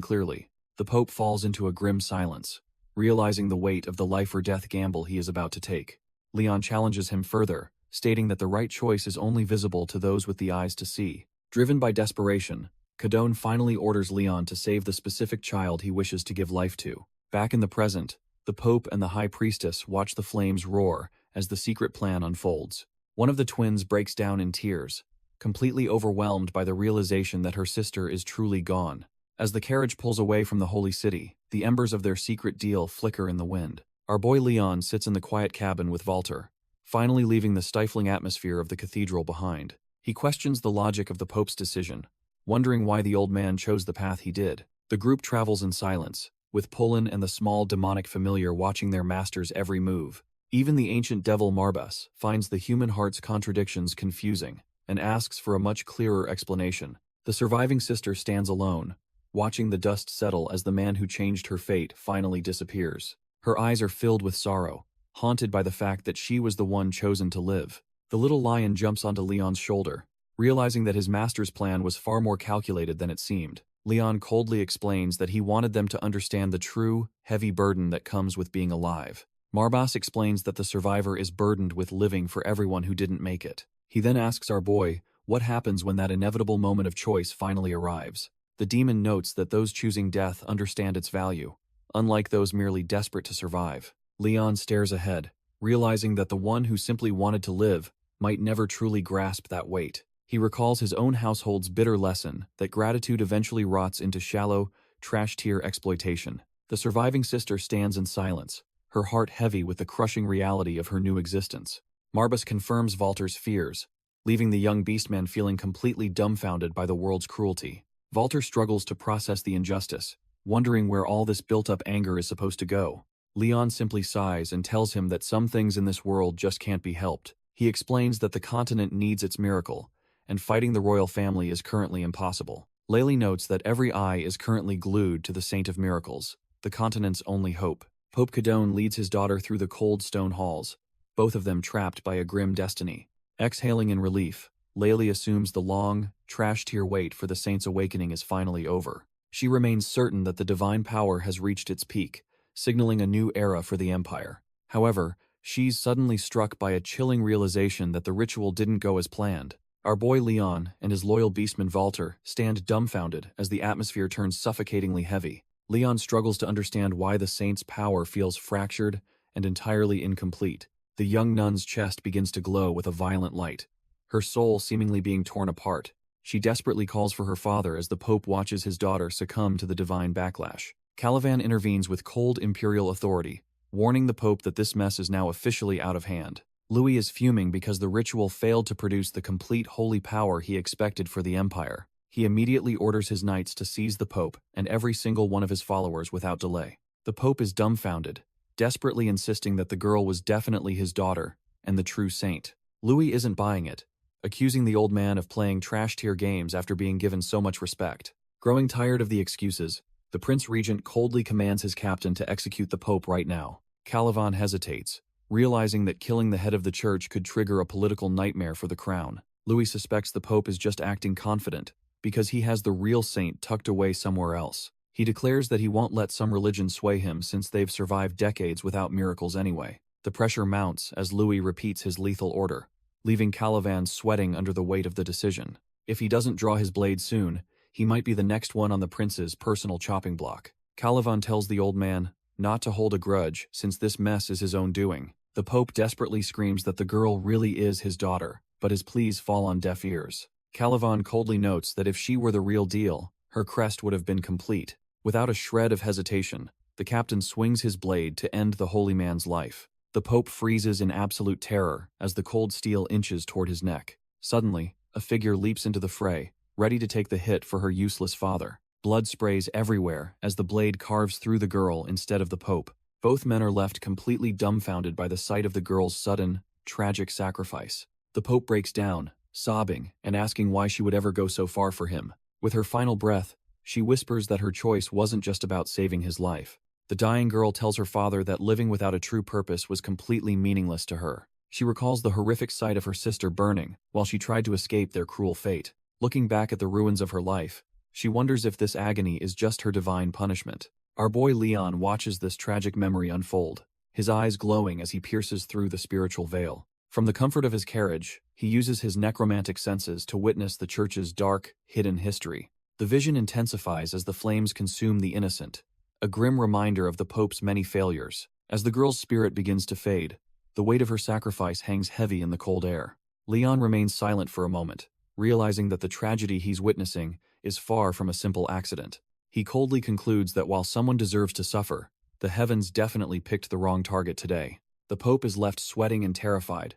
S1: clearly. The Pope falls into a grim silence, realizing the weight of the life-or-death gamble he is about to take. Leon challenges him further, stating that the right choice is only visible to those with the eyes to see. Driven by desperation, Cadone finally orders Leon to save the specific child he wishes to give life to. Back in the present, the Pope and the High Priestess watch the flames roar as the secret plan unfolds. One of the twins breaks down in tears, completely overwhelmed by the realization that her sister is truly gone. As the carriage pulls away from the holy city, the embers of their secret deal flicker in the wind. Our boy Leon sits in the quiet cabin with Walter, finally leaving the stifling atmosphere of the cathedral behind. He questions the logic of the Pope's decision, wondering why the old man chose the path he did. The group travels in silence, with Pullen and the small demonic familiar watching their master's every move. Even the ancient devil Marbas finds the human heart's contradictions confusing and asks for a much clearer explanation. The surviving sister stands alone, watching the dust settle as the man who changed her fate finally disappears. Her eyes are filled with sorrow, haunted by the fact that she was the one chosen to live. The little lion jumps onto Leon's shoulder, realizing that his master's plan was far more calculated than it seemed. Leon coldly explains that he wanted them to understand the true, heavy burden that comes with being alive. Marbas explains that the survivor is burdened with living for everyone who didn't make it. He then asks our boy what happens when that inevitable moment of choice finally arrives. The demon notes that those choosing death understand its value, unlike those merely desperate to survive. Leon stares ahead, realizing that the one who simply wanted to live might never truly grasp that weight. He recalls his own household's bitter lesson that gratitude eventually rots into shallow, trash-tier exploitation. The surviving sister stands in silence, her heart heavy with the crushing reality of her new existence. Marbas confirms Walter's fears, leaving the young beastman feeling completely dumbfounded by the world's cruelty. Walter struggles to process the injustice, wondering where all this built-up anger is supposed to go. Leon simply sighs and tells him that some things in this world just can't be helped. He explains that the continent needs its miracle, and fighting the royal family is currently impossible. Layli notes that every eye is currently glued to the Saint of Miracles, the continent's only hope. Pope Cadone leads his daughter through the cold stone halls, both of them trapped by a grim destiny. Exhaling in relief, Layli assumes the long, trash-tier wait for the Saint's awakening is finally over. She remains certain that the divine power has reached its peak, signaling a new era for the Empire. However, she's suddenly struck by a chilling realization that the ritual didn't go as planned. Our boy Leon and his loyal beastman Walter stand dumbfounded as the atmosphere turns suffocatingly heavy. Leon struggles to understand why the Saint's power feels fractured and entirely incomplete. The young nun's chest begins to glow with a violent light, her soul seemingly being torn apart. She desperately calls for her father as the Pope watches his daughter succumb to the divine backlash. Calivan intervenes with cold imperial authority, warning the Pope that this mess is now officially out of hand. Louis is fuming because the ritual failed to produce the complete holy power he expected for the Empire. He immediately orders his knights to seize the Pope and every single one of his followers without delay. The Pope is dumbfounded, desperately insisting that the girl was definitely his daughter and the true saint. Louis isn't buying it, accusing the old man of playing trash-tier games after being given so much respect. Growing tired of the excuses, the Prince Regent coldly commands his captain to execute the Pope right now. Caliban hesitates, realizing that killing the head of the church could trigger a political nightmare for the crown. Louis suspects the Pope is just acting confident, because he has the real saint tucked away somewhere else. He declares that he won't let some religion sway him since they've survived decades without miracles anyway. The pressure mounts as Louis repeats his lethal order, leaving Caliban sweating under the weight of the decision. If he doesn't draw his blade soon, he might be the next one on the prince's personal chopping block. Caliban tells the old man not to hold a grudge since this mess is his own doing. The Pope desperately screams that the girl really is his daughter, but his pleas fall on deaf ears. Caliban coldly notes that if she were the real deal, her crest would have been complete. Without a shred of hesitation, the captain swings his blade to end the holy man's life. The Pope freezes in absolute terror as the cold steel inches toward his neck. Suddenly, a figure leaps into the fray, ready to take the hit for her useless father. Blood sprays everywhere as the blade carves through the girl instead of the Pope. Both men are left completely dumbfounded by the sight of the girl's sudden, tragic sacrifice. The Pope breaks down, sobbing and asking why she would ever go so far for him. With her final breath, she whispers that her choice wasn't just about saving his life. The dying girl tells her father that living without a true purpose was completely meaningless to her. She recalls the horrific sight of her sister burning while she tried to escape their cruel fate. Looking back at the ruins of her life, she wonders if this agony is just her divine punishment. Our boy Leon watches this tragic memory unfold, his eyes glowing as he pierces through the spiritual veil. From the comfort of his carriage, he uses his necromantic senses to witness the church's dark, hidden history. The vision intensifies as the flames consume the innocent, a grim reminder of the Pope's many failures. As the girl's spirit begins to fade, the weight of her sacrifice hangs heavy in the cold air. Leon remains silent for a moment, realizing that the tragedy he's witnessing is far from a simple accident. He coldly concludes that while someone deserves to suffer, the heavens definitely picked the wrong target today. The Pope is left sweating and terrified,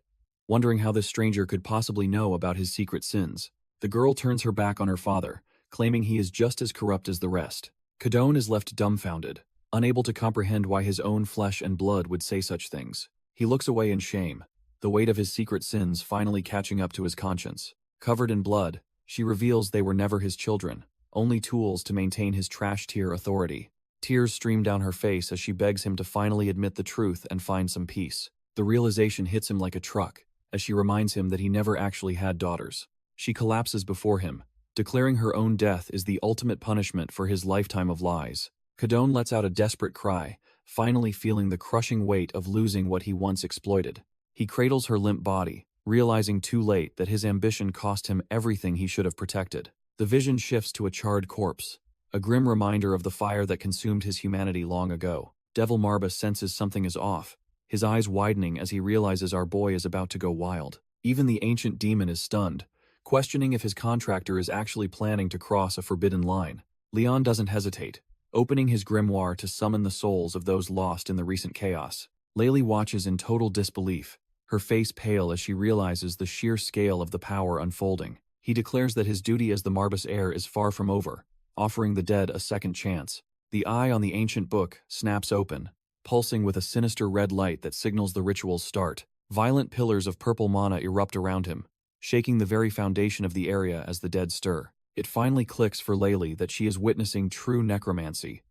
S1: wondering how this stranger could possibly know about his secret sins. The girl turns her back on her father, claiming he is just as corrupt as the rest. Cadone is left dumbfounded, unable to comprehend why his own flesh and blood would say such things. He looks away in shame, the weight of his secret sins finally catching up to his conscience. Covered in blood, she reveals they were never his children, only tools to maintain his trash-tier authority. Tears stream down her face as she begs him to finally admit the truth and find some peace. The realization hits him like a truck, as she reminds him that he never actually had daughters. She collapses before him, declaring her own death is the ultimate punishment for his lifetime of lies. Cadone lets out a desperate cry, finally feeling the crushing weight of losing what he once exploited. He cradles her limp body, realizing too late that his ambition cost him everything he should have protected. The vision shifts to a charred corpse, a grim reminder of the fire that consumed his humanity long ago. Devil Marbas senses something is off, his eyes widening as he realizes our boy is about to go wild. Even the ancient demon is stunned, questioning if his contractor is actually planning to cross a forbidden line. Leon doesn't hesitate, opening his grimoire to summon the souls of those lost in the recent chaos. Layli watches in total disbelief, her face pale as she realizes the sheer scale of the power unfolding. He declares that his duty as the Marbas heir is far from over, offering the dead a second chance. The eye on the ancient book snaps open, pulsing with a sinister red light that signals the ritual's start. Violent pillars of purple mana erupt around him, shaking the very foundation of the area as the dead stir. It finally clicks for Layli that she is witnessing true necromancy,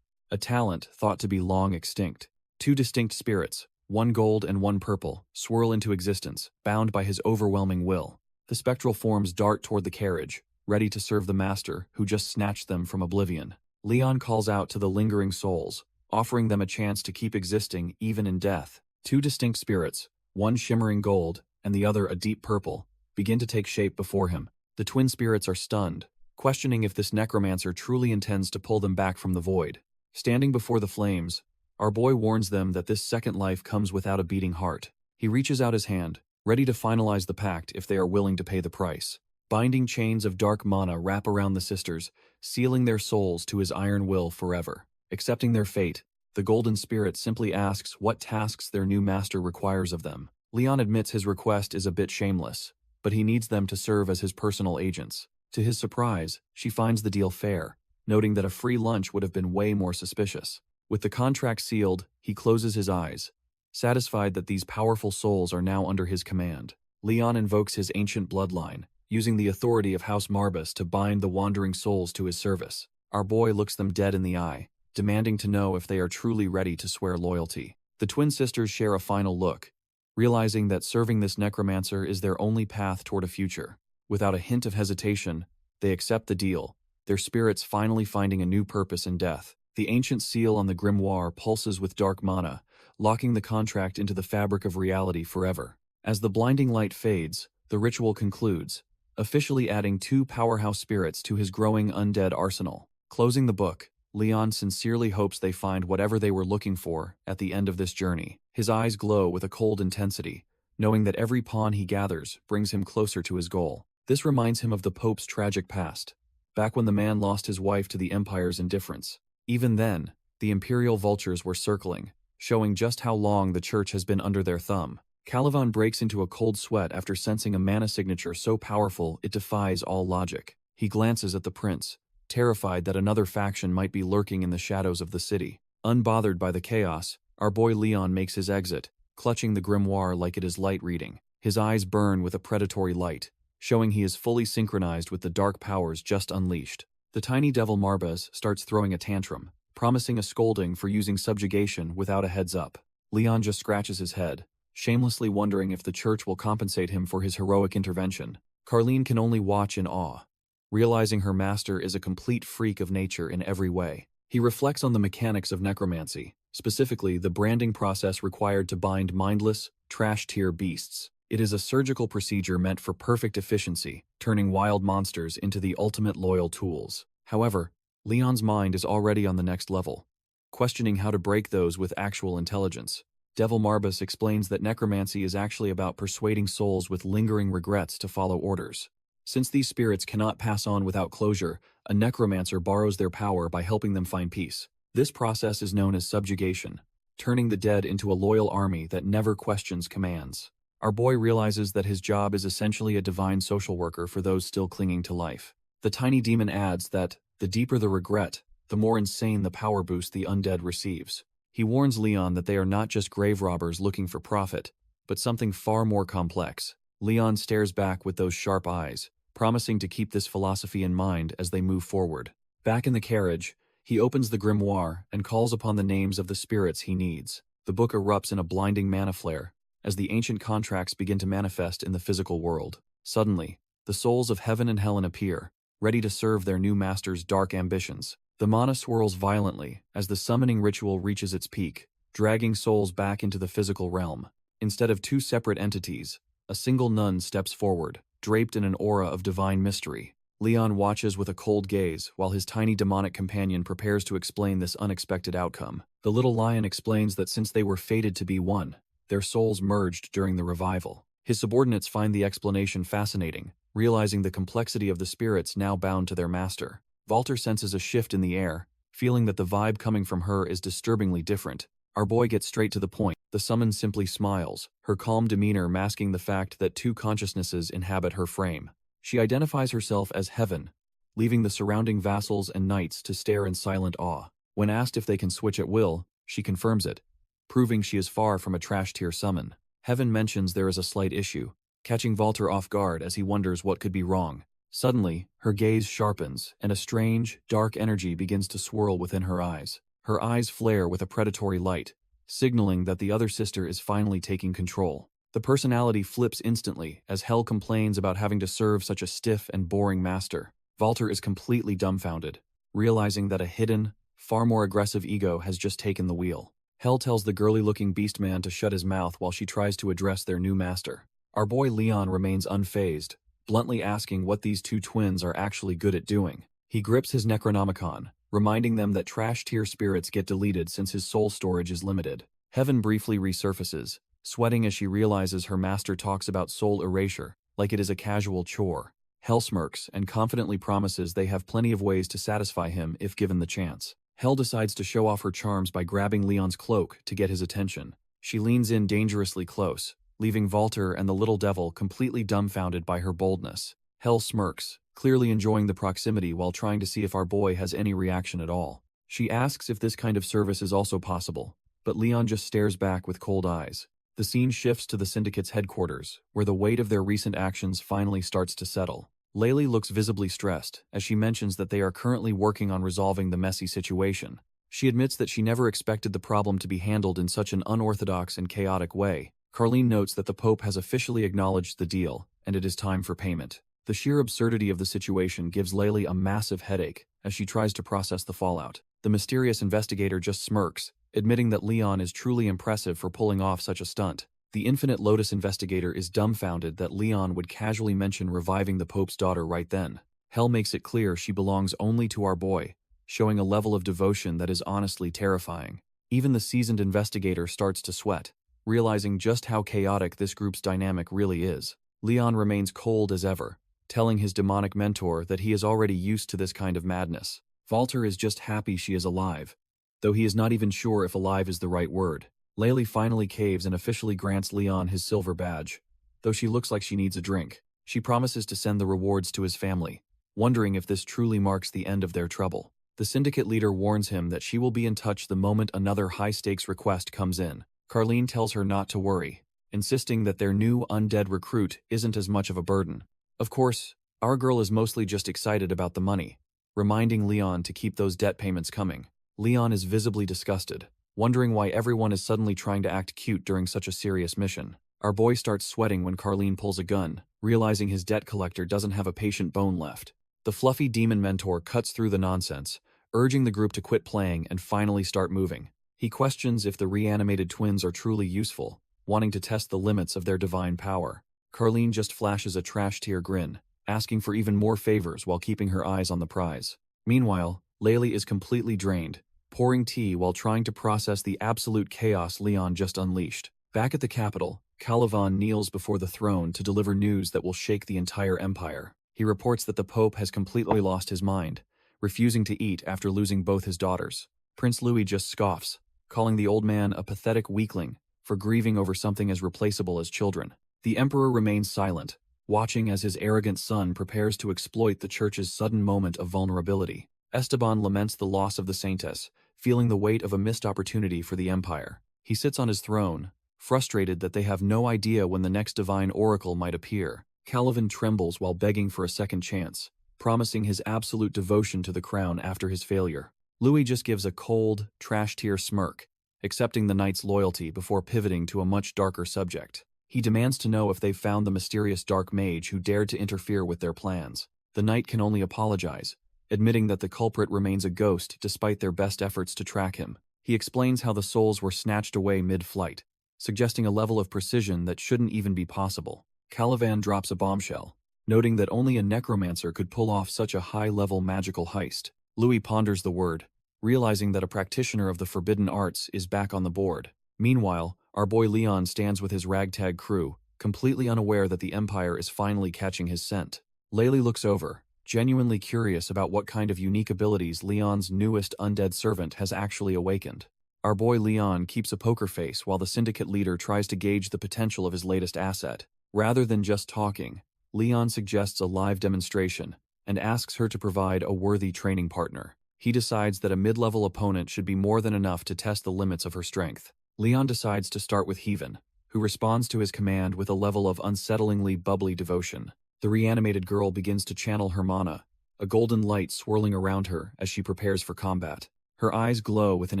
S1: a talent thought to be long extinct. Two distinct spirits, one gold and one purple, swirl into existence, bound by his overwhelming will. The spectral forms dart toward the carriage, ready to serve the master who just snatched them from oblivion. Leon calls out to the lingering souls, offering them a chance to keep existing even in death. Two distinct spirits, one shimmering gold and the other a deep purple, begin to take shape before him. The twin spirits are stunned, questioning if this necromancer truly intends to pull them back from the void. Standing before the flames, our boy warns them that this second life comes without a beating heart. He reaches out his hand, ready to finalize the pact if they are willing to pay the price. Binding chains of dark mana wrap around the sisters, sealing their souls to his iron will forever. Accepting their fate, The golden spirit simply asks what tasks their new master requires of them. Leon admits his request is a bit shameless, but he needs them to serve as his personal agents. To his surprise, she finds the deal fair, noting that a free lunch would have been way more suspicious. With the contract sealed, he closes his eyes, satisfied that these powerful souls are now under his command. Leon invokes his ancient bloodline, using the authority of House Marbus to bind the wandering souls to his service. Our boy looks them dead in the eye, demanding to know if they are truly ready to swear loyalty. The twin sisters share a final look, realizing that serving this necromancer is their only path toward a future. Without a hint of hesitation, they accept the deal, their spirits finally finding a new purpose in death. The ancient seal on the grimoire pulses with dark mana, locking the contract into the fabric of reality forever. As the blinding light fades, the ritual concludes, officially adding 2 powerhouse spirits to his growing undead arsenal. Closing the book, Leon sincerely hopes they find whatever they were looking for at the end of this journey. His eyes glow with a cold intensity, knowing that every pawn he gathers brings him closer to his goal. This reminds him of the Pope's tragic past, back when the man lost his wife to the Empire's indifference. Even then, the Imperial vultures were circling, showing just how long the Church has been under their thumb. Calivan breaks into a cold sweat after sensing a mana signature so powerful it defies all logic. He glances at the prince, terrified that another faction might be lurking in the shadows of the city. Unbothered by the chaos, our boy Leon makes his exit, clutching the grimoire like it is light reading. His eyes burn with a predatory light, showing he is fully synchronized with the dark powers just unleashed. The tiny devil Marbas starts throwing a tantrum, promising a scolding for using subjugation without a heads up. Leon just scratches his head, shamelessly wondering if the church will compensate him for his heroic intervention. Carlene can only watch in awe, realizing her master is a complete freak of nature in every way. He reflects on the mechanics of necromancy, specifically the branding process required to bind mindless, trash-tier beasts. It is a surgical procedure meant for perfect efficiency, turning wild monsters into the ultimate loyal tools. However, Leon's mind is already on the next level, questioning how to break those with actual intelligence. Devil Marbus explains that necromancy is actually about persuading souls with lingering regrets to follow orders. Since these spirits cannot pass on without closure, a necromancer borrows their power by helping them find peace. This process is known as subjugation, turning the dead into a loyal army that never questions commands. Our boy realizes that his job is essentially a divine social worker for those still clinging to life. The tiny demon adds that, the deeper the regret, the more insane the power boost the undead receives. He warns Leon that they are not just grave robbers looking for profit, but something far more complex. Leon stares back with those sharp eyes, promising to keep this philosophy in mind as they move forward. Back in the carriage, he opens the grimoire and calls upon the names of the spirits he needs. The book erupts in a blinding mana flare, as the ancient contracts begin to manifest in the physical world. Suddenly, the souls of heaven and Helen appear, ready to serve their new master's dark ambitions. The mana swirls violently as the summoning ritual reaches its peak, dragging souls back into the physical realm. Instead of 2 separate entities, a single nun steps forward, draped in an aura of divine mystery. Leon watches with a cold gaze while his tiny demonic companion prepares to explain this unexpected outcome. The little lion explains that since they were fated to be one, their souls merged during the revival. His subordinates find the explanation fascinating, realizing the complexity of the spirits now bound to their master. Walter senses a shift in the air, feeling that the vibe coming from her is disturbingly different. Our boy gets straight to the point. The summon simply smiles, her calm demeanor masking the fact that 2 consciousnesses inhabit her frame. She identifies herself as Heaven, leaving the surrounding vassals and knights to stare in silent awe. When asked if they can switch at will, she confirms it, proving she is far from a trash-tier summon. Heaven mentions there is a slight issue, catching Walter off guard as he wonders what could be wrong. Suddenly, her gaze sharpens, and a strange, dark energy begins to swirl within her eyes. Her eyes flare with a predatory light, signaling that the other sister is finally taking control. The personality flips instantly as Hel complains about having to serve such a stiff and boring master. Walter is completely dumbfounded, realizing that a hidden, far more aggressive ego has just taken the wheel. Hel tells the girly-looking beast man to shut his mouth while she tries to address their new master. Our boy Leon remains unfazed, bluntly asking what these 2 twins are actually good at doing. He grips his Necronomicon, reminding them that trash-tier spirits get deleted since his soul storage is limited. Heaven briefly resurfaces, sweating as she realizes her master talks about soul erasure, like it is a casual chore. Hel smirks and confidently promises they have plenty of ways to satisfy him if given the chance. Hel decides to show off her charms by grabbing Leon's cloak to get his attention. She leans in dangerously close, leaving Walter and the little devil completely dumbfounded by her boldness. Hel smirks, clearly enjoying the proximity while trying to see if our boy has any reaction at all. She asks if this kind of service is also possible, but Leon just stares back with cold eyes. The scene shifts to the Syndicate's headquarters, where the weight of their recent actions finally starts to settle. Laylee looks visibly stressed, as she mentions that they are currently working on resolving the messy situation. She admits that she never expected the problem to be handled in such an unorthodox and chaotic way. Carlene notes that the Pope has officially acknowledged the deal, and it is time for payment. The sheer absurdity of the situation gives Laylee a massive headache as she tries to process the fallout. The mysterious investigator just smirks, admitting that Leon is truly impressive for pulling off such a stunt. The Infinite Lotus investigator is dumbfounded that Leon would casually mention reviving the Pope's daughter right then. Hel makes it clear she belongs only to our boy, showing a level of devotion that is honestly terrifying. Even the seasoned investigator starts to sweat, realizing just how chaotic this group's dynamic really is. Leon remains cold as ever, telling his demonic mentor that he is already used to this kind of madness. Walter is just happy she is alive, though he is not even sure if alive is the right word. Laylee finally caves and officially grants Leon his silver badge. Though she looks like she needs a drink, she promises to send the rewards to his family, wondering if this truly marks the end of their trouble. The syndicate leader warns him that she will be in touch the moment another high-stakes request comes in. Carlene tells her not to worry, insisting that their new undead recruit isn't as much of a burden. Of course, our girl is mostly just excited about the money, reminding Leon to keep those debt payments coming. Leon is visibly disgusted, wondering why everyone is suddenly trying to act cute during such a serious mission. Our boy starts sweating when Carlene pulls a gun, realizing his debt collector doesn't have a patient bone left. The fluffy demon mentor cuts through the nonsense, urging the group to quit playing and finally start moving. He questions if the reanimated twins are truly useful, wanting to test the limits of their divine power. Carlene just flashes a trash-tier grin, asking for even more favors while keeping her eyes on the prize. Meanwhile, Laylee is completely drained, pouring tea while trying to process the absolute chaos Leon just unleashed. Back at the capital, Calivan kneels before the throne to deliver news that will shake the entire empire. He reports that the Pope has completely lost his mind, refusing to eat after losing both his daughters. Prince Louis just scoffs, calling the old man a pathetic weakling for grieving over something as replaceable as children. The emperor remains silent, watching as his arrogant son prepares to exploit the church's sudden moment of vulnerability. Esteban laments the loss of the Saintesses, feeling the weight of a missed opportunity for the empire. He sits on his throne, frustrated that they have no idea when the next divine oracle might appear. Calivan trembles while begging for a second chance, promising his absolute devotion to the crown after his failure. Louis just gives a cold, trash-tier smirk, accepting the knight's loyalty before pivoting to a much darker subject. He demands to know if they've found the mysterious dark mage who dared to interfere with their plans. The knight can only apologize, admitting that the culprit remains a ghost despite their best efforts to track him. He explains how the souls were snatched away mid-flight, suggesting a level of precision that shouldn't even be possible. Calivan drops a bombshell, noting that only a necromancer could pull off such a high-level magical heist. Louis ponders the word, realizing that a practitioner of the forbidden arts is back on the board. Meanwhile, our boy Leon stands with his ragtag crew, completely unaware that the Empire is finally catching his scent. Laylee looks over, genuinely curious about what kind of unique abilities Leon's newest undead servant has actually awakened. Our boy Leon keeps a poker face while the syndicate leader tries to gauge the potential of his latest asset. Rather than just talking, Leon suggests a live demonstration and asks her to provide a worthy training partner. He decides that a mid-level opponent should be more than enough to test the limits of her strength. Leon decides to start with Heaven, who responds to his command with a level of unsettlingly bubbly devotion. The reanimated girl begins to channel her mana, a golden light swirling around her as she prepares for combat. Her eyes glow with an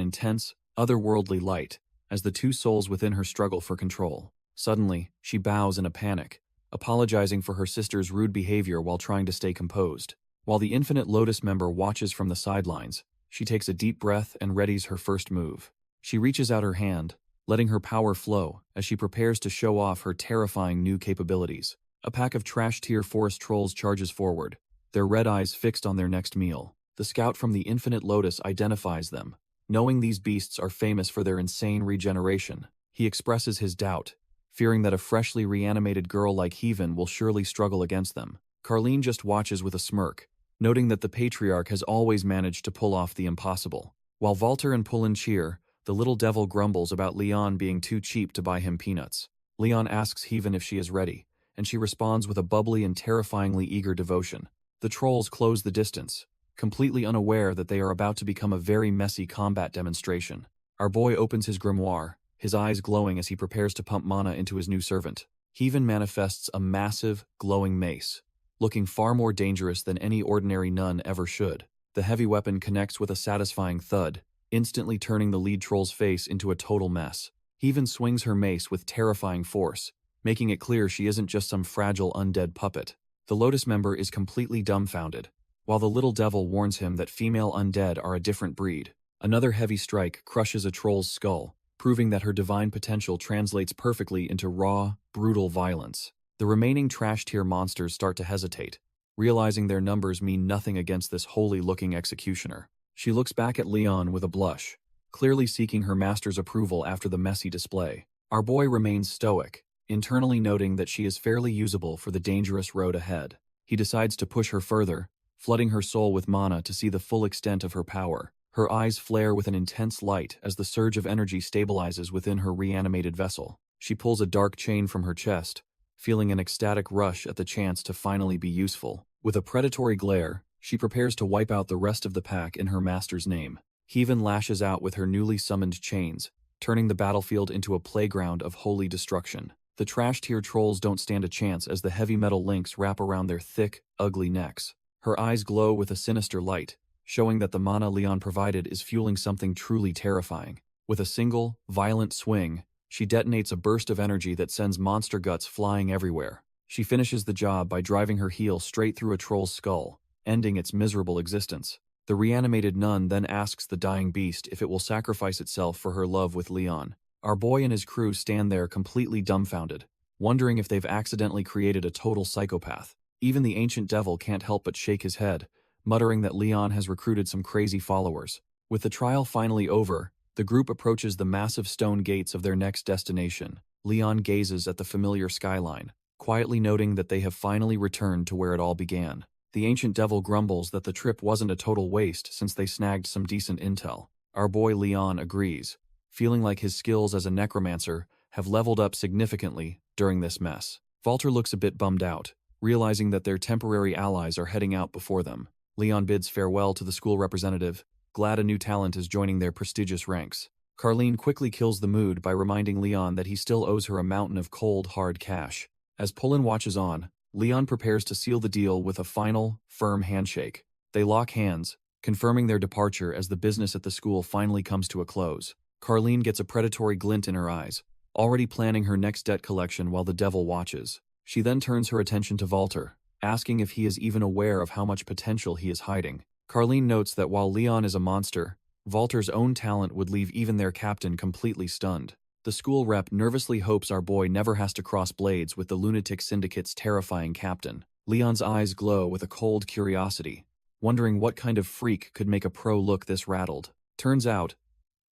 S1: intense, otherworldly light as the two souls within her struggle for control. Suddenly, she bows in a panic, apologizing for her sister's rude behavior while trying to stay composed. While the Infinite Lotus member watches from the sidelines, she takes a deep breath and readies her first move. She reaches out her hand, letting her power flow as she prepares to show off her terrifying new capabilities. A pack of trash-tier forest trolls charges forward, their red eyes fixed on their next meal. The scout from the Infinite Lotus identifies them. Knowing these beasts are famous for their insane regeneration, he expresses his doubt, fearing that a freshly reanimated girl like Heaven will surely struggle against them. Carlene just watches with a smirk, noting that the Patriarch has always managed to pull off the impossible. While Walter and Pullen cheer, the little devil grumbles about Leon being too cheap to buy him peanuts. Leon asks Heaven if she is ready, and she responds with a bubbly and terrifyingly eager devotion. The trolls close the distance, completely unaware that they are about to become a very messy combat demonstration. Our boy opens his grimoire, his eyes glowing as he prepares to pump mana into his new servant. Heaven manifests a massive, glowing mace, looking far more dangerous than any ordinary nun ever should. The heavy weapon connects with a satisfying thud, instantly turning the lead troll's face into a total mess. Heaven swings her mace with terrifying force, making it clear she isn't just some fragile undead puppet. The Lotus member is completely dumbfounded, while the little devil warns him that female undead are a different breed. Another heavy strike crushes a troll's skull, proving that her divine potential translates perfectly into raw, brutal violence. The remaining trash-tier monsters start to hesitate, realizing their numbers mean nothing against this holy-looking executioner. She looks back at Leon with a blush, clearly seeking her master's approval after the messy display. Our boy remains stoic, internally noting that she is fairly usable for the dangerous road ahead. He decides to push her further, flooding her soul with mana to see the full extent of her power. Her eyes flare with an intense light as the surge of energy stabilizes within her reanimated vessel. She pulls a dark chain from her chest, feeling an ecstatic rush at the chance to finally be useful. With a predatory glare, she prepares to wipe out the rest of the pack in her master's name. Heaven lashes out with her newly summoned chains, turning the battlefield into a playground of holy destruction. The trash-tier trolls don't stand a chance as the heavy metal links wrap around their thick, ugly necks. Her eyes glow with a sinister light, showing that the mana Leon provided is fueling something truly terrifying. With a single, violent swing, she detonates a burst of energy that sends monster guts flying everywhere. She finishes the job by driving her heel straight through a troll's skull, ending its miserable existence. The reanimated nun then asks the dying beast if it will sacrifice itself for her love with Leon. Our boy and his crew stand there completely dumbfounded, wondering if they've accidentally created a total psychopath. Even the ancient devil can't help but shake his head, muttering that Leon has recruited some crazy followers. With the trial finally over, the group approaches the massive stone gates of their next destination. Leon gazes at the familiar skyline, quietly noting that they have finally returned to where it all began. The ancient devil grumbles that the trip wasn't a total waste since they snagged some decent intel. Our boy Leon agrees, feeling like his skills as a necromancer have leveled up significantly during this mess. Walter looks a bit bummed out, realizing that their temporary allies are heading out before them. Leon bids farewell to the school representative, glad a new talent is joining their prestigious ranks. Carlene quickly kills the mood by reminding Leon that he still owes her a mountain of cold, hard cash. As Pullen watches on, Leon prepares to seal the deal with a final, firm handshake. They lock hands, confirming their departure as the business at the school finally comes to a close. Carlene gets a predatory glint in her eyes, already planning her next debt collection while the devil watches. She then turns her attention to Walter, asking if he is even aware of how much potential he is hiding. Carlene notes that while Leon is a monster, Walter's own talent would leave even their captain completely stunned. The school rep nervously hopes our boy never has to cross blades with the Lunatic Syndicate's terrifying captain. Leon's eyes glow with a cold curiosity, wondering what kind of freak could make a pro look this rattled. Turns out,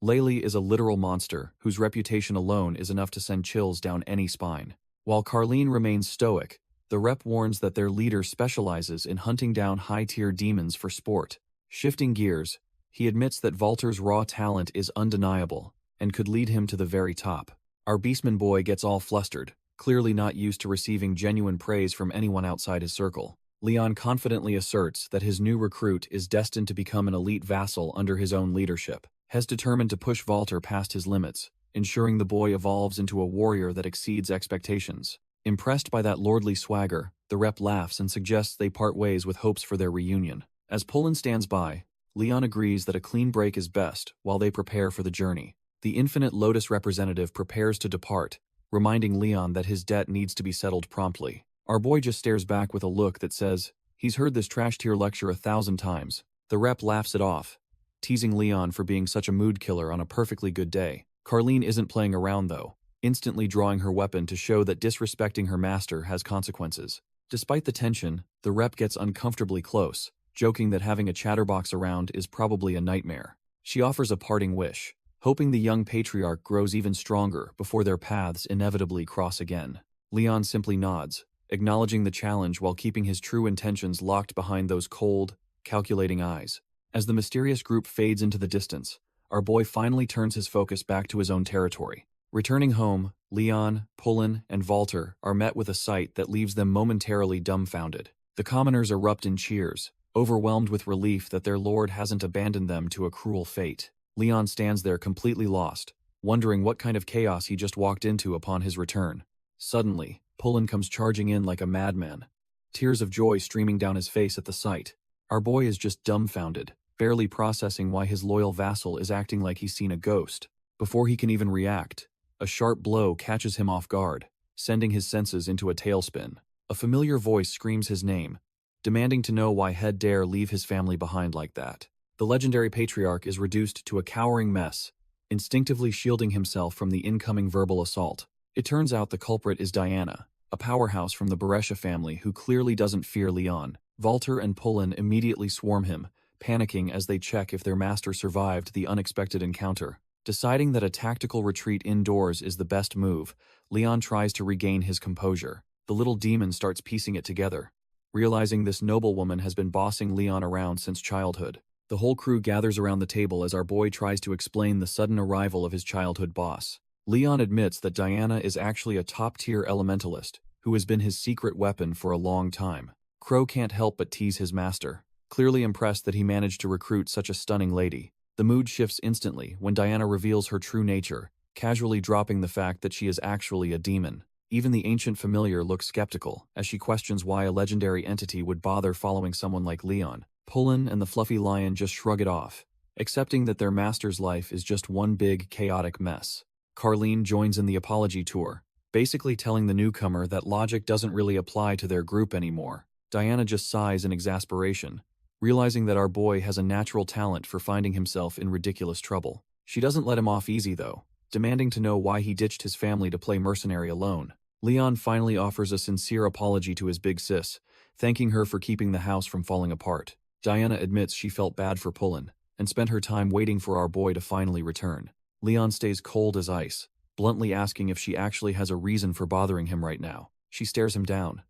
S1: Laylee is a literal monster whose reputation alone is enough to send chills down any spine. While Carlene remains stoic, the rep warns that their leader specializes in hunting down high-tier demons for sport. Shifting gears, he admits that Walter's raw talent is undeniable and could lead him to the very top. Our Beastman boy gets all flustered, clearly not used to receiving genuine praise from anyone outside his circle. Leon confidently asserts that his new recruit is destined to become an elite vassal under his own leadership. Hes determined to push Walter past his limits, ensuring the boy evolves into a warrior that exceeds expectations. Impressed by that lordly swagger, the rep laughs and suggests they part ways with hopes for their reunion. As Pullen stands by, Leon agrees that a clean break is best while they prepare for the journey. The Infinite Lotus representative prepares to depart, reminding Leon that his debt needs to be settled promptly. Our boy just stares back with a look that says, he's heard this trash-tier lecture 1,000 times. The rep laughs it off, teasing Leon for being such a mood killer on a perfectly good day. Carlene isn't playing around though, instantly drawing her weapon to show that disrespecting her master has consequences. Despite the tension, the rep gets uncomfortably close, joking that having a chatterbox around is probably a nightmare. She offers a parting wish, hoping the young patriarch grows even stronger before their paths inevitably cross again. Leon simply nods, acknowledging the challenge while keeping his true intentions locked behind those cold, calculating eyes. As the mysterious group fades into the distance, our boy finally turns his focus back to his own territory. Returning home, Leon, Pullen, and Walter are met with a sight that leaves them momentarily dumbfounded. The commoners erupt in cheers, overwhelmed with relief that their lord hasn't abandoned them to a cruel fate. Leon stands there completely lost, wondering what kind of chaos he just walked into upon his return. Suddenly, Pullen comes charging in like a madman, tears of joy streaming down his face at the sight. Our boy is just dumbfounded, barely processing why his loyal vassal is acting like he's seen a ghost. Before he can even react, a sharp blow catches him off guard, sending his senses into a tailspin. A familiar voice screams his name, demanding to know why Head dare leave his family behind like that. The legendary patriarch is reduced to a cowering mess, instinctively shielding himself from the incoming verbal assault. It turns out the culprit is Diana, a powerhouse from the Beresha family who clearly doesn't fear Leon. Walter and Pullen immediately swarm him, panicking as they check if their master survived the unexpected encounter. Deciding that a tactical retreat indoors is the best move, Leon tries to regain his composure. The little demon starts piecing it together, realizing this noblewoman has been bossing Leon around since childhood. The whole crew gathers around the table as our boy tries to explain the sudden arrival of his childhood boss. Leon admits that Diana is actually a top-tier elementalist who has been his secret weapon for a long time. Crow can't help but tease his master, clearly impressed that he managed to recruit such a stunning lady. The mood shifts instantly when Diana reveals her true nature, casually dropping the fact that she is actually a demon. Even the ancient familiar looks skeptical as she questions why a legendary entity would bother following someone like Leon. Pullen and the fluffy lion just shrug it off, accepting that their master's life is just one big, chaotic mess. Carlene joins in the apology tour, basically telling the newcomer that logic doesn't really apply to their group anymore. Diana just sighs in exasperation, realizing that our boy has a natural talent for finding himself in ridiculous trouble. She doesn't let him off easy though, demanding to know why he ditched his family to play mercenary alone. Leon finally offers a sincere apology to his big sis, thanking her for keeping the house from falling apart. Diana admits she felt bad for Pullen, and spent her time waiting for our boy to finally return. Leon stays cold as ice, bluntly asking if she actually has a reason for bothering him right now. She stares him down,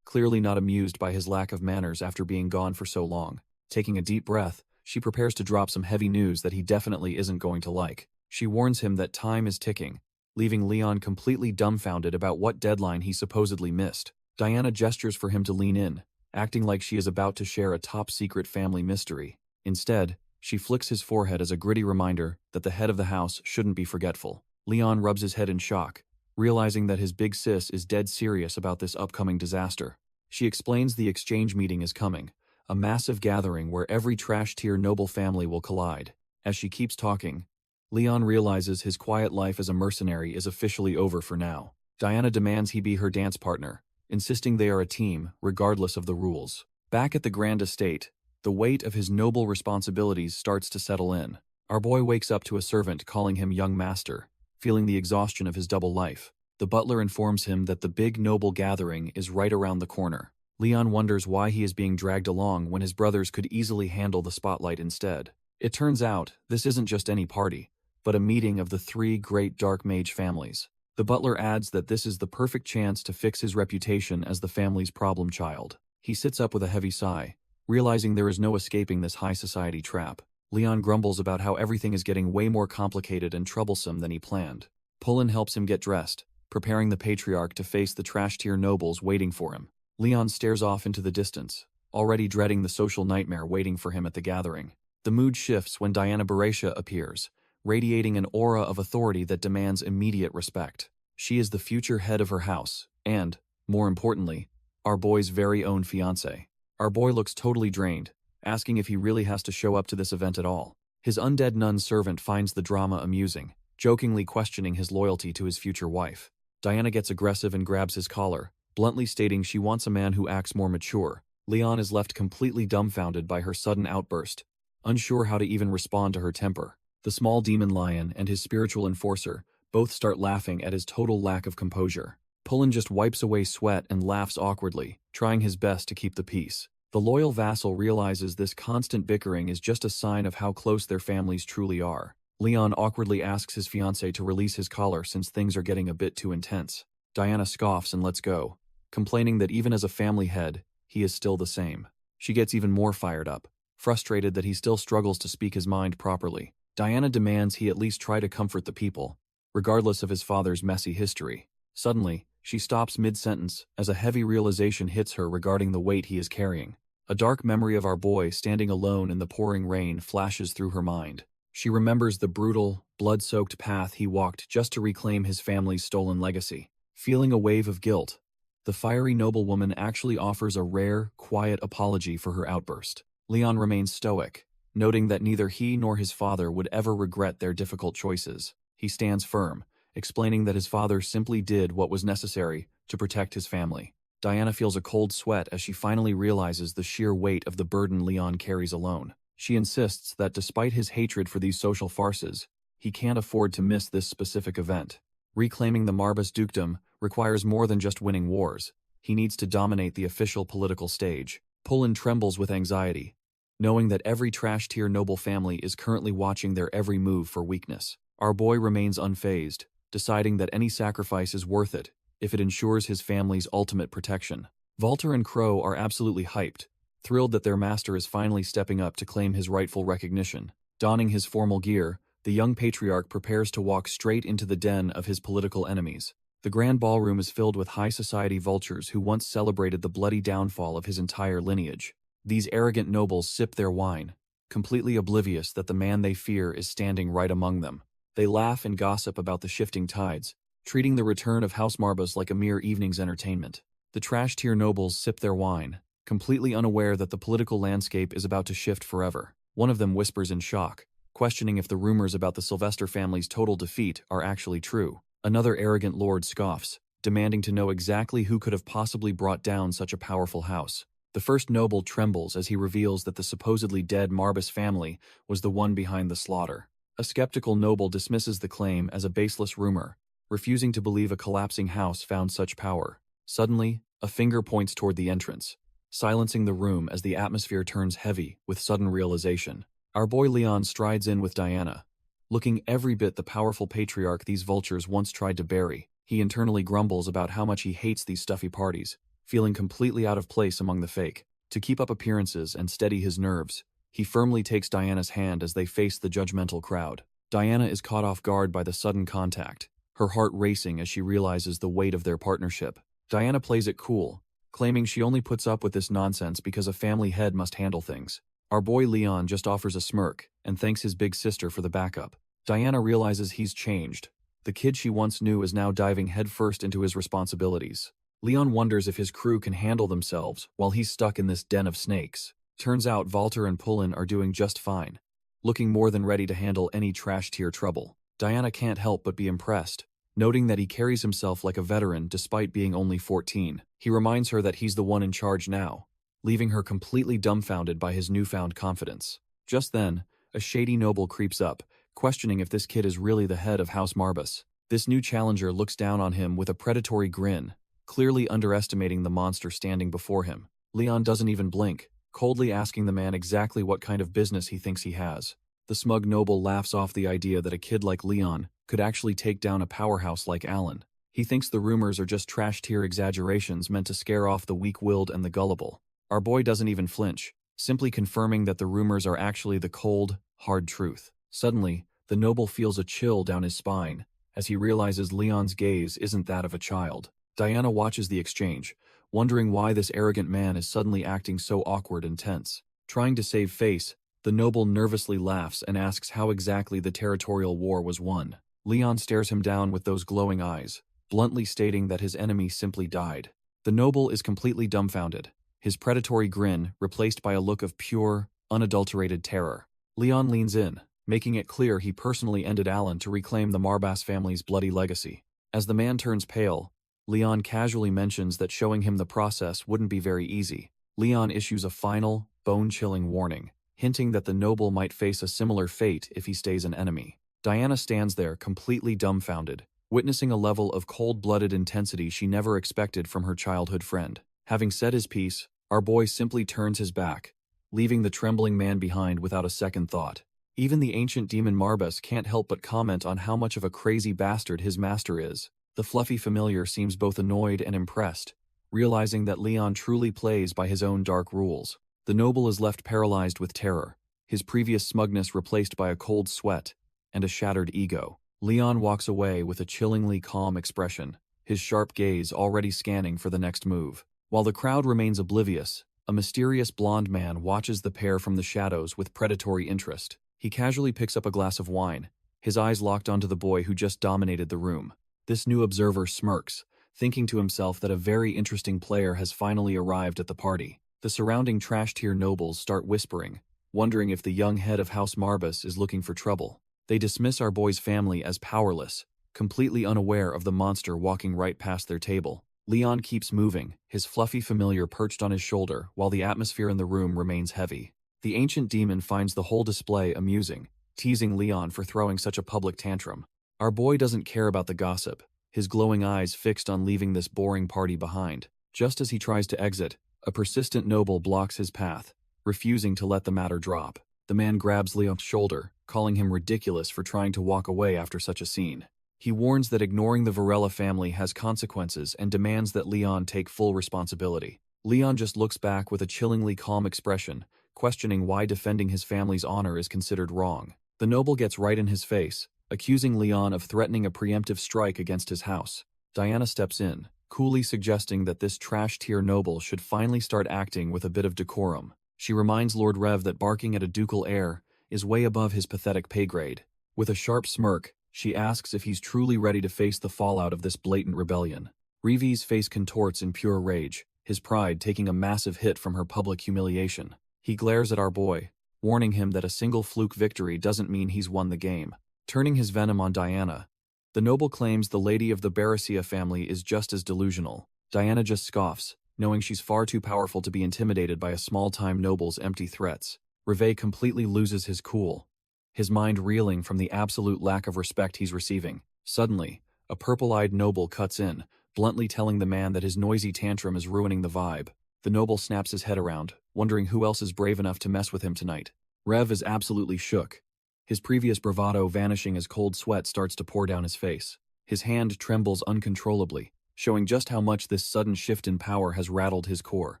S1: clearly not amused by his lack of manners after being gone for so long. Taking a deep breath, she prepares to drop some heavy news that he definitely isn't going to like. She warns him that time is ticking, leaving Leon completely dumbfounded about what deadline he supposedly missed. Diana gestures for him to lean in, acting like she is about to share a top-secret family mystery. Instead, she flicks his forehead as a gritty reminder that the head of the house shouldn't be forgetful. Leon rubs his head in shock, realizing that his big sis is dead serious about this upcoming disaster. She explains the exchange meeting is coming, a massive gathering where every trash-tier noble family will collide. As she keeps talking, Leon realizes his quiet life as a mercenary is officially over for now. Diana demands he be her dance partner, insisting they are a team, regardless of the rules. Back at the grand estate, the weight of his noble responsibilities starts to settle in. Our boy wakes up to a servant calling him young master, feeling the exhaustion of his double life. The butler informs him that the big noble gathering is right around the corner. Leon wonders why he is being dragged along when his brothers could easily handle the spotlight instead. It turns out, this isn't just any party, but a meeting of the three great dark mage families. The butler adds that this is the perfect chance to fix his reputation as the family's problem child. He sits up with a heavy sigh, realizing there is no escaping this high society trap. Leon grumbles about how everything is getting way more complicated and troublesome than he planned. Pullen helps him get dressed, preparing the patriarch to face the trash-tier nobles waiting for him. Leon stares off into the distance, already dreading the social nightmare waiting for him at the gathering. The mood shifts when Diana Beresha appears, radiating an aura of authority that demands immediate respect. She is the future head of her house, and, more importantly, our boy's very own fiancé. Our boy looks totally drained, asking if he really has to show up to this event at all. His undead nun servant finds the drama amusing, jokingly questioning his loyalty to his future wife. Diana gets aggressive and grabs his collar, bluntly stating she wants a man who acts more mature. Leon is left completely dumbfounded by her sudden outburst, unsure how to even respond to her temper. The small demon lion and his spiritual enforcer both start laughing at his total lack of composure. Pullen just wipes away sweat and laughs awkwardly, trying his best to keep the peace. The loyal vassal realizes this constant bickering is just a sign of how close their families truly are. Leon awkwardly asks his fiancée to release his collar since things are getting a bit too intense. Diana scoffs and lets go, complaining that even as a family head, he is still the same. She gets even more fired up, frustrated that he still struggles to speak his mind properly. Diana demands he at least try to comfort the people, regardless of his father's messy history. Suddenly, she stops mid-sentence as a heavy realization hits her regarding the weight he is carrying. A dark memory of our boy standing alone in the pouring rain flashes through her mind. She remembers the brutal, blood-soaked path he walked just to reclaim his family's stolen legacy. Feeling a wave of guilt, the fiery noblewoman actually offers a rare, quiet apology for her outburst. Leon remains stoic, noting that neither he nor his father would ever regret their difficult choices. He stands firm, explaining that his father simply did what was necessary to protect his family. Diana feels a cold sweat as she finally realizes the sheer weight of the burden Leon carries alone. She insists that despite his hatred for these social farces, he can't afford to miss this specific event. Reclaiming the Marbas dukedom requires more than just winning wars. He needs to dominate the official political stage. Pullen trembles with anxiety, knowing that every trash-tier noble family is currently watching their every move for weakness. Our boy remains unfazed, deciding that any sacrifice is worth it if it ensures his family's ultimate protection. Walter and Crow are absolutely hyped, thrilled that their master is finally stepping up to claim his rightful recognition. Donning his formal gear, the young patriarch prepares to walk straight into the den of his political enemies. The grand ballroom is filled with high society vultures who once celebrated the bloody downfall of his entire lineage. These arrogant nobles sip their wine, completely oblivious that the man they fear is standing right among them. They laugh and gossip about the shifting tides, treating the return of House Marbas like a mere evening's entertainment. The trash-tier nobles sip their wine, completely unaware that the political landscape is about to shift forever. One of them whispers in shock, questioning if the rumors about the Sylvester family's total defeat are actually true. Another arrogant lord scoffs, demanding to know exactly who could have possibly brought down such a powerful house. The first noble trembles as he reveals that the supposedly dead Marbas family was the one behind the slaughter. A skeptical noble dismisses the claim as a baseless rumor, refusing to believe a collapsing house found such power. Suddenly, a finger points toward the entrance, silencing the room as the atmosphere turns heavy with sudden realization. Our boy Leon strides in with Diana. Looking every bit the powerful patriarch these vultures once tried to bury, he internally grumbles about how much he hates these stuffy parties, feeling completely out of place among the fake. To keep up appearances and steady his nerves, he firmly takes Diana's hand as they face the judgmental crowd. Diana is caught off guard by the sudden contact, her heart racing as she realizes the weight of their partnership. Diana plays it cool, claiming she only puts up with this nonsense because a family head must handle things. Our boy Leon just offers a smirk and thanks his big sister for the backup. Diana realizes he's changed. The kid she once knew is now diving headfirst into his responsibilities. Leon wonders if his crew can handle themselves while he's stuck in this den of snakes. Turns out Walter and Pullen are doing just fine, looking more than ready to handle any trash-tier trouble. Diana can't help but be impressed, noting that he carries himself like a veteran despite being only 14. He reminds her that he's the one in charge now, leaving her completely dumbfounded by his newfound confidence. Just then, a shady noble creeps up, questioning if this kid is really the head of House Marbas. This new challenger looks down on him with a predatory grin, clearly underestimating the monster standing before him. Leon doesn't even blink, coldly asking the man exactly what kind of business he thinks he has. The smug noble laughs off the idea that a kid like Leon could actually take down a powerhouse like Alan. He thinks the rumors are just trash-tier exaggerations meant to scare off the weak-willed and the gullible. Our boy doesn't even flinch, simply confirming that the rumors are actually the cold, hard truth. Suddenly, the noble feels a chill down his spine as he realizes Leon's gaze isn't that of a child. Diana watches the exchange, wondering why this arrogant man is suddenly acting so awkward and tense. Trying to save face, the noble nervously laughs and asks how exactly the territorial war was won. Leon stares him down with those glowing eyes, bluntly stating that his enemy simply died. The noble is completely dumbfounded, his predatory grin replaced by a look of pure, unadulterated terror. Leon leans in, making it clear he personally ended Alan to reclaim the Marbas family's bloody legacy. As the man turns pale, Leon casually mentions that showing him the process wouldn't be very easy. Leon issues a final, bone-chilling warning, hinting that the noble might face a similar fate if he stays an enemy. Diana stands there completely dumbfounded, witnessing a level of cold-blooded intensity she never expected from her childhood friend. Having said his piece, our boy simply turns his back, leaving the trembling man behind without a second thought. Even the ancient demon Marbas can't help but comment on how much of a crazy bastard his master is. The fluffy familiar seems both annoyed and impressed, realizing that Leon truly plays by his own dark rules. The noble is left paralyzed with terror, his previous smugness replaced by a cold sweat and a shattered ego. Leon walks away with a chillingly calm expression, his sharp gaze already scanning for the next move. While the crowd remains oblivious, a mysterious blonde man watches the pair from the shadows with predatory interest. He casually picks up a glass of wine, his eyes locked onto the boy who just dominated the room. This new observer smirks, thinking to himself that a very interesting player has finally arrived at the party. The surrounding trash-tier nobles start whispering, wondering if the young head of House Marbas is looking for trouble. They dismiss our boy's family as powerless, completely unaware of the monster walking right past their table. Leon keeps moving, his fluffy familiar perched on his shoulder while the atmosphere in the room remains heavy. The ancient demon finds the whole display amusing, teasing Leon for throwing such a public tantrum. Our boy doesn't care about the gossip, his glowing eyes fixed on leaving this boring party behind. Just as he tries to exit, a persistent noble blocks his path, refusing to let the matter drop. The man grabs Leon's shoulder, calling him ridiculous for trying to walk away after such a scene. He warns that ignoring the Varela family has consequences and demands that Leon take full responsibility. Leon just looks back with a chillingly calm expression, questioning why defending his family's honor is considered wrong. The noble gets right in his face, accusing Leon of threatening a preemptive strike against his house. Diana steps in, coolly suggesting that this trash-tier noble should finally start acting with a bit of decorum. She reminds Lord Rev that barking at a ducal heir is way above his pathetic pay grade. With a sharp smirk, she asks if he's truly ready to face the fallout of this blatant rebellion. Reeve's face contorts in pure rage, his pride taking a massive hit from her public humiliation. He glares at our boy, warning him that a single fluke victory doesn't mean he's won the game. Turning his venom on Diana, the noble claims the lady of the Barassia family is just as delusional. Diana just scoffs, knowing she's far too powerful to be intimidated by a small-time noble's empty threats. Reeve completely loses his cool, his mind reeling from the absolute lack of respect he's receiving. Suddenly, a purple-eyed noble cuts in, bluntly telling the man that his noisy tantrum is ruining the vibe. The noble snaps his head around, wondering who else is brave enough to mess with him tonight. Rev is absolutely shook, his previous bravado vanishing as cold sweat starts to pour down his face. His hand trembles uncontrollably, showing just how much this sudden shift in power has rattled his core.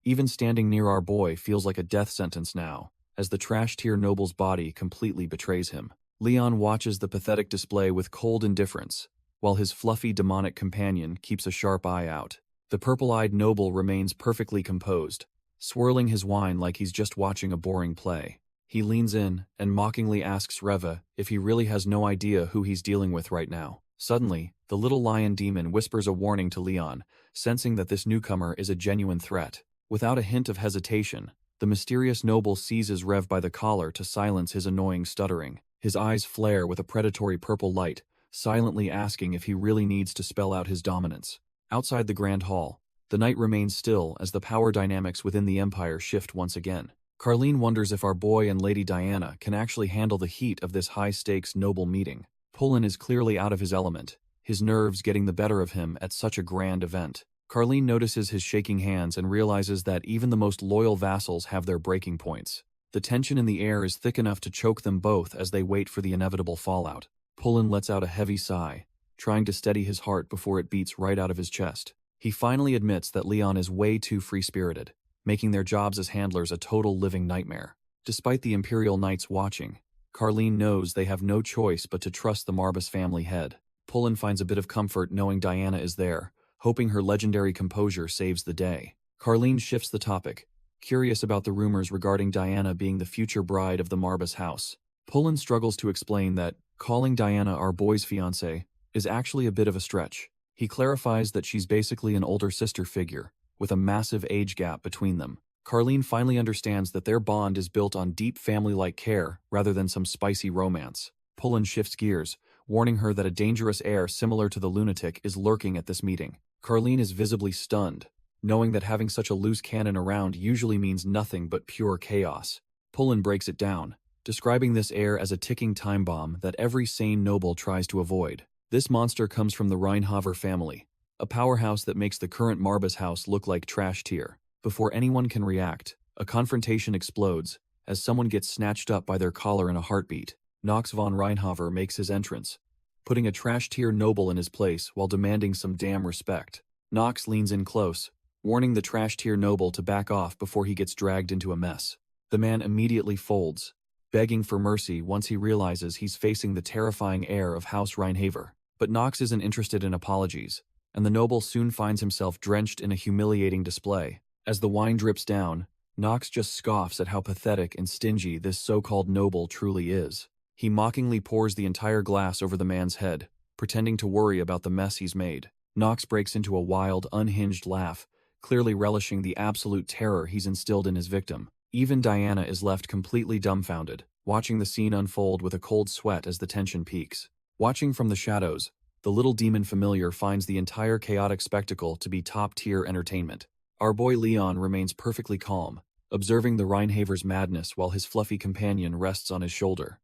S1: Even standing near our boy feels like a death sentence now, as the trash-tier noble's body completely betrays him. Leon watches the pathetic display with cold indifference, while his fluffy demonic companion keeps a sharp eye out. The purple-eyed noble remains perfectly composed, swirling his wine like he's just watching a boring play. He leans in and mockingly asks Reva if he really has no idea who he's dealing with right now. Suddenly, the little lion demon whispers a warning to Leon, sensing that this newcomer is a genuine threat. Without a hint of hesitation, the mysterious noble seizes Rev by the collar to silence his annoying stuttering. His eyes flare with a predatory purple light, silently asking if he really needs to spell out his dominance. Outside the Grand Hall, the night remains still as the power dynamics within the Empire shift once again. Carlene wonders if our boy and Lady Diana can actually handle the heat of this high-stakes noble meeting. Pullen is clearly out of his element, his nerves getting the better of him at such a grand event. Carlene notices his shaking hands and realizes that even the most loyal vassals have their breaking points. The tension in the air is thick enough to choke them both as they wait for the inevitable fallout. Pullen lets out a heavy sigh, trying to steady his heart before it beats right out of his chest. He finally admits that Leon is way too free-spirited, making their jobs as handlers a total living nightmare. Despite the Imperial Knights watching, Carlene knows they have no choice but to trust the Marbas family head. Pullen finds a bit of comfort knowing Diana is there, hoping her legendary composure saves the day. Carlene shifts the topic, curious about the rumors regarding Diana being the future bride of the Marbas house. Pullen struggles to explain that calling Diana our boy's fiancée is actually a bit of a stretch. He clarifies that she's basically an older sister figure, with a massive age gap between them. Carlene finally understands that their bond is built on deep family-like care rather than some spicy romance. Pullen shifts gears, warning her that a dangerous heir similar to the lunatic is lurking at this meeting. Carlene is visibly stunned, knowing that having such a loose cannon around usually means nothing but pure chaos. Pullen breaks it down, describing this heir as a ticking time bomb that every sane noble tries to avoid. This monster comes from the Reinhaver family, a powerhouse that makes the current Marbas house look like trash tier. Before anyone can react, a confrontation explodes as someone gets snatched up by their collar in a heartbeat. Knox von Reinhaver makes his entrance, putting a trash tier noble in his place while demanding some damn respect. Knox leans in close, warning the trash-tier noble to back off before he gets dragged into a mess. The man immediately folds, begging for mercy once he realizes he's facing the terrifying heir of House Reinhaver. But Knox isn't interested in apologies, and the noble soon finds himself drenched in a humiliating display. As the wine drips down, Knox just scoffs at how pathetic and stingy this so-called noble truly is. He mockingly pours the entire glass over the man's head, pretending to worry about the mess he's made. Knox breaks into a wild, unhinged laugh, clearly relishing the absolute terror he's instilled in his victim. Even Diana is left completely dumbfounded, watching the scene unfold with a cold sweat as the tension peaks. Watching from the shadows, the little demon familiar finds the entire chaotic spectacle to be top-tier entertainment. Our boy Leon remains perfectly calm, observing the Reinhaver's madness while his fluffy companion rests on his shoulder.